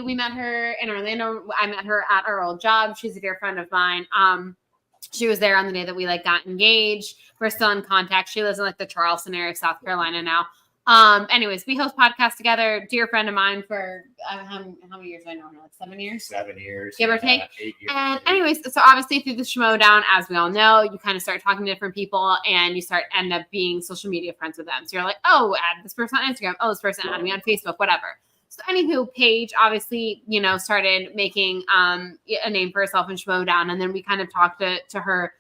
We met her in Orlando. I met her at our old job. She's a dear friend of mine. She was there on the day that we got engaged. We're still in contact. She lives in the Charleston area of South Carolina now. Anyways, we host podcasts together. Dear friend of mine for how many years I know her? 7 years? 7 years. Give or take. 8 years. And anyways, so obviously through the Schmodown, as we all know, you kind of start talking to different people and you end up being social media friends with them. So you're like, oh, add this person on Instagram. Oh, this person add me on Facebook, whatever. So anywho, Paige obviously, started making a name for herself in Schmodown. And then we kind of talked to her,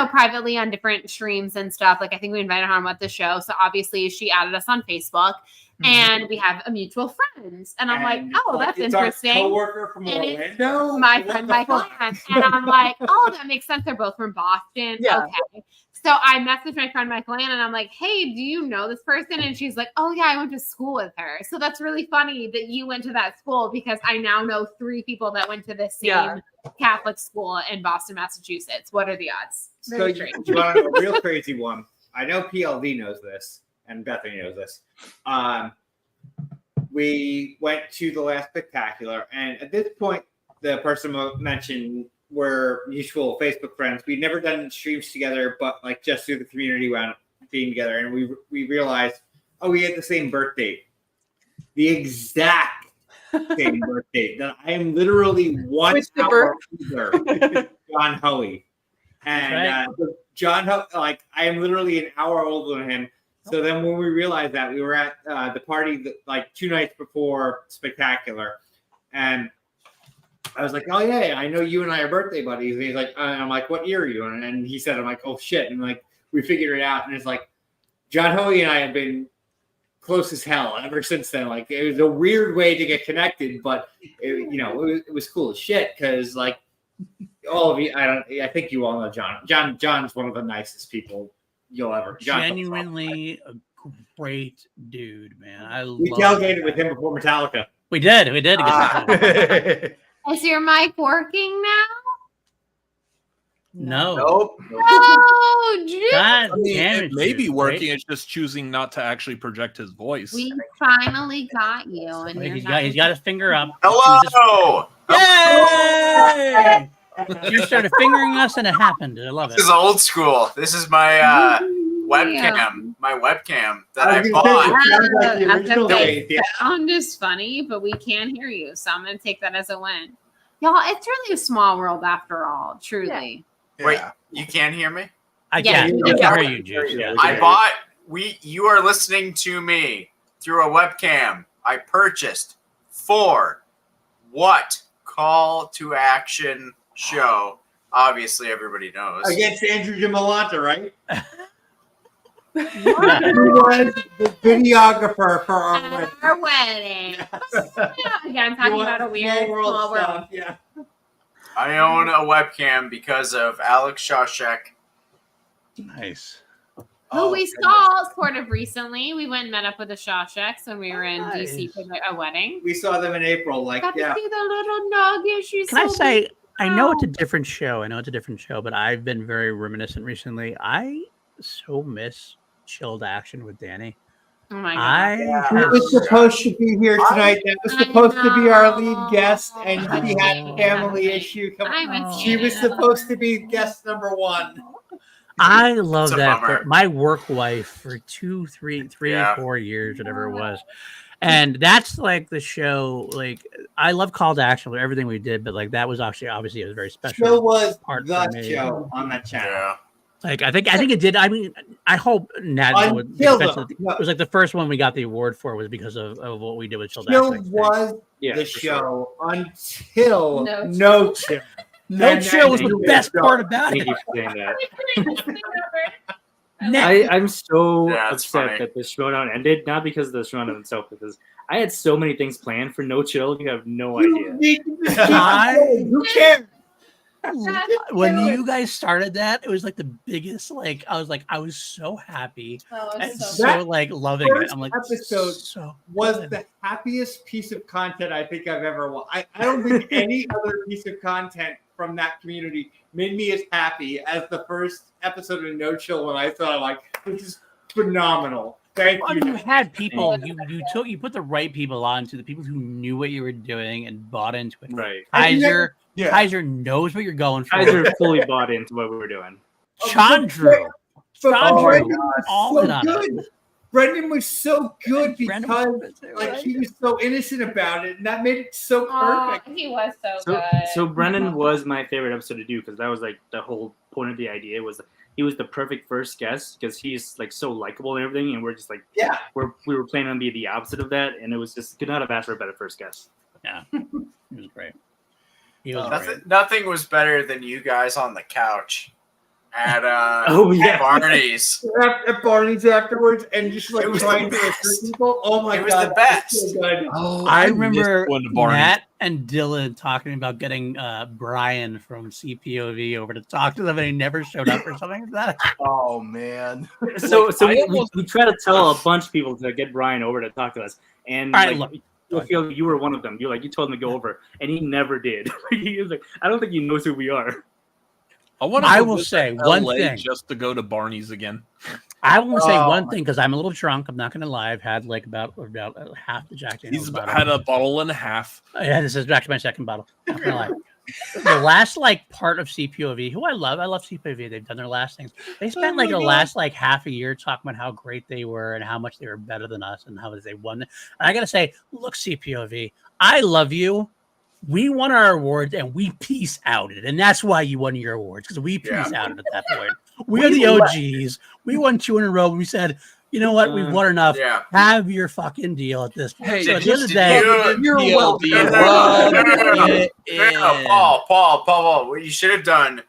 privately on different streams and stuff. I think we invited her on with the show. So obviously she added us on Facebook and we have a mutual friend. And I'm like, oh, that's interesting. Our coworker from Orlando? My friend Michael Ann. And I'm like, oh, that makes sense. They're both from Boston. Yeah. Okay. So I messaged my friend Michael Ann and I'm like, hey, do you know this person? And she's like, oh yeah, I went to school with her. So that's really funny that you went to that school because I now know 3 people that went to the same Catholic school in Boston, Massachusetts. What are the odds? So you want to know a real crazy one? I know PLD knows this and Bethany knows this. We went to the last spectacular and at this point, the person mentioned we're mutual Facebook friends. We'd never done streams together, but just through the community wound up being together. And we realized, we had the same birth date. The exact same birth date. That I am literally 1 hour older John Hoey. And John Hoey, I am literally an hour older than him. So then when we realized that, we were at the party 2 nights before Spectacular. And I was like, oh, yeah, I know you and I are birthday buddies. And he's like, I'm like, what year are you? And he said, I'm like, oh, shit. And we figured it out. And it's John Hoey and I have been close as hell ever since then. It was a weird way to get connected, but, it was cool as shit because, all of you, I think you all know John. John's one of the nicest people you'll ever. Genuinely a great dude, man. We tailgated with him before Metallica. We did. Is your mic working now? No. Nope. Oh, geez. I mean, it may be working. It's just choosing not to actually project his voice. We finally got you. And He's got his finger up. Hello. Yay! You started fingering us and it happened. I love it. This is old school. This is my webcam. My webcam that I bought. The sound is funny, but we can't hear you. So I'm going to take that as a win. Y'all, it's really a small world after all. Truly. Wait, you can't hear me? I can hear you, Juice. Yeah. I bought You are listening to me through a webcam I purchased for what call to action show? Obviously, everybody knows. Against Andrew Jamalanta, right? He was the videographer for our wedding. Again, talking about a weird small world. Stuff, yeah. I own a webcam because of Alex Shawshek. Nice. Who we saw sort of recently. We went and met up with the Shawsheks when we were in DC for a wedding. We saw them in April. Got to see the little nugget. She's Can I so say, beautiful. I know it's a different show, but I've been very reminiscent recently. I so miss chilled action with Danny. Oh my god! He was supposed to be here tonight. That was supposed to be our lead guest, and he had a family issue. She was supposed to be guest number 1. I love It's a that. bummer. My work wife for 2, 3, 4 years, whatever it was. And that's like the show. Like, I love Call to Action with everything we did, but like that was actually obviously it was very special. Show was part the for me. show on that channel. Like I think it did. I mean, I hope Nat would. Until It was like the first one we got the award for was because of what we did with Chilled Chill Action. was the show until No Chill. No Chill was the best part about it. Thank you for saying that. I'm so upset that the showdown ended, not because of the showdown itself, because I had so many things planned for No Chill. You have no idea. Who cares? When you guys started that, it was like the biggest. Like I was so happy and so like loving it. I'm like, episode was the happiest piece of content I think I've ever watched. I don't think any other piece of content from that community made me as happy as the first episode of No Chill when I thought like this is phenomenal. Thank you. You had people. You put the right people on to the people who knew what you were doing and bought into it. Right. Kaiser knows what you're going for. Kaiser fully bought into what we were doing. Chandru. All in on it. Brendan was so good because he was so innocent about it, and that made it so perfect. He was so good. So Brennan was my favorite episode to do because that was like the whole point of the idea was he was the perfect first guest because he's like so likable and everything, and we're just like we were planning on being the opposite of that, and it was just could not have asked for a better first guest. Yeah, it was great. Nothing was better than you guys on the couch at Barney's. At Barney's afterwards, and just like trying to assist people. Oh my god, it was the best. So good. I remember Matt and Dylan talking about getting Brian from CPOV over to talk to them, and he never showed up or something like that. Oh man! So we try to tell a bunch of people to get Brian over to talk to us, and I feel you were one of them. You told him to go over, and he never did. He was like, I don't think he knows who we are. I will say one thing just to go to Barney's again. I want to say one thing because I'm a little drunk. I'm not going to lie. I've had like about half the Jack Daniels. He's had a bottle and a half. Yeah, this is actually my second bottle. Not gonna lie. The last part of CPOV, who I love CPOV. They've done their last things. They spent the last half a year talking about how great they were and how much they were better than us and how they won. And I gotta say, look, CPOV, I love you. We won our awards and we peace outed, and that's why you won your awards because we peace outed at that point. We're the OGs. We won 2 in a row. We said, you know what? We've won enough. Have your fucking deal at this point. Hey, so at the end of the day, you're welcome. Paul, what you should have done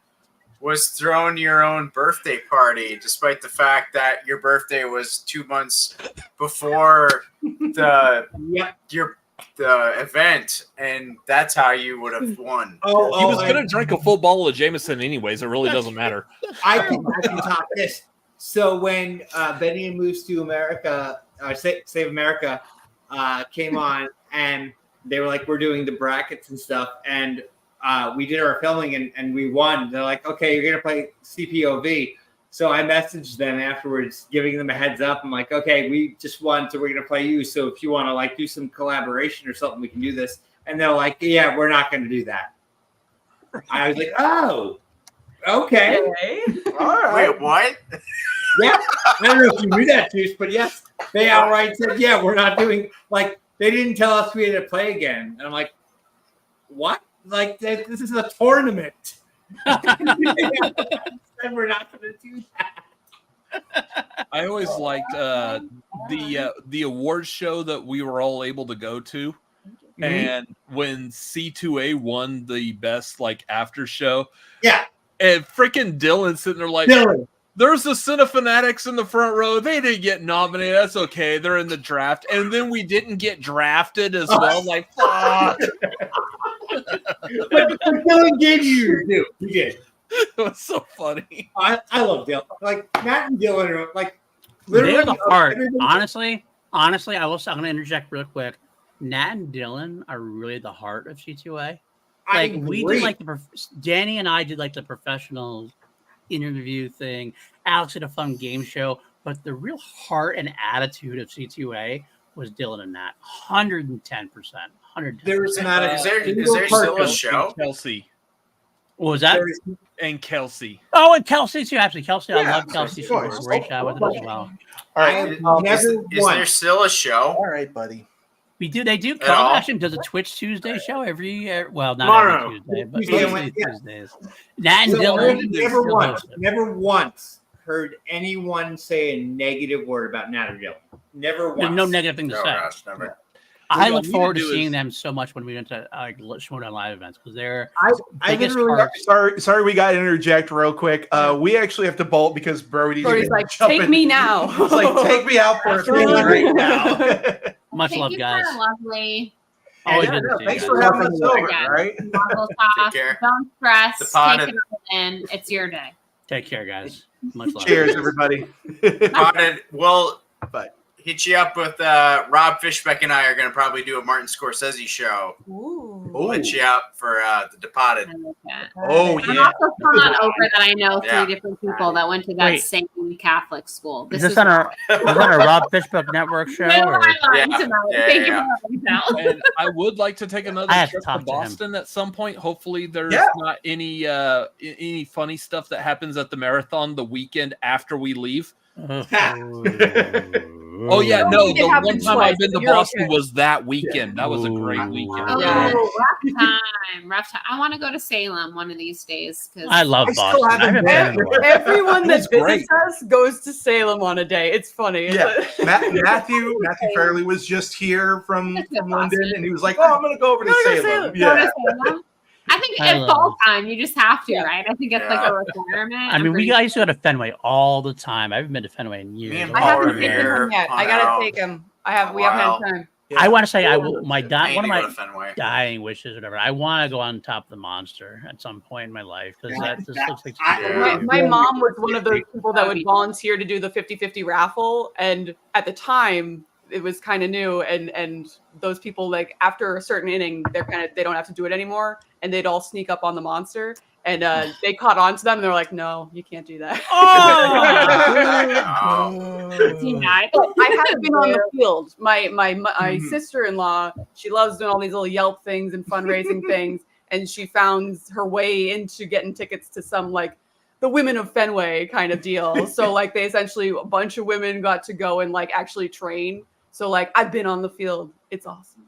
was thrown your own birthday party, despite the fact that your birthday was 2 months before the event, and that's how you would have won. He was going to drink a full bottle of Jameson anyways. It really doesn't matter. I can top this. So when Benny and Moose to America, Save America, came on, and they were like, we're doing the brackets and stuff, and we did our filming and we won. They're like, okay, you're going to play CPOV. So I messaged them afterwards, giving them a heads up. I'm like, okay, we just won, so we're going to play you. So if you want to do some collaboration or something, we can do this. And they're like, yeah, we're not going to do that. I was like, oh, okay. All right. Wait, what? Yeah. I don't know if you knew that, Juice, but yes, they outright said, yeah, we're not doing, they didn't tell us we had to play again. And I'm like, what? This is a tournament. And we're not going to do that. I always liked the awards show that we were all able to go to. And when C2A won the best like after show, and freaking Dylan sitting there like, there's the Cinefanatics in the front row. They didn't get nominated. That's okay. They're in the draft, and then we didn't get drafted as well. Like, fuck. But Dylan gave you do. He did. It was so funny. I love Dylan. Like Matt and Dylan are like They're literally the heart. Honestly, I'm going to interject real quick. Nat and Dylan are really the heart of C2A. Like we did like Danny and I did like the professional interview thing. Alex did a fun game show, but the real heart and attitude of C2A was Dylan and Nat. 110%. 110%. There's not Is there still a show? Kelsey. What was that? And Kelsey. Oh, and Kelsey too. Actually, Kelsey, I Yeah, love Kelsey. of She did a course. great job with it as well. All right. Is there still a show? All right, buddy. We do. They do. At all? Call Action does a Twitch Tuesday show every year. Well, not Tomorrow. every Tuesday, but Yeah, mostly yeah. Tuesdays. Nat and So Dylan. never once heard anyone say a negative word about Nat or Dylan. Never once. There's no negative thing to No, say. gosh, never. I What look we forward need to to do seeing is- them so much when we went to Showdown Live events because they're I biggest literally hearts. Sorry, we got to interject real quick. We actually have to bolt because Brody's like, jump take in. me now. He's like, take me out for a spin right now. Much Thank love, you, guys. kinda lovely. Always Yeah, good to no, see thanks you for guys. having us over, Yeah. right? Marvel Take talk. care. Don't stress. The pod Take it all in. It's your day. Take care, guys. Much love. Cheers, everybody. Potted. Well, Bye. hit you up with Rob Fishbeck and I are going to probably do a Martin Scorsese show. Ooh. Oh, Hit you up for the Departed. I like that. oh I'm yeah. also calling over that I know three Yeah. different people that went to that Wait. same Catholic school. Is this on our Rob Fishbook Network show? No Or? highline Yeah. tonight. Yeah, Thank yeah. you for letting me know. And I would like to take another I have to trip to talk to him. Boston at some point. Hopefully, there's Yeah. not any funny stuff that happens at the marathon the weekend after we leave. Oh yeah, Oh, no, it the happened one time twice. I've been to You're Boston okay. was that weekend. That was a great weekend. Oh, Yeah. rough time. Rough time. I want to go to Salem one of these days because I love I still Boston. I haven't haven't been in a while. Everyone It that was visits us goes to Salem on a day. It's funny. Yeah. Matthew Fairley was just here from That's in London, Boston. and he was like, "Oh, I'm going to go over to Go to Salem." Salem. Go Yeah. to Salem. I think I at love fall time you just have to, Yeah. right? I think it's like a requirement. I mean, I used to go to Fenway all the time. I haven't been to Fenway in years. and I Paul haven't are taken here. him yet. I Hung gotta out. take him. We haven't Wow. had time. I want to say I will. I One of need to my go to Fenway. dying wishes, or whatever. I want to go on top of the monster at some point in my life because that just looks like. Yeah. My mom was one of those people that would volunteer to do the 50-50 raffle, and at the time it was kind of new, and those people, like, after a certain inning they don't have to do it anymore, and they'd all sneak up on the monster, and they caught on to them, and they're like, no, you can't do that. I haven't been on the field. My sister-in-law, she loves doing all these little Yelp things and fundraising things, and she found her way into getting tickets to some, like, the Women of Fenway kind of deal. So, like, they essentially, a bunch of women got to go and, like, actually train. So, like, I've been on the field. It's awesome.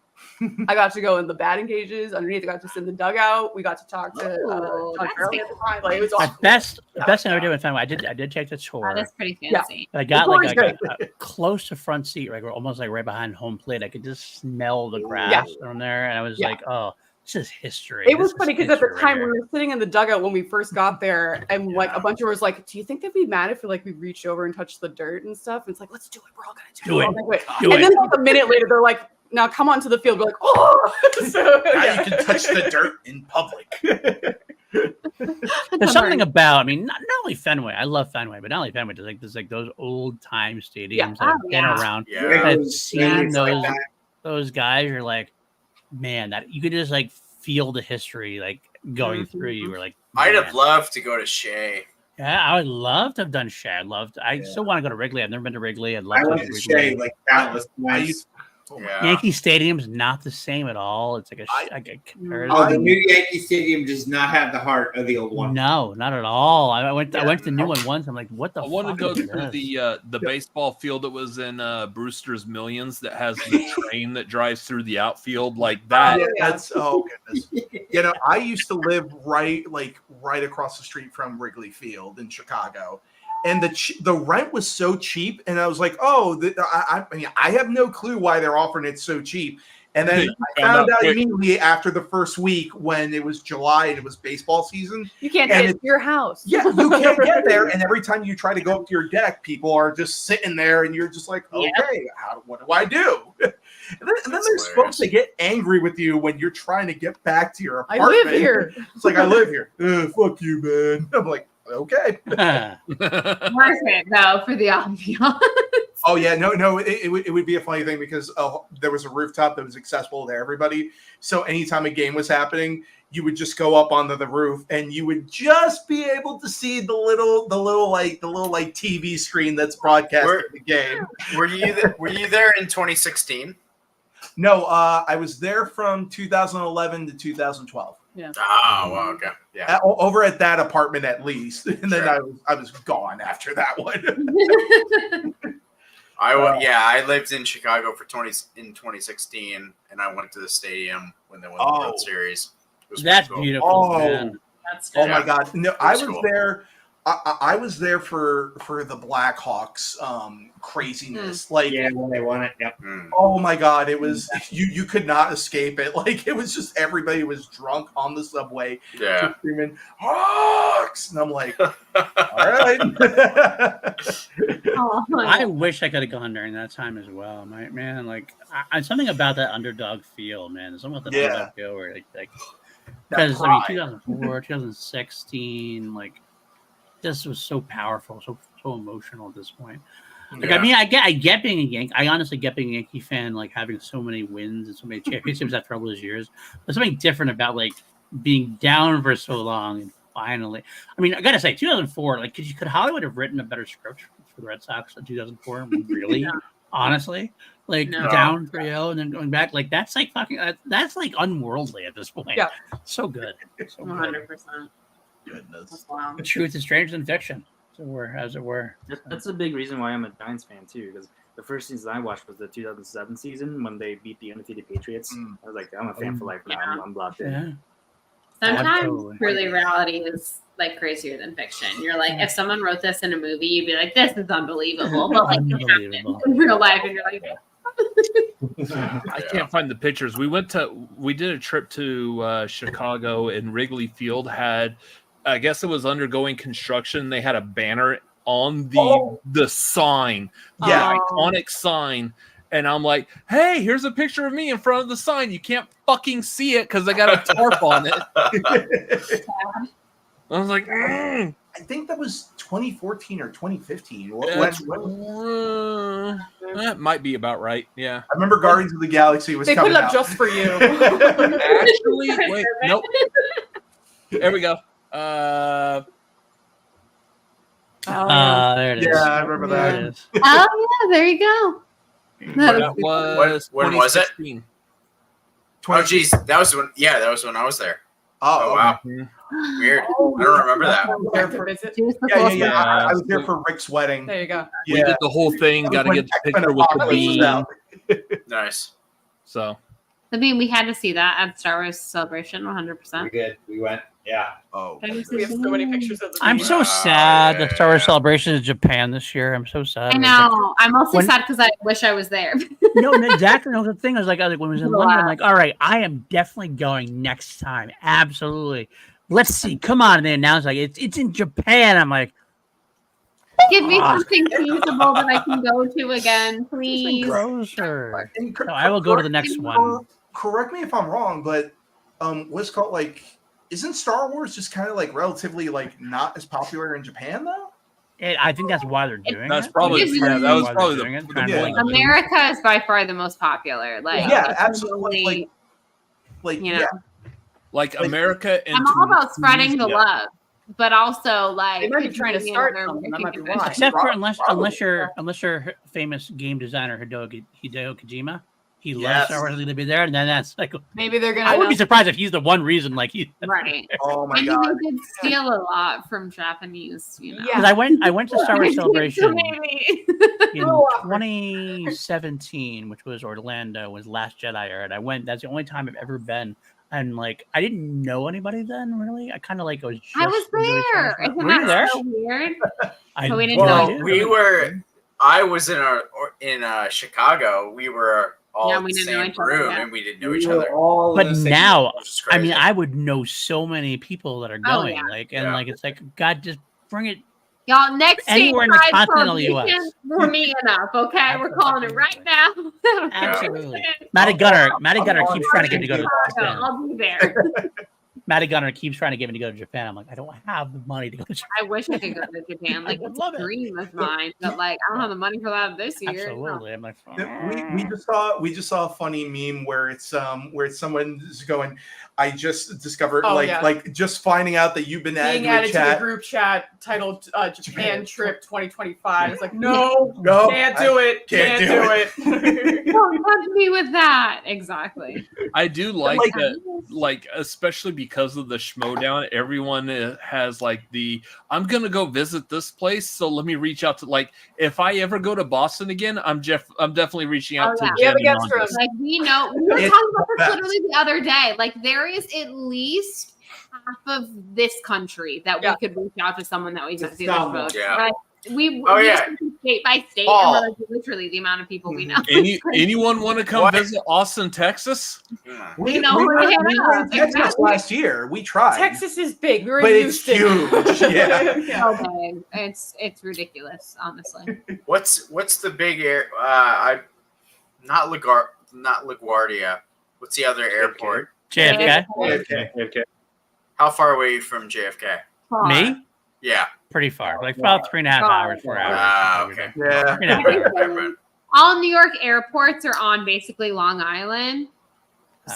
I got to go in the batting cages underneath. I got to sit in the dugout. We got to talk to Todd Gurley at the time. Like, it was awesome. The best thing I ever did with Fenway, I did take the tour. That is pretty fancy. I got The like tour's a close to front seat, right, almost like right behind home plate. I could just smell the grass from there, and I was like, "Oh, this is history." It was funny because at the time right we were sitting in the dugout when we first got there, and like a bunch of us was like, "Do you think they'd be mad if we reached over and touched the dirt and stuff?" And it's like, "Let's do it. We're all gonna do it." We're all gonna Do and it. then like a minute later, they're like, "Now come onto the field." We're like, "Oh!" So, Now yeah. you can touch the dirt in public. There's something about, I mean, not only Fenway. I love Fenway, but not only Fenway. There's like those old time stadiums that have been around. Yeah. I've seen like those guys. You're like, man, that you could just like feel the history like going through you. We're like, I'd man. have loved to go to Shea. Yeah, I would love to have done Shea. I still want to go to Wrigley. I've never been to Wrigley. I'd love I to went go to Wrigley. Shea like countless times. Yeah. Yankee Stadium's not the same at all. It's like a comparison. Oh, the new Yankee Stadium does not have the heart of the old one. No, not at all. I went to the new one once. I'm like, what the I want to fuck go is through this? the baseball field that was in Brewster's Millions that has the train that drives through the outfield like that. That's goodness. You know, I used to live right across the street from Wrigley Field in Chicago, and the rent was so cheap, and I was like, oh, I mean, I have no clue why they're offering it so cheap. And then I found out immediately after the first week when it was July and it was baseball season. You can't get to your house. Yeah, you can't get there. And every time you try to go up to your deck, people are just sitting there and you're just like, okay, what do I do? And then there's folks that get angry with you when you're trying to get back to your apartment. I live here. It's like, I live here. Fuck you, man. I'm like, okay. Worth it, though, for the ambiance. Oh yeah, no, it would be a funny thing because there was a rooftop that was accessible to everybody. So anytime a game was happening, you would just go up onto the roof and you would just be able to see the little TV screen that's broadcasting the game. Were you there in 2016? No, I was there from 2011 to 2012. Yeah. Oh, well, okay. Yeah. Over at that apartment at least, and then I was gone after that one. I lived in Chicago in 2016, and I went to the stadium when they won the World Series. That's cool. Beautiful. Oh, man. That's good. Oh my God! No, I was cool. there. I was there for the Blackhawks craziness. Like, yeah, when they won it. Yep. Oh my God! It was you could not escape it. Like, it was just everybody was drunk on the subway, just screaming Hawks, and I'm like, all right. I wish I could have gone during that time as well. Man, like something about that underdog feel, man. Something about that underdog feel where like because I mean 2004, 2016, like this was so powerful, so emotional at this point. Like I mean, I get being a Yankee. I honestly get being a Yankee fan, like having so many wins and so many championships after all those years. There's something different about like being down for so long and finally. I mean, I gotta say, 2004. Like, could Hollywood have written a better script for the Red Sox in 2004? Really, honestly, like down 3-0 and then going back, like that's like fucking. That's like unworldly at this point. Yeah, so good. 100%. Goodness. Wow. The truth is stranger than fiction, as it were. That's a big reason why I'm a Giants fan too, because the first season I watched was the 2007 season when they beat the undefeated Patriots. I was like, I'm a fan for life now. I'm locked in. Yeah. Sometimes truly reality is like crazier than fiction. You're like, if someone wrote this in a movie, you'd be like, this is unbelievable. But like it happened in real life, and you're like, I can't find the pictures. We did a trip to Chicago, and Wrigley Field had, I guess it was undergoing construction. They had a banner on the sign, the iconic sign. And I'm like, hey, here's a picture of me in front of the sign. You can't fucking see it because I got a tarp on it. I was like, I think that was 2014 or 2015. That might be about right. Yeah. I remember Guardians of the Galaxy was coming out. They put it up just for you. Actually, wait, nope. There we go. There it is. Yeah, I remember that. There it is. oh yeah, there you go. That was when was it? 2016. Oh geez, that was when. Yeah, that was when I was there. Oh, wow, weird. I don't remember that. There for visit. Yeah. I was there for Rick's wedding. There you go. We did the whole thing. Got to get the picture with the beam. Nice. So. I mean, we had to see that at Star Wars Celebration, 100%. We did. We went. Yeah. Oh. We have so many pictures of the I'm so sad the Star Wars Celebration is Japan this year. I'm so sad. I know. I'm mostly sad because I wish I was there. No, exactly. No, the thing was like when I was in London, I'm like, all right, I am definitely going next time. Absolutely. Let's see. Come on. And they announced like it's in Japan. I'm like, give me something feasible that I can go to again, please. Grosser. No, I will go to the next one. Correct me if I'm wrong, but what's called like, isn't Star Wars just kind of like relatively like not as popular in Japan though? I think that's why they're doing That's it. probably That was probably the point. America is by far the most popular. Like, yeah, absolutely. Like you know, like America. And I'm all about spreading the love, but also like they might be trying to start something. That might be why. Except for unless you're famous game designer Hideo Kojima. He loves Star Wars to be there, and then that's like maybe they're gonna. I would be surprised if he's the one reason. Like he's right. Oh my and god! They did steal a lot from Japanese, you know. Because I went to Star Wars Celebration in 2017, which was Orlando, was Last Jedi era. And I went. That's the only time I've ever been. And like I didn't know anybody then, really. I kind of like was. I was there. Isn't Were you there? that so weird? I, So we didn't know Well, each we other. were. I was in Chicago. We were all Yeah, in we the didn't know same each other, room, yeah. and we didn't know We each were other. all in But the same now, Which is I mean, crazy. I would know so many people that are Oh, going, yeah. like, and Yeah. like, it's like, God, just bring it Y'all, next state anywhere in the pride continental celebration, US. we're meeting up, okay? We're calling it right now. Absolutely. Matty Gunner keeps trying to get me to go to Japan. I'll be there. Matty Gunner keeps trying to get me to go to Japan. I'm like, I don't have the money to go to Japan. I wish I could go to Japan. Like, it's a dream of mine, but like, I don't have the money for that this year. Absolutely. I'm like, We just saw a funny meme where it's someone's going, I just discovered Oh, yeah. like just finding out that you've been added Being to a added to the chat. group chat titled Japan Trip 2025. It's like, No, can't do it. can't Can't do do it. Don't touch me with that. Exactly. I do like Like- that, like especially because of the Schmodown, everyone has like the I'm gonna go visit this place, so let me reach out to like if I ever go to Boston again, I'm definitely reaching out Oh, to yeah. Jen and Andres. Like we know, we were It's talking about this best. literally the other day. Like there is at least half of this country that we could reach out to someone that we met through the road. Yeah. Like, we Oh, we yeah. just went state by state, Paul. and we're like, literally the amount of people we know. Anyone want to come What? visit Austin, Texas? We know who to hit we up. were in Texas Exactly. last year. We tried. Texas is big. We were But in it's Houston. huge. Yeah. So big. It's ridiculous, honestly. What's the big air? Not LaGuardia. What's the other airport? JFK. Okay. How far away are you from JFK? Me? Yeah. Pretty far. Like about 3.5 hours, 4 hours. Ah, okay. Yeah. 3.5 hours. Never mind. All New York airports are on basically Long Island.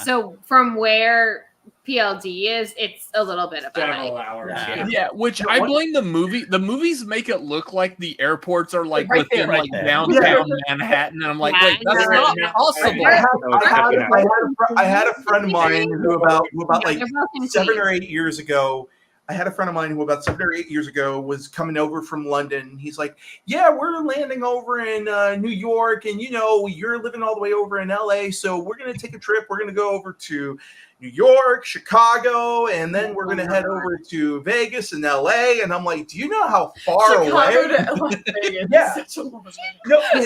So from where PLD is, it's a little bit of a hike. hours. Yeah, which I blame the movie. The movies make it look like the airports are like Right within there, like right there. downtown Manhattan, and I'm like, Yeah, wait, that's no, not no. possible. I had a friend of mine who about like They're both in 7 Queens. or 8 years ago. I had a friend of mine who about 7 or 8 years ago was coming over from London. He's like, yeah, we're landing over in New York, and you're living all the way over in LA, so we're gonna take a trip. We're gonna go over to New York, Chicago, and then we're gonna head over to Vegas and LA. And I'm like, do you know how far Chicago away? to Las Vegas. Yeah. Such a long way. No, and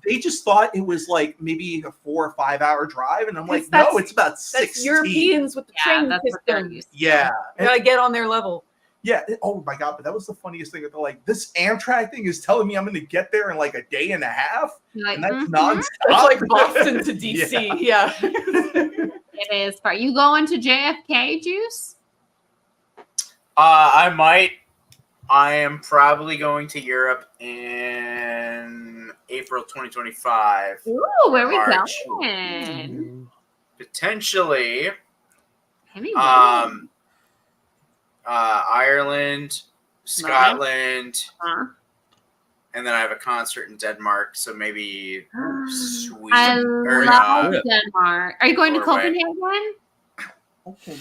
they just thought it was like maybe a 4 or 5 hour drive, and I'm like, That's- no, it's about That's 16. Europeans with the Yeah, train that's what they're system. used to. Yeah, You gotta get on their level. yeah. Oh my god, but that was the funniest thing. They're like, this Amtrak thing is telling me I'm going to get there in like a day and a half, Like, and that's mhm. nonstop. It's like Boston to DC. Yeah. It is far. You going to JFK, Juice? I might. I am probably going to Europe in April 2025. Ooh, where we March. going? Potentially, Anyway. Ireland, Scotland, Huh? and then I have a concert in Denmark. So maybe Sweden. I or, love Denmark. Are you going to Norway. Copenhagen?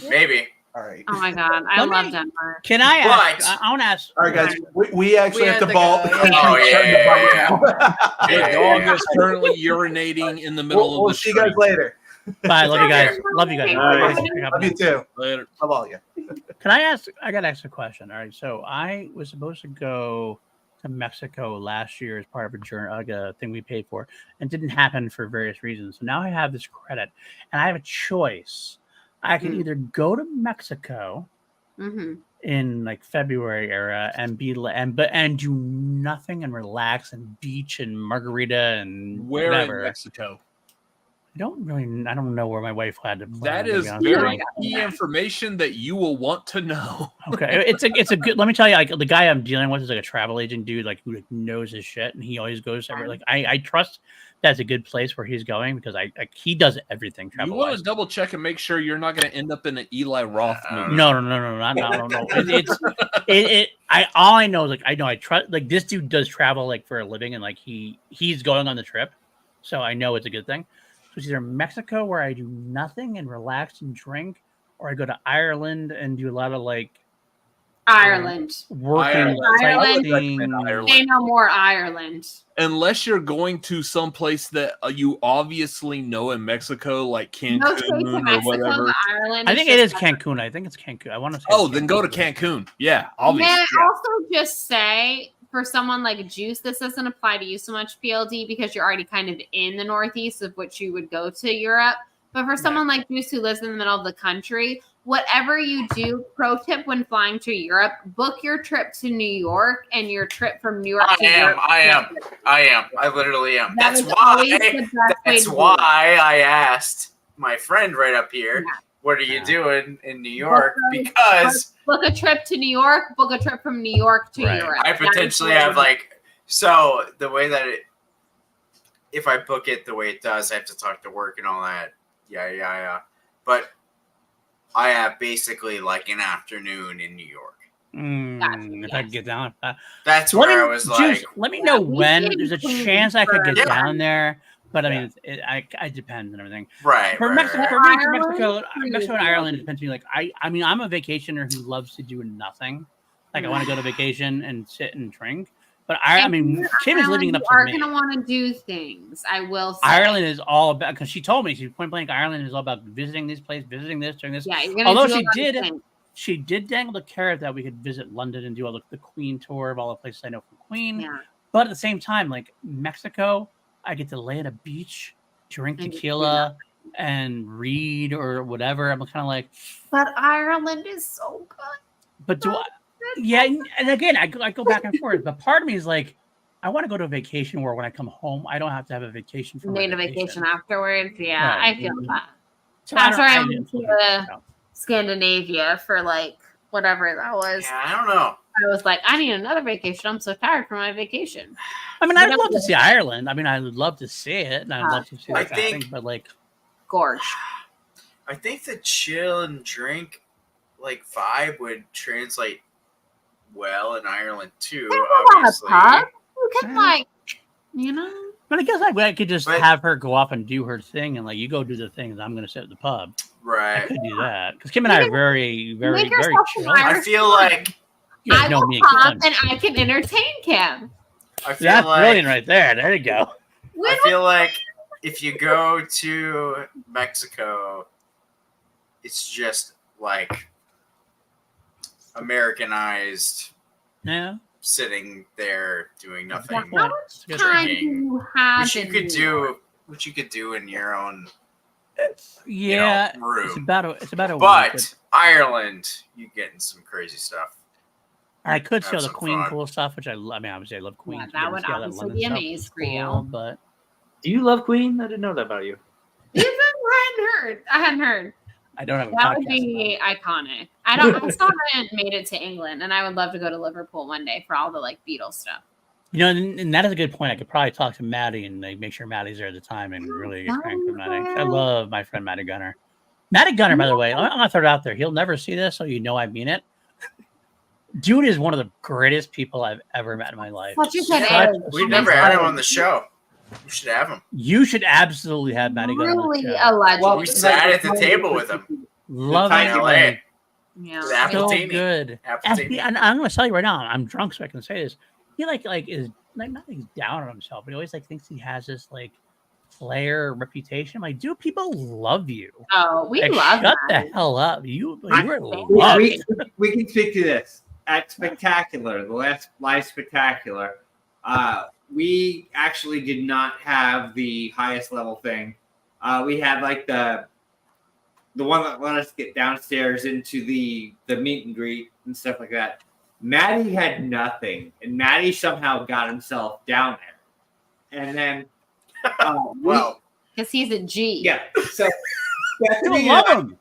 maybe. All right. Oh my god, I Let love me- Denmark. Can I ask? But- I want to ask. All right, guys. We actually We have had to to ball. go, Oh, yeah. The Yeah. dog is currently urinating in the middle We'll of the see you guys street. later. Bye. Love you guys. Okay. Love you guys. Love you too. Later. Love all you. Can I ask? I got to ask a question. All right. So I was supposed to go to Mexico last year as part of a journey, like a thing we paid for, and didn't happen for various reasons. So now I have this credit, and I have a choice. I can either go to Mexico Mm-hmm. in like February era and and do nothing and relax and beach and margarita and Where whatever. in Mexico? I don't know where my wife had to plan. That to be is honest with very you. key information that you will want to know. Okay, it's a good. Let me tell you, like the guy I'm dealing with is like a travel agent dude, like who like, knows his shit, and he always goes everywhere. Like I trust that's a good place where he's going because he does everything You travel want wise. to double check and make sure you're not going to end up in an Eli Roth movie. No. All I know is like I trust like this dude does travel like for a living and like he's going on the trip, so I know it's a good thing. So it's either Mexico where I do nothing and relax and drink, or I go to Ireland and do a lot of like Ireland. working, Ireland. sightseeing. Say no more Ireland. Unless you're going to some place that you obviously know in Mexico, like Cancun No straight to or Mexico, whatever. but Ireland. I think it is Cancun. I think it's Cancun. I want to say. Oh, then go to Cancun. Yeah, obviously. May I also just say, for someone like Juice, this doesn't apply to you so much, PLD, because you're already kind of in the Northeast, of which you would go to Europe. But for someone like Juice who lives in the middle of the country, whatever you do, pro tip when flying to Europe, book your trip to New York and your trip from New York to Europe. I am. I literally am. That That's is always the why. best way That's to do why it. I asked my friend right up here, "What are you doing in New York?" Because book a trip to New York, book a trip from New York to Europe. I potentially have so the way that if I book it the way it does, I have to talk to work and all that. Yeah. But I have basically like an afternoon in New York. If I could get down. That's where I was Juice, like, let me know when can there's a change chance I could get for- down there. But I mean, it depends and everything. Right. For right, Mexico, right. for me, for Ireland, Mexico and Ireland, it depends on me. Like I mean, I'm a vacationer who loves to do nothing. Like I want to go to vacation and sit and drink. But I mean, Kim is living it up to me. Are gonna want to do things. I will say. Ireland is all about, because she told me, she's point blank, Ireland is all about visiting this place, visiting this, doing this. Yeah, you're gonna Although do a she lot of did, things. she did dangle the carrot that we could visit London and do all the Queen tour of all the places I know from Queen. Yeah. But at the same time, like Mexico, I get to lay at a beach, drink tequila, and read or whatever. I'm kind of like, But Ireland is so good. but do I? Yeah, and again, I go back and forth. But part of me is like, I want to go to a vacation where when I come home, I don't have to have a vacation for my Need a vacation afterwards. Yeah, Right. I feel that. So That's don't- why I I went didn't- to Scandinavia for like whatever that was. Yeah, I don't know. I was like, I need another vacation. I'm so tired from my vacation. I mean, I'd love to see Ireland. I mean, I would love to see it, and I'd love to see I that think- thing, but like, Gorge. I think the chill and drink like vibe would translate well in Ireland too. There's a lot of Obviously, pubs. You can like, you know. but I guess I could just have her go off and do her thing, and like, you go do the thing, and I'm going to sit at the pub. I right? could do that because Kim and I are very, very, Make very yourself chill. an Irish I feel pub. like You guys I know will me and come Kim. and I can entertain Kim. I feel That's like brilliant right there. There you go. I feel like if you go to Mexico, it's just like Americanized, Yeah. sitting there doing nothing. How much time do drinking, you have? which you in could New do, York? which you could do in your own Yeah. room. It's about a week, But Ireland, you getting some crazy stuff. I could see all have the some Queen fun. cool stuff, which I mean, obviously I love Queen. Yeah, so that getting would to see all obviously London be stuff amazing is for you. cool, but Do you love Queen? I didn't know that about you. I hadn't heard. I don't have a That would podcast. be iconic. I still haven't made it to England, and I would love to go to Liverpool one day for all the like Beatles stuff. You know, and that is a good point. I could probably talk to Maddie and like make sure Maddie's there at the time and really get cranked with Maddie. I love my friend Maddie Gunner. Maddie Gunner, by the way, I'm gonna throw it out there. He'll never see this, so you know I mean it. Dude is one of the greatest people I've ever met in my life. Such a good Such egg. a We never sweet had him guy. on the show. We should have him. You should absolutely have Maddie Gunner. on the Really show. a legend. We sat at the table with him. Love in it. LA. Like, Yeah. With so Appletini. good. Appletini. And I'm gonna tell you right now, I'm drunk, so I can say this. He like is like not like he's down on himself, but he always like thinks he has this like flair reputation. I'm like, dude, people love you. Oh, we Like, love shut that. the hell up. You were We, loved. we can speak to this at Spectacular, the last live Spectacular. We actually did not have the highest level thing. We had like the one that let us get downstairs into the meet and greet and stuff like that. Maddie had nothing, and Maddie somehow got himself down there. And then, Well, Because he's a G. yeah. So People Bethany love and him.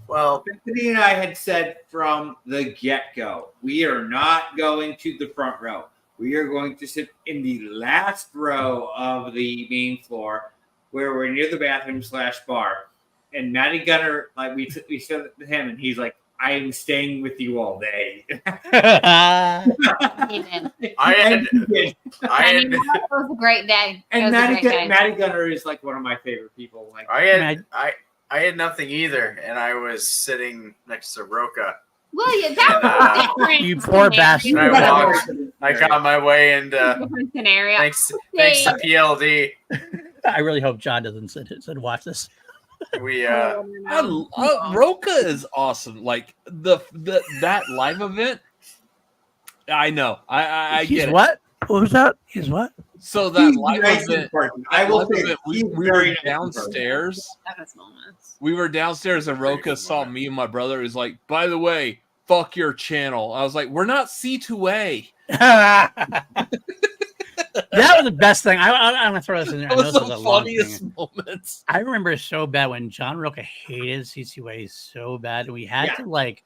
well, Bethany and I had said from the get-go, we are not going to the front row. We are going to sit in the last row of the main floor, where we're near the bathroom / bar. And Matty Gunner, like we said to him, and he's like, "I am staying with you all day." He did. I had, I I had, mean, it was a great day. It And was a great day. Matty Gunner is like one of my favorite people. Like I had nothing either, and I was sitting next to Roca. Well, yeah, that was different. You poor bastard. I got my way into different scenario. thanks to PLD. I really hope John doesn't sit watch this. We Roka is awesome. Like that live event. I know. I He's get what? What was that? He's what? So that live event. I will say we were downstairs. We were downstairs and Roka saw me and my brother. He's like, by the way, fuck your channel. I was like, we're not C2A. That was the best thing. I'm gonna throw this in there. That was the funniest moments. I remember so bad when John Roka hated C2A so bad. We had to like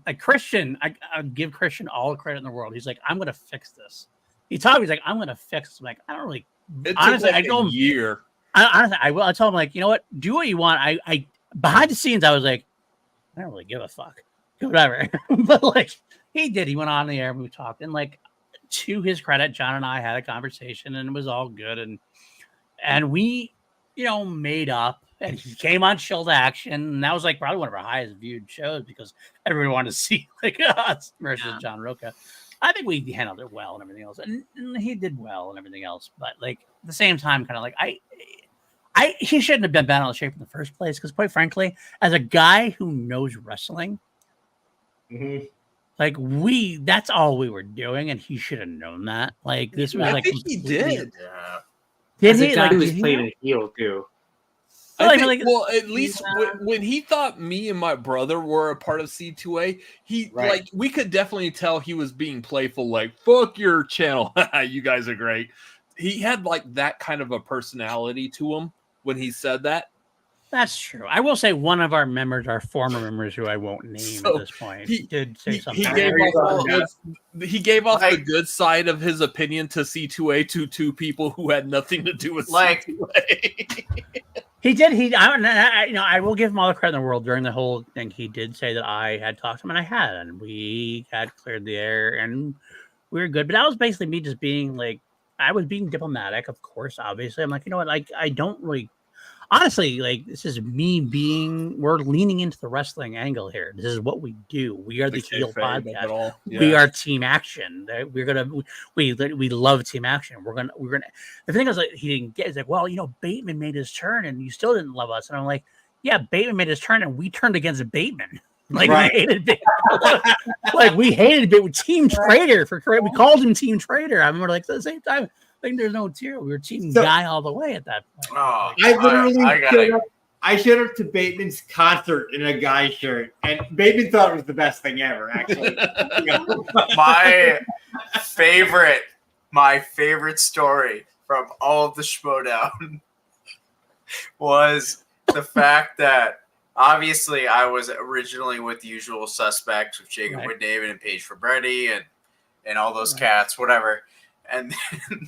a Christian. I'd give Christian all the credit in the world. He's like, I'm gonna fix this. He told me, he's like, I'm gonna fix this. I'm like, I don't really. It honestly, took like a year. Honestly, I will. I told him like, you know what? Do what you want. I behind the scenes, I was like, I don't really give a fuck. Whatever. But like he did. He went on the air and we talked. And like to his credit, John and I had a conversation and it was all good. And we, made up. And he came on Chill to Action. And that was like probably one of our highest viewed shows because everybody wanted to see like us versus John Roka. I think we handled it well and everything else. And he did well and everything else. But like at the same time, kind of like he shouldn't have been bad out of shape in the first place because quite frankly, as a guy who knows wrestling, like that's all we were doing, and he should have known that. Like this was like he did. Yeah. Did As he? a guy Like who was did he playing know? a heel too. I think, well, at least when he thought me and my brother were a part of C2A, like we could definitely tell he was being playful. Like, fuck your channel, you guys are great. He had like that kind of a personality to him when he said that. That's true. I will say one of our members, our former members, who I won't name at this point, did say something. He gave off the good side of his opinion to C2A to two people who had nothing to do with C2A. He did. I will give him all the credit in the world. During the whole thing, he did say that I had talked to him, and I had, and we had cleared the air, and we were good. But that was basically me just being like, I was being diplomatic, of course. Obviously, I'm like, you know what? Like, I don't really. Honestly, like this is me we're leaning into the wrestling angle here. This is what we do. We are the heel podcast. We are Team Action. We love Team Action. We're gonna. The thing is, like, he didn't get. He's like, well, Bateman made his turn, and you still didn't love us. And I'm like, yeah, Bateman made his turn, and we turned against Bateman. Like we hated Bateman. Like we hated Bateman. Team Traitor we called him Team Traitor. I remember, like at the same time. I think there's no tier. We were Team Guy all the way at that point. Oh, I literally showed up to Bateman's concert in a Guy shirt, and Bateman thought it was the best thing ever. Actually, my favorite story from all of the Schmodown was the fact that obviously I was originally with the Usual Suspects with Jacob Wood David and Paige Fabretti and all those cats, whatever, and then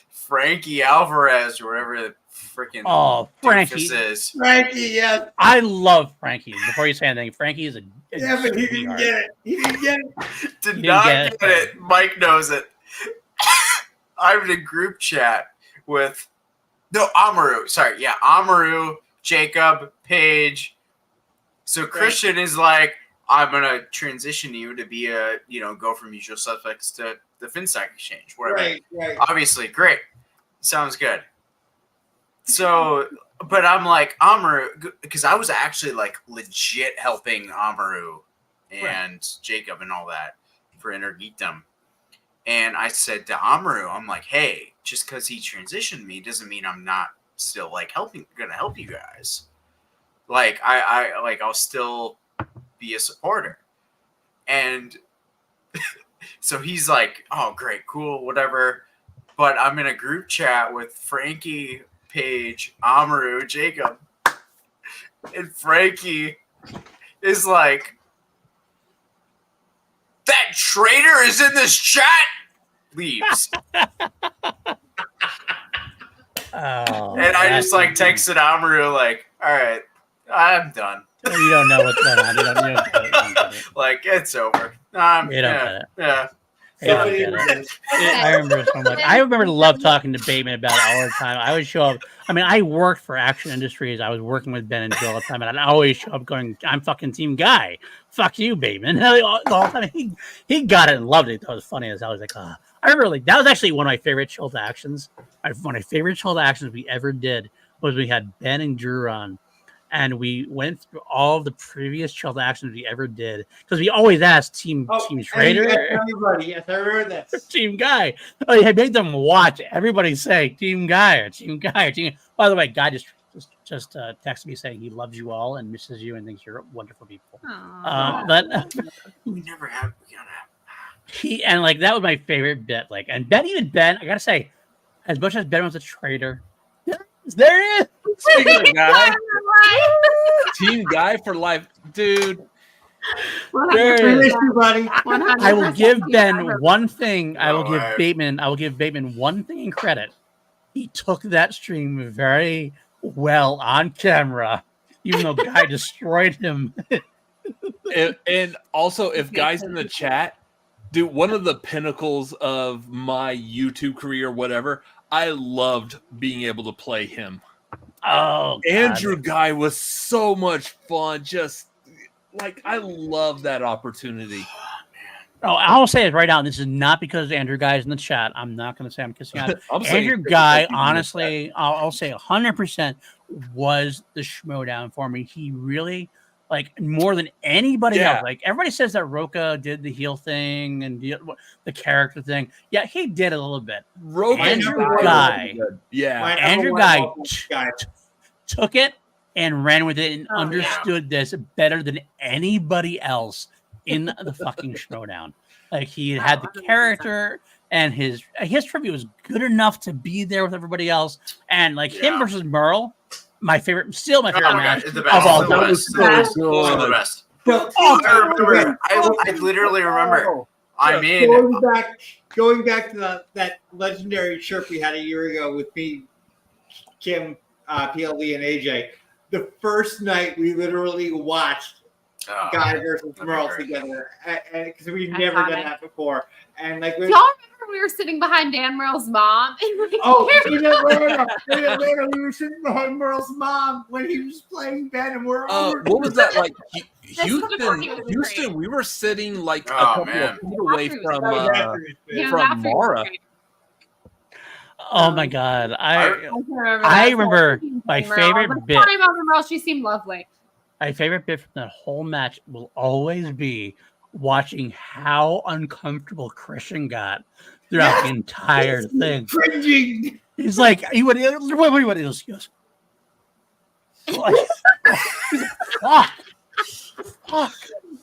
Frankie Alvarez or whatever the freaking Frankie is. Frankie, yeah. I love Frankie. Before you say anything, Frankie is a but he didn't get it. He didn't get it. Did not get it. Mike knows it. I'm in a group chat with Amaru. Sorry, yeah, Amaru, Jacob, Paige. So Christian is like, I'm gonna transition you to be go from Usual Suspects to the FinSec exchange, whatever. Right. Obviously, great. Sounds good. So, but I'm like, Amaru, because I was actually like legit helping Amaru and Jacob and all that for Inner Geekdom. And I said to Amaru, I'm like, hey, just because he transitioned me doesn't mean I'm not still like gonna help you guys. Like I'll still be a supporter. And so he's like, oh, great, cool, whatever. But I'm in a group chat with Frankie, Paige, Amaru, Jacob. And Frankie is like, that traitor is in this chat. Leaves. And I just like texted Amaru like, all right, I'm done. You don't know what's going on. You don't like, it's over. You don't get it. Yeah. Yeah, I get it. I remember so much. I remember love talking to Bateman about it all the time. I would show up. I mean, I worked for Action Industries. I was working with Ben and Joe all the time, and I'd always show up going, "I'm fucking Team Guy. Fuck you, Bateman." And the whole time he got it and loved it. That was funny as I was like, I remember like that was actually one of my favorite chill to actions. One of my favorite chill to actions we ever did was we had Ben and Drew on. And we went through all of the previous child actions we ever did because we always asked Team Schrader. Everybody, yes, I remember this. Team Guy. Oh, I made them watch everybody say Team Guy or Team Guy or Team. By the way, Guy just texted me saying he loves you all and misses you and thinks you're wonderful people. But we never have. He and like that was my favorite bit. Like and Ben, I gotta say, as much as Ben was a traitor, there he is. Speaking of Guy, Team Guy for life, dude. I will give Ben one thing. I will give Bateman one thing in credit. He took that stream very well on camera, even though Guy destroyed him. and also, if Guy's in the chat, dude, one of the pinnacles of my YouTube career, whatever, I loved being able to play him. Oh, Andrew Guy was so much fun. Just like I love that opportunity. Oh, I'll say it right now. This is not because Andrew Guy is in the chat. I'm not going to say I'm kissing out. Andrew Guy, honestly, I'll say 100% was the schmodown for me. He really, like, more than anybody else. Like, everybody says that Roka did the heel thing and the character thing. Yeah, he did a little bit. Andrew Guy, Andrew Guy took it and ran with it and understood this better than anybody else in the fucking showdown. Like he had the character and his trivia was good enough to be there with everybody else. And like him versus Merle, my favorite match of all time. The best. I literally remember. Going back to that legendary chirp we had a year ago with me, Kim, PLD, and AJ. The first night we literally watched Guy versus Merle together, because we've never done that before. And like, y'all remember we were sitting behind Dan Merle's mom? In Atlanta, we were sitting behind Merle's mom when he was playing Ben, and we're what was that like? Houston, we were sitting like a couple of feet away from Mara. Oh my god! I remember my favorite bit. She seemed lovely. My favorite bit from that whole match will always be watching how uncomfortable Christian got throughout the entire thing. Cringing. He's like, he goes, fuck.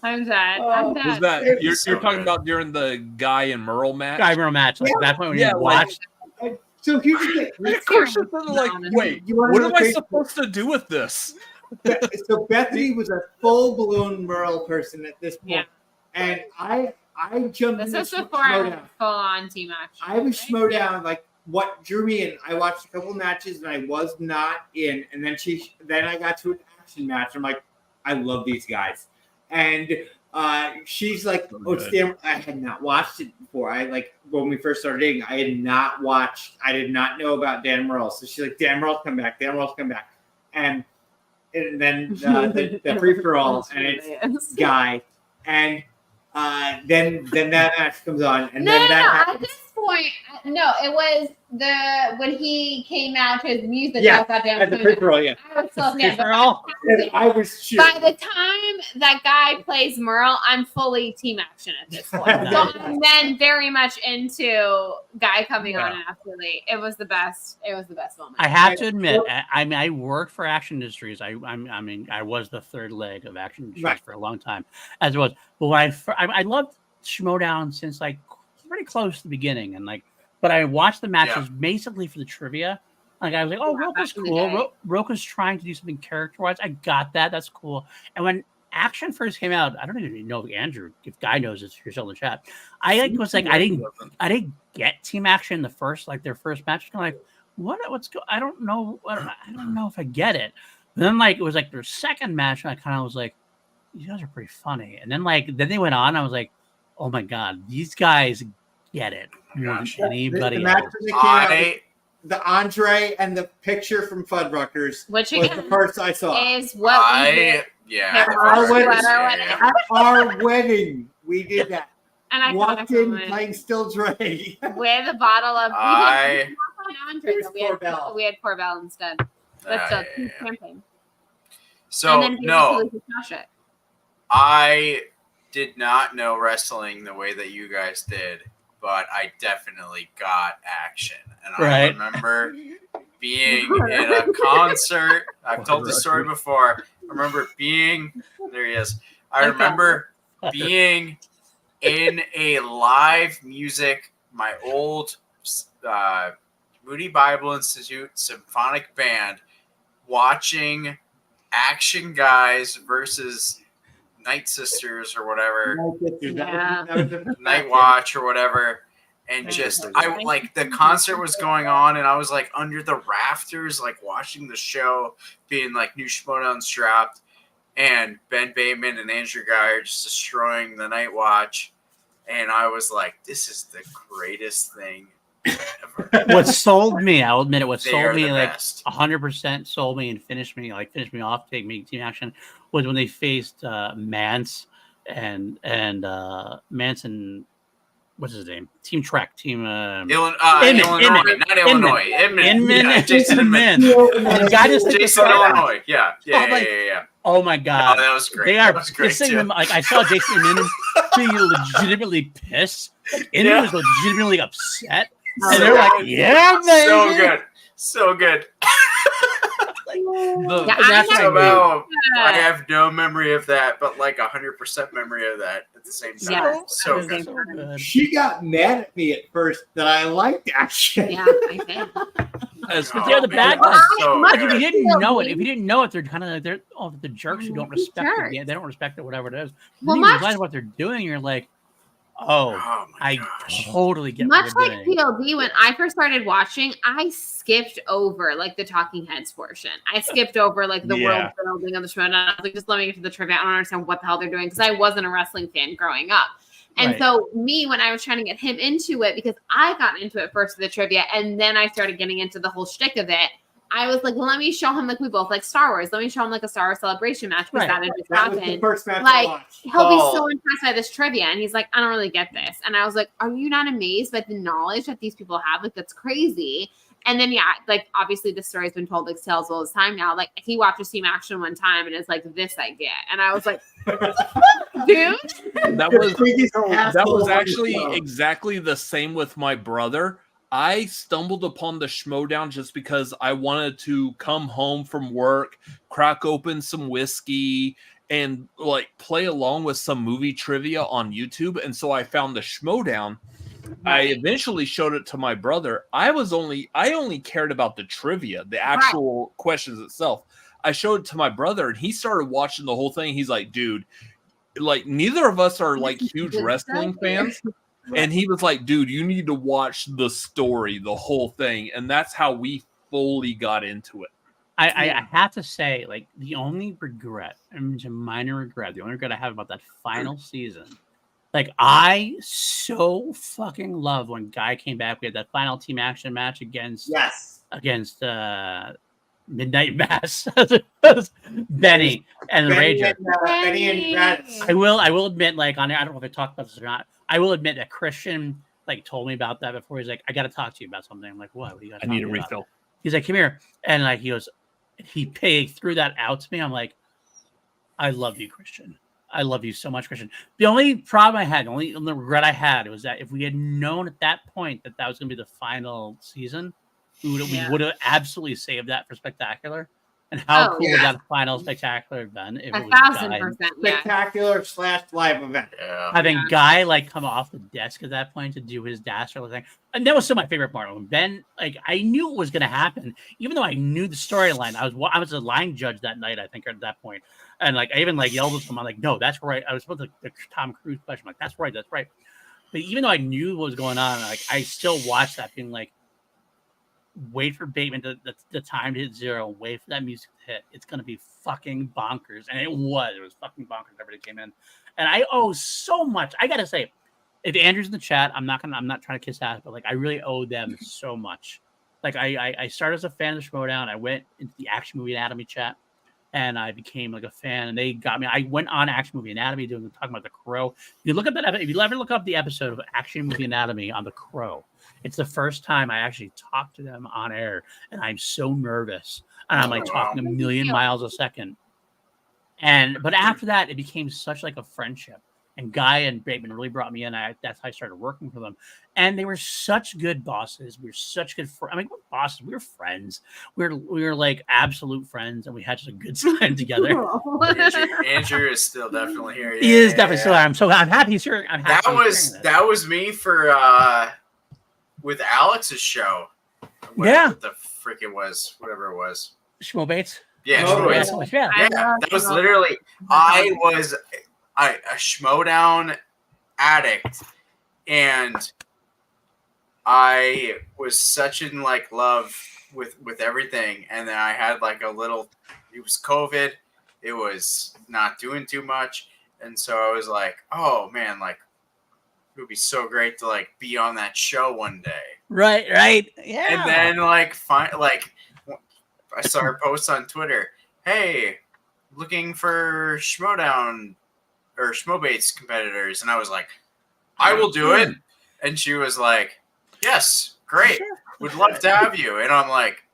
I'm dead. Was that you're talking about during the Guy and Merle match? Guy Merle match. Like that's when you watched. So here's the thing. Like, wait, what am I supposed to do with this? So Bethany was a full-blown Merle person at this point, and I jumped. This is before I went full-on team action. I was Schmodown, like what drew me in. I watched a couple matches and I was not in, and then I got to an action match. I'm like, I love these guys, and she's like, oh, damn, I had not watched it before. When we first started dating, I did not know about Dan Merle. So she's like, Dan Merle's come back, and then the free for all, and it's Guy, and then that match comes on, and then that happens. At this point, it was when he came out to his music. Yeah, at the free for all, yeah. I was so mad. I was shooting. By the time that Guy plays Merle, I'm fully team action at this point. So I'm then very much into Guy coming on afterly. It was the best. It was the best moment. I have to admit, I worked for Action Industries. I was the third leg of Action Industries for a long time, as it was. But when I loved Schmodown since like pretty close to the beginning, and like, but I watched the matches basically for the trivia. Like I was like, oh, Roka's cool. Roka's trying to do something character-wise. I got that. That's cool. And when Action first came out, I don't even know if Guy knows this. If you're still in the chat, I didn't get Team Action their first match. I'm like, I don't know if I get it. But then it was like their second match, and I kind of was like, these guys are pretty funny. And then then they went on. I was like, oh my god, these guys get it more than Gosh. anybody the match else. when they came out, the Andre and the picture from Fuddruckers Which was again the first I saw. is what we did. Yeah, At our wedding, yeah. at our wedding, we did that. And I walked in playing Still Dre with a bottle of. I- We did not Andre, but we had Corbel instead. But still, campaign. So and then no, basically smash it. I did not know wrestling the way that you guys did, but I definitely got action. And I Right. remember being in a concert. I've told this story before. I remember being there. He is. I remember being in a live music, my old Moody Bible Institute symphonic band, watching Action Guys versus Night Sisters or whatever, Night Watch or whatever, and just I like the concert was going on, and I was like under the rafters, like watching the show, being like new Schmodown strapped, and Ben Bateman and Andrew Guy are just destroying the Night Watch, and I was like, this is the greatest thing ever. What sold me, I'll admit it, what They sold are me the like best. 100% sold me and finished me off, take me team action, was when they faced Mance and Manson, what's his name? Team Trek, team Illinois, not Illinois. Inman. Yeah, Jason Inman. The guy just Jason Illinois. Yeah. Oh my god, Oh, that was great. They are That was great, pissing too. him. Like I saw Jason Inman be legitimately pissed. Inman was legitimately upset, and they're like, "Yeah, baby." So good, so good. I have no memory of that, but like 100% memory of that at the same time. Yeah, so good. She got mad at me at first that I liked Action. Yeah, I did. But they're the bad man, guys. so Like, if good. you didn't know it, they're kind of like they're the jerks who don't respect the game. They don't respect it, whatever it is. Well, When you much- realize what they're doing, you're like, oh I totally get Much what like they're doing. PLD, when I first started watching, I skipped over like the talking heads portion. I skipped over like the world building of the show. And I was like, just let me get to the trivia. I don't understand what the hell they're doing because I wasn't a wrestling fan growing up. And Right. so when I was trying to get him into it, because I got into it first with the trivia, and then I started getting into the whole shtick of it. I was like, let me show him like we both like Star Wars. Let me show him like a Star Wars celebration match because that had just That was the happened. first match I Like watched. he'll be so impressed by this trivia, and he's like, I don't really get this. And I was like, are you not amazed by the knowledge that these people have? Like that's crazy. And then like obviously the story's been told like tales all this time now. Like he watched Team Action one time, and it's like this I get, and I was like, dude. That was actually exactly the same with my brother. I stumbled upon the Schmodown just because I wanted to come home from work, crack open some whiskey, and like play along with some movie trivia on YouTube. And so I found the Schmodown. I eventually showed it to my brother. I only cared about the trivia, the actual questions itself. I showed it to my brother, and he started watching the whole thing. He's like, dude, like neither of us are like huge wrestling fans. And he was like, dude, you need to watch the story, the whole thing. And that's how we fully got into it. I have to say, like, the only regret, and it's a minor regret, the only regret I have about that final season, like, I so fucking love when Guy came back. We had that final team action match against Midnight Mass, Benny and the Rager. Benny and Gratis. I will admit, like, on I don't know if I talked about this or not. I will admit that Christian like told me about that before. He's like, I got to talk to you about something. I'm like, what? What do you got? I need a refill. He's like, come here, and like he goes, he threw that out to me. I'm like, I love you, Christian. I love you so much, Christian. The only problem I had, the only regret I had was that if we had known at that point that was going to be the final season, we would have absolutely saved that for Spectacular. And how cool would that final Spectacular have been if it was 1,000%, Spectacular / live event. Having Guy like come off the desk at that point to do his dastardly thing. And that was still my favorite part. When Ben, like, I knew it was going to happen, even though I knew the storyline. I was a line judge that night, I think, at that point. And like, I even like yelled at someone, like, no, that's right. I was supposed to the Tom Cruise question. I'm like, that's right. But even though I knew what was going on, like, I still watched that being like, wait for Bateman the time to hit 0, wait for that music to hit. It's gonna be fucking bonkers. And it was fucking bonkers. Everybody came in. And I owe so much. I gotta say, if Andrew's in the chat, I'm not trying to kiss ass, but like I really owe them so much. Like I started as a fan of the Schmodown. I went into the Action Movie Anatomy chat, and I became like a fan, and they got me. I went on Action Movie Anatomy talking about The Crow. If you ever look up the episode of Action Movie Anatomy on The Crow, it's the first time I actually talked to them on air, and I'm so nervous, and I'm like talking a million miles a second. But after that, it became such like a friendship. And Guy and Bateman really brought me in. That's how I started working for them. And they were such good bosses. We were such good friends. I mean, we're bosses. We were friends. We were like absolute friends, and we had just a good time together. Andrew is still definitely here. He is definitely still here. I'm happy he's here. I'm happy that was me for with Alex's show. Whatever the frick it was, whatever it was. Schmo Bates. Yeah, yeah. That was literally. I was a Schmodown addict, and I was such in like love with everything. And then I had like a little. It was COVID. It was not doing too much, and so I was like, "Oh man, like it would be so great to like be on that show one day." Right, yeah. And then like I saw her post on Twitter, "Hey, looking for Schmodown or Schmobates competitors," and I was like, "I will do it." And she was like, "Yes, great, would love to have you." And I'm like,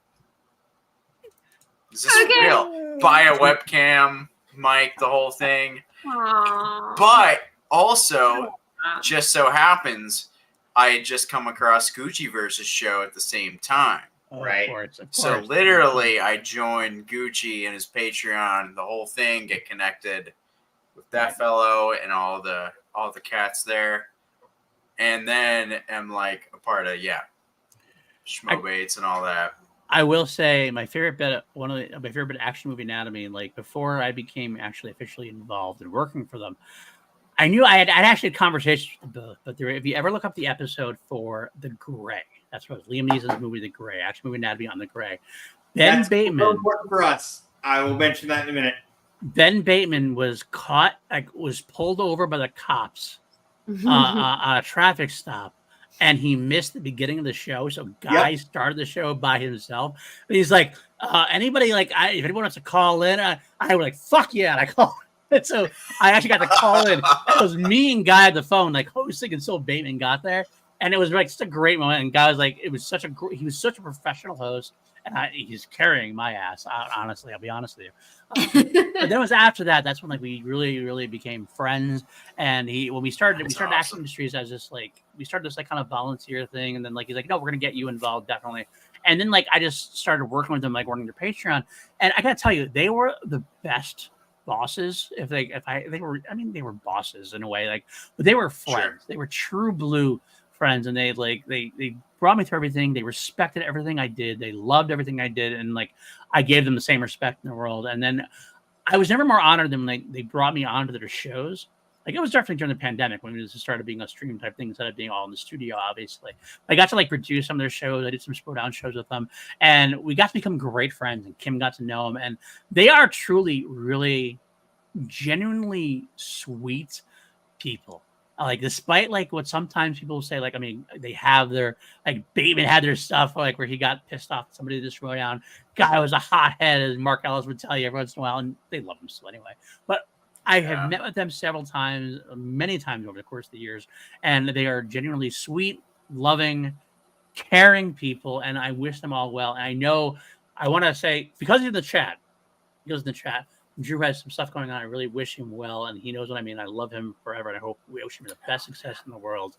"Is this real?" Buy a webcam, mic, the whole thing. Aww. But also, just so happens, I had just come across Gucci versus show at the same time. Right. Of course. So literally, I joined Gucci and his Patreon, the whole thing, get connected with that fellow and all the cats there, and then am like a part of Schmobates and all that. I will say my favorite bit of Action Movie Anatomy, like before I became actually officially involved in working for them, I knew I'd actually had conversations with them both, but if you ever look up the episode for The Gray, that's what it was, Liam Neeson's movie, The Gray, Action Movie Anatomy on The Gray. That's so important for us. I will mention that in a minute. Ben Bateman was was pulled over by the cops on a traffic stop, and he missed the beginning of the show. So Guy started the show by himself. And he's like, anybody if anyone wants to call in, I was like, fuck yeah, and I called. And so I actually got to call in. It was me and Guy at the phone, like hosting until Bateman got there. And it was like such a great moment. And Guy was like, he was such a professional host. And he's carrying my ass, honestly. I'll be honest with you. But then it was after that. That's when like we really, really became friends. And when we started Action Industries as just like we started this like kind of volunteer thing. And then like he's like, no, we're gonna get you involved definitely. And then like I just started working with them, like working their Patreon. And I gotta tell you, they were the best bosses. They were bosses in a way, like, but they were friends. Sure. They were true blue friends, and they brought me through everything. They respected everything I did. They loved everything I did, and like I gave them the same respect in the world. And then I was never more honored than when they brought me onto their shows. Like it was definitely during the pandemic when it started being a stream type thing instead of being all in the studio. Obviously, I got to like produce some of their shows. I did some Schmodown shows with them, and we got to become great friends. And Kim got to know them, and they are truly, really, genuinely sweet people. Like despite like what sometimes people say, like I mean, they have their like Bateman had their stuff like where he got pissed off at somebody just throw down. Guy was a hothead, as Mark Ellis would tell you every once in a while, and they love him still anyway. But I have met with them several times, many times over the course of the years, and they are genuinely sweet, loving, caring people, and I wish them all well. And I know I want to say because he's in the chat, Drew has some stuff going on. I really wish him well, and he knows what I mean. I love him forever, and I hope we wish him the best success in the world.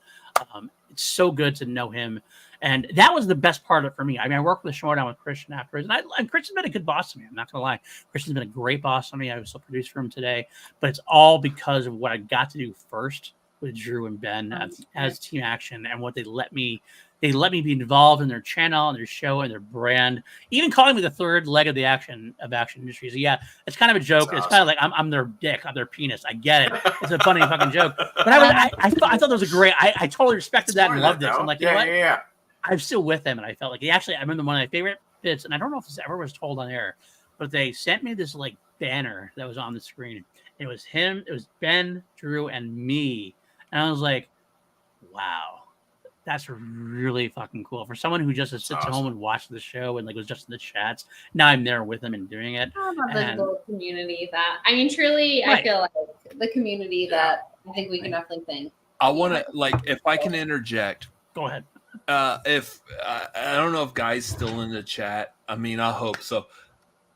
It's so good to know him, and that was the best part of it for me. I mean, I worked with Schmodown with Christian afterwards, and Christian's been a good boss to me. I'm not gonna lie, Christian's been a great boss to me. I was still produced for him today, but it's all because of what I got to do first with Drew and Ben as Team Action, and what they let me be involved in their channel and their show and their brand, even calling me the third leg of the Action Industries. So yeah, it's kind of a joke. It's kind of like I'm their dick, I'm their penis. I get it. It's a funny fucking joke. But I thought that was a great. I totally respected that and loved it. So I'm like, you know what? I'm still with them, and I felt like I remember one of my favorite bits, and I don't know if this ever was told on air, but they sent me this like banner that was on the screen. It was him, it was Ben, Drew, and me, and I was like, Wow. That's really fucking cool. For someone who just sits at home and watches the show and like was just in the chats, now I'm there with them and doing it. I love the little community that, I mean, truly, I feel like the community that I think we can definitely thank. I want to, like, if I can interject. Go ahead. If I don't know if Guy's still in the chat. I mean, I hope so.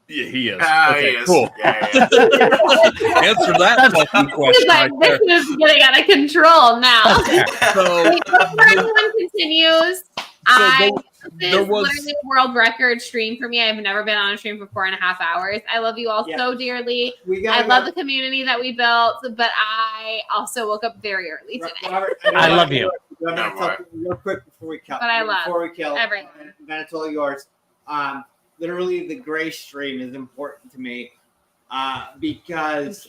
Yeah, he is. Okay, he is. cool. Yeah. Answer that fucking question. Like, Right this is getting out of control now. So, before everyone continues, this there is was- literally a world record stream for me. I've never been on a stream for 4.5 hours. I love you all so dearly. I love the community that we built, but I also woke up very early today. Robert, I love you. I'm gonna tell you real quick before we kill. But I love before we kill everything. Then it's all yours. Literally, the gray stream is important to me because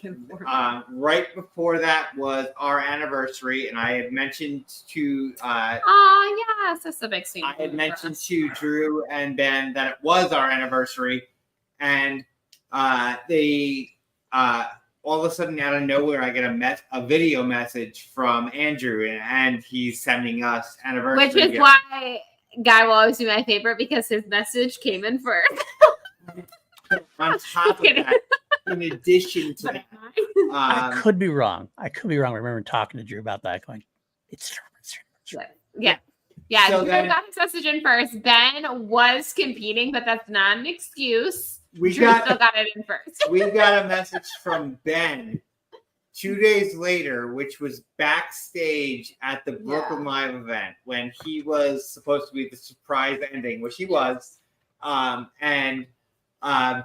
right before that was our anniversary, and I had mentioned to yes, that's a big stream. I had mentioned to Drew and Ben that it was our anniversary, and they all of a sudden out of nowhere I get a video message from Andrew, and he's sending us anniversary Which is gifts. why Guy will always be my favorite, because his message came in first. On top of that, in addition to that, I could be wrong. I remember talking to Drew about that, going, "It's Yeah. So Drew then- got his message in first. Ben was competing, but that's not an excuse. Drew still got it in first. we got a message from Ben 2 days later, which was backstage at the Brooklyn Live event when he was supposed to be the surprise ending, which he was. And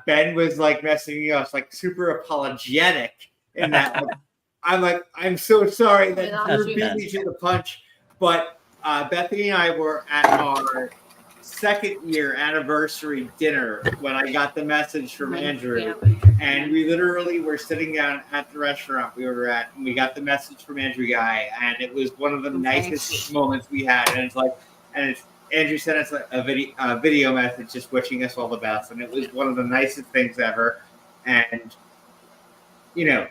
Ben was like messaging us, like super apologetic in that. I'm like, I'm so sorry that Drew beat me to the punch. But Bethany and I were at our second year anniversary dinner when I got the message from Andrew, and we literally were sitting down at the restaurant we were at, and we got the message from Andrew Guy, and it was one of the nicest moments we had. And it's like, Andrew sent us a video message just wishing us all the best, and it was one of the nicest things ever. And you know,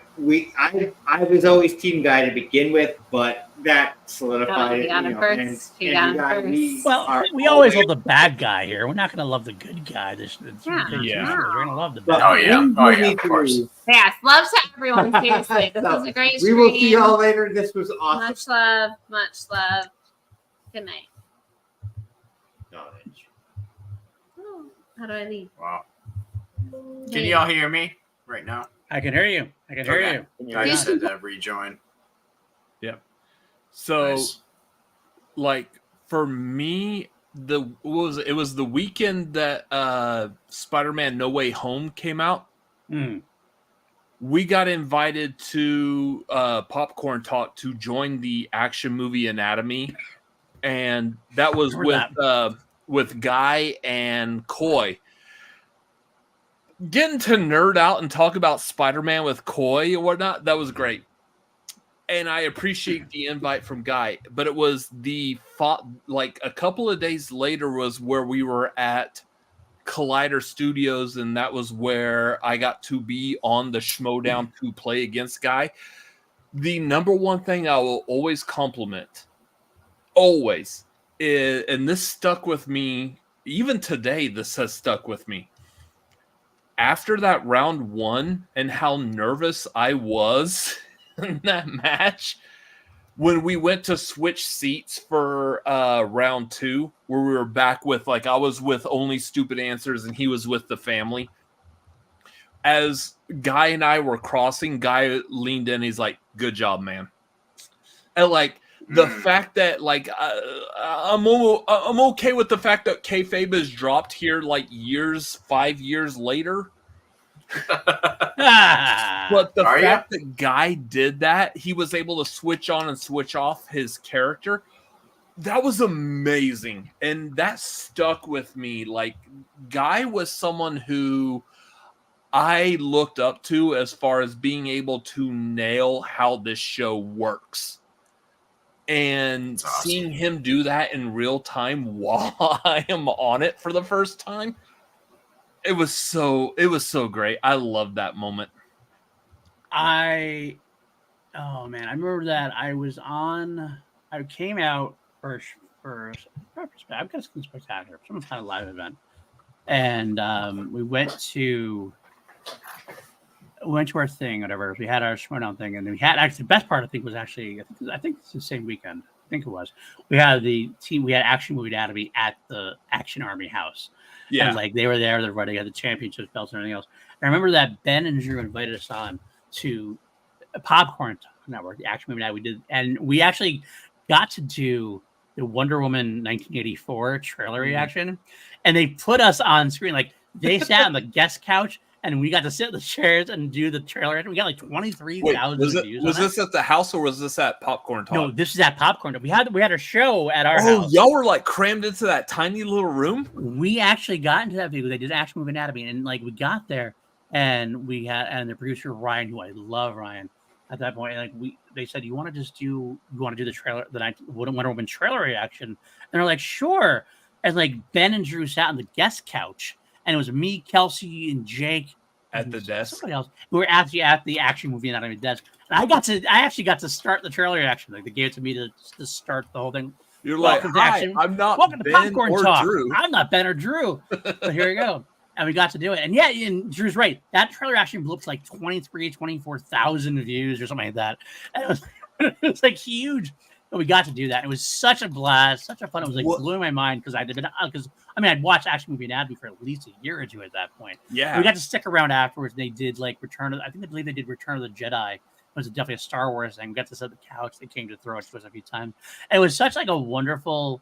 I was always Team Guy to begin with, but that solidified it. We always love the bad guy here. We're not going to love the good guy. We're going to love the bad guy. Of course. Yes, love to everyone. Seriously, this was a great We stream. will see y'all later. This was awesome. Much love. Much love. Good night. Oh, how do I leave? Wow. Can y'all hear me right now? I can hear you. I can hear you. I just had to rejoin. Yeah. So, Nice. like for me, it was the weekend that Spider-Man No Way Home came out. We got invited to Popcorn Talk to join the Action Movie Anatomy, and that was with Guy and Coy. Getting to nerd out and talk about Spider-Man with Coy or whatnot, that was great. And I appreciate the invite from Guy. But it was like a couple of days later was where we were at Collider Studios, and that was where I got to be on the Schmodown to play against Guy. The number one thing I will always compliment, always, is, and this stuck with me, even today, this has stuck with me. After that round one and how nervous I was in that match, when we went to switch seats for round two, where we were back with, like, I was with Only Stupid Answers and he was with the family. As Guy and I were crossing, Guy leaned in. He's like, "Good job, man." And like the fact that like I'm okay with the fact that kayfabe is dropped here like 5 years later. But the fact that Guy did that, he was able to switch on and switch off his character. That was amazing. And that stuck with me. Like, Guy was someone who I looked up to as far as being able to nail how this show works. And seeing him do that in real time while I am on it for the first time, it was so great. I love that moment. Oh man, I remember that I I came out for I've got something spectacular, some kind of live event, and we went to our thing, whatever. We had our Schmodown thing, and we had actually the best part. I think it's the same weekend. I think it was. We had Action Movie Anatomy at the Action Army House. Yeah. And like they were there, everybody had the championship belts and everything else. I remember that Ben and Drew invited us on to a Popcorn Network, the Action Movie Night we did, and we actually got to do the Wonder Woman 1984 trailer reaction, and they put us on screen. Like they sat on the guest couch, and we got to sit in the chairs and do the trailer. We got like 23,000 views. Was this at the house or was this at Popcorn Talk? No, this is at Popcorn. We had a show at our house. Oh, y'all were like crammed into that tiny little room. We actually got into that video. They did Action Movie Anatomy, and like we got there, and the producer Ryan, who I love Ryan, at that point, like they said, you want to do the trailer, the Wonder Woman trailer reaction, and they're like, sure. And like Ben and Drew sat on the guest couch, and it was me, Kelsey, and Jake at the desk. Somebody else. We were actually at the Action Movie Anatomy desk, and I actually got to start the trailer reaction. Like they gave it to me to start the whole thing. You're like, hi, I'm not welcome to Ben Popcorn or Talk. Drew. I'm not Ben or Drew. But here we go. And we got to do it. And yeah, and Drew's right. That trailer actually blew up to like 24,000 views or something like that. And it was like huge. But we got to do that. It was such a blast, such a fun. It was like blowing my mind because I'd watched Action Movie Anatomy for at least a year or two at that point. Yeah. And we got to stick around afterwards. They did like I believe they did Return of the Jedi. It was definitely a Star Wars thing. We got to sit on the couch. They came to throw it to us a few times. And it was such like a wonderful.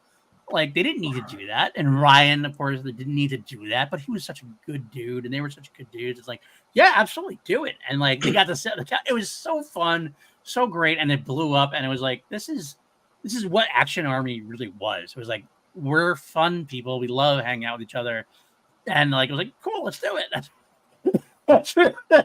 Like they didn't need to do that, and Ryan, of course, they didn't need to do that, but he was such a good dude, and they were such good dudes. It's like, yeah, absolutely, do it. And like they got to set the couch. It was so fun, so great, and it blew up. And it was like, this is what Action Army really was. It was like we're fun people. We love hanging out with each other, and like it was like, cool, let's do it. That's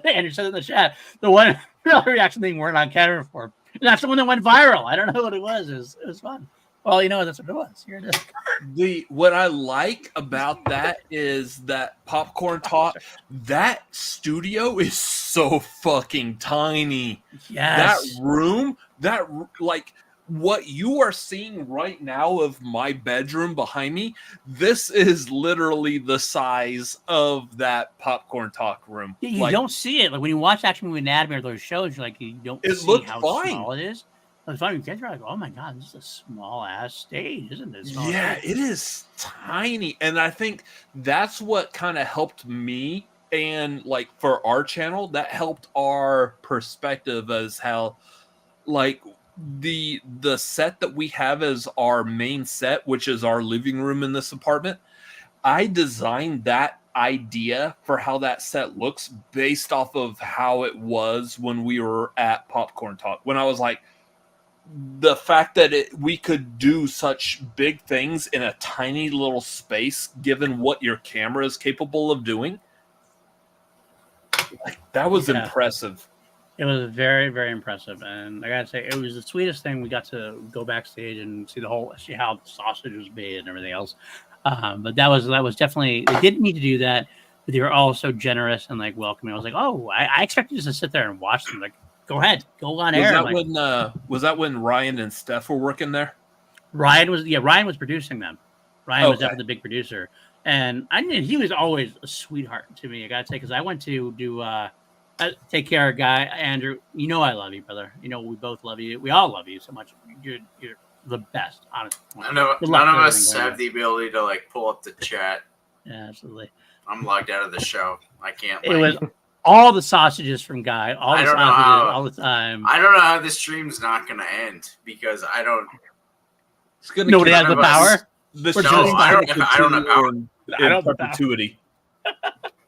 Andrew said in the chat. The one reaction thing weren't on camera for. And that's the one that went viral. I don't know what it was. It was fun. Well, that's what it was. What I like about that is that Popcorn Talk, that studio is so fucking tiny. Yes. That room, like what you are seeing right now of my bedroom behind me, this is literally the size of that Popcorn Talk room. Yeah, you don't see it. Like when you watch Action Movie Anatomy or those shows, you're like, you don't see how small it is. It's funny. Guys are like, oh my god, this is a small ass stage, isn't it? Yeah, it is tiny, and I think that's what kind of helped me, and like for our channel, that helped our perspective as how, like the set that we have as our main set, which is our living room in this apartment. I designed that idea for how that set looks based off of how it was when we were at Popcorn Talk. When I was like, the fact that we could do such big things in a tiny little space, given what your camera is capable of doing, that was impressive. It was very, very impressive, and I gotta say, it was the sweetest thing. We got to go backstage and see how the sausage was made and everything else. But that was definitely, they didn't need to do that, but they were all so generous and like welcoming. I was like, oh, I expected just to sit there and watch them. Like, go ahead, go on air. Was that when Ryan and Steph were working there? Ryan was producing them. Ryan was definitely the big producer, and he was always a sweetheart to me. I gotta say, because I went to do take care of guy Andrew. I love you, brother. We both love you. We all love you so much. You're the best, honestly. None of us have the ability to like pull up the chat. Yeah, absolutely. I'm logged out of the show. I can't. It was all the sausages from Guy, all the sausages, all the time. I don't know how this stream's not going to end because I don't. It's going to. Nobody has the power. I don't have power. I don't have perpetuity.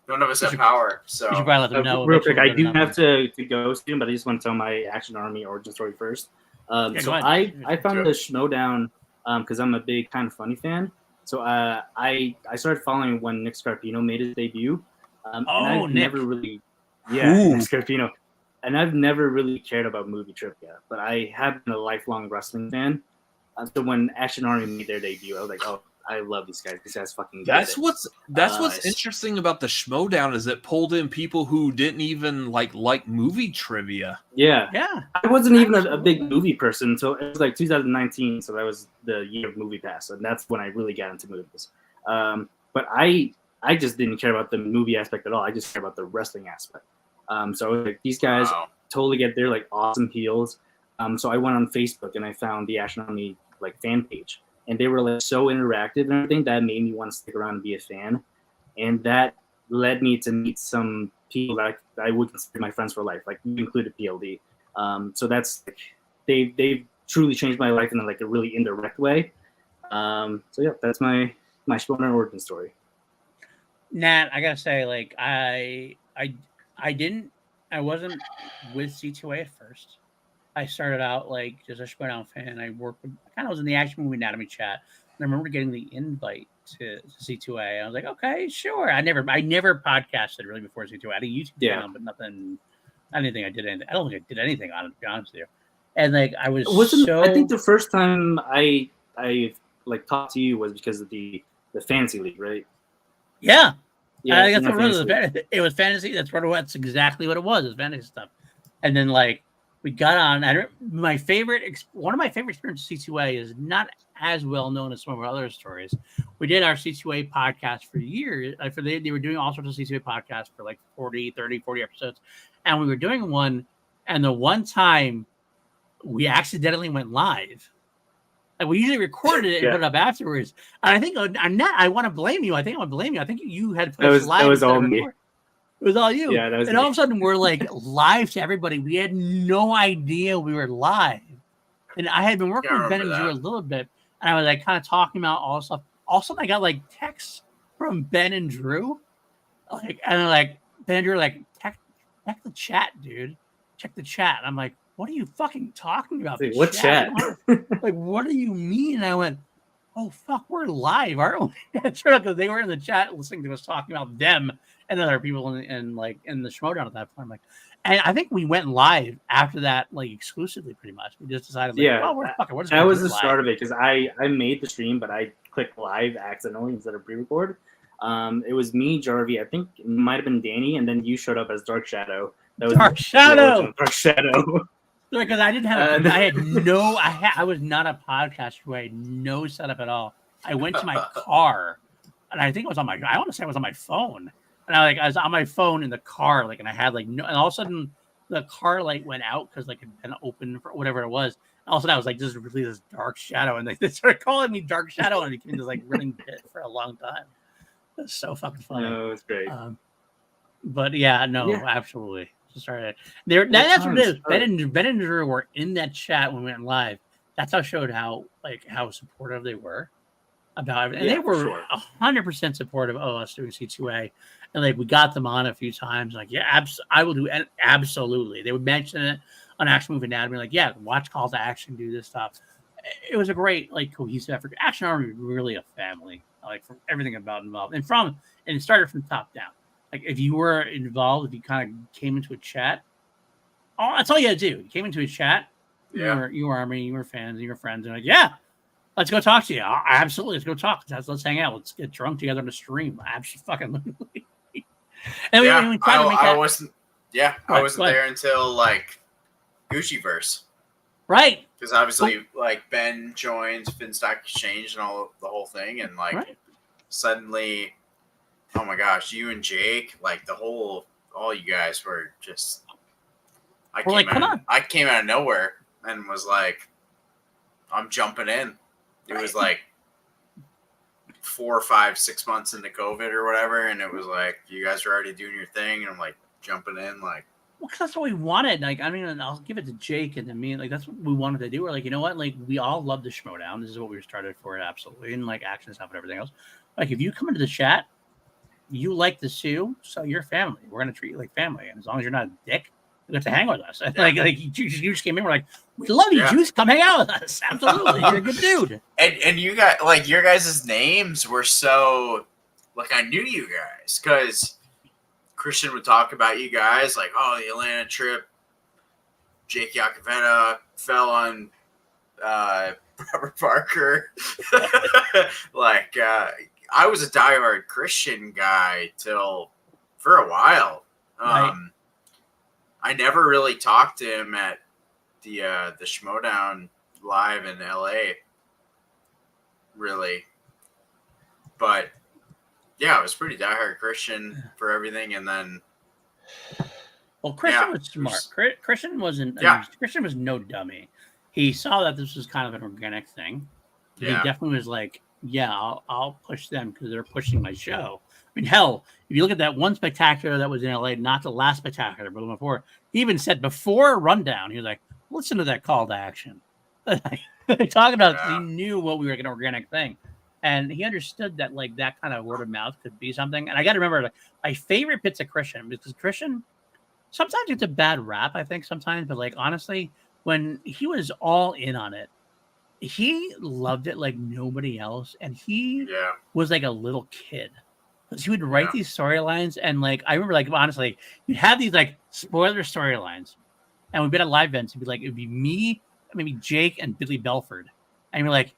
None of us have power. So you should probably let them know. Real quick, I do have to go soon, but I just want to tell my Action Army origin story first. I found the Schmodown because I'm a big Kind of Funny fan. So I started following when Nick Scarpino made his debut. And I've never really, Nick Scarpino, and I've never really cared about movie trivia, but I have been a lifelong wrestling fan. So when Action Army made their debut, I was like, oh, I love these guys. These guys fucking. That's get it. what's interesting about the Schmodown is it pulled in people who didn't even like movie trivia. Yeah. Yeah. I wasn't even a big movie person, so it was like 2019. So that was the year of Movie Pass, and that's when I really got into movies. But I just didn't care about the movie aspect at all. I just cared about the wrestling aspect. So I was like, these guys totally get their like awesome heels. So I went on Facebook and I found the Action Army like fan page, and they were like so interactive and everything that made me want to stick around and be a fan, and that led me to meet some people that I would consider my friends for life, like you included PLD. So that's like, they've truly changed my life in like a really indirect way. So yeah, that's my Schmodown origin story. Nat, I gotta say, like I wasn't with C2A at first. I started out like just a Schmodown fan. I kind of was in the Action Movie Anatomy chat. And I remember getting the invite to C2A. I was like, okay, sure. I never podcasted really before C2A. I had a YouTube channel, but nothing. I didn't think I did anything. I don't think I did anything on it, to be honest with you. And like I I think the first time I like talked to you was because of the fantasy league, right? Yeah. Yeah, I guess it was fantasy. That's exactly what it was. It was fantasy stuff. And then like we got on. One of my favorite experiences with C2A is not as well known as some of our other stories. We did our C2A podcast for years. They were doing all sorts of C2A podcasts for like 40 episodes. And we were doing one, and the one time we accidentally went live. Like we usually recorded it and put it up afterwards. And I think on that, I want to blame you. I think you had put us live. That was all me. It was all you. Yeah, that was and me. all of a sudden, we're like live to everybody. We had no idea we were live. And I had been working with Ben and Drew a little bit, and I was like kind of talking about all this stuff. All of a sudden, I got like texts from Ben and Drew, Ben and Drew like check the chat, dude. Check the chat. And I'm like, what are you fucking talking about? Wait, what chat? Like, what do you mean? And I went, oh fuck, we're live, aren't we? That's right, because they were in the chat listening to us talking about them and other people in the Schmodown at that point. I'm like, and I think we went live after that, like exclusively, pretty much. We just decided, like, that was the start of it, because I made the stream, but I clicked live accidentally instead of pre-record. It was me, Jarvie. I think it might have been Danny, and then you showed up as Dark Shadow. That was Dark Shadow. Dark Shadow. Because I didn't have, I was not a podcaster. I had no setup at all. I went to my car, and I think it was I want to say it was on my phone. And I was on my phone in the car, like, and I had like no, and all of a sudden the car light went out because like it had been open for whatever it was. And all of a sudden I was like, this is really this Dark Shadow, and they started calling me Dark Shadow, and it became this like running bit for a long time. It was so fucking funny. No, it's great. But yeah, absolutely. Started there. That's what it is. Ben and Drew were in that chat when we went live. That's how it showed how supportive they were about it. And they were 100% supportive of us doing C2A. And like we got them on a few times. Like, yeah, I will do absolutely. They would mention it on Action Movie Anatomy. Like, yeah, watch Call to Action, do this stuff. It was a great like cohesive effort. Action Army really a family. Like from everything involved, and it started from top down. Like if you were involved, if you kind of came into a chat, that's all you had to do. You came into a chat, you were Army, you were fans, you were friends, and like, yeah, let's go talk to you. Absolutely, let's go talk. Let's hang out. Let's get drunk together on the stream. Absolutely. And we tried to make that. I wasn't there until like Gucciverse. Right. Because obviously, like Ben joins Finstock Exchange and the whole thing, and like suddenly. Oh my gosh, you and Jake, like all you guys were just. I came out of nowhere and was like, I'm jumping in. It was like 4 or 5, 6 months into COVID or whatever, and it was like you guys were already doing your thing, and I'm like jumping in, like. Well, because that's what we wanted. Like, I mean, I'll give it to Jake and to me. Like, that's what we wanted to do. We're like, you know what? Like, we all love the Schmodown. This is what we started for it, absolutely, and like action stuff and everything else. Like, if you come into the chat. You like the Sioux, so you're family. We're gonna treat you like family, and as long as you're not a dick, you get to hang with us. Like you just came in, we're like, we love you, Juice. Come hang out with us. Absolutely, you're a good dude. And you got like your guys' names were so like I knew you guys because Christian would talk about you guys like, oh, the Atlanta trip. Jake Iacovetta fell on Robert Parker. Like, I was a diehard Christian guy for a while. Right. I never really talked to him at the Schmodown live in LA, really. But yeah, I was pretty diehard Christian for everything, and then Well, Christian was smart. Christian wasn't. Christian was no dummy. He saw that this was kind of an organic thing. He definitely was like, "Yeah, I'll push them because they're pushing my show." I mean, hell, if you look at that one spectacular that was in LA, not the last spectacular, but the one before, he even said before Rundown, he was like, "Listen to that call to action." Talking about he knew what we were like an organic thing, and he understood that like that kind of word of mouth could be something. And I got to remember, like, my favorite bits of Christian, because Christian sometimes it's a bad rap, I think sometimes, but like honestly, when he was all in on it, he loved it like nobody else, and he was like a little kid. Because he would write these storylines, and like I remember, like honestly, you'd have these like spoiler storylines, and we'd be at live events. It'd be me, maybe Jake, and Billy Belford, and you're like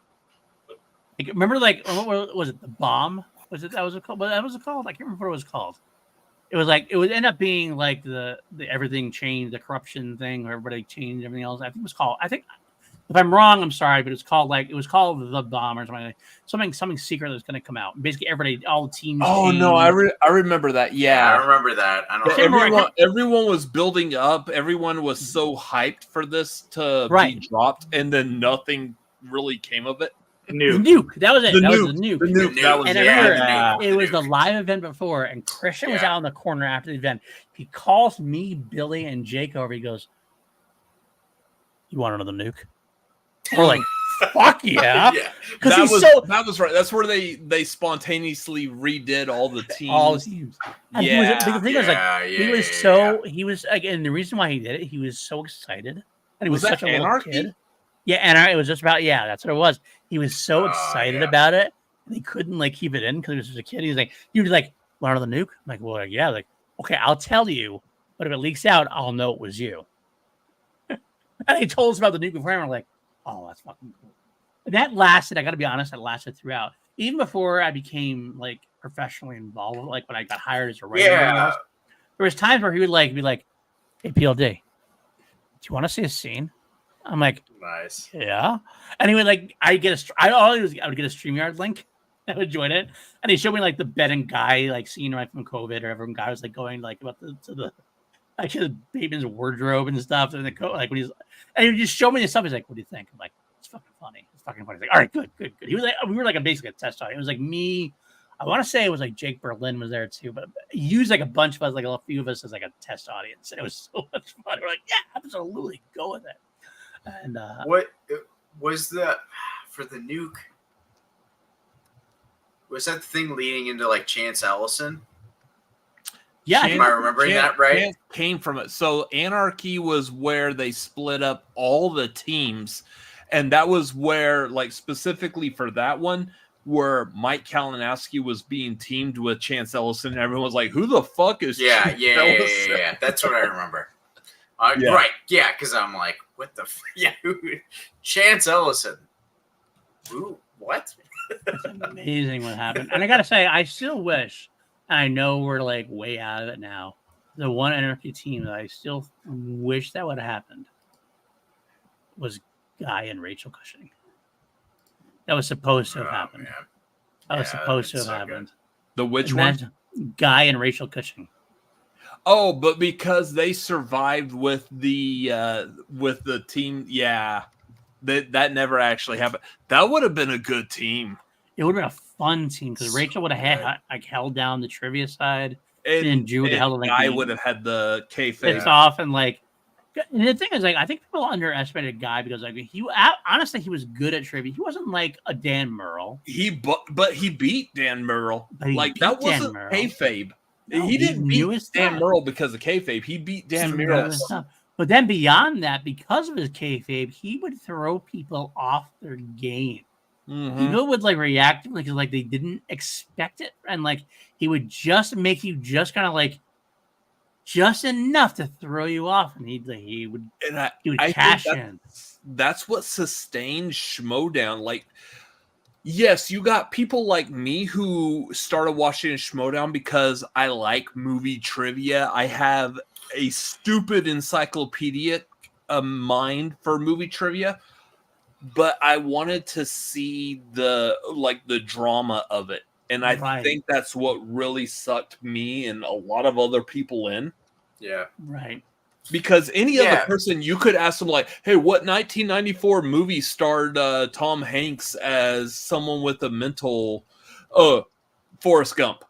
remember like what was it? The Bomb? Was it that was it called? What was it called? I can't remember what it was called. It was like it would end up being like the everything changed, the corruption thing, where everybody changed everything else. I think it was called. I think if I'm wrong, I'm sorry, but it was called The Bomb or something secret that's going to come out. Basically, everybody, all the teams. Oh changed. no, I remember that. Yeah, I remember that. I don't everyone was building up. Everyone was so hyped for this to be dropped, and then nothing really came of it. The nuke. That was it. That was the nuke. The nuke. That was and I remember it was the live event before, and Christian was out in the corner after the event. He calls me, Billy, and Jake over. He goes, "You want another nuke?" We're like, "Fuck yeah!" That was right. That's where they spontaneously redid all the teams. All the teams. And he was like, and the reason why he did it, he was so excited, and he was such a little kid. Yeah, and it was just about that's what it was. He was so excited about it, and he couldn't like keep it in because he was just a kid. He was like, "You like want another nuke?" I'm like, "Well, yeah." Like, okay, I'll tell you, but if it leaks out, I'll know it was you. And he told us about the nuke before, and we're like, "Oh, that's fucking cool." And that lasted. I got to be honest, that lasted throughout, even before I became like professionally involved. Like when I got hired as a writer. There was times where he would like be like, "Hey, PLD, do you want to see a scene?" I'm like, nice. Yeah. And he would like, I would get a StreamYard link. I would join it. And he showed me like the bed and guy, like scene right from COVID, or everyone guy was like going like about to the like his baby's wardrobe and stuff. And the like when he's, and he would just show me the stuff. He's like, "What do you think?" I'm like, "It's fucking funny. It's fucking funny." He's like, "All right, good. He was like, we were like basically a test audience. It was like me. I want to say it was like Jake Berlin was there too, but he used like a bunch of us, like a few of us as like a test audience. And it was so much fun. We're like, yeah, absolutely, go with it. And what was for the nuke? Was that the thing leading into like Chance Ellison? Yeah, am I remembering that right? Chance came from it. So Anarchy was where they split up all the teams, and that was where, like specifically for that one, where Mike Kalinowski was being teamed with Chance Ellison, and everyone was like, "Who the fuck is?" Yeah. That's what I remember. Right, because I'm like, what the Chance Ellison. Ooh, what? It's amazing what happened. And I gotta say, I still wish, I know we're like way out of it now, the one Anarchy team that I still wish that would have happened was Guy and Rachel Cushing. That was supposed to have happened. Man. That was supposed to have happened. The which one? Guy and Rachel Cushing. Oh, but because they survived with the team, that never actually happened. That would have been a good team. It would have been a fun team because Rachel would have held down the trivia side, and Drew would have held Guy would have had the kayfabe off, and like. And the thing is, like, I think people underestimated Guy because, like, honestly he was good at trivia. He wasn't like a Dan Murrell. But he beat Dan Murrell. Like that wasn't kayfabe. No, he didn't beat Dan Murrell because of kayfabe. He beat Dan Murrell. But then beyond that, because of his kayfabe, he would throw people off their game. Mm-hmm. People would like react like they didn't expect it, and like he would just make you just kind of like just enough to throw you off, and he would I cash think in. That's what sustained Schmodown. Like, yes, you got people like me who started watching Schmodown because I like movie trivia. I have a stupid encyclopedic mind for movie trivia, but I wanted to see the drama of it. And I think that's what really sucked me and a lot of other people in. Yeah. Right. Because any other person, you could ask them like, hey, what 1994 movie starred Tom Hanks as someone with a mental Forrest Gump?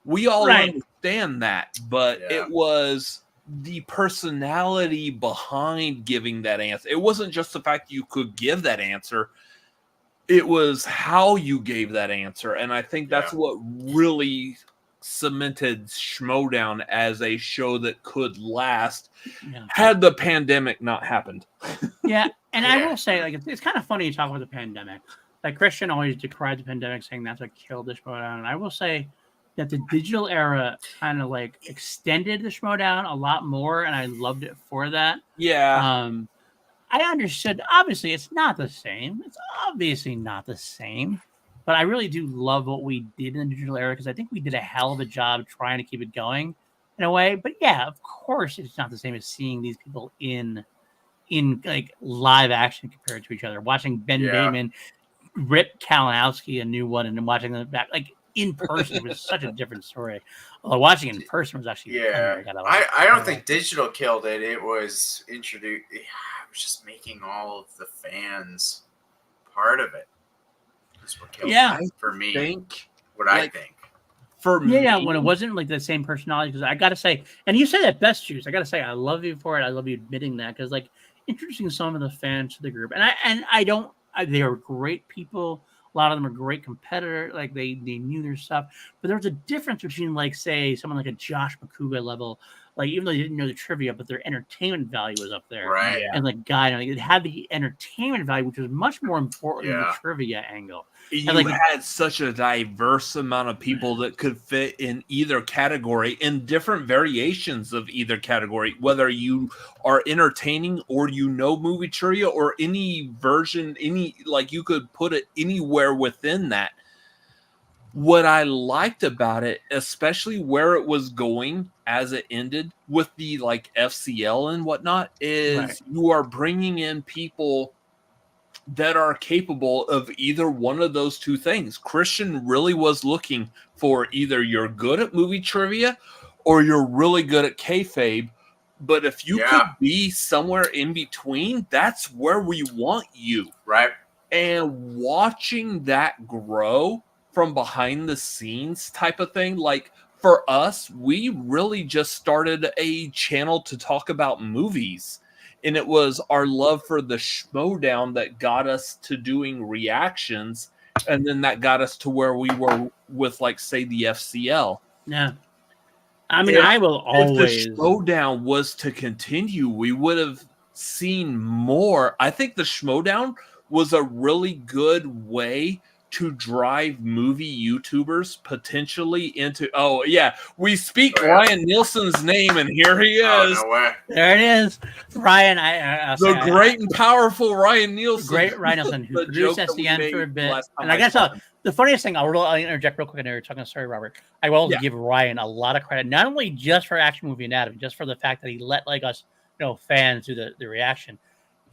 We all understand that, but it was the personality behind giving that answer. It wasn't just the fact you could give that answer. It was how you gave that answer. And I think that's what really cemented Schmodown as a show that could last had the pandemic not happened. Yeah, and I will say, like, it's kind of funny you talk about the pandemic. Like, Christian always decried the pandemic, saying that's what killed the Schmodown. And I will say that the digital era kind of like extended the Schmodown a lot more, and I loved it for that. Yeah. I understood. Obviously, it's not the same. It's obviously not the same. But I really do love what we did in the digital era because I think we did a hell of a job trying to keep it going in a way. But yeah, of course, it's not the same as seeing these people in like live action compared to each other. Watching Ben Bateman rip Kalinowski a new one and then watching them back like in person was such a different story. Although watching it in person was actually I don't think digital killed it. It was introduced. It was just making all of the fans part of it. What killed it for me. I think for me, when it wasn't like the same personality, because I gotta say, and you say that best, Juice. I gotta say, I love you for it. I love you admitting that because like introducing some of the fans to the group, and I don't. They are great people. A lot of them are great competitors. Like they knew their stuff, but there was a difference between like say someone like a Josh McCouga level. Like even though they didn't know the trivia, but their entertainment value was up there, right? And like Guy, like, it had the entertainment value, which was much more important than the trivia angle. You like, had such a diverse amount of people that could fit in either category in different variations of either category, whether you are entertaining or you know movie trivia or any version, like you could put it anywhere within that. What I liked about it, especially where it was going as it ended with the like FCL and whatnot, is you are bringing in people that are capable of either one of those two things. Christian really was looking for either you're good at movie trivia or you're really good at kayfabe. But if you could be somewhere in between, that's where we want you. Right. And watching that grow from behind the scenes type of thing, like for us, we really just started a channel to talk about movies. And it was our love for the Schmodown that got us to doing reactions. And then that got us to where we were with, like, say, the FCL. Yeah. I mean, I will always. If the Schmodown was to continue, we would have seen more. I think the Schmodown was a really good way to drive movie YouTubers potentially into. Oh yeah, we speak Ryan Nielsen's name, and here he is. Oh, no way. There it is, Ryan. The great and powerful Ryan Nielsen. Great Ryan Nielsen, who produced SDN for a bit. And I guess the funniest thing, I'll interject real quick. I know you're talking. Sorry, Robert. I will give Ryan a lot of credit, not only just for Action Movie Anatomy, just for the fact that he let like us, fans do the reaction.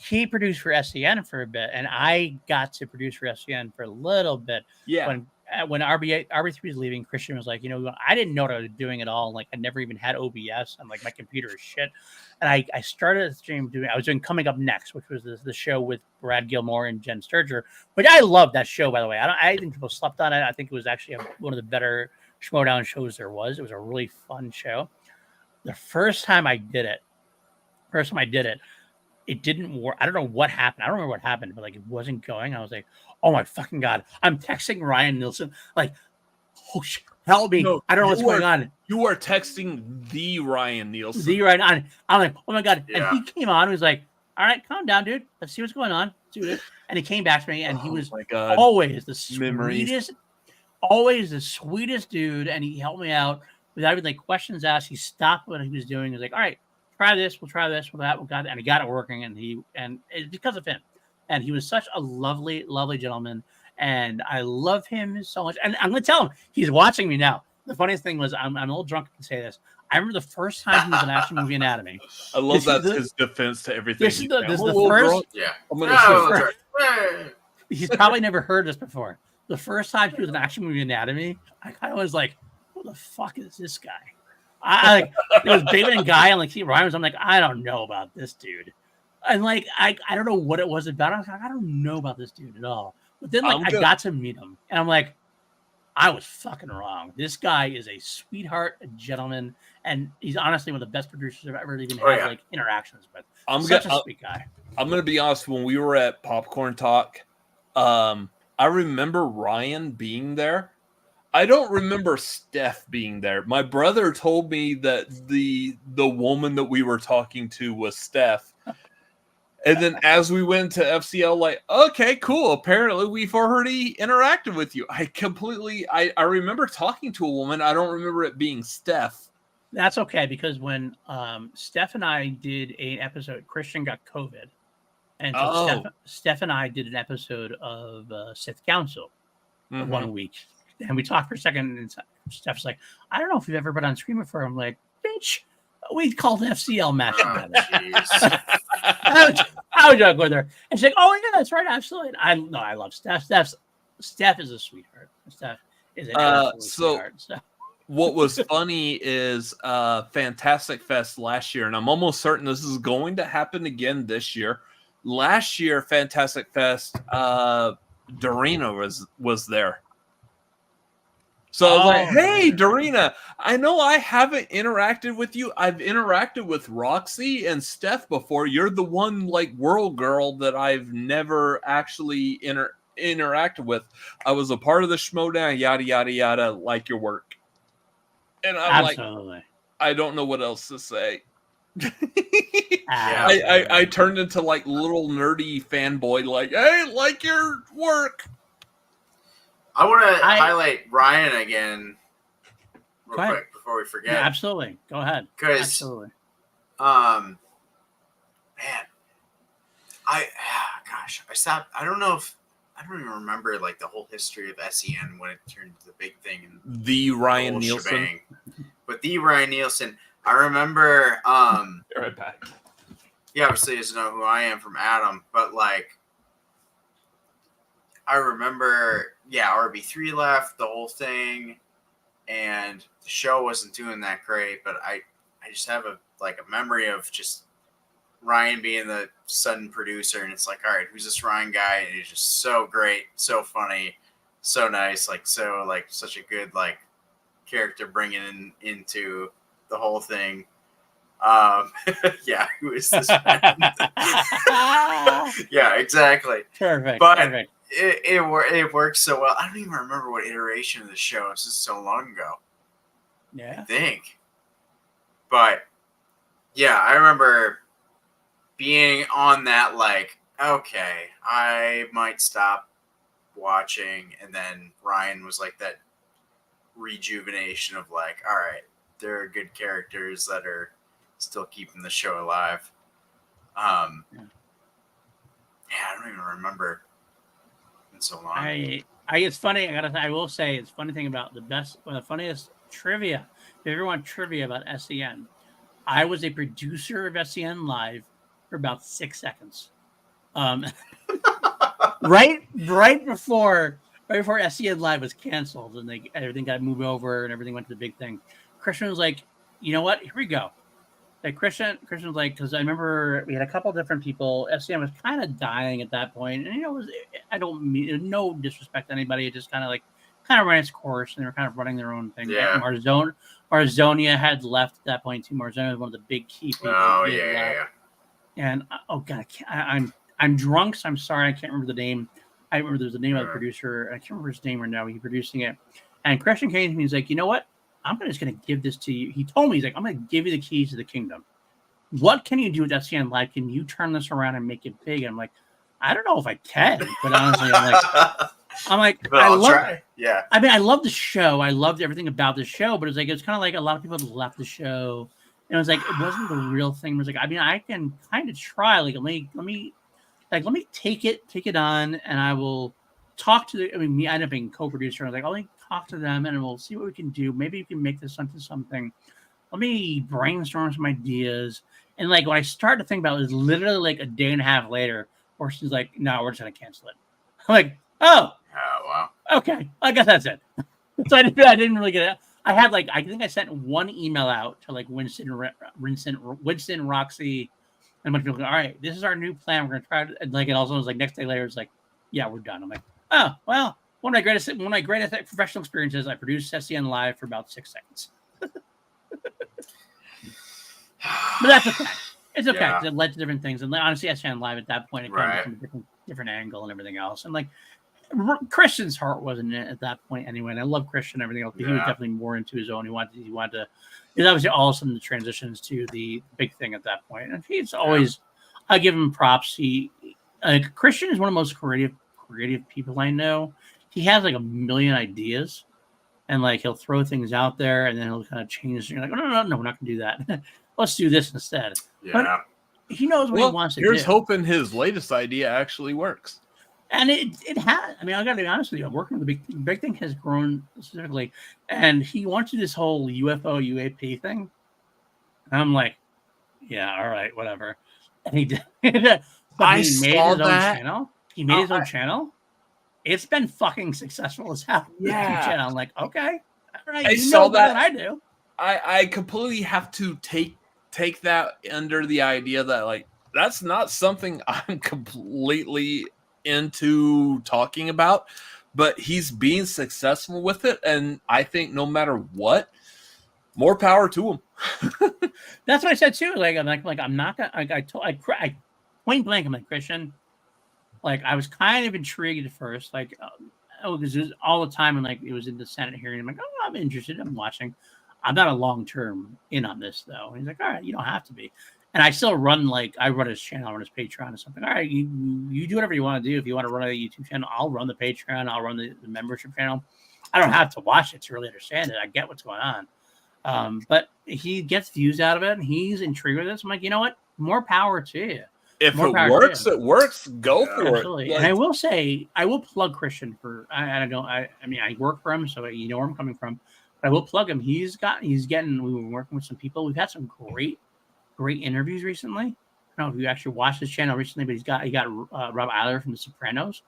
He produced for SCN for a bit, and I got to produce for SCN for a little bit. Yeah. When RB3 was leaving, Christian was like, I didn't know what I was doing at all. Like, I never even had OBS. I'm like, my computer is shit. And I started a stream I was doing Coming Up Next, which was the show with Brad Gilmore and Jen Sturger. But I love that show, by the way. I think people slept on it. I think it was actually one of the better Schmodown shows there was. It was a really fun show. The first time I did it, it didn't work. I don't know what happened. I don't remember what happened, but like it wasn't going. I was like, oh my fucking God. I'm texting Ryan Nielsen, like, oh shit, help me. No, I don't know what's going on. You are texting the Ryan Nielsen. The Ryan on. I'm like, oh my God. Yeah. And he came on and was like, all right, calm down, dude. Let's see what's going on. Let's do this. And he came back to me and he was always the sweetest dude. And he helped me out without even like questions asked. He stopped what he was doing. He was like, all right, try this. We'll try this. We'll that. We'll got it. And he got it working. And it's because of him. And he was such a lovely, lovely gentleman. And I love him so much. And I'm going to tell him, he's watching me now. The funniest thing was, I'm a little drunk to say this. I remember the first time he was in Action Movie Anatomy. I love his defense to everything. This is the first. Yeah. I'm gonna He's probably never heard this before. The first time he was in Action Movie Anatomy, I kind of was like, "Who the fuck is this guy?" I like it was David and Guy and like Steve Ryan. I'm like, I don't know about this dude, and like I don't know what it was about. I was like, I don't know about this dude at all. But then like I got to meet him, and I'm like, I was fucking wrong. This guy is a sweetheart, a gentleman, and he's honestly one of the best producers I've ever even had like interactions with. Such a sweet guy. I'm gonna be honest. When we were at Popcorn Talk, I remember Ryan being there. I don't remember Steph being there. My brother told me that the woman that we were talking to was Steph. And then as we went to FCL, like, okay, cool. Apparently we've already interacted with you. I remember talking to a woman. I don't remember it being Steph. That's okay, because when Steph and I did an episode, Christian got COVID. And so Steph and I did an episode of Sith Council 1 week. And we talked for a second, and Steph's like, I don't know if you've ever been on screen before. I'm like, bitch, we called an FCL match. How would you go there? And she's like, oh, yeah, that's right. Absolutely. I love Steph. Steph is a sweetheart. Steph is an absolute sweetheart. So. What was funny is Fantastic Fest last year, and I'm almost certain this is going to happen again this year. Last year, Fantastic Fest, Dorina was there. So I was like, hey, Dorina, I know I haven't interacted with you. I've interacted with Roxy and Steph before. You're the one like world girl that I've never actually interacted with. I was a part of the Schmodown, yada, yada, yada, like your work. And I'm like, I don't know what else to say. I turned into like little nerdy fanboy, like, hey, like your work. I want to highlight Ryan again real quick before we forget. Yeah, absolutely. Go ahead. Because, absolutely. Man, I stopped. I don't even remember like the whole history of SEN when it turned to the big thing. And the Ryan Nielsen. Shebang. But the Ryan Nielsen, I remember. You're right back. He obviously doesn't know who I am from Adam, but like, I remember, RB3 left, the whole thing, and the show wasn't doing that great, but I just have a memory of just Ryan being the sudden producer, and it's like, all right, who's this Ryan guy? And he's just so great, so funny, so nice, such a good character bringing into the whole thing. Who is this man? Yeah, exactly. Perfect. But perfect. It works so well. I don't even remember what iteration of the show. This is so long ago. Yeah. I think. But yeah, I remember being on that okay, I might stop watching, and then Ryan was like that rejuvenation of all right, there are good characters that are still keeping the show alive. I don't even remember. So long. It's funny. I will say it's funny thing about one of the funniest trivia. If you ever want trivia about SEN, I was a producer of SEN Live for about 6 seconds. Right before SEN Live was canceled and everything got moved over and everything went to the big thing. Christian was like, you know what? Here we go. Christian was like, because I remember we had a couple different people. SCM was kind of dying at that point, and I don't mean no disrespect to anybody. It just kind of ran its course, and they were kind of running their own thing. Yeah. Marzonia had left at that point too. Marzonia was one of the big key people. Oh yeah. And oh god, I'm drunk, so I'm sorry, I can't remember the name. I remember there's the name of the producer. I can't remember his name right now. He's producing it, and Christian came to me. He's like, you know what? I'm just going to give this to you. He told me, he's like, I'm going to give you the keys to the kingdom. What can you do with SCN Live? Can you turn this around and make it big? And I'm like, I don't know if I can, but honestly, I'm like, I'm like, But I I'll love. try. Yeah. I mean, I love the show. I loved everything about the show, but it's kind of like a lot of people had left the show, and it was like it wasn't the real thing. It was like, I mean, I can kind of try. Like, let me take it on, and I will talk to the. I mean, me, I ended up being co-producer. I was like, let me talk to them, and we'll see what we can do. Maybe we can make this into something. Let me brainstorm some ideas. And like when I started to think about it, was literally like a day and a half later, where she's like, "No, we're just gonna cancel it." I'm like, "Oh, wow, okay, I guess that's it." So I didn't really get it. I had like I think I sent one email out to like Winston, Roxy, and a bunch of people. All right, this is our new plan. We're gonna try to and like it also was like next day later. It's like, yeah, we're done. I'm like, oh well. One of my greatest professional experiences. I produced SCN Live for about 6 seconds. But that's okay. It's okay because it led to different things. And honestly, SCN Live at that point, it kind of from a different angle and everything else. And like Christian's heart wasn't in it at that point anyway. And I love Christian and everything else, but he was definitely more into his own. He wanted to. It was obviously all of a sudden the transitions to the big thing at that point. And he's always, I give him props. Christian is one of the most creative people I know. He has like a million ideas. And like he'll throw things out there, and then he'll kind of change. You're like, oh, no, we're not going to do that. Let's do this instead. Yeah, but he knows what he wants to do. Here's hoping his latest idea actually works. And it has. I mean, I got to be honest with you. I'm working with the big thing has grown specifically, and he wants to do this whole UFO UAP thing. And I'm like, yeah, all right, whatever. And he did. But he made his own channel. He made his own channel. It's been fucking successful as hell. Yeah. I'm like, okay, all right. I you saw know that. I do. I completely have to take that under the idea that like that's not something I'm completely into talking about, but he's being successful with it, and I think no matter what, more power to him. That's what I said too. Like I'm not gonna. I point blank. I'm like, Christian. Like I was kind of intrigued at first, like because it was all the time, and like it was in the Senate hearing. I'm like, oh, I'm interested. I'm watching. I'm not a long term in on this though. And he's like, all right, you don't have to be. And I still run I run his channel, I run his Patreon or something. All right, you do whatever you want to do. If you want to run a YouTube channel, I'll run the Patreon. I'll run the membership channel. I don't have to watch it to really understand it. I get what's going on. But he gets views out of it, and he's intrigued with this. I'm like, you know what? More power to you. If it works, it works. Go for Absolutely. it. And I will say, I will plug Christian for. I mean, I work for him, so you know where I'm coming from. But I will plug him. He's getting. We were working with some people. We've had some great interviews recently. I don't know if you actually watched his channel recently, but he got Rob Eiler from The Sopranos,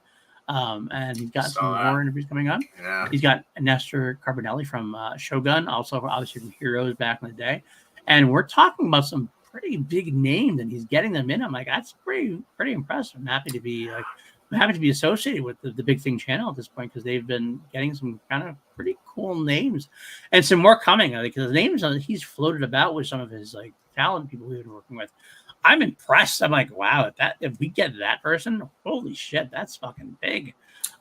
and he's got some more interviews coming up. Yeah. He's got Nestor Carbonelli from Shogun, also obviously from Heroes back in the day, and we're talking about some pretty big names, and he's getting them in. I'm like, that's pretty impressive. I'm happy to be associated with the Big Thing channel at this point because they've been getting some kind of pretty cool names, and some more coming. Because the names he's floated about with some of his like talent people we've been working with. I'm impressed. I'm like, wow, if we get that person, holy shit, that's fucking big.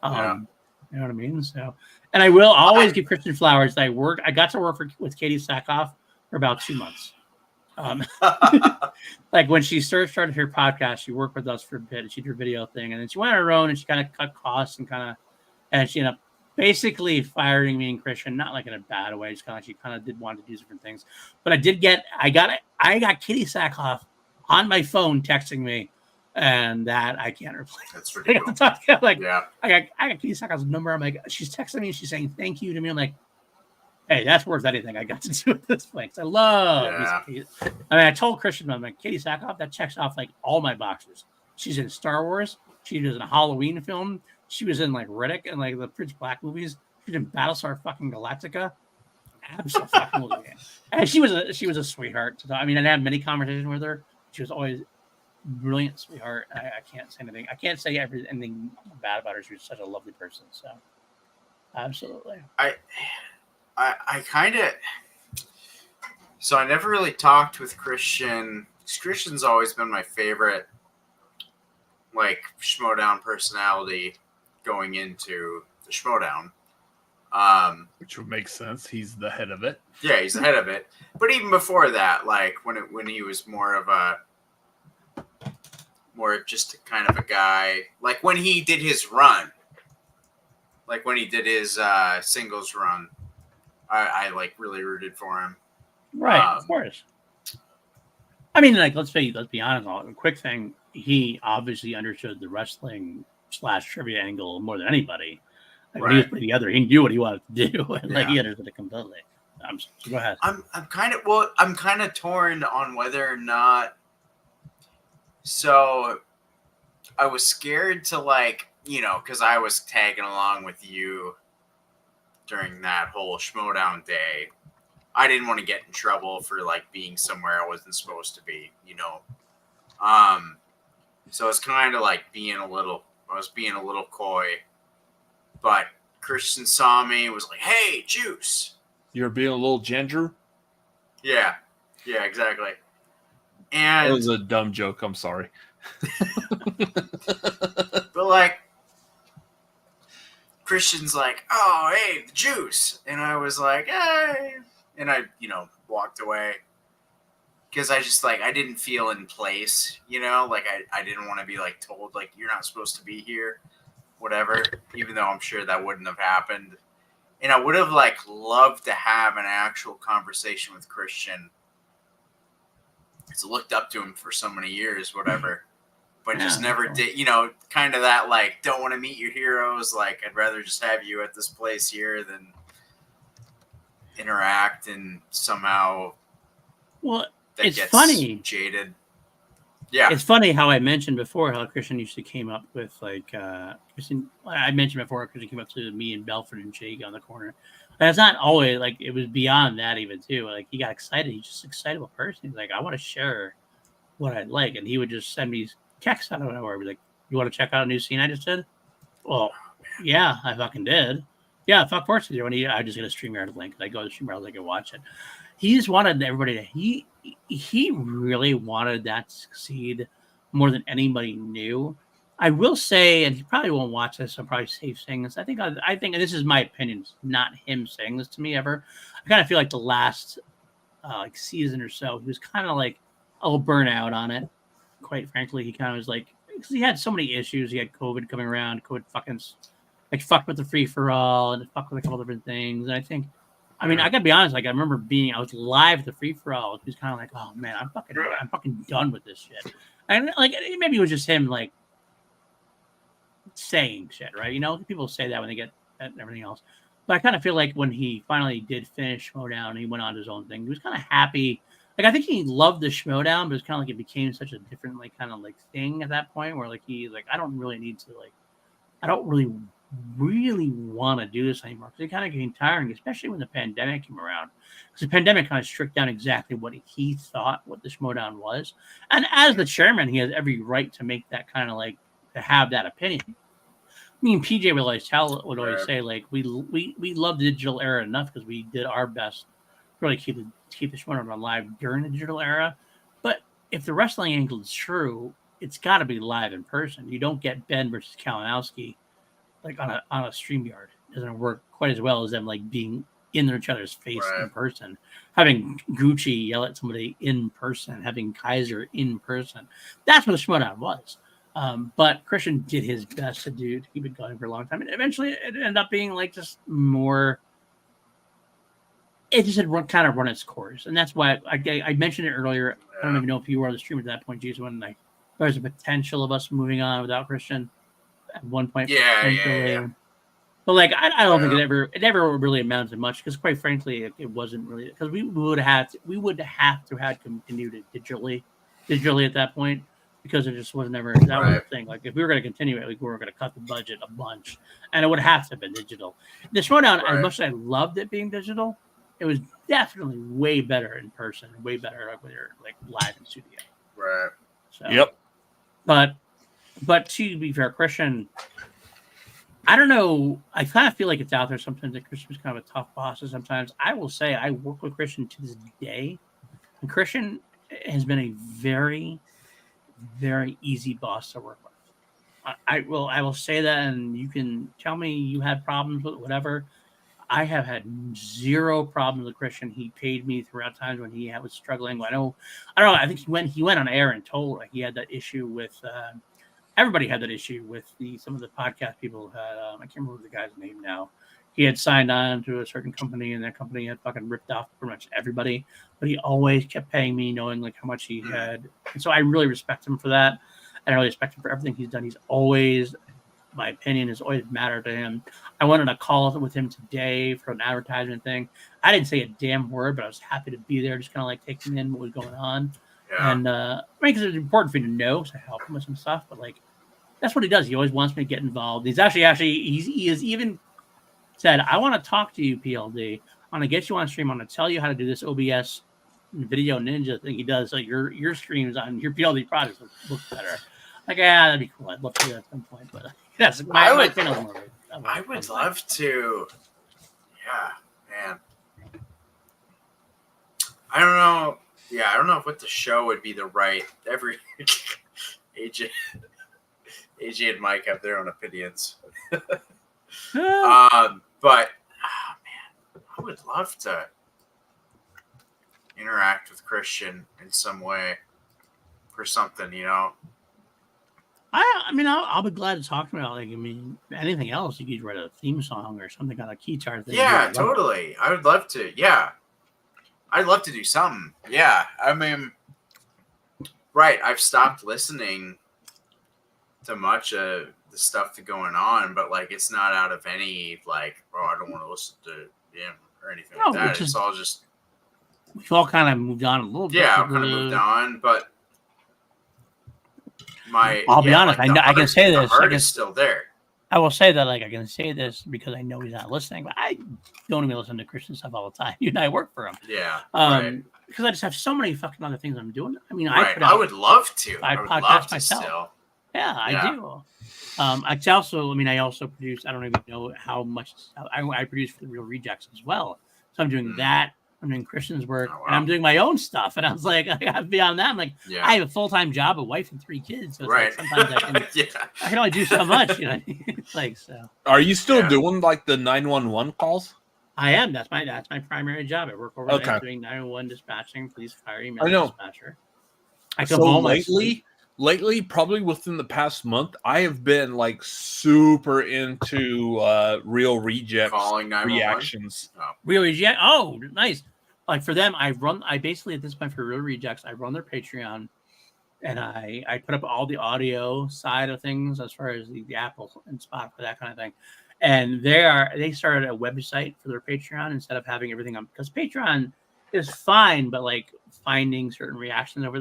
You know what I mean? So, and I will always give Christian flowers. I got to work with Katie Sackhoff for about 2 months. Like when she started her podcast, she worked with us for a bit and she did her video thing, and then she went on her own and she kind of cut costs and she ended up basically firing me and Christian, not like in a bad way, just she kind of did want to do different things. But I got Kitty Sackhoff on my phone texting me, and that I can't replace. That's ridiculous. I got Kitty Sackhoff's number. I'm like, she's texting me, she's saying thank you to me. I'm like, hey, that's worth anything I got to do with this place. I love these. I mean, I told Christian, I'm like, Katie Sackhoff, that checks off like all my boxes. She's in Star Wars. She was in a Halloween film. She was in like Riddick and like the Prince Black movies. She was in Battlestar fucking Galactica. Absolutely. And she was a sweetheart. I mean, I had many conversations with her. She was always brilliant sweetheart. I can't say anything. I can't say anything bad about her. She was such a lovely person. So, absolutely. I kind of, so I never really talked with Christian. Christian's always been my favorite, like, Schmodown personality going into the Schmodown. Which would make sense. He's the head of it. Yeah, he's the head of it. But even before that, like, when he was more just kind of a guy, like when he did his run, Like when he did his singles run, I like really rooted for him. Right, of course. I mean, like, let's be honest. A quick thing, he obviously understood the wrestling / trivia angle more than anybody. Like, when he was putting together, he knew what he wanted to do, and like he understood it completely. So go ahead. I'm kind of torn on whether or not. So, I was scared to because I was tagging along with you during that whole Schmodown day. I didn't want to get in trouble for being somewhere I wasn't supposed to be, So it's kind of being a little coy, but Christian saw me and was like, "Hey, Juice." You're being a little ginger. Yeah, exactly. And it was a dumb joke. I'm sorry. But Christian's like, "Oh, hey, the Juice," and I was like, "Hey," and I, walked away because I just I didn't feel in place, I didn't want to be told you're not supposed to be here, whatever. Even though I'm sure that wouldn't have happened, and I would have loved to have an actual conversation with Christian. I looked up to him for so many years, whatever. But just never did, kind of that don't want to meet your heroes. I'd rather just have you at this place here than interact and somehow. Well, it's funny. Jaded. Yeah, it's funny how I mentioned before how Christian usually came up with Christian. I mentioned before Christian came up to me and Belford and Jake on the corner. And it's not always it was beyond that even too. He got excited. He's just an excitable person. He's like, I want to share what I like, and he would just send me text out of nowhere. Be like, "You want to check out a new scene I just did?" Well, yeah, I fucking did. Yeah, of course I do. And I just get a StreamYard link. I go to StreamYard link and watch it. He just wanted everybody to. He really wanted that to succeed more than anybody knew. I will say, and he probably won't watch this. So I'll probably save saying this. I think, and this is my opinion. It's not him saying this to me ever. I kind of feel like the last season or so, he was kind of a little burnout on it. Quite frankly, he kind of was because he had so many issues. He had COVID coming around. COVID fucking fucked with the free for all and fucked with a couple different things. And I think, I mean, I gotta be honest. I remember I was live at the free for all. He was kind of "Oh man, I'm fucking done with this shit." And maybe it was just him saying shit, right? People say that when they get that and everything else. But I kind of feel like when he finally did finish Schmodown, he went on his own thing. He was kind of happy. I think he loved the Schmodown, but it's kind of it became such a different thing at that point where he's I don't really need to I don't really want to do this anymore because it kind of became tiring, especially when the pandemic came around. Because the pandemic kind of stripped down exactly what he thought what the Schmodown was, and as the chairman, he has every right to make that kind of to have that opinion. Me and PJ would always say we love the digital era enough because we did our best to really keep the Schmodown alive during the digital era. But if the wrestling angle is true, it's got to be live in person. You don't get Ben versus Kalinowski on a StreamYard. It doesn't work quite as well as them being in each other's face in person. Having Gucci yell at somebody in person, having Kaiser in person. That's what the Schmodown was. But Christian did his best to keep it going for a long time. And eventually it ended up being just more. It just had kind of run its course. And that's why I mentioned it earlier. I don't even know if you were on the stream at that point, Jason, when there was a potential of us moving on without Christian at one point. Yeah. But I don't think it never really amounted to much because quite frankly it wasn't really because we would have to have continued it digitally at that point because it just was never that was the thing. If we were going to continue it, we were going to cut the budget a bunch and it would have to have been digital. The Schmodown, as much as I loved it being digital, it was definitely way better in person, way better when you're live in studio. Right. So, yep. But to be fair, Christian, I don't know. I kind of feel like it's out there sometimes that Christian's kind of a tough boss. Sometimes I will say I work with Christian to this day, and Christian has been a very, very easy boss to work with. I will say that, and you can tell me you had problems with whatever. I have had zero problems with Christian. He paid me throughout times when he was struggling. I don't know. I think he went on air and told he had that issue with. everybody had that issue with some of the podcast people had. I can't remember the guy's name now. He had signed on to a certain company, and that company had fucking ripped off pretty much everybody. But he always kept paying me, knowing like how much he had, and so I really respect him for that. And I really respect him for everything he's done. He's always, my opinion has always mattered to him. I went on a call with him today for an advertisement thing. I didn't say a damn word, but I was happy to be there, just kind of like taking in what was going on. Yeah. And I mean, because it's important for you to know, so I help him with some stuff. But like, that's what he does. He always wants me to get involved. He has even said, "I want to talk to you, PLD. I want to get you on stream. I want to tell you how to do this OBS video ninja thing he does. So your streams on your PLD products look better." Like, yeah, that'd be cool. I'd love to do that at some point. But that's my channel. I would love to. Yeah, man. I don't know. Yeah, I don't know if what the show would be the right. Every AJ and Mike have their own opinions. But man, I would love to interact with Christian in some way for something, you know. I mean, I'll be glad to talk to him about, like, I mean, anything else. You could write a theme song or something on a key chart thing. Yeah, totally. I would love to. Yeah. I'd love to do something. Yeah. I mean, right. I've stopped listening to much of the stuff that's going on, but like, it's not out of any, like, oh, I don't want to listen to him or anything like that. It's all just. We've all kind of moved on a little bit. Yeah, I've kind of moved on, but. I'll be honest. Like I can say this. The heart is still there. I will say that, like, I can say this because I know he's not listening, but I don't even listen to Christian stuff all the time. You and I work for him. Yeah. Right. Because I just have so many fucking other things I'm doing. I mean, I would love to. I would podcast love to myself. Still. Yeah, I do. I also produce. I don't even know how much I produce for the Real Rejects as well. So I'm doing that. I'm doing Christian's work, and I'm doing my own stuff. And I was like, beyond that, I'm like, I have a full-time job, a wife, and 3 kids. So it's like sometimes I can, I can only do so much. You know, it's like so. Are you still doing like the 911 calls? I am. That's my primary job. I work over there doing 911 dispatching, police, fire, email dispatcher. I come home lately, probably within the past month, I have been like super into Real Rejects reactions. Real Reject. Oh, nice. Like for them, I basically at this point for Real Rejects, I run their Patreon, and I put up all the audio side of things as far as the Apple and Spotify, that kind of thing. And they started a website for their Patreon instead of having everything on, because Patreon is fine, but like finding certain reactions over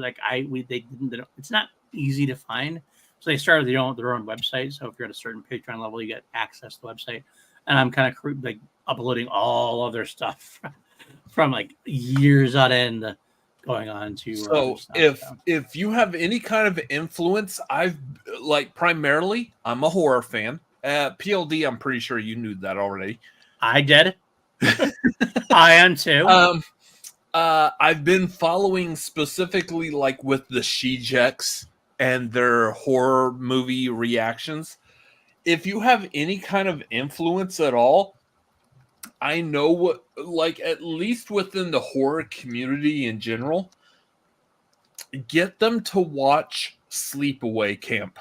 it's not easy to find. So they started their own website. So if you're at a certain Patreon level, you get access to the website. And I'm kind of like uploading all of their stuff from like years on end going on to. So if you have any kind of influence, primarily I'm a horror fan. PLD, I'm pretty sure you knew that already. I did. I am too. I've been following specifically like with the Shejeks and their horror movie reactions. If you have any kind of influence at all, I know what, like, at least within the horror community in general, get them to watch Sleepaway Camp.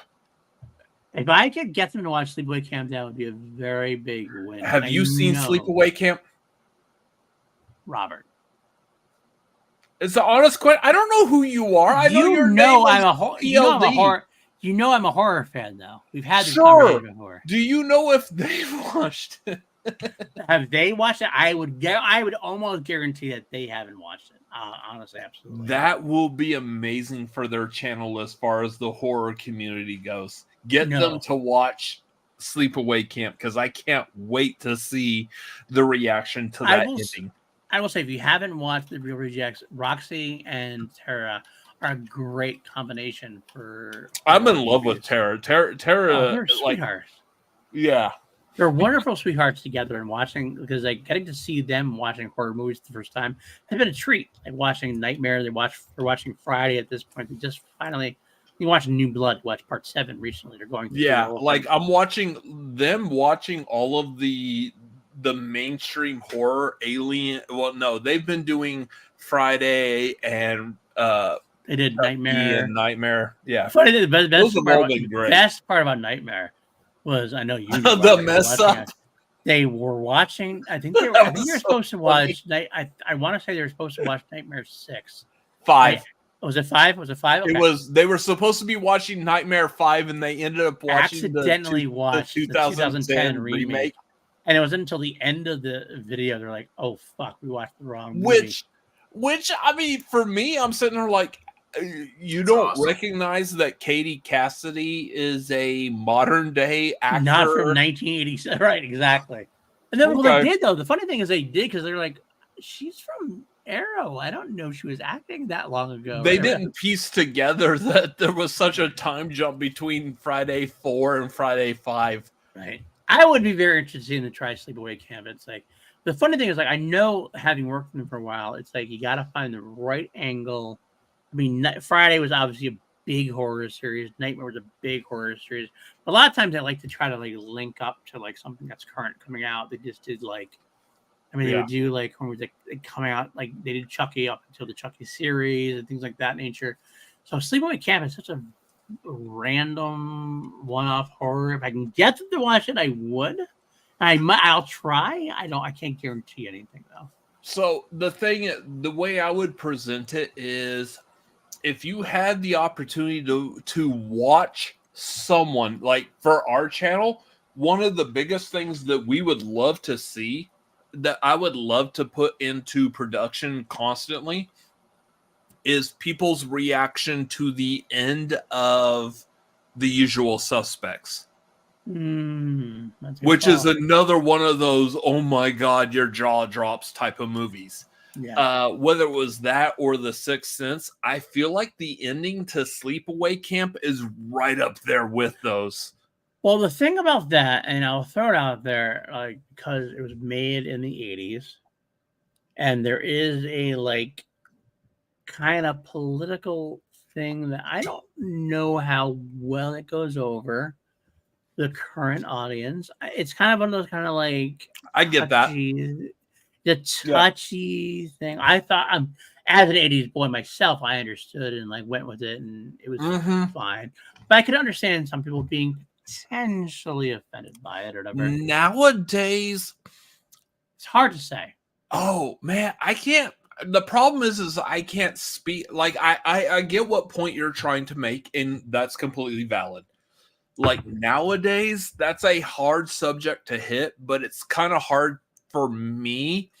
If I could get them to watch Sleepaway Camp, that would be a very big win. Have you seen Sleepaway Camp? Robert. It's an honest question. I don't know who you are. I know your name. I'm a horror. You know I'm a horror fan, though. We've had this conversation before. Do you know if they watched it? Have they watched it? I would almost guarantee that they haven't watched it. Honestly, absolutely. That will be amazing for their channel as far as the horror community goes. Get them to watch Sleepaway Camp because I can't wait to see the reaction to that ending. I will say, if you haven't watched The Real Rejects, Roxy and Tara are a great combination for. I'm in love with Tara. Tara, they're sweethearts. Yeah, they're wonderful sweethearts together. And watching, because like getting to see them watching horror movies the first time has been a treat. Like watching Nightmare, they're watching Friday at this point. They just finally. You watch New Blood, watch Part 7 recently. They're going through I'm watching them watching all of the mainstream horror Alien. Well, no, they've been doing Friday and they They did Nightmare. And Nightmare. Yeah. Funny thing, the Those have all been great. best part about Nightmare was, I know you know The mess up. They were watching. I think they were supposed to watch. I want to say they were supposed to watch Nightmare 6. 5. Was it 5? Was it 5? Okay. It was. They were supposed to be watching Nightmare 5, and they ended up watching accidentally watched the 2010 remake. And it wasn't until the end of the video they're like, "Oh fuck, we watched the wrong movie." Which I mean, for me, I'm sitting there like, you don't recognize that Katie Cassidy is a modern day actor, not from 1987, right? Exactly. And then well, they did though. The funny thing is they did because they're like, she's from Arrow. I don't know she was acting that long ago. They didn't piece together that there was such a time jump between Friday 4 and Friday 5. Right. I would be very interested in the Try Sleepaway Camp. It's like the funny thing is like I know having worked with them for a while, it's like you got to find the right angle. I mean, Friday was obviously a big horror series. Nightmare was a big horror series. A lot of times I like to try to like link up to like something that's current coming out. They just did like, I mean, they would do like when was like coming out, like they did Chucky up until the Chucky series and things like that nature. So Sleepaway Camp is such a random one-off horror. If I can get them to watch it, I would. I'll try. I can't guarantee anything though. So the way I would present it is, if you had the opportunity to watch someone, like for our channel, one of the biggest things that we would love to see, that I would love to put into production constantly, is people's reaction to the end of The Usual Suspects. Which is another one of those, oh my God, your jaw drops type of movies. Yeah. Whether it was that or The Sixth Sense, I feel like the ending to Sleepaway Camp is right up there with those. Well, the thing about that, and I'll throw it out there, like because it was made in the 80s, and there is a like kind of political thing that I don't know how well it goes over the current audience. It's kind of one of those kind of like I get that. The touchy thing. I thought as an 80s boy myself, I understood and like went with it and it was fine. But I could understand some people being potentially offended by it or whatever. Nowadays, it's hard to say. Oh man, I can't. The problem is I can't speak. Like I get what point you're trying to make, and that's completely valid. Like nowadays, that's a hard subject to hit, but it's kind of hard for me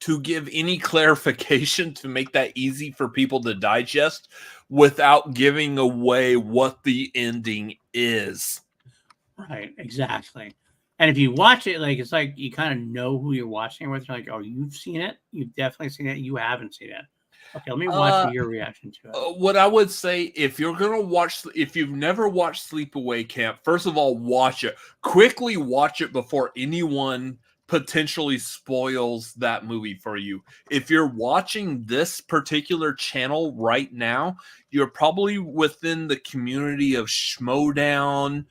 to give any clarification to make that easy for people to digest without giving away what the ending is. Right, exactly. And if you watch it, like it's like you kind of know who you're watching with. You're like, oh, you've seen it. You've definitely seen it. You haven't seen it. Okay, let me watch your reaction to it. What I would say, if you're gonna watch, if you've never watched Sleepaway Camp, first of all, watch it. Quickly watch it before anyone potentially spoils that movie for you. If you're watching this particular channel right now, you're probably within the community of Schmodown,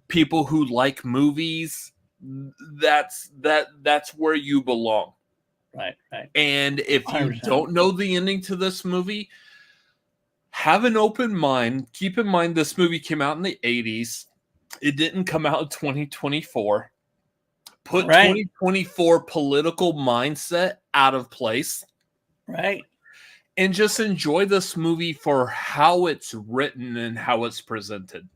people who like movies. That's where you belong. Right. And if you 100%. don't know the ending to this movie, have an open mind. Keep in mind this movie came out in the 80s. It didn't come out in 2024. Put 2024 political mindset out of place. Right. And just enjoy this movie for how it's written and how it's presented.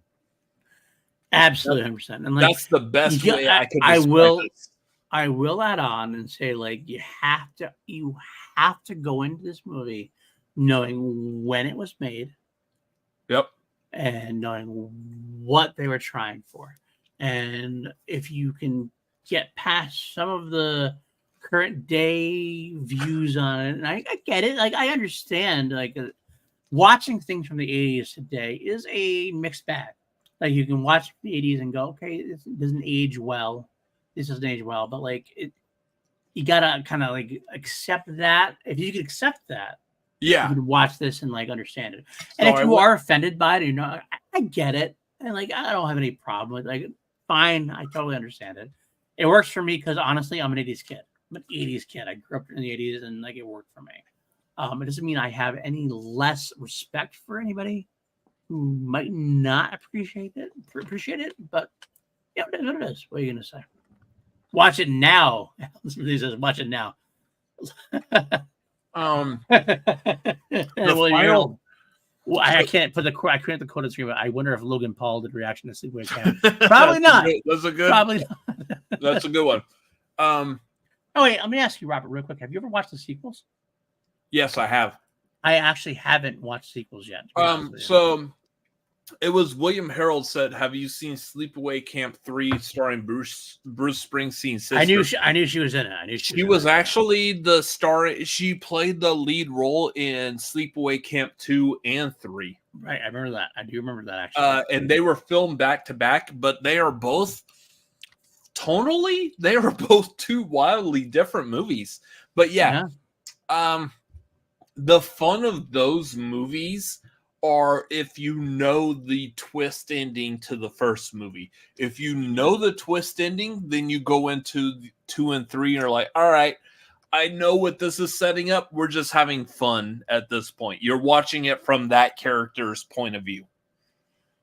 Absolutely 100%. And like, that's the best way I could describe this. I will add on and say, like, you have to go into this movie knowing when it was made. Yep. And knowing what they were trying for. And if you can get past some of the current day views on it, and I get it. Like, I understand, like, watching things from the 80s today is a mixed bag. Like, you can watch the 80s and go, okay, this doesn't age well. This doesn't age well. But, like, you got to kind of, like, accept that. If you can accept that, you can watch this and, like, understand it. And if you are offended by it, you know, I get it. And, like, I don't have any problem with it. Like, fine. I totally understand it. It works for me because, honestly, I'm an 80s kid. I'm an 80s kid. I grew up in the 80s, and, like, it worked for me. It doesn't mean I have any less respect for anybody who might not appreciate it, but yeah, it is what it is. What are you gonna say? Watch it now. He says, watch it now. The Well, final. well, I can't put the quote on screen, but I wonder if Logan Paul did reaction to Sleepaway Camp. Probably not. That's a good. Probably not. That's a good one. Oh wait, let me ask you, Robert, real quick. Have you ever watched the sequels? Yes, I have. I actually haven't watched sequels yet. So it was William Harold said, "Have you seen Sleepaway Camp 3 starring Bruce Springsteen's sister?" I knew she was in it. I knew she was actually the star. She played the lead role in Sleepaway Camp 2 and 3. Right, I remember that. I do remember that actually. And they were filmed back to back, but they are both tonally, they are both two wildly different movies. But yeah. The fun of those movies are if you know the twist ending to the first movie. If you know the twist ending, then you go into 2 and 3 and you're like, all right, I know what this is setting up. We're just having fun at this point. You're watching it from that character's point of view.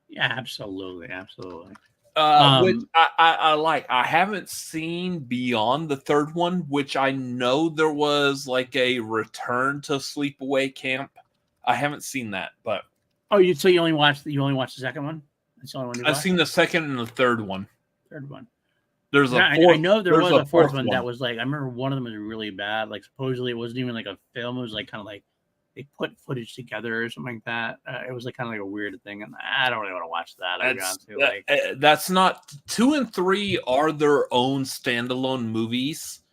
Yeah, absolutely. Absolutely. Which I like. I haven't seen beyond the third one, which I know there was like a return to Sleepaway Camp. I haven't seen that, but so you only watched the second one? That's the only one you watched? I've seen the second and the third one. Third one. There's a I fourth. know there was a fourth one one that was like, I remember one of them was really bad. Like supposedly it wasn't even like a film. It was like kind of like they put footage together or something like that. It was like kind of like a weird thing, and I don't really want to watch that. That's not 2 and 3 are their own standalone movies.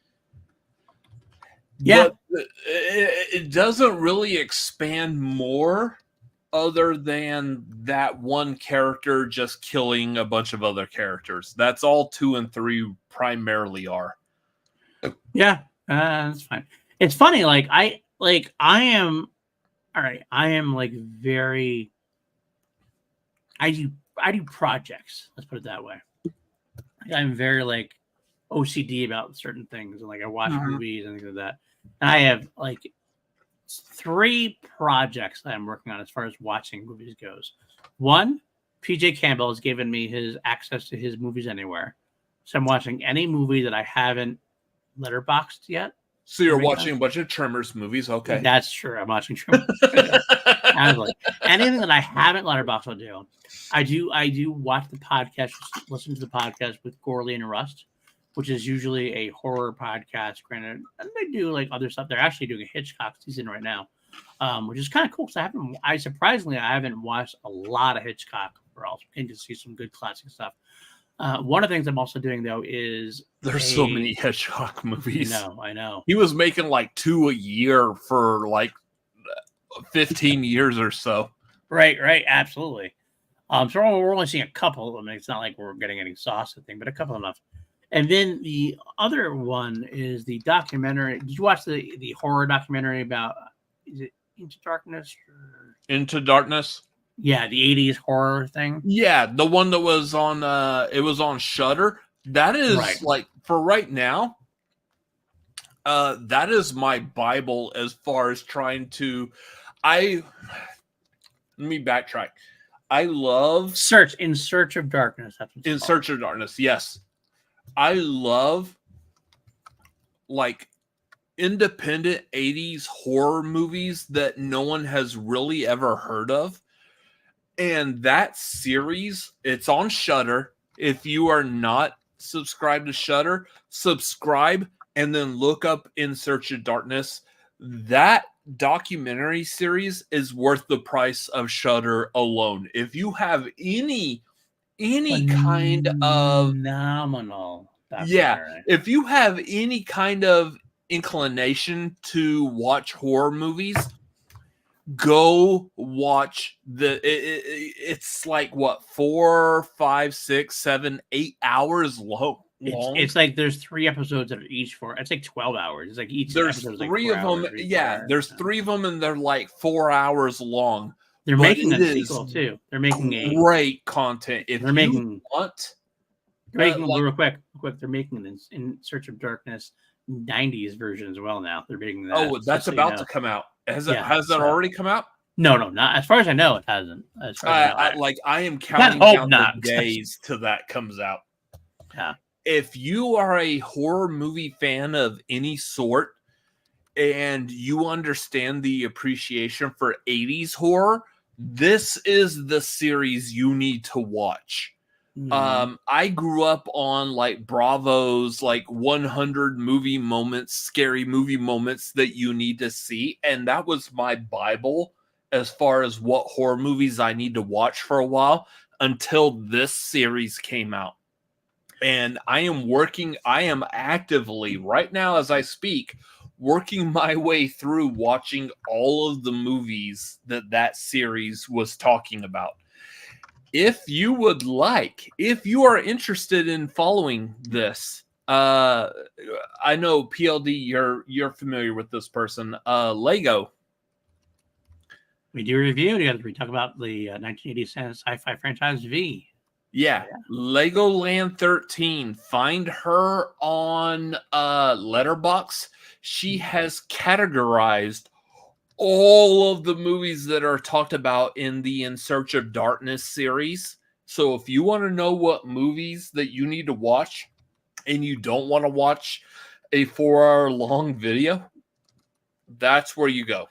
Yeah, but it doesn't really expand more, other than that one character just killing a bunch of other characters. That's all 2 and 3 primarily are. Yeah, that's fine. It's funny, I am like very. I do projects. Let's put it that way. I'm very like OCD about certain things, and like I watch movies and things like that. And I have like 3 projects that I'm working on as far as watching movies goes. One, PJ Campbell has given me his access to his movies anywhere, so I'm watching any movie that I haven't letterboxed yet. So you're watching a bunch of Tremors movies, okay? That's true. I'm watching Tremors. Anything that I haven't letterboxed, I'll do. I do watch the podcast, listen to the podcast with Gorley and Rust, which is usually a horror podcast. Granted, and they do like other stuff. They're actually doing a Hitchcock season right now, which is kind of cool because I haven't watched a lot of Hitchcock, or else we can just see some good classic stuff. One of the things I'm also doing though is there's so many Hitchcock movies. I know. He was making like 2 a year for like 15 years or so. Right, absolutely. So we're only seeing a couple. I mean, it's not like we're getting any sauce or thing, but a couple enough. And then the other one is the documentary. Did you watch the horror documentary about? Is it Into Darkness? Into Darkness. Yeah, the 80s horror thing. Yeah, the one that was on it was on Shudder. That is like for right now, that is my Bible as far as trying to let me backtrack. I love In Search of Darkness. That's what In Search of Darkness, yes. I love like independent 80s horror movies that no one has really ever heard of. And that series, it's on Shudder. If you are not subscribed to Shudder, subscribe and then look up In Search of Darkness. That documentary series is worth the price of Shudder alone. If you have any kind of phenomenal documentary. If you have any kind of inclination to watch horror movies, go watch it's like what 4, 5, 6, 7, 8 hours long. It's like there's 3 episodes that are each for it's like 12 hours. It's like each there's episode is 3 like 4 of them. hours, Yeah, there's 3 of them and they're like 4 hours long. They're making a sequel too. They're making great content. If they're making want, real quick. They're making an In Search of Darkness 90s version as well now. They're making that. Oh, that's about to come out. Has that already come out? No, not as far as I know. It hasn't. As far as I know. I am counting hope down not. the days till that comes out. Yeah. If you are a horror movie fan of any sort and you understand the appreciation for 80s horror, this is the series you need to watch. I grew up on like Bravo's like 100 movie moments, scary movie moments that you need to see, and that was my Bible as far as what horror movies I need to watch for a while until this series came out. And I am actively right now as I speak working my way through watching all of the movies that series was talking about. If you would like, if you are interested in following this, I know PLD, you're familiar with this person, Lego. We do a review together. We talk about the 1980 sci-fi franchise V. Yeah, Legoland 13. Find her on Letterboxd. She has categorized all of the movies that are talked about in the In Search of Darkness series. So if you want to know what movies that you need to watch and you don't want to watch a 4-hour long video, that's where you go.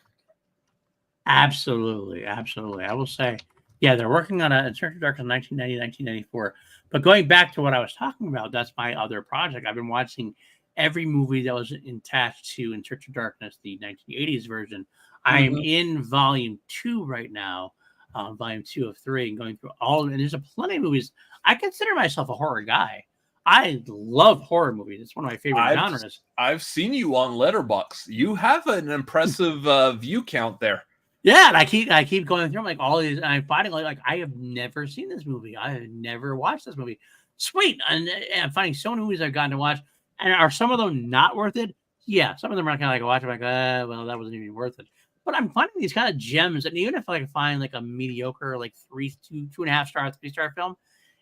Absolutely. I will say, yeah, they're working on In Search of Darkness in 1990, 1994. But going back to what I was talking about, that's my other project. I've been watching every movie that was attached to In Search of Darkness, the 1980s version. I'm in volume 2 right now, volume 2 of 3, and going through all of it. And there's plenty of movies. I consider myself a horror guy. I love horror movies. It's one of my favorite genres. I've seen you on Letterboxd. You have an impressive view count there. Yeah, and I keep going through like all these, and I'm finding like I have never seen this movie. I have never watched this movie. Sweet, and I'm finding so many movies I've gotten to watch, and are some of them not worth it? Yeah, some of them are kind of like watch. I'm like, well, that wasn't even worth it. But I'm finding these kind of gems, and even if I can find like a mediocre, like 2.5 star, 3-star film,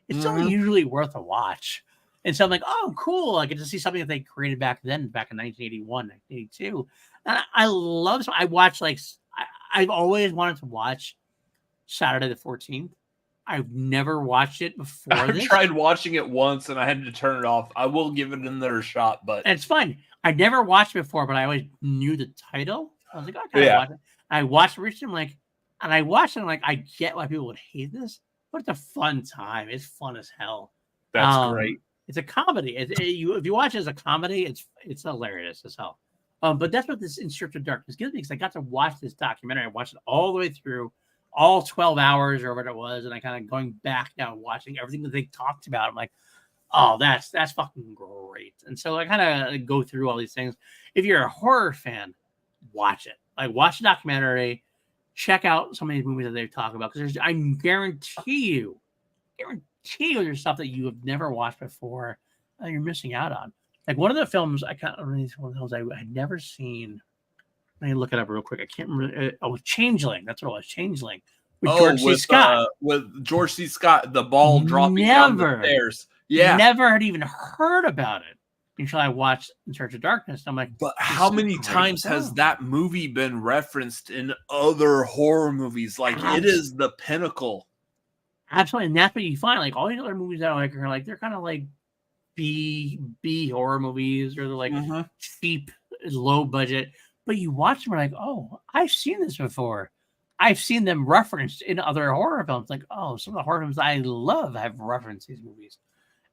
it's still usually worth a watch. And so I'm like, oh, cool! I get to see something that they created back in 1981, 1982, and I love this. I watch like. I've always wanted to watch Saturday the 14th. I've never watched it before. I tried watching it once and I had to turn it off. I will give it another shot, but it's fun. I never watched it before, but I always knew the title. I was like, okay, watch it. I watched it recently, I watched it. I'm like, I get why people would hate this, but it's a fun time. It's fun as hell. That's great. It's a comedy. If you watch it as a comedy, it's hilarious as hell. But that's what this In Search of Darkness gives me, because I got to watch this documentary. I watched it all the way through, all 12 hours or whatever it was, and I kind of going back now watching everything that they talked about. I'm like, oh, that's fucking great. And so I kind of go through all these things. If you're a horror fan, watch it. Like, watch the documentary, check out some of these movies that they talk about, because I guarantee you there's stuff that you have never watched before that you're missing out on. Like one of the films I had never seen. Let me look it up real quick. I can't remember. Changeling. That's what it was. Changeling. With George C. Scott. With George C. Scott, the ball dropping down the stairs. Yeah. Never had even heard about it until I watched In Search of Darkness. I'm like, but how many times has that movie been referenced in other horror movies? Like, it is the pinnacle. Absolutely. And that's what you find. Like all these other movies that I like are like, they're kind of like B horror movies, or they're like cheap, low budget, but you watch them and like, oh, I've seen this before. I've seen them referenced in other horror films. Like, oh, some of the horror films I love have referenced these movies,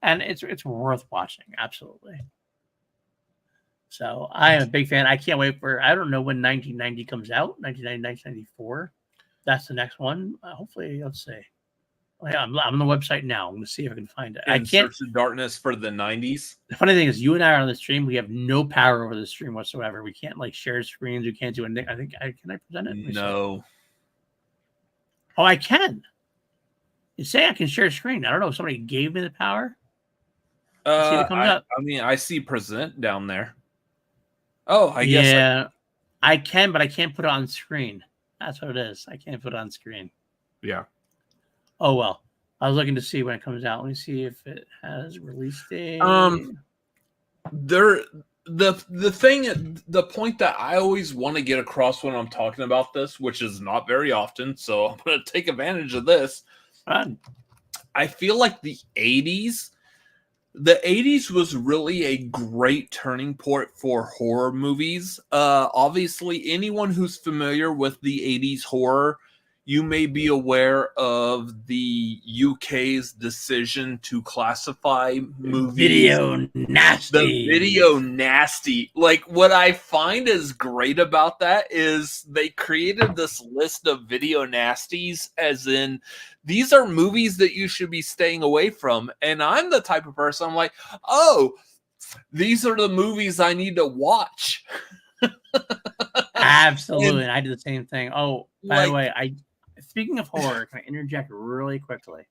and it's worth watching. Absolutely. So I am a big fan. I can't wait for. I don't know when 1990 comes out. 1990, 1994. That's the next one. Hopefully, let's see. Yeah, I'm on the website now. I'm going to see if I can find it. I can't. Search of Darkness for the 90s. The funny thing is, you and I are on the stream. We have no power over the stream whatsoever. We can't like share screens. We can't do anything. I think can I present it? No. Oh, I can. You say I can share a screen. I don't know if somebody gave me the power. See if it comes up. I mean, I see present down there. Oh, I guess. Yeah, I can, but I can't put it on screen. That's what it is. I can't put it on screen. Yeah. Oh well, I was looking to see when it comes out. Let me see if it has release date. the point that I always want to get across when I'm talking about this, which is not very often, so I'm going to take advantage of this. I feel like the 80s was really a great turning point for horror movies. Obviously, anyone who's familiar with the 80s horror, you may be aware of the UK's decision to classify movies Video nasty. The video nasty. Like, what I find is great about that is they created this list of video nasties, as in these are movies that you should be staying away from. And I'm the type of person, I'm like, oh, these are the movies I need to watch. Absolutely. And I did the same thing. Oh, by the way, speaking of horror, can I interject really quickly?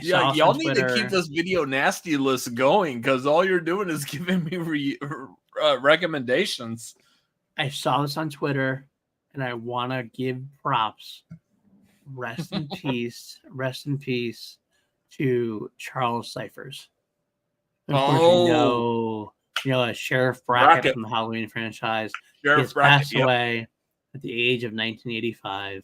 Y'all need to keep this video nasty list going, because all you're doing is giving me recommendations. I saw this on Twitter, and I want to give props. Rest in peace to Charles Cyphers. Of course, you know, Sheriff Brackett from the Halloween franchise. Sheriff Brackett passed away at the age of 1985.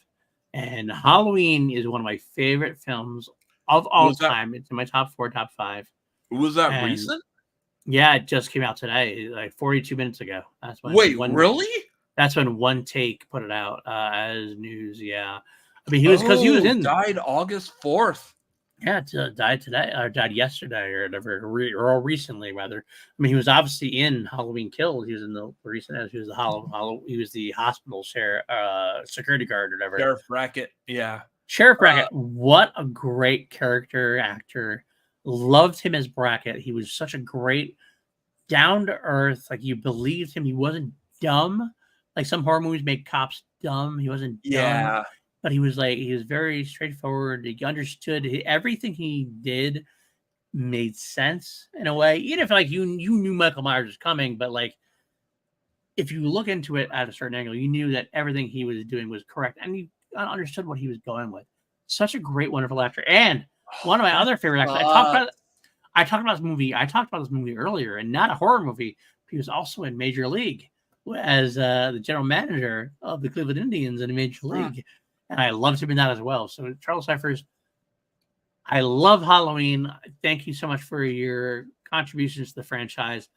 And Halloween is one of my favorite films of all time. It's in my top 4, top 5. Was that recent? Yeah, it just came out today, like 42 minutes ago. That's when really? That's when One Take put it out as news. Yeah, I mean, he was in died August 4th. Yeah, died today or died yesterday or whatever, or recently rather. I mean, he was obviously in Halloween Kills. He was in the recent. He was he was the hospital sheriff, security guard or whatever. Sheriff Brackett, yeah. Sheriff Brackett, what a great character actor. Loved him as Brackett. He was such a great, down to earth. Like, you believed him. He wasn't dumb. Like some horror movies make cops dumb. He wasn't dumb. But he was very straightforward. He understood everything he did made sense in a way. Even if like you knew Michael Myers was coming, but like if you look into it at a certain angle, you knew that everything he was doing was correct, and you understood what he was going with. Such a great, wonderful actor. And one of my other favorite actors. I talked about this movie earlier, and not a horror movie. He was also in Major League as the general manager of the Cleveland Indians in Major League. And I loved him in that as well. So Charles Cyphers, I love Halloween. Thank you so much for your contributions to the franchise.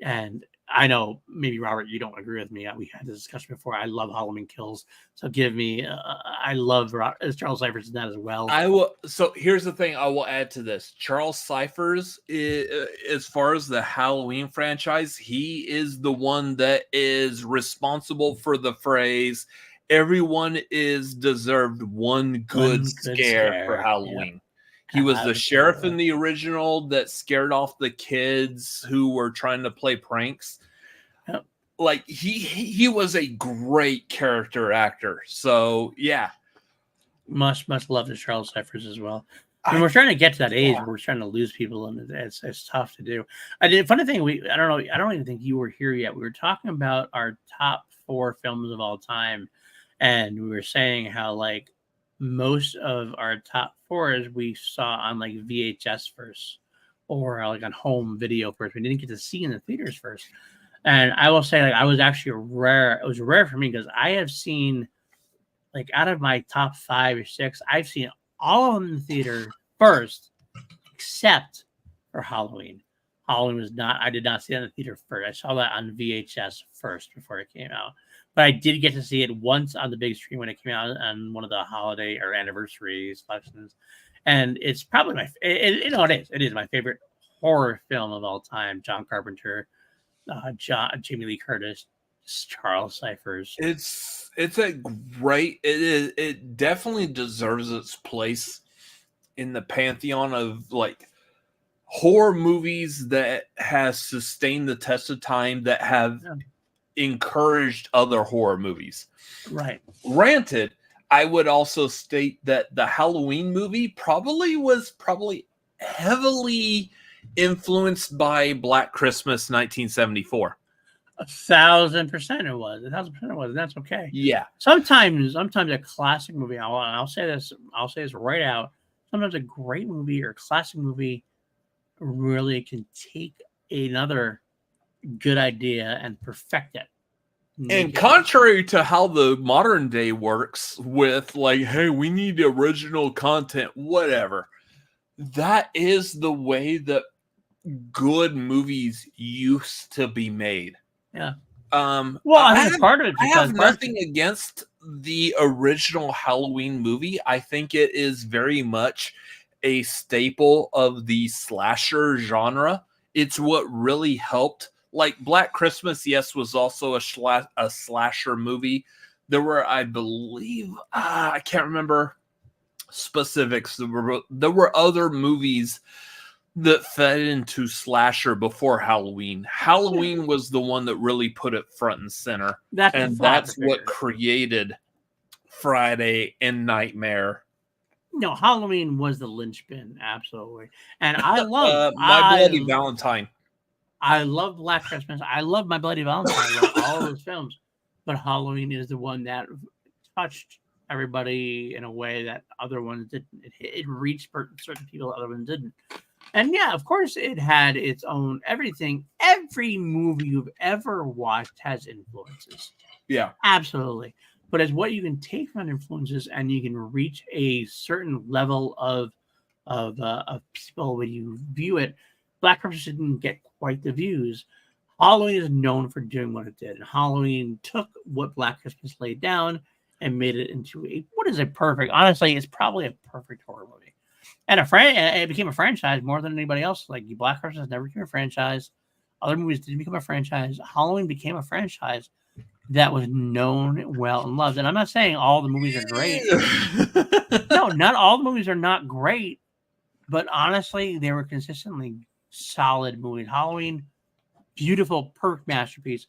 And I know maybe Robert, you don't agree with me. We had this discussion before. I love Halloween Kills. So give me, I love Charles Cyphers in that as well. I will. So here's the thing I will add to this. Charles Cyphers, as far as the Halloween franchise, he is the one that is responsible for the phrase, everyone is deserved one good scare for Halloween. Yeah. He was the sheriff in the original that scared off the kids who were trying to play pranks. Yep. Like he was a great character actor. So yeah, much love to Charles Cyphers as well. I mean, we're trying to get to that age where we're trying to lose people, and it's tough to do. Funny thing, I don't even think you were here yet. We were talking about our top 4 films of all time, and we were saying how like most of our top 4s we saw on like VHS first, or like on home video first. We didn't get to see in the theaters first. And I will say, like, I was actually rare. It was rare for me because I have seen, like, out of my top 5 or 6, I've seen all of them in the theater first, except for Halloween. Halloween was not. I did not see it in the theater first. I saw that on VHS first before it came out. But I did get to see it once on the big screen when it came out on one of the holiday or anniversary selections. And it's probably it is my favorite horror film of all time. John Carpenter, Jamie Lee Curtis, Charles Cyphers. It's a great. It definitely deserves its place in the pantheon of like horror movies that has sustained the test of time, that have encouraged other horror movies. Right. Granted, I would also state that the Halloween movie was heavily influenced by Black Christmas 1974. 1,000% it was. 1,000% it was. And that's okay. Yeah. Sometimes a classic movie. I'll say this right out. Sometimes a great movie or a classic movie really can take another good idea and perfect it. And contrary to how the modern day works with like, hey, we need original content, whatever. That is the way that good movies used to be made. Yeah. Well, I think part of it. I have nothing against the original Halloween movie. I think it is very much a staple of the slasher genre. It's what really helped. Like Black Christmas, yes, was also a slasher movie. There were, I believe, I can't remember specifics. There were other movies that fed into slasher before Halloween. Halloween was the one that really put it front and center. That's what created Friday and Nightmare. No, Halloween was the linchpin, absolutely. And I love My Bloody Valentine. I love Black Christmas. I love My Bloody Valentine. I love all those films. But Halloween is the one that touched everybody in a way that other ones didn't. It reached certain people, other ones didn't. And yeah, of course, it had its own everything. Every movie you've ever watched has influences. Yeah, absolutely. But it's what you can take from influences, and you can reach a certain level of people when you view it. Black Christmas didn't get quite the views. Halloween is known for doing what it did. And Halloween took what Black Christmas laid down and made it into honestly, it's probably a perfect horror movie. And it became a franchise more than anybody else. Like Black Christmas never became a franchise. Other movies didn't become a franchise. Halloween became a franchise that was known, well, and loved. And I'm not saying all the movies are great. No, not all the movies are not great. But honestly, they were consistently solid movies. Halloween, beautiful, perfect masterpiece.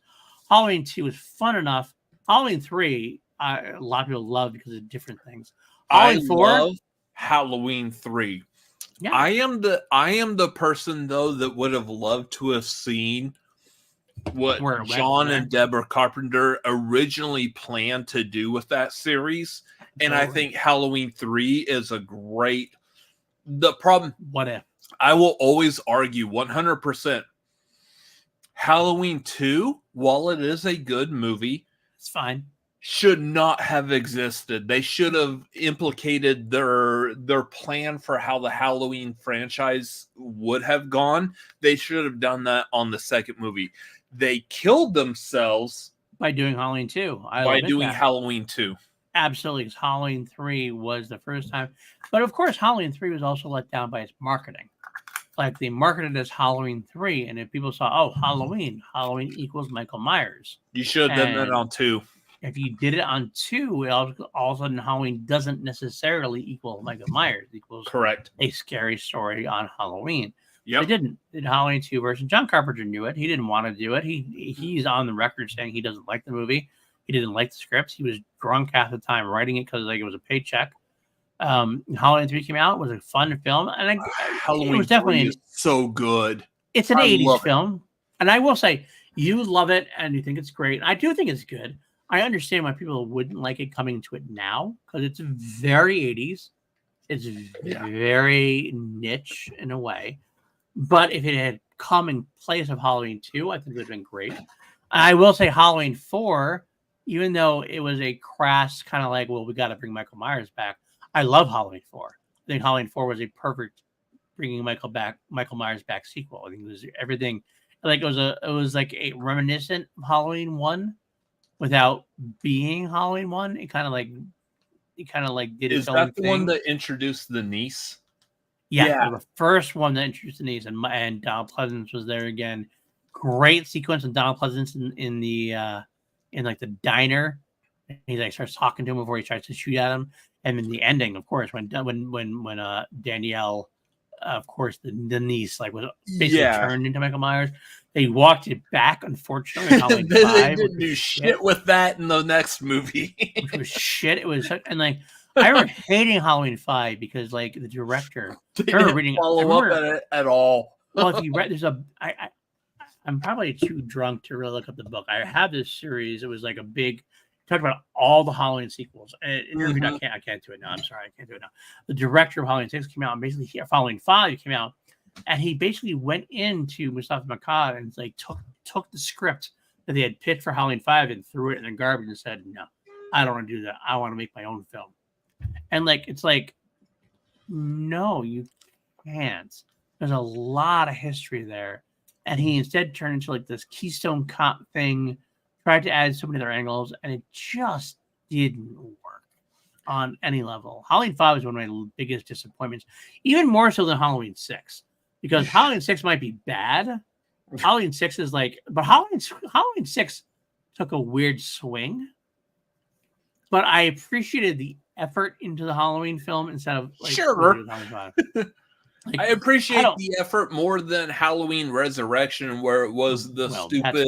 Halloween 2 was fun enough. Halloween 3, a lot of people love because of different things. Halloween 4, love Halloween 3. Yeah. I am the person though that would have loved to have seen what John and Deborah Carpenter originally planned to do with that series. And I think Halloween 3 is a great. The problem, what if? I will always argue 100%. Halloween 2, while it is a good movie, it's fine, should not have existed. They should have implicated their plan for how the Halloween franchise would have gone. They should have done that on the second movie. They killed themselves by doing Halloween 2. Halloween 2. Absolutely, because Halloween 3 was the first time. But of course, Halloween 3 was also let down by its marketing. Like they marketed as Halloween 3, and if people saw, Halloween equals Michael Myers. You should have done that on 2. If you did it on 2, all of a sudden Halloween doesn't necessarily equal Michael Myers. It equals correct a scary story on Halloween. Yep. They didn't. Did Halloween 2 version. John Carpenter knew it. He didn't want to do it. He's on the record saying he doesn't like the movie. He didn't like the script. He was drunk half the time writing it because it was a paycheck. Halloween 3 came out. It was a fun film, and Halloween it was definitely so good. It's an 80s film, and I will say you love it and you think it's great. I do think it's good. I understand why people wouldn't like it coming to it now because it's very 80s. It's very niche in a way, but if it had come in place of Halloween 2, I think it would have been great. I will say Halloween 4, even though it was a crass kind of like, well, we got to bring Michael Myers back. I love Halloween 4. I think Halloween 4 was a perfect bringing Michael Myers back sequel. I think it was everything. Like it was like a reminiscent of Halloween 1 without being Halloween 1. It kind of like did its own thing. Is that the one that introduced the niece? Yeah, the first one that introduced the niece, and Donald Pleasance was there again. Great sequence of Donald Pleasance in the diner. He like starts talking to him before he tries to shoot at him, and then the ending, of course, when Danielle, of course, the niece was basically turned into Michael Myers. They walked it back, unfortunately. Halloween 5, they didn't do shit with that in the next movie. Which was shit. It was I remember hating Halloween 5 because the director. I remember reading follow up at it at all. Well, if you read, I'm probably too drunk to really look up the book. I have this series. It was like a big. Talked about all the Halloween sequels. And I can't do it now. I'm sorry, I can't do it now. The director of Halloween 6 came out, and basically Halloween 5 came out. And he basically went into Mustafa Makad and like took the script that they had pitched for Halloween 5 and threw it in the garbage and said, "No, I don't want to do that. I want to make my own film." And like it's like, no, you can't. There's a lot of history there. And he instead turned into like this Keystone Cop thing, tried to add so many other angles, and it just didn't work on any level. Halloween 5 was one of my biggest disappointments, even more so than Halloween 6, because Halloween 6 might be bad. Halloween 6 is like, but Halloween 6 took a weird swing. But I appreciated the effort into the Halloween film instead of like Sure. Like, I appreciate the effort more than Halloween Resurrection, where it was the stupid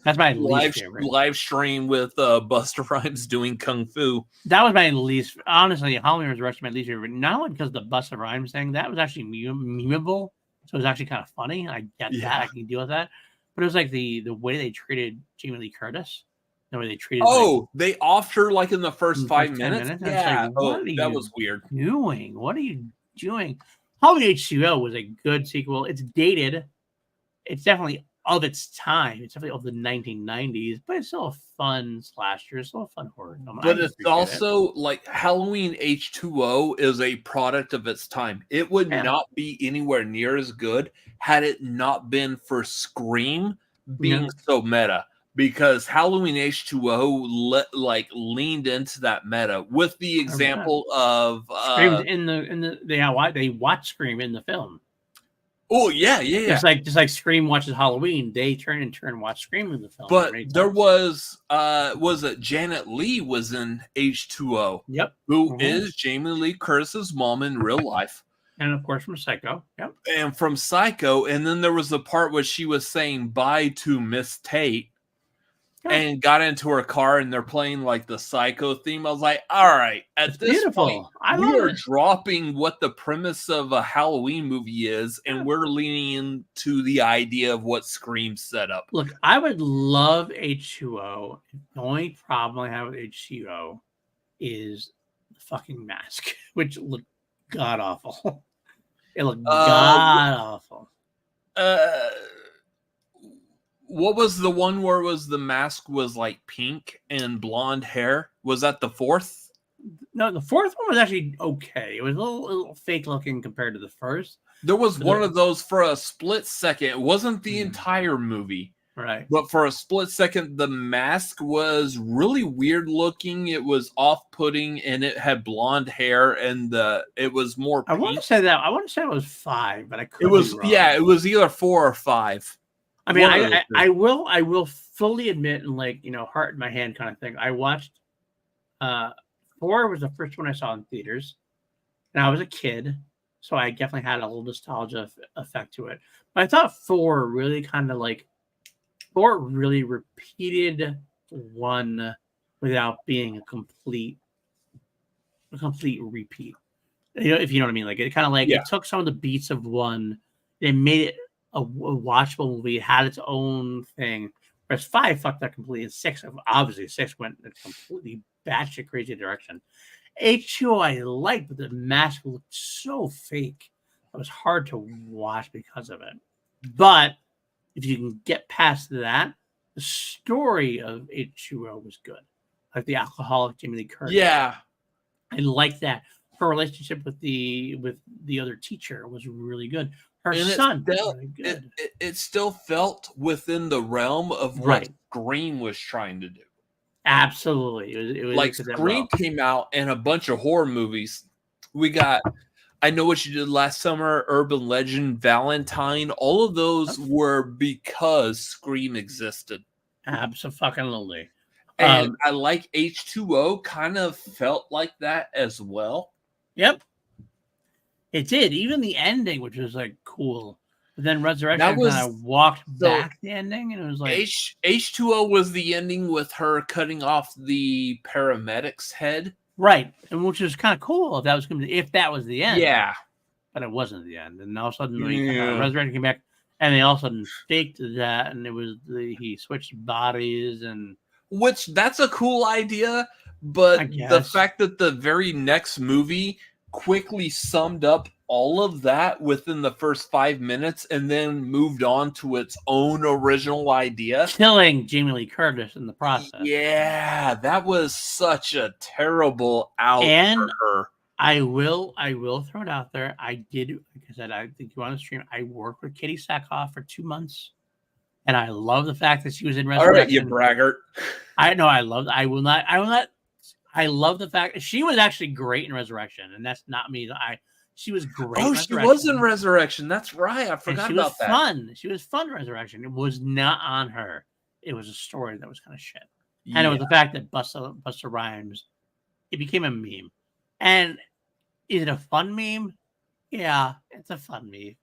that's my least favorite live stream with Busta Rhymes doing kung fu. That was my least, honestly. Halloween Resurrection my least favorite. Not only because of the Busta Rhymes thing, that was actually memeable, so it was actually kind of funny. I get that, I can deal with that. But it was like the way they treated Jamie Lee Curtis, the way they treated. They offed her like in the first 5 minutes. Yeah, like, that was weird. What are you doing? Halloween H2O was a good sequel. It's dated. It's definitely of its time. It's definitely of the 1990s, but it's still a fun slasher. It's still a fun horror film. But it's also like Halloween H2O is a product of its time. It would not be anywhere near as good had it not been for Scream being so meta. Because Halloween H2O leaned into that meta with the example of Scream's in the they watch Scream in the film. Oh yeah. Just like Scream watches Halloween, they turn and watch Scream in the film. But there was it Janet Leigh was in H2O. Yep. Who is Jamie Lee Curtis's mom in real life. And of course from Psycho. Yep. And from Psycho. And then there was the part where she was saying bye to Miss Tate. And got into her car and they're playing like the Psycho theme. I was like, all right, at this point, we are dropping what the premise of a Halloween movie is, and we're leaning into the idea of what Scream set up. Look, I would love H2O. The only problem I have with H2O is the fucking mask, which looked god awful. It looked god awful. What was the one where the mask was like pink and blonde hair? Was that the fourth? No, the fourth one was actually okay. It was a little fake looking compared to the first. There was one of those for a split second. It wasn't the entire movie. Right. But for a split second, the mask was really weird looking. It was off-putting and it had blonde hair and it was more pink. I want to say it was 5, but I could be wrong. Yeah, it was either 4 or 5. I mean, I will fully admit, and like, heart in my hand kind of thing. I watched 4 was the first one I saw in theaters, and I was a kid, so I definitely had a little nostalgia effect to it. But I thought 4 really kind of like 4 really repeated 1 without being a complete repeat. If you know what I mean, like it kind of like it took some of the beats of 1 and made it a watchable movie. It had its own thing. Whereas 5 fucked that completely. And 6, obviously, 6 went in a completely batshit crazy direction. H2O I liked, but the mask looked so fake. It was hard to watch because of it. But if you can get past that, the story of H2O was good. Like the alcoholic Jamie Lee Curtis. Yeah, I liked that. Her relationship with the other teacher was really good. Her son was really good. It still felt within the realm of what Scream was trying to do. Absolutely. It was like Scream came out and a bunch of horror movies. We got I Know What You Did Last Summer, Urban Legend, Valentine. All of those were because Scream existed. Absolutely. And I like H2O kind of felt like that as well. Yep. It did. Even the ending, which was like cool. But then Resurrection kind of walked back the ending, and it was like H2O was the ending with her cutting off the paramedic's head. Right. And which was kind of cool if that was the end. Yeah. But it wasn't the end. And all of a sudden Resurrection came back and they all of a sudden faked that, and it was he switched bodies, and which that's a cool idea, but the fact that the very next movie quickly summed up all of that within the first 5 minutes and then moved on to its own original idea, killing Jamie Lee Curtis in the process. Yeah, that was such a terrible out And for her. I will throw it out there. I did, like I said, I think you on the stream. I worked with Katie Sackhoff for 2 months, and I love the fact that she was in Resurrection. All right, you braggart. I love the fact she was actually great in Resurrection, and that's not me. She was great. Oh, she was in Resurrection. That's right. I forgot about that. Fun. She was fun in Resurrection. It was not on her. It was a story that was kind of shit. And it was the fact that Busta Rhymes, it became a meme. And is it a fun meme? Yeah, it's a fun meme.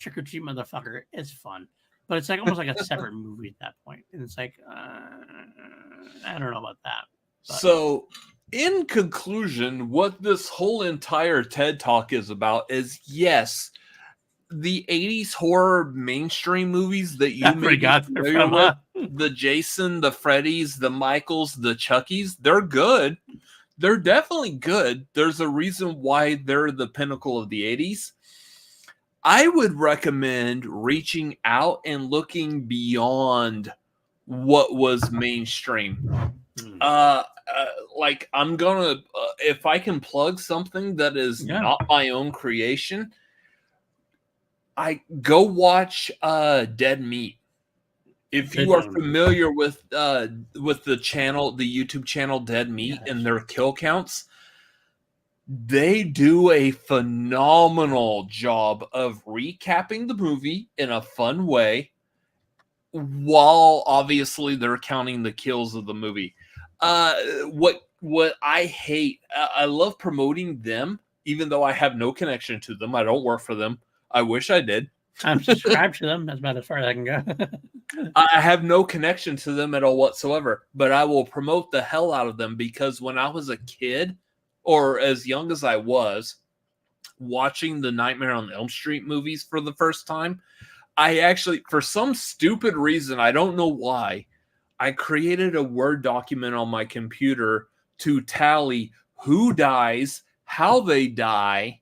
Trick or Treat Motherfucker is fun. But it's like almost like a separate movie at that point. And it's like, I don't know about that. But. So, in conclusion, what this whole entire TED Talk is about is, yes, the 80s horror mainstream movies that you may be familiar with, the Jason, the Freddys, the Michaels, the Chuckies, they're good. They're definitely good. There's a reason why they're the pinnacle of the 80s. I would recommend reaching out and looking beyond what was mainstream. Like I'm gonna, if I can plug something that is not my own creation, I go watch Dead Meat. If you are familiar with the channel, the YouTube channel Dead Meat and their kill counts, they do a phenomenal job of recapping the movie in a fun way, while obviously they're counting the kills of the movie. What I hate, I love promoting them, even though I have no connection to them. I don't work for them. I wish I did. I'm subscribed to them. That's about as far as I can go. I have no connection to them at all whatsoever, but I will promote the hell out of them because when I was a kid, or as young as I was, watching the Nightmare on Elm Street movies for the first time, I actually, for some stupid reason, I don't know why, I created a Word document on my computer to tally who dies, how they die,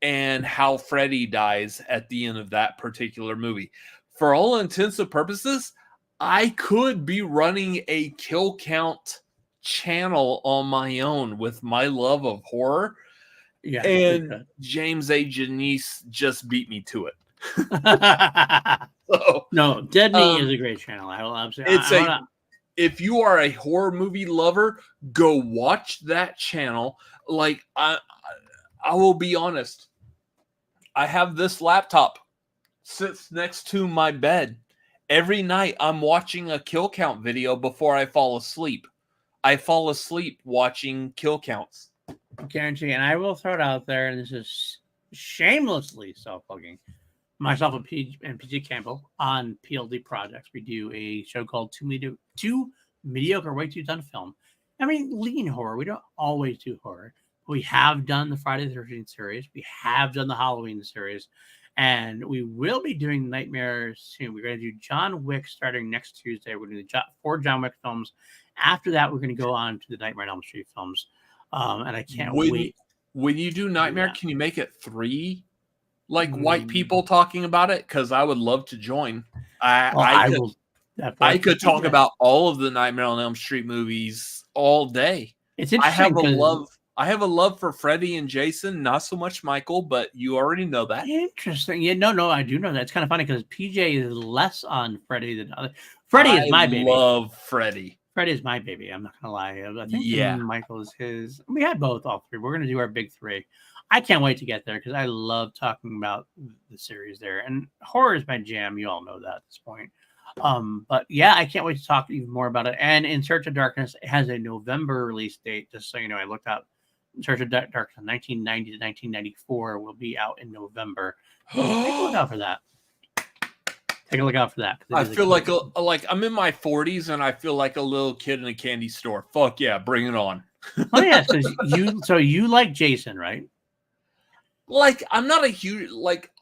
and how Freddy dies at the end of that particular movie. For all intents and purposes, I could be running a kill count channel on my own with my love of horror. Yeah, and James A. Janice just beat me to it. No, Dead Meat is a great channel. I will absolutely. If you are a horror movie lover, go watch that channel. Like I will be honest. I have this laptop sits next to my bed. Every night I'm watching a kill count video before I fall asleep. I fall asleep watching kill counts. Guarantee, and I will throw it out there, and this is shamelessly self-plugging. Myself and PG Campbell on PLD projects. We do a show called Two Mediocre Way Too Done Film. I mean, lean horror. We don't always do horror. We have done the Friday the 13th series. We have done the Halloween series. And we will be doing Nightmares soon. We're going to do John Wick starting next Tuesday. We're going to do 4 John Wick films. After that, we're going to go on to the Nightmare on Elm Street films. And I can't wait. When you do Nightmare, can you make it 3 white people talking about it? Because I would love to join. I could talk about all of the Nightmare on Elm Street movies all day. It's interesting. I have a love for Freddy and Jason, not so much Michael, but you already know that. Interesting. Yeah, no, I do know that. It's kind of funny because PJ is less on Freddy than other. Freddy is my baby. I love Freddy. Freddy is my baby. I'm not gonna lie. I think Michael is his. We had both, all 3. We're gonna do our big 3. I can't wait to get there because I love talking about the series there. And horror is my jam. You all know that at this point. But yeah, I can't wait to talk even more about it. And In Search of Darkness has a November release date. Just so you know, I looked up. In Search of Darkness 1990 to 1994 will be out in November. Take a look out for that. Take a look out for that. I feel like I'm in my 40s and I feel like a little kid in a candy store. Fuck yeah, bring it on. Oh yeah, so you like Jason, right? Like I'm not a huge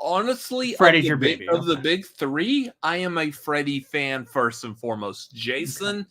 honestly. Freddy's your baby. Of the big 3, I am a Freddy fan first and foremost. Jason,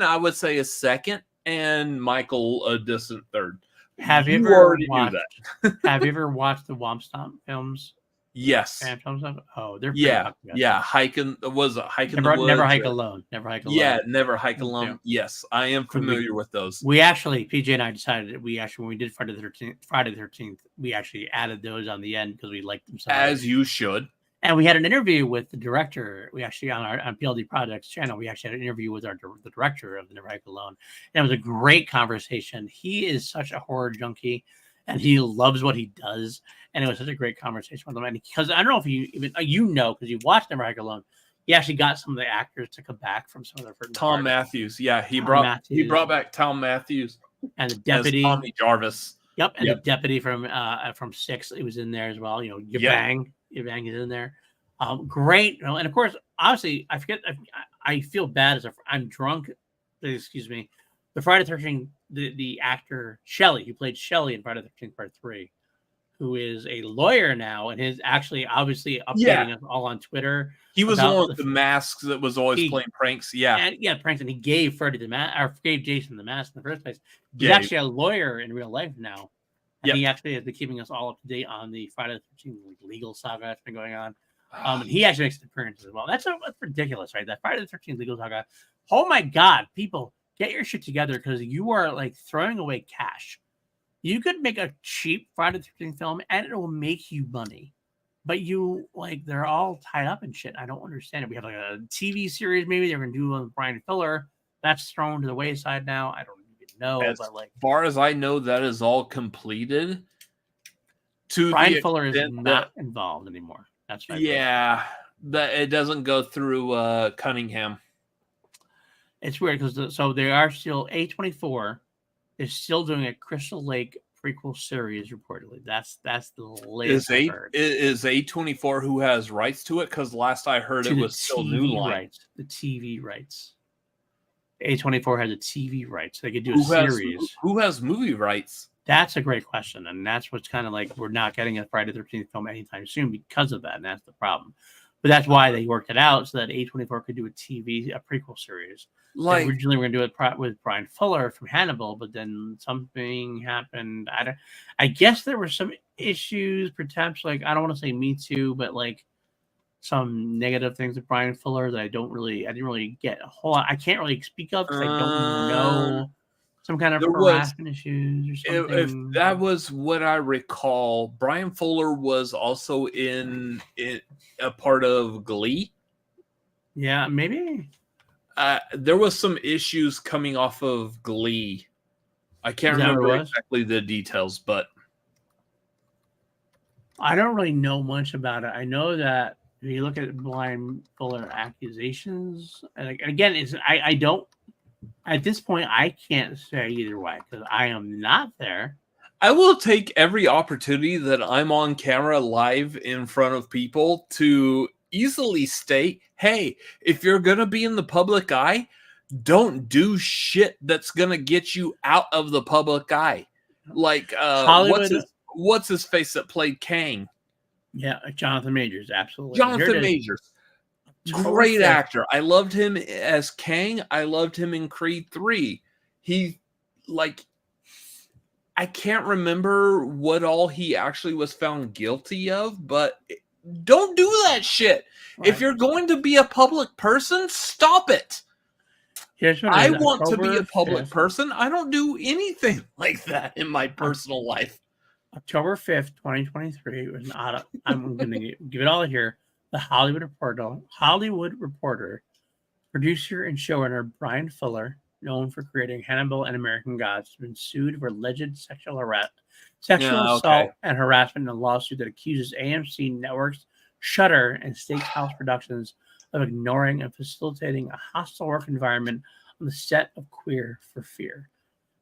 I would say is second, and Michael a distant third. Have you You ever already knew watched? that. Have you ever watched the Womp Stomp films? Yes. Fan films? Oh, they're pretty Yeah. fucking good. Yeah. Hiking was it hiking Never, the woods? never hike or- alone. Never hike alone. Yeah, never hike Those alone. two. Yes, I am familiar with those. We actually, PJ and I decided that when we did Friday the 13th, we actually added those on the end because we liked them so much. As you should. And we had an interview with the director. We actually on PLD Projects channel, we actually had an interview with the director of the Never Hike Alone, and it was a great conversation. He is such a horror junkie, and he loves what he does. And it was such a great conversation with him. And because I don't know if you even because you watched Never Hike Alone, he actually got some of the actors to come back from some of their first. Tom Matthews, yeah, he brought back Tom Matthews and the deputy as Tommy Jarvis. Yep, and the deputy from Six, it was in there as well. You know, Yabang is in there. Great, and of course, obviously, I feel bad as I'm drunk. Excuse me. The Friday the 13th, the actor Shelley, who played Shelley in Friday the 13th Part 3, who is a lawyer now, and is actually obviously updating us all on Twitter. He was one of the masks that was always playing pranks. Yeah, pranks, and he gave gave Jason the mask in the first place. He's actually a lawyer in real life now. And he actually has been keeping us all up to date on the Friday the 13th legal saga that's been going on. And he actually makes an appearance as well. That's ridiculous, right? That Friday the 13th legal saga. Oh my God, people, get your shit together because you are like throwing away cash. You could make a cheap Friday the 13th film and it will make you money. But they're all tied up in shit. I don't understand it. We have like a TV series maybe they're going to do with Brian Fuller. That's thrown to the wayside now. I don't even know. As far as I know, that is all completed. Brian Fuller is not involved anymore. That's right. Yeah, that it doesn't go through Cunningham. It's weird because they are still A24 is still doing a Crystal Lake prequel series reportedly. That's the latest. Is A24 who has rights to it? Because last I heard it was still New Line. Rights, the TV rights. A24 has a TV rights. They could do a series. Who has movie rights? That's a great question, and that's what's kind of like we're not getting a Friday the 13th film anytime soon because of that, and that's the problem. But that's why they worked it out so that A24 could do a prequel series. Like originally, we're going to do it with Brian Fuller from Hannibal, but then something happened. I guess there were some issues, perhaps I don't want to say Me Too, but like some negative things with Brian Fuller that I didn't really get a whole lot. I can't really speak of because I don't know. Some kind of harassment issues or something. If that was what I recall, Brian Fuller was also in a part of Glee. Yeah, maybe. There was some issues coming off of Glee. I can't remember exactly the details, but I don't really know much about it. I know that if you look at Brian Fuller accusations, and again, I don't. At this point, I can't say either way because I am not there. I will take every opportunity that I'm on camera live in front of people to easily state, hey, if you're going to be in the public eye, don't do shit that's going to get you out of the public eye. Like, what's his face that played Kang? Yeah, Jonathan Majors, absolutely. Jonathan Majors. Great actor. I loved him as Kang. I loved him in Creed 3. I can't remember what all he actually was found guilty of, but don't do that shit. Right. If you're going to be a public person, stop it. I want to be a public person. I don't do anything like that in my personal life. October 5th, 2023 was I'm going to give it all here. The Hollywood Reporter, producer and showrunner Brian Fuller, known for creating Hannibal and American Gods, has been sued for alleged sexual assault and harassment in a lawsuit that accuses AMC Networks, Shudder, and Steakhouse Productions of ignoring and facilitating a hostile work environment on the set of Queer for Fear.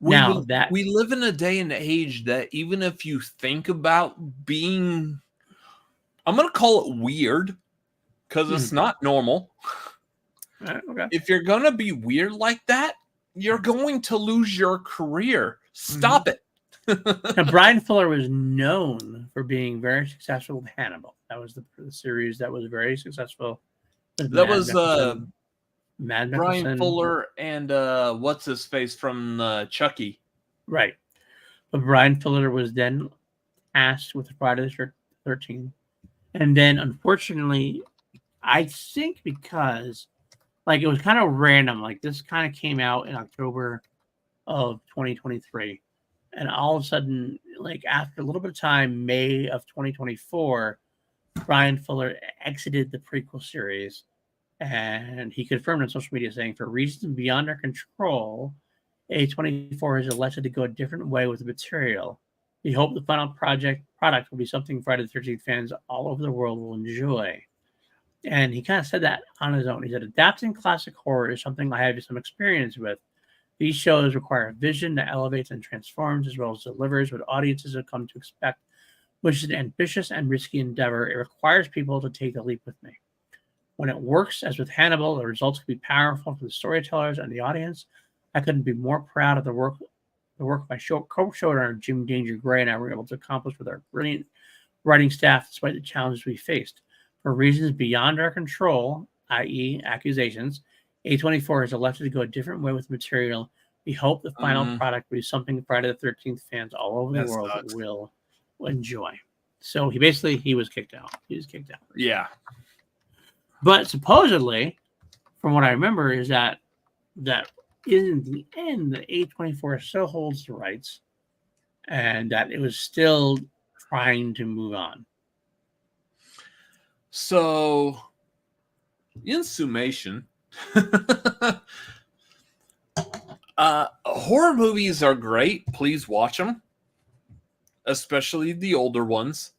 We live in a day and age that even if you think about being, I'm going to call it weird because it's not normal. Okay. If you're going to be weird like that, you're going to lose your career. Stop it. Now, Brian Fuller was known for being very successful with Hannibal. That was the series that was very successful. That was Mad Brian Fuller and what's his face from Chucky. Right. But Brian Fuller was then tasked with Friday the 13th. And then, unfortunately, I think because like it was kind of random, like this kind of came out in October of 2023. And all of a sudden, like after a little bit of time, May of 2024, Brian Fuller exited the prequel series. And he confirmed on social media saying, for reasons beyond our control, A24 has elected to go a different way with the material. We hope the final product will be something Friday the 13th fans all over the world will enjoy. And he kind of said that on his own. He said, adapting classic horror is something I have some experience with. These shows require a vision that elevates and transforms as well as delivers what audiences have come to expect, which is an ambitious and risky endeavor. It requires people to take the leap with me. When it works, as with Hannibal, the results can be powerful for the storytellers and the audience. I couldn't be more proud of the work my co-showrunner Jim Danger Gray and I were able to accomplish with our brilliant writing staff despite the challenges we faced. For reasons beyond our control, i.e. accusations, A24 has elected to go a different way with the material. We hope the final product will be something Friday the 13th fans all over the world will enjoy. So he was kicked out. He was kicked out. Yeah. But supposedly, from what I remember, is that in the end, the A24 still holds the rights and that it was still trying to move on. So, in summation, horror movies are great. Please watch them, especially the older ones,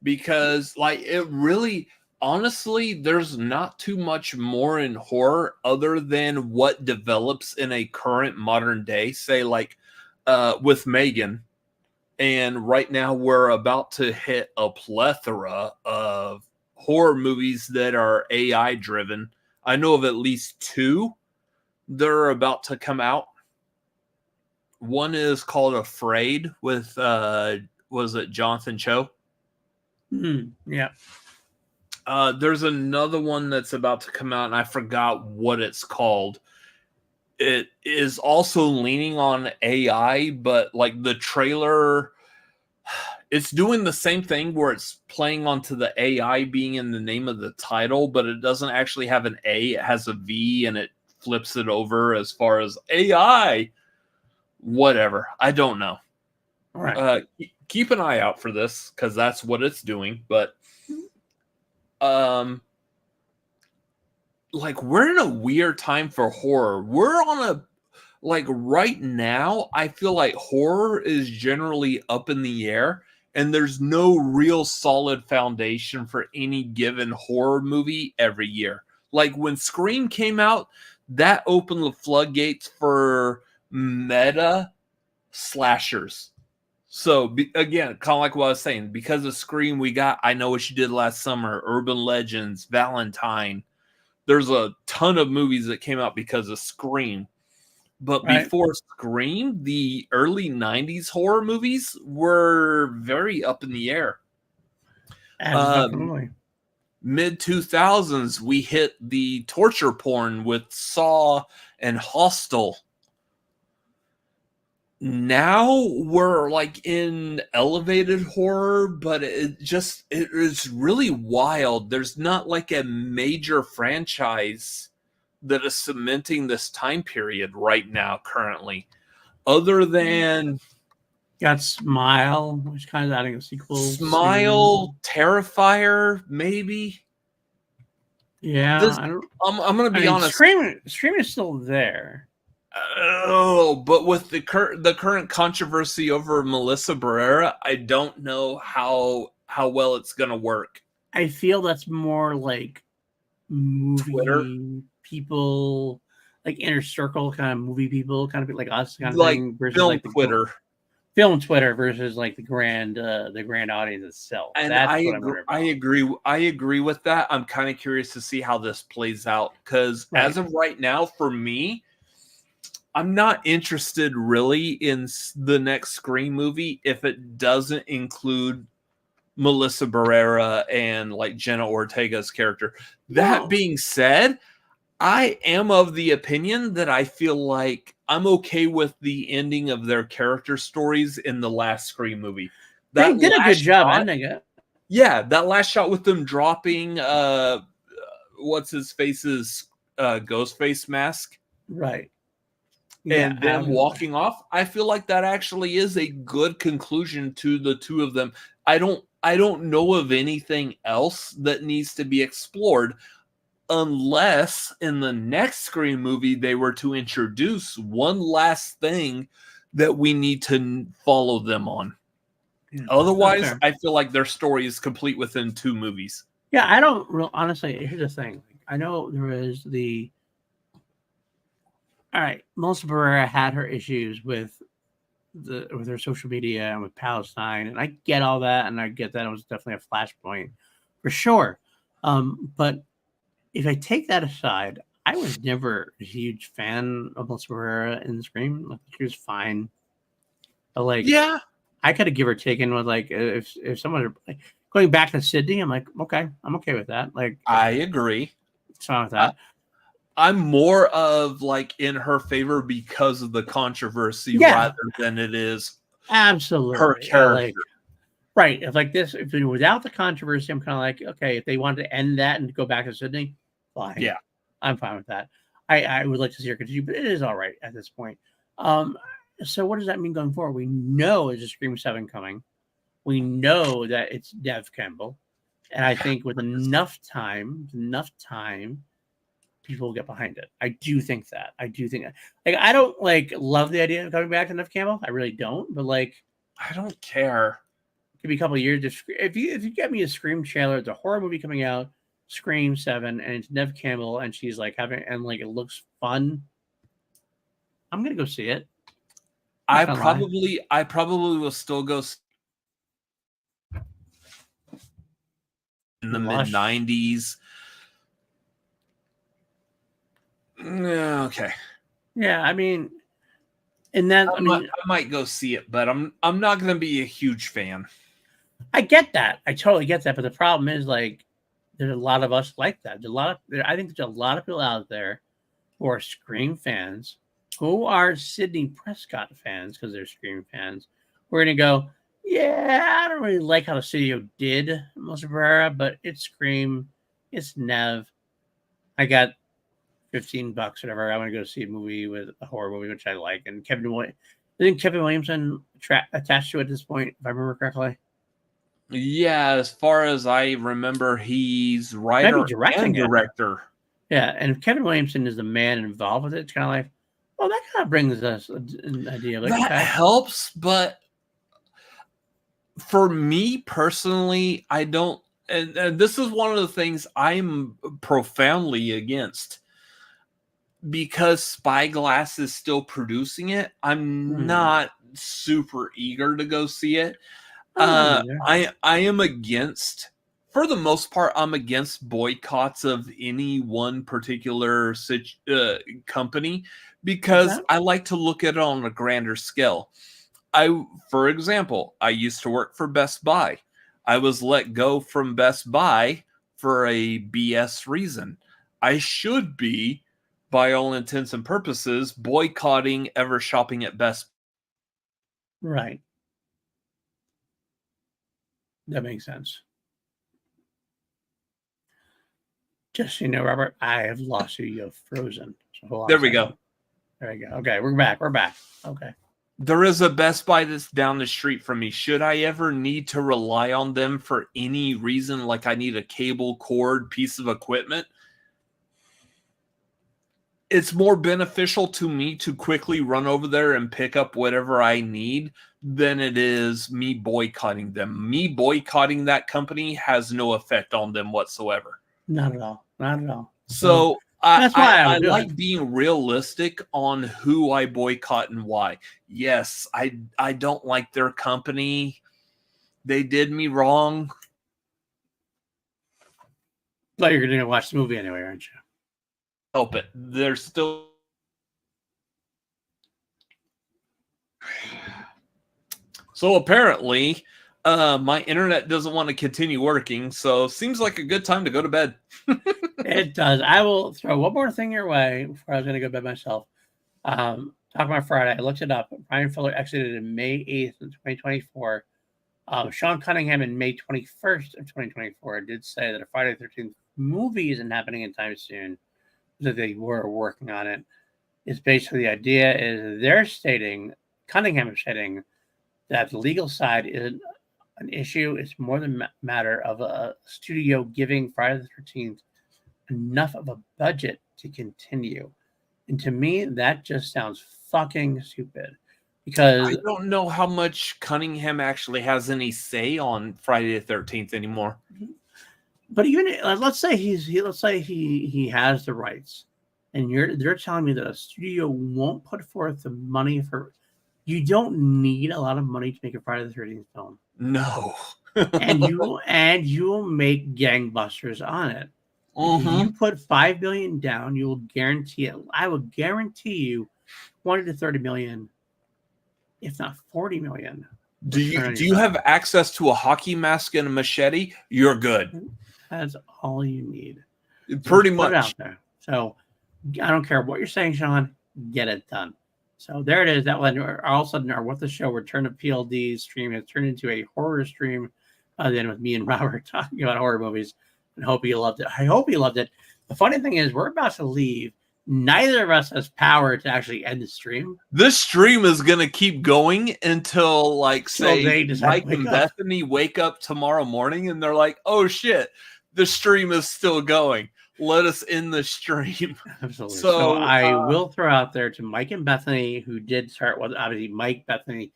because like it really, honestly, there's not too much more in horror other than what develops in a current modern day. Say like with Megan. And right now we're about to hit a plethora of horror movies that are AI driven. I know of at least 2 that are about to come out. One is called Afraid with was it Jonathan Cho? Yeah. There's another one that's about to come out and I forgot what it's called. It is also leaning on AI, but like the trailer, it's doing the same thing where it's playing onto the AI being in the name of the title, but it doesn't actually have an A. It has a V and it flips it over as far as AI. Whatever. I don't know. All right. Keep an eye out for this because that's what it's doing. But like we're in a weird time for horror. We're on a like right now, I feel like horror is generally up in the air and there's no real solid foundation for any given horror movie every year. Like when Scream came out, that opened the floodgates for meta slashers. So again, kind of like what I was saying, because of Scream, we got I Know What You Did Last Summer, Urban Legends, Valentine. There's a ton of movies that came out because of Scream. But before Scream, the early 90s horror movies were very up in the air. Mid 2000s, we hit the torture porn with Saw and Hostel. Now we're like in elevated horror, but it is really wild. There's not like a major franchise that is cementing this time period right now currently, other than got Smile, which kind of adding a sequel. Smile, Terrifier, maybe. Yeah, I'm gonna be honest. Scream is still there. Oh, but with the current controversy over Melissa Barrera, I don't know how well it's gonna work. I feel that's more like movie Twitter people, like inner circle kind of movie people, kind of like us, kind of like thing, versus film like Twitter. Film Twitter versus like the grand audience itself. And that's I agree. I agree with that. I'm kind of curious to see how this plays out because as of right now, for me, I'm not interested really in the next Scream movie if it doesn't include Melissa Barrera and like Jenna Ortega's character. That being said, I am of the opinion that I feel like I'm okay with the ending of their character stories in the last Scream movie. They did a good last job shot- ending it. Yeah, that last shot with them dropping what's his face's ghost face mask Right. and them walking off. I feel like that actually is a good conclusion to the two of them. I don't know of anything else that needs to be explored unless in the next Scream movie they were to introduce one last thing that we need to follow them on. Yeah, Otherwise, I feel like their story is complete within 2 movies. Yeah, I don't real honestly. Here's the thing. I know there is the. All right, Melissa Barrera had her issues with her social media and with Palestine, and I get all that, and I get that it was definitely a flashpoint for sure. But if I take that aside, I was never a huge fan of Melissa Barrera in Scream. Like, she was fine, but like, yeah, I could have give or taken with like if someone like, going back to Sydney, I'm like, okay, I'm okay with that. Like, I agree. What's wrong with that? I'm more of like in her favor because of the controversy rather than it is absolutely her character. Like, right. If like this, if without the controversy, I'm kind of like, okay, if they wanted to end that and go back to Sydney, fine. Yeah, I'm fine with that. I would like to see her continue, but it is all right at this point. So what does that mean going forward? We know there's a Scream 7 coming. We know that it's Dev Campbell. And I think with enough time, people will get behind it. I do think that. Like, I don't like love the idea of coming back to Nev Campbell. I really don't. But like, I don't care. It could be a couple of years. If you get me a Scream trailer, it's a horror movie coming out, Scream 7, and it's Nev Campbell, and she's like having, and like it looks fun, I'm gonna go see it. I probably will still go in the mid-90s. Okay. Yeah, I mean, and then I might go see it, but I'm not going to be a huge fan. I get that. I totally get that, but the problem is like there's a lot of us like that. I think there's a lot of people out there who are Scream fans, who are Sidney Prescott fans because they're Scream fans. We're gonna go, yeah, I don't really like how the studio did Melissa Barrera, but it's Scream, it's Nev. I got $15, whatever. I want to go see a movie with a horror movie, which I like. And I think Kevin Williamson attached to it at this point, if I remember correctly. Yeah, as far as I remember, he's writer and director. Yeah, and if Kevin Williamson is the man involved with it, it's kind of like, well, that kind of brings us an idea. Like, that helps, but for me personally, I don't. And this is one of the things I'm profoundly against. Because Spyglass is still producing it, I'm not super eager to go see it. I am against, for the most part, I'm against boycotts of any one particular company because I like to look at it on a grander scale. For example, I used to work for Best Buy. I was let go from Best Buy for a BS reason. I should be, by all intents and purposes, boycotting ever shopping at Best Buy. Right. That makes sense. Just so you know, Robert, I have lost you. You're frozen. So there we go. There we go. Okay, we're back. Okay. There is a Best Buy that's down the street from me. Should I ever need to rely on them for any reason, like I need a cable cord piece of equipment, it's more beneficial to me to quickly run over there and pick up whatever I need than it is me boycotting them. Me boycotting that company has no effect on them whatsoever. Not at all. So that's why I like being realistic on who I boycott and why. Yes, I don't like their company. They did me wrong. But you're going to watch the movie anyway, aren't you? Help it. There's still. So apparently, my internet doesn't want to continue working. So seems like a good time to go to bed. It does. I will throw one more thing your way before I was going to go bed myself. Talk about Friday. I looked it up. Brian Fuller exited in May 8th of 2024. Sean Cunningham in May 21st of 2024 did say that a Friday the 13th movie isn't happening anytime soon, that they were working on it. It's basically the idea is Cunningham is stating that the legal side isn't an issue. It's more the matter of a studio giving Friday the 13th enough of a budget to continue. And to me, that just sounds fucking stupid. Because I don't know how much Cunningham actually has any say on Friday the 13th anymore. But even let's say he has the rights, and they're telling me that a studio won't put forth the money for. You don't need a lot of money to make a Friday the 13th film. No. and you'll make gangbusters on it. If you put $5 billion down, you will guarantee it. I will guarantee you 20 to 30 million, if not 40 million. Do you have access to a hockey mask and a machete? You're good. That's all you need. Pretty Just much. put it out there. So I don't care what you're saying, Sean. Get it done. So there it is. That one. All of a sudden, our What the Show Return to PLD stream has turned into a horror stream. Then with me and Robert talking about horror movies, and hope you loved it. I hope you loved it. The funny thing is, we're about to leave. Neither of us has power to actually end the stream. This stream is going to keep going until, like, say, Mike and Bethany wake up tomorrow morning and they're like, oh, shit, the stream is still going. Let us end the stream. Absolutely. So I will throw out there to Mike and Bethany, who did start with, obviously, Mike, Bethany,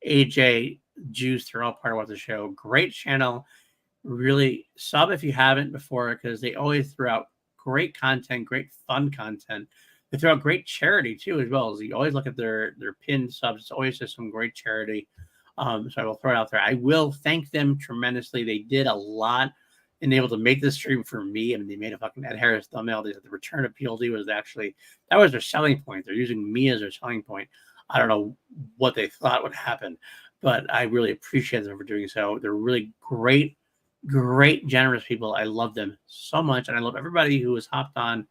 AJ, Juice, they're all part of What the Show. Great channel. Really sub if you haven't before, because they always throw out great content, great fun content. They throw out great charity too, as well. As you always look at their pinned subs, it's always just some great charity. So I will throw it out there. I will thank them tremendously. They did a lot and able to make this stream for me. I mean, they made a fucking Ed Harris thumbnail. They said the return of PLD was actually, that was their selling point. They're using me as their selling point. I don't know what they thought would happen, but I really appreciate them for doing so. They're really great, generous people. I love them so much. And I love everybody who has hopped on,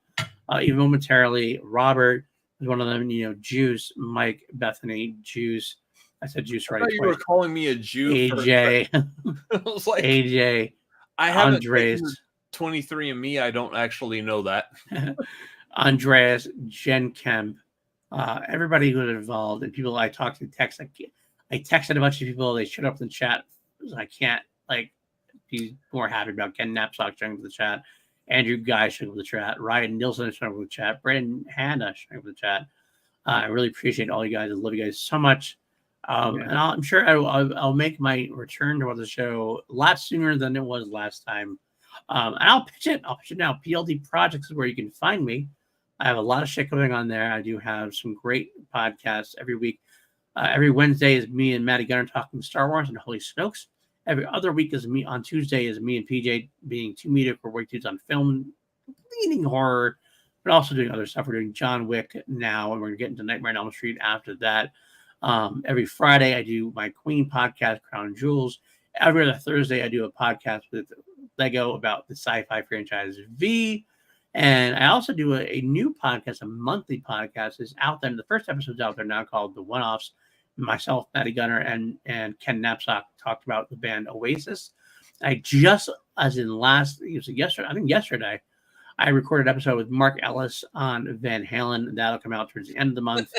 even momentarily. Robert is one of them, Juice, Mike, Bethany, Juice. I said Juice right away. You were calling me a Jew. AJ. I was like, AJ. I haven't Andres. 23andMe. I don't actually know that. Andreas, Jen Kemp, everybody who's involved, and people I talked to, I texted a bunch of people. They showed up in the chat. I can't be more happy about Ken Knapsack showing up in the chat, Andrew Guy showing up in the chat, Ryan Nilsson showing up in the chat, Brandon Hanna showing up in the chat. I really appreciate all you guys. I love you guys so much. And I'm sure I'll make my return to the show a lot sooner than it was last time. And I'll pitch it now. PLD Projects is where you can find me. I have a lot of shit going on there. I do have some great podcasts every week. Every Wednesday is me and Maddie Gunner talking Star Wars and Holy Snokes. Every other week is me. On Tuesday is me and PJ being two mediocre work dudes on film, leading horror, but also doing other stuff. We're doing John Wick now, and we're getting to Nightmare on Elm Street after that. Every Friday, I do my Queen podcast, Crown Jewels. Every other Thursday, I do a podcast with Lego about the sci-fi franchise V. And I also do a new podcast, a monthly podcast is out there. The first episode's out there now called The One-Offs. Myself, Maddie Gunner, and Ken Knapsack talked about the band Oasis. I just, as in yesterday, I recorded an episode with Mark Ellis on Van Halen. That'll come out towards the end of the month.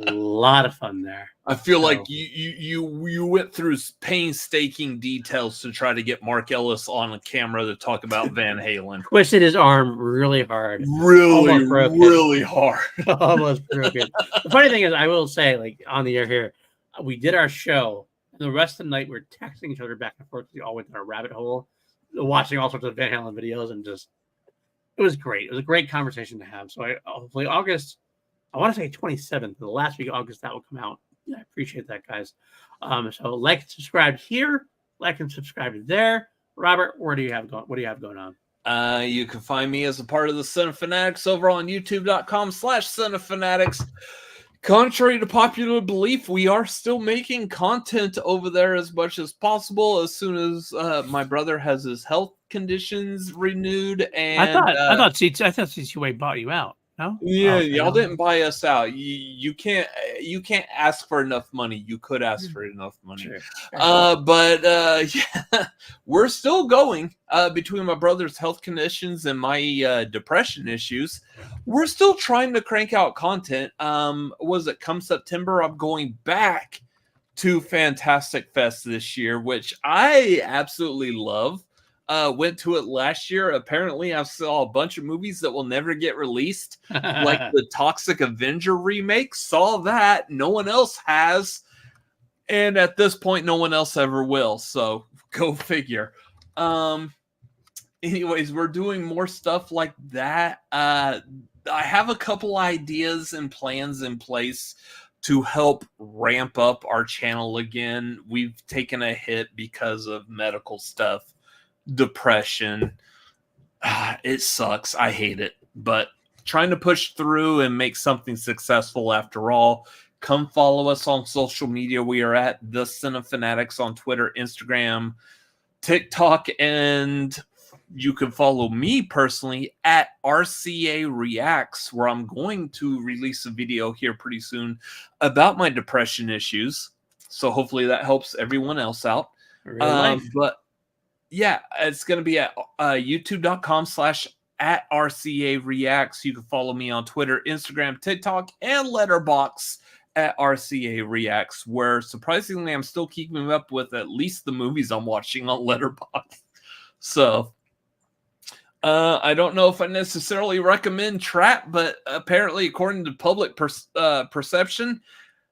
A lot of fun there. I feel like you went through painstaking details to try to get Mark Ellis on a camera to talk about Van Halen. Twisted his arm really hard. Really hard. Almost broken. The funny thing is, I will say, on the air here, we did our show, and the rest of the night we're texting each other back and forth. We all went in a rabbit hole, watching all sorts of Van Halen videos, and it was great. It was a great conversation to have. So hopefully August, I want to say 27th, the last week of August, that will come out. Yeah, I appreciate that, guys. So like and subscribe here, like and subscribe there. Robert, what do you have going on? You can find me as a part of the Cinefanatics over on youtube.com/Cinefanatics. contrary to popular belief, we are still making content over there as much as possible. As soon as my brother has his health conditions renewed, and I thought CCUA bought you out. No, yeah, Oh, y'all no. didn't buy us out. You can't ask for enough money. You could ask for enough money. Sure. But yeah, we're still going. Between my brother's health conditions and my depression issues, we're still trying to crank out content. Was it come September? I'm going back to Fantastic Fest this year, which I absolutely love. Went to it last year. Apparently, I saw a bunch of movies that will never get released, like the Toxic Avenger remake. Saw that. No one else has. And at this point, no one else ever will. So go figure. Anyways, we're doing more stuff like that. I have a couple ideas and plans in place to help ramp up our channel again. We've taken a hit because of medical stuff, depression. It sucks. I hate it, but trying to push through and make something successful after all. Come follow us on social media. We are at The Cinefanatics on Twitter, Instagram, TikTok, and you can follow me personally at RCA Reacts, where I'm going to release a video here pretty soon about my depression issues. So hopefully that helps everyone else out. But yeah, it's going to be at youtube.com/@RCA Reacts. You can follow me on Twitter, Instagram, TikTok, and Letterboxd at RCA Reacts, where surprisingly I'm still keeping up with at least the movies I'm watching on Letterboxd. So I don't know if I necessarily recommend Trap, but apparently according to public perception,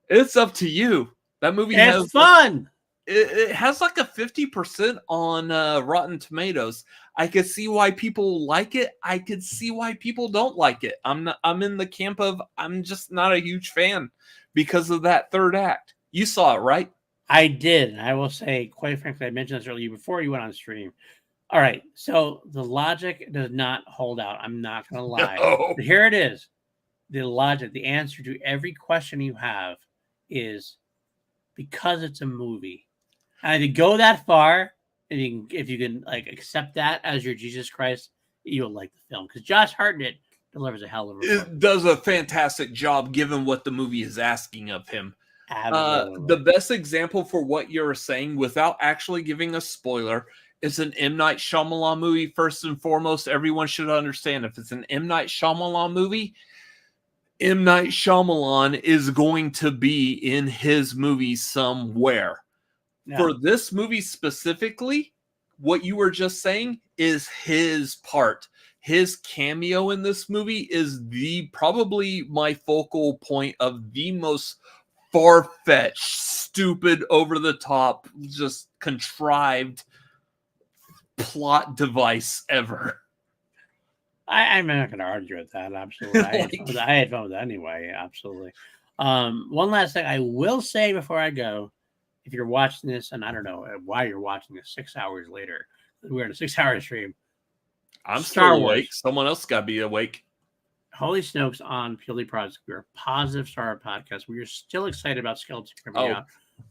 it's up to you. That movie has fun. It has like a 50% on Rotten Tomatoes. I could see why people like it. I could see why people don't like it. I'm in the camp of I'm just not a huge fan because of that third act. You saw it, right? I did. And I will say, quite frankly, I mentioned this earlier before you went on stream. All right. So the logic does not hold out. I'm not going to lie. No. But here it is. The logic, the answer to every question you have is because it's a movie. And if you go that far, and if you can like accept that as your Jesus Christ, you'll like the film. Because Josh Hartnett delivers a hell of a film. It does a fantastic job given what the movie is asking of him. Absolutely. The best example for what you're saying, without actually giving a spoiler, is an M. Night Shyamalan movie. First and foremost, everyone should understand if it's an M. Night Shyamalan movie, M. Night Shyamalan is going to be in his movie somewhere. Yeah. For this movie specifically, what you were just saying is his part. His cameo in this movie is probably my focal point of the most far-fetched, stupid, over-the-top, just contrived plot device ever. I'm not going to argue with that. Absolutely. I had fun with that anyway. Absolutely. One last thing I will say before I go, if you're watching this, and I don't know why you're watching this 6 hours later, we're in a 6-hour stream. I'm Star still awake. Wars. Someone else got to be awake. Holy Snopes on PLD Project. We're a positive Star Wars podcast. We are still excited about Skeleton coming out.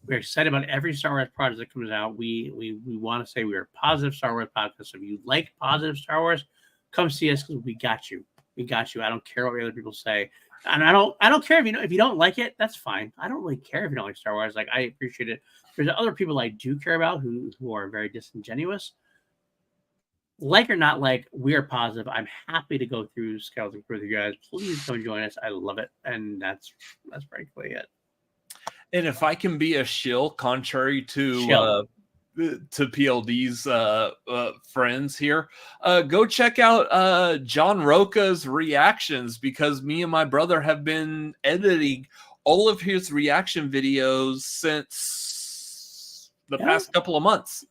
We're excited about every Star Wars project that comes out. We want to say we are a positive Star Wars podcast. So if you like positive Star Wars, come see us because we got you. We got you. I don't care what other people say. And I don't care if you don't like it, that's fine. I don't really care if you don't like Star Wars. Like I appreciate it. There's other people I do care about who are very disingenuous. Like or not like, we're positive. I'm happy to go through Skeleton with you guys. Please come join us. I love it. And that's frankly it. And if I can be a shill, contrary to PLD's friends here, go check out John Roca's reactions, because me and my brother have been editing all of his reaction videos since the past couple of months.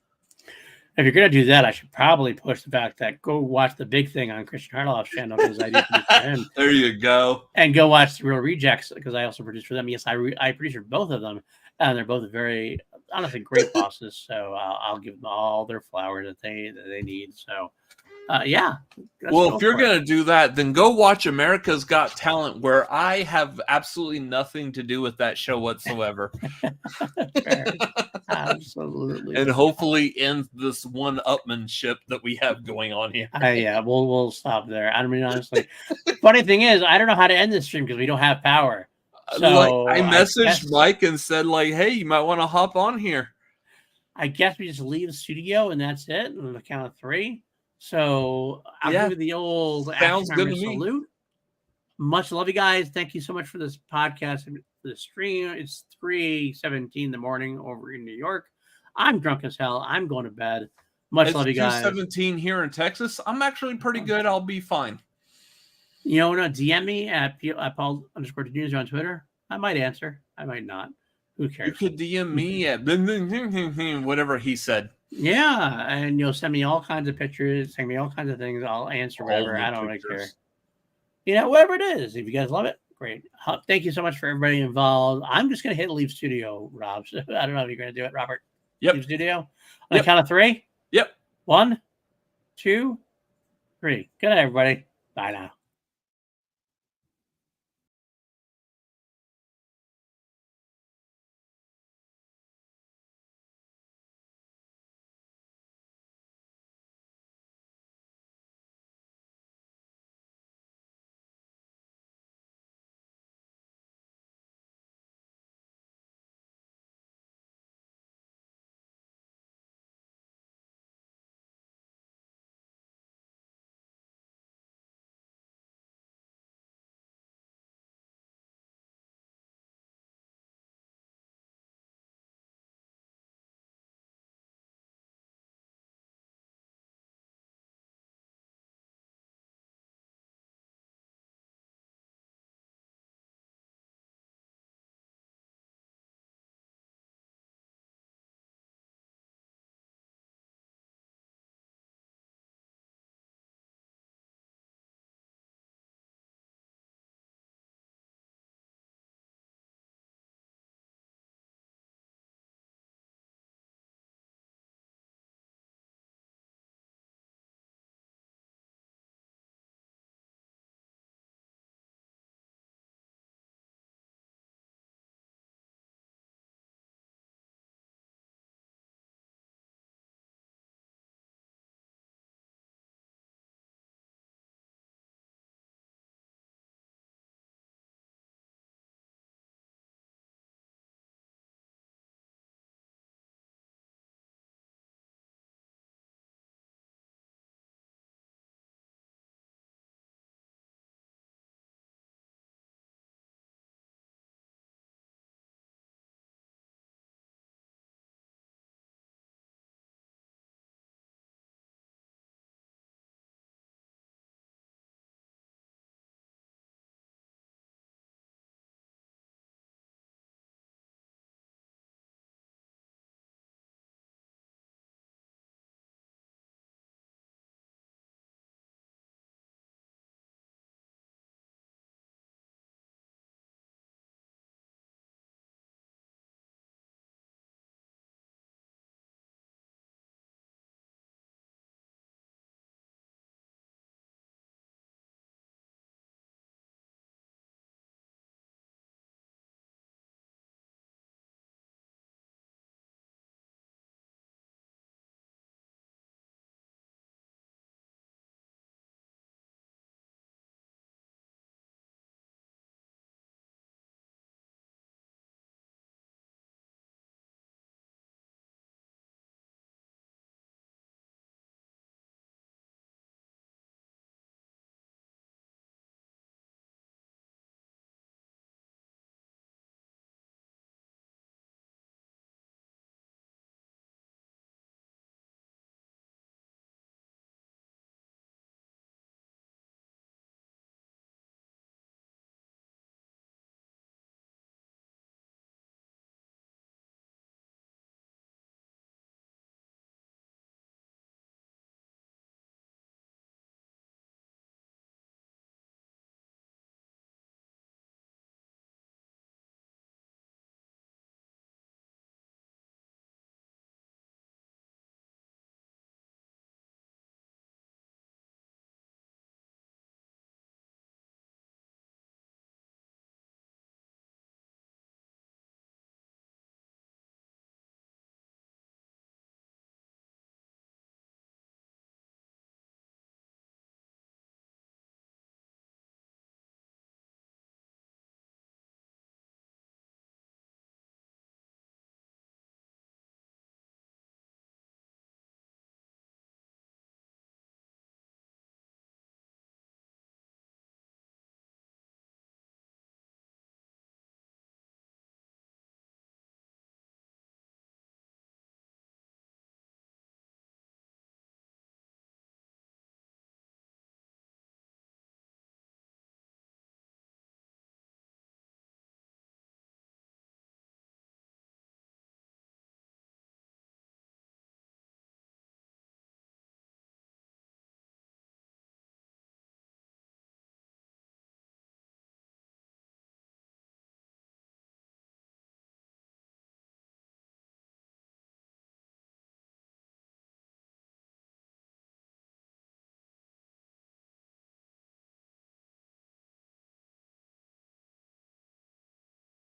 If you're going to do that, I should probably push the fact that go watch The Big Thing on Christian Harloff's channel, because I do produce for him. There you go. And go watch The Real Rejects, because I also produce for them. Yes, I produce for both of them, and they're both very, honestly, great bosses. So I'll give them all their flowers that they need. So Yeah. Well, if you're going to do that, then go watch America's Got Talent, where I have absolutely nothing to do with that show whatsoever. Absolutely. And hopefully end this one-upmanship that we have going on here. Yeah, we'll stop there. I mean, honestly, funny thing is, I don't know how to end this stream because we don't have power. So I messaged Mike and said, like, hey, you might want to hop on here. I guess we just leave the studio and that's it on the count of 3. So I'll give you the old sounds good to me. Salute. Much love, you guys. Thank you so much for this podcast and for the stream. It's 3:17 in the morning over in New York. I'm drunk as hell. I'm going to bed. Much love, you guys. 2:17 here in Texas. I'm actually pretty good. I'll be fine. You know, DM me at Paul_News on Twitter. I might answer. I might not. Who cares? You could DM me at whatever he said. Yeah, and you'll send me all kinds of pictures, send me all kinds of things. I'll answer whatever. I don't really care. You know, whatever it is. If you guys love it, great. Thank you so much for everybody involved. I'm just going to hit leave studio, Rob. So I don't know if you're going to do it, Robert. Yep. Leave studio. On the count of 3. Yep. 1, 2, 3. Good night, everybody. Bye now.